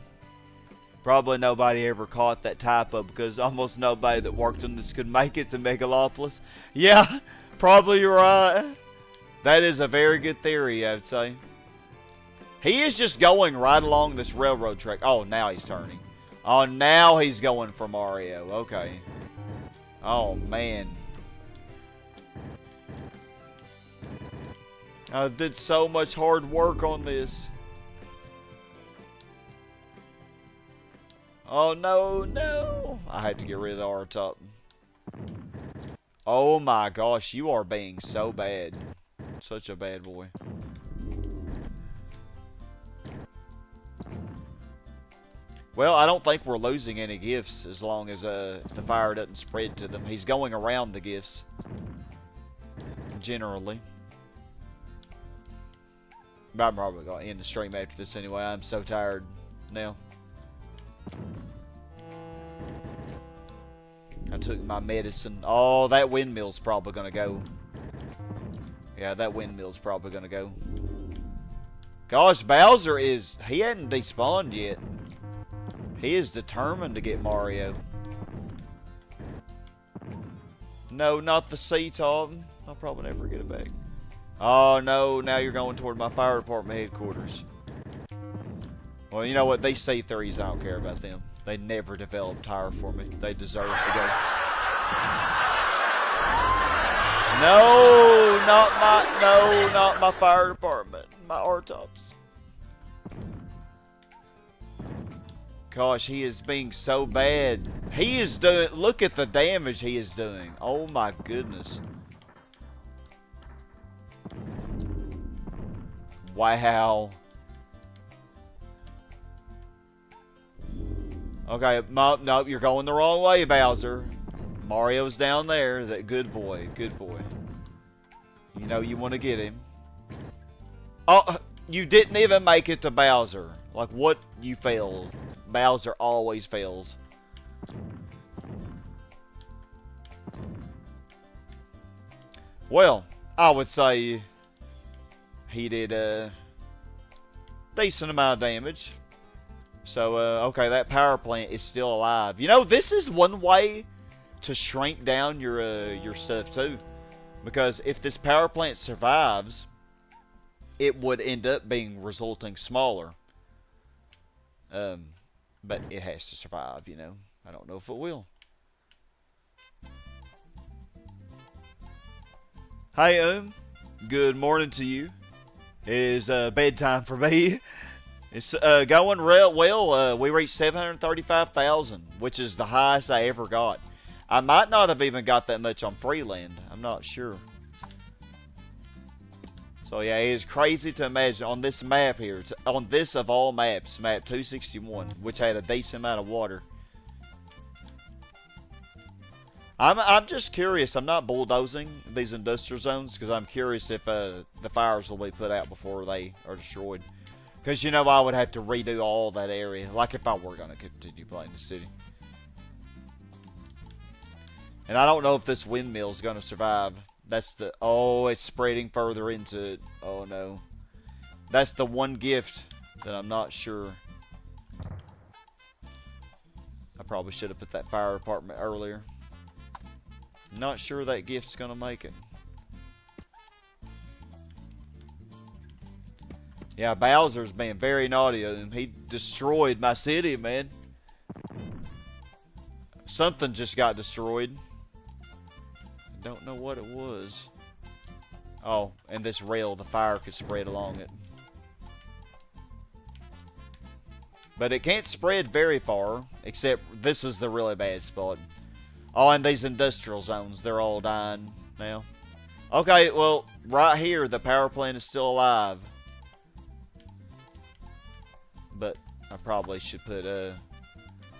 Probably nobody ever caught that typo because almost nobody that worked on this could make it to Megalopolis. Yeah, probably right. That is a very good theory, I would say. He is just going right along this railroad track. Oh, now he's turning. Oh, now he's going for Mario. Okay. Oh, man. I did so much hard work on this. Oh, no, no. I had to get rid of the R-top. Oh, my gosh. You are being so bad. Such a bad boy. Well, I don't think we're losing any gifts as long as the fire doesn't spread to them. He's going around the gifts. Generally. But I'm probably going to end the stream after this anyway. I'm so tired now. I took my medicine. Oh, that windmill's probably going to go. Yeah, that windmill's probably going to go. Gosh, Bowser is... He hadn't despawned yet. He is determined to get Mario. No, not the C-top. I'll probably never get it back. Oh, no. Now you're going toward my fire department headquarters. Well, you know what? These C3s, I don't care about them. They never developed tire for me. They deserve to go. No, not my fire department. My R-tops. Gosh, he is being so bad. He is doing... Look at the damage he is doing. Oh, my goodness. Wow. Okay, no, you're going the wrong way, Bowser. Mario's down there. That good boy, good boy. You know you want to get him. Oh, you didn't even make it to Bowser. Like, what? You failed. Bowser always fails. Well, I would say he did a decent amount of damage. So, okay, that power plant is still alive. You know, this is one way to shrink down your stuff too. Because if this power plant survives, it would end up being resulting smaller. But it has to survive, you know. I don't know if it will. Hey, good morning to you. It is bedtime for me. It's going real well. We reached 735,000, which is the highest I ever got. I might not have even got that much on Freeland. I'm not sure. So yeah, it is crazy to imagine on this map here. It's on this of all maps, map 261, which had a decent amount of water. I'm just curious. I'm not bulldozing these industrial zones because I'm curious if the fires will be put out before they are destroyed. Because, you know, I would have to redo all that area. Like if I were going to continue playing the city. And I don't know if this windmill is going to survive. That's the... Oh, it's spreading further into it. Oh, no. That's the one gift that I'm not sure. I probably should have put that fire department earlier. Not sure that gift's gonna make it. Yeah, Bowser's being very naughty, and he destroyed my city, man. Something just got destroyed. I don't know what it was. Oh, and this rail, the fire could spread along it. But it can't spread very far, except this is the really bad spot. Oh, and these industrial zones, they're all dying now. Okay, well, right here, the power plant is still alive. But I probably should put, I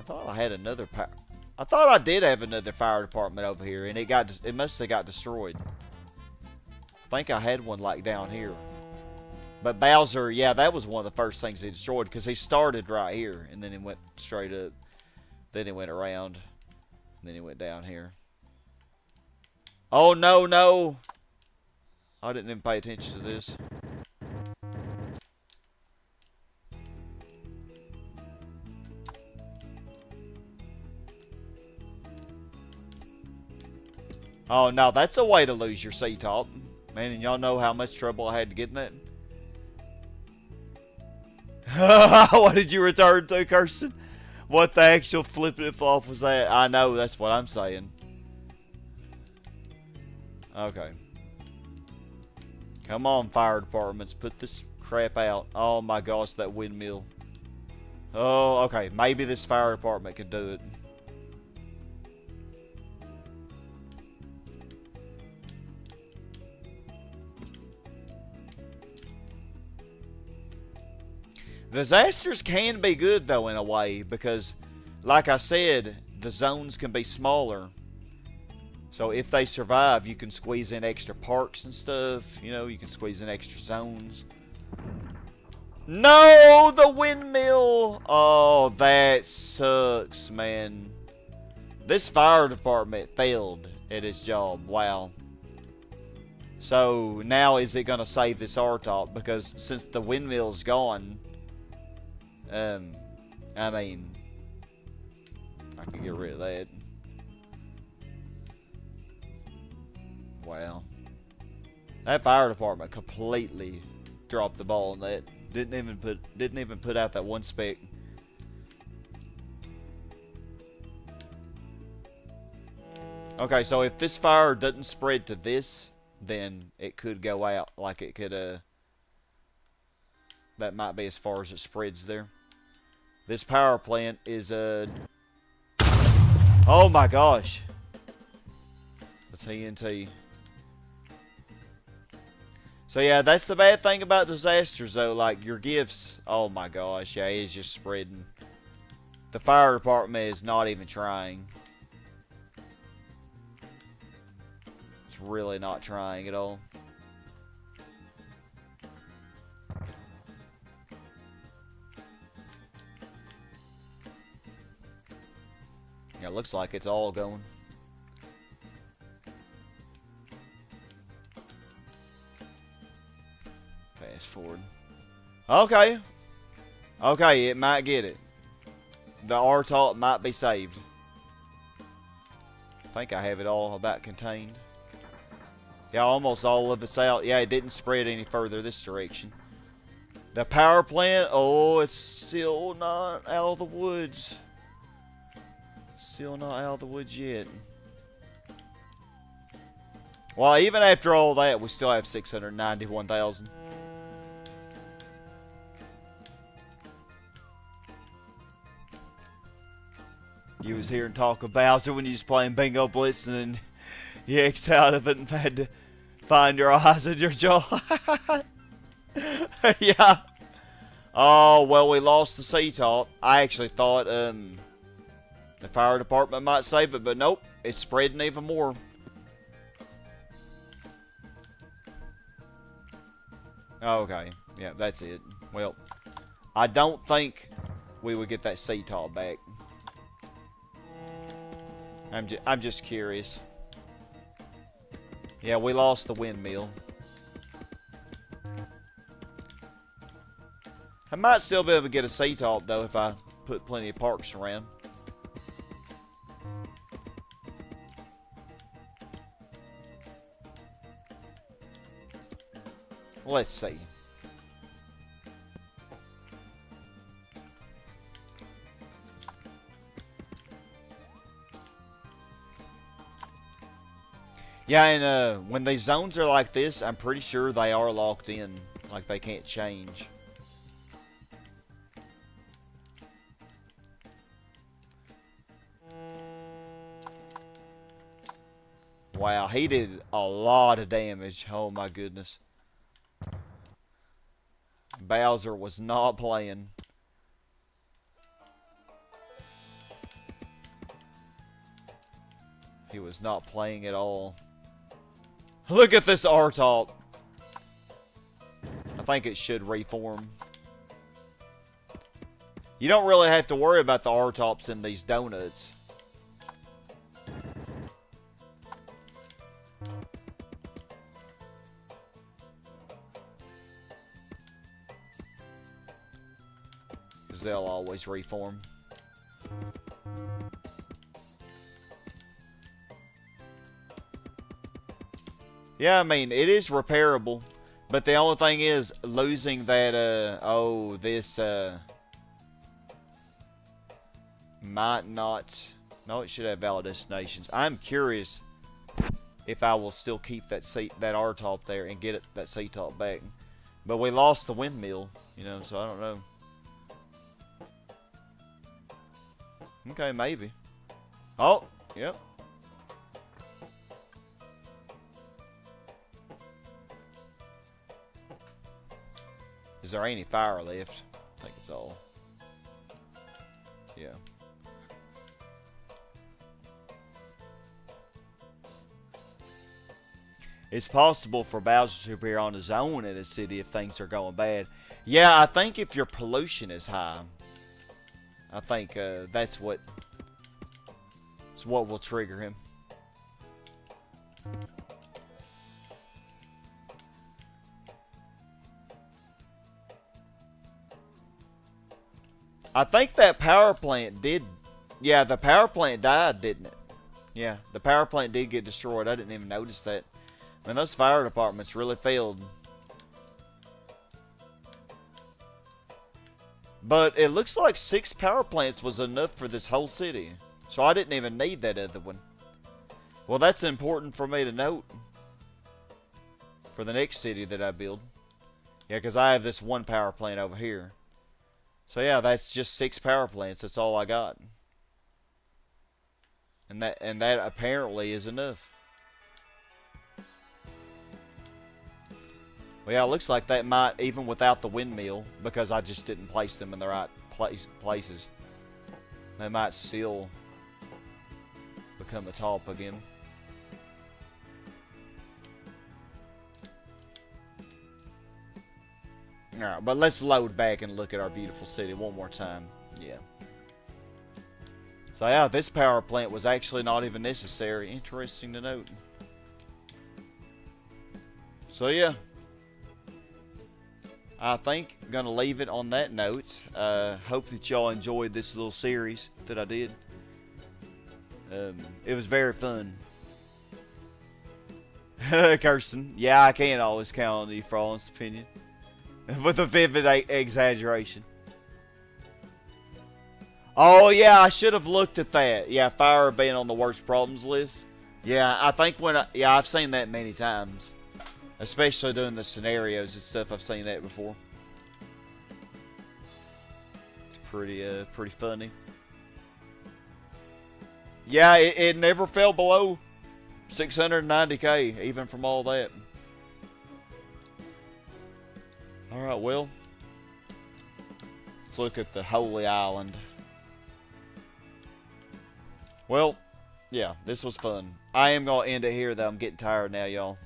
thought I had another power... I thought I did have another fire department over here, and it must have got destroyed. I think I had one, like, down here. But Bowser, yeah, that was one of the first things he destroyed, because he started right here, and then he went straight up. Then he went around. Then he went down here. Oh, no, no. I didn't even pay attention to this. Oh, no, that's a way to lose your C-top. Man, and y'all know how much trouble I had to get in that? What did you return to, Kirsten? What the actual flipping it flop was that? I know, that's what I'm saying. Okay. Come on, fire departments. Put this crap out. Oh my gosh, that windmill. Oh, okay. Maybe this fire department could do it. Disasters can be good, though, in a way, because, like I said, the zones can be smaller. So if they survive, you can squeeze in extra parks and stuff. You know, you can squeeze in extra zones. No! The windmill! Oh, that sucks, man. This fire department failed at its job. Wow. So, now is it going to save this R-top? Because since the windmill's gone... I mean, I can get rid of that. Wow. That fire department completely dropped the ball on that. Didn't even put out that one spec. Okay, so if this fire doesn't spread to this, then it could go out. Like it could, that might be as far as it spreads there. This power plant is oh my gosh. The TNT. So yeah, that's the bad thing about disasters though, like your gifts, oh my gosh, yeah, it's just spreading. The fire department is not even trying. It's really not trying at all. Yeah, it looks like it's all going. Fast forward. Okay. Okay, it might get it. The R-top might be saved. I think I have it all about contained. Yeah, almost all of it's out. Yeah, it didn't spread any further this direction. The power plant, oh, it's still not out of the woods. Still not out of the woods yet. Well, even after all that, we still have 691,000. You was hearing talk of Bowser when you was playing Bingo Blitz, and then you X out of it and had to find your eyes and your jaw. Yeah. Oh, well, we lost the sea top. I actually thought the fire department might save it, but nope. It's spreading even more. Okay. Yeah, that's it. Well, I don't think we would get that sea top back. I'm just curious. Yeah, we lost the windmill. I might still be able to get a sea top though if I put plenty of parks around. Let's see. Yeah, and when these zones are like this, I'm pretty sure they are locked in. Like, they can't change. Wow, he did a lot of damage. Oh my goodness. Bowser was not playing. He was not playing at all. Look at this R-top. I think it should reform. You don't really have to worry about the R-tops in these donuts. Because they'll always reform. Yeah, I mean, it is repairable, but the only thing is losing that, this, might not, no, it should have valid destinations. I'm curious if I will still keep that R-top there and get that C-top back. But we lost the windmill, you know, so I don't know. Okay, maybe. Oh, yep. Is there any fire left? I think it's all. Yeah. It's possible for Bowser to appear on his own in a city if things are going bad. Yeah, I think if your pollution is high, I think that's what will trigger him. I think that power plant did. Yeah, the power plant died, didn't it? Yeah, the power plant did get destroyed. I didn't even notice that. Man, those fire departments really failed. But it looks like 6 power plants was enough for this whole city. So I didn't even need that other one. Well, that's important for me to note. For the next city that I build. Yeah, because I have this one power plant over here. So yeah, that's just 6 power plants. That's all I got. And that apparently is enough. Well, yeah, it looks like that might, even without the windmill, because I just didn't place them in the right places, they might still become a top again. Alright, but let's load back and look at our beautiful city one more time. Yeah. So yeah, this power plant was actually not even necessary. Interesting to note. So yeah. I think I'm going to leave it on that note. Hope that y'all enjoyed this little series that I did. It was very fun. Kirsten. Yeah, I can't always count on you for honest opinion. With a vivid exaggeration. Oh yeah, I should have looked at that. Yeah, fire being on the worst problems list. Yeah, I think yeah, I've seen that many times. Especially doing the scenarios and stuff, I've seen that before. It's pretty funny. Yeah, it never fell below 690k, even from all that. Alright, well. Let's look at the Holy Island. Well, yeah, this was fun. I am going to end it here, though. I'm getting tired now, y'all.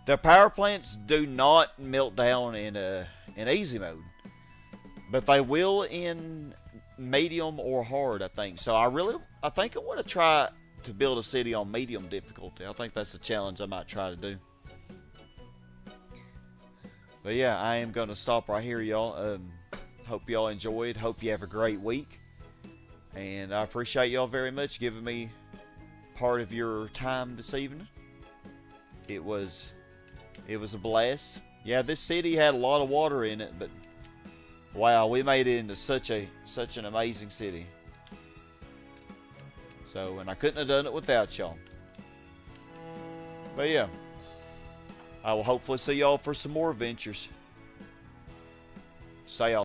The power plants do not melt down in easy mode. But they will in medium or hard, I think. So I think I want to try to build a city on medium difficulty. I think that's a challenge I might try to do. But yeah, I am going to stop right here, y'all. Hope y'all enjoyed. Hope you have a great week. And I appreciate y'all very much giving me part of your time this evening. It was a blast. Yeah, this city had a lot of water in it, but wow, we made it into such an amazing city. So, and I couldn't have done it without y'all. But yeah, I will hopefully see y'all for some more adventures. Stay on.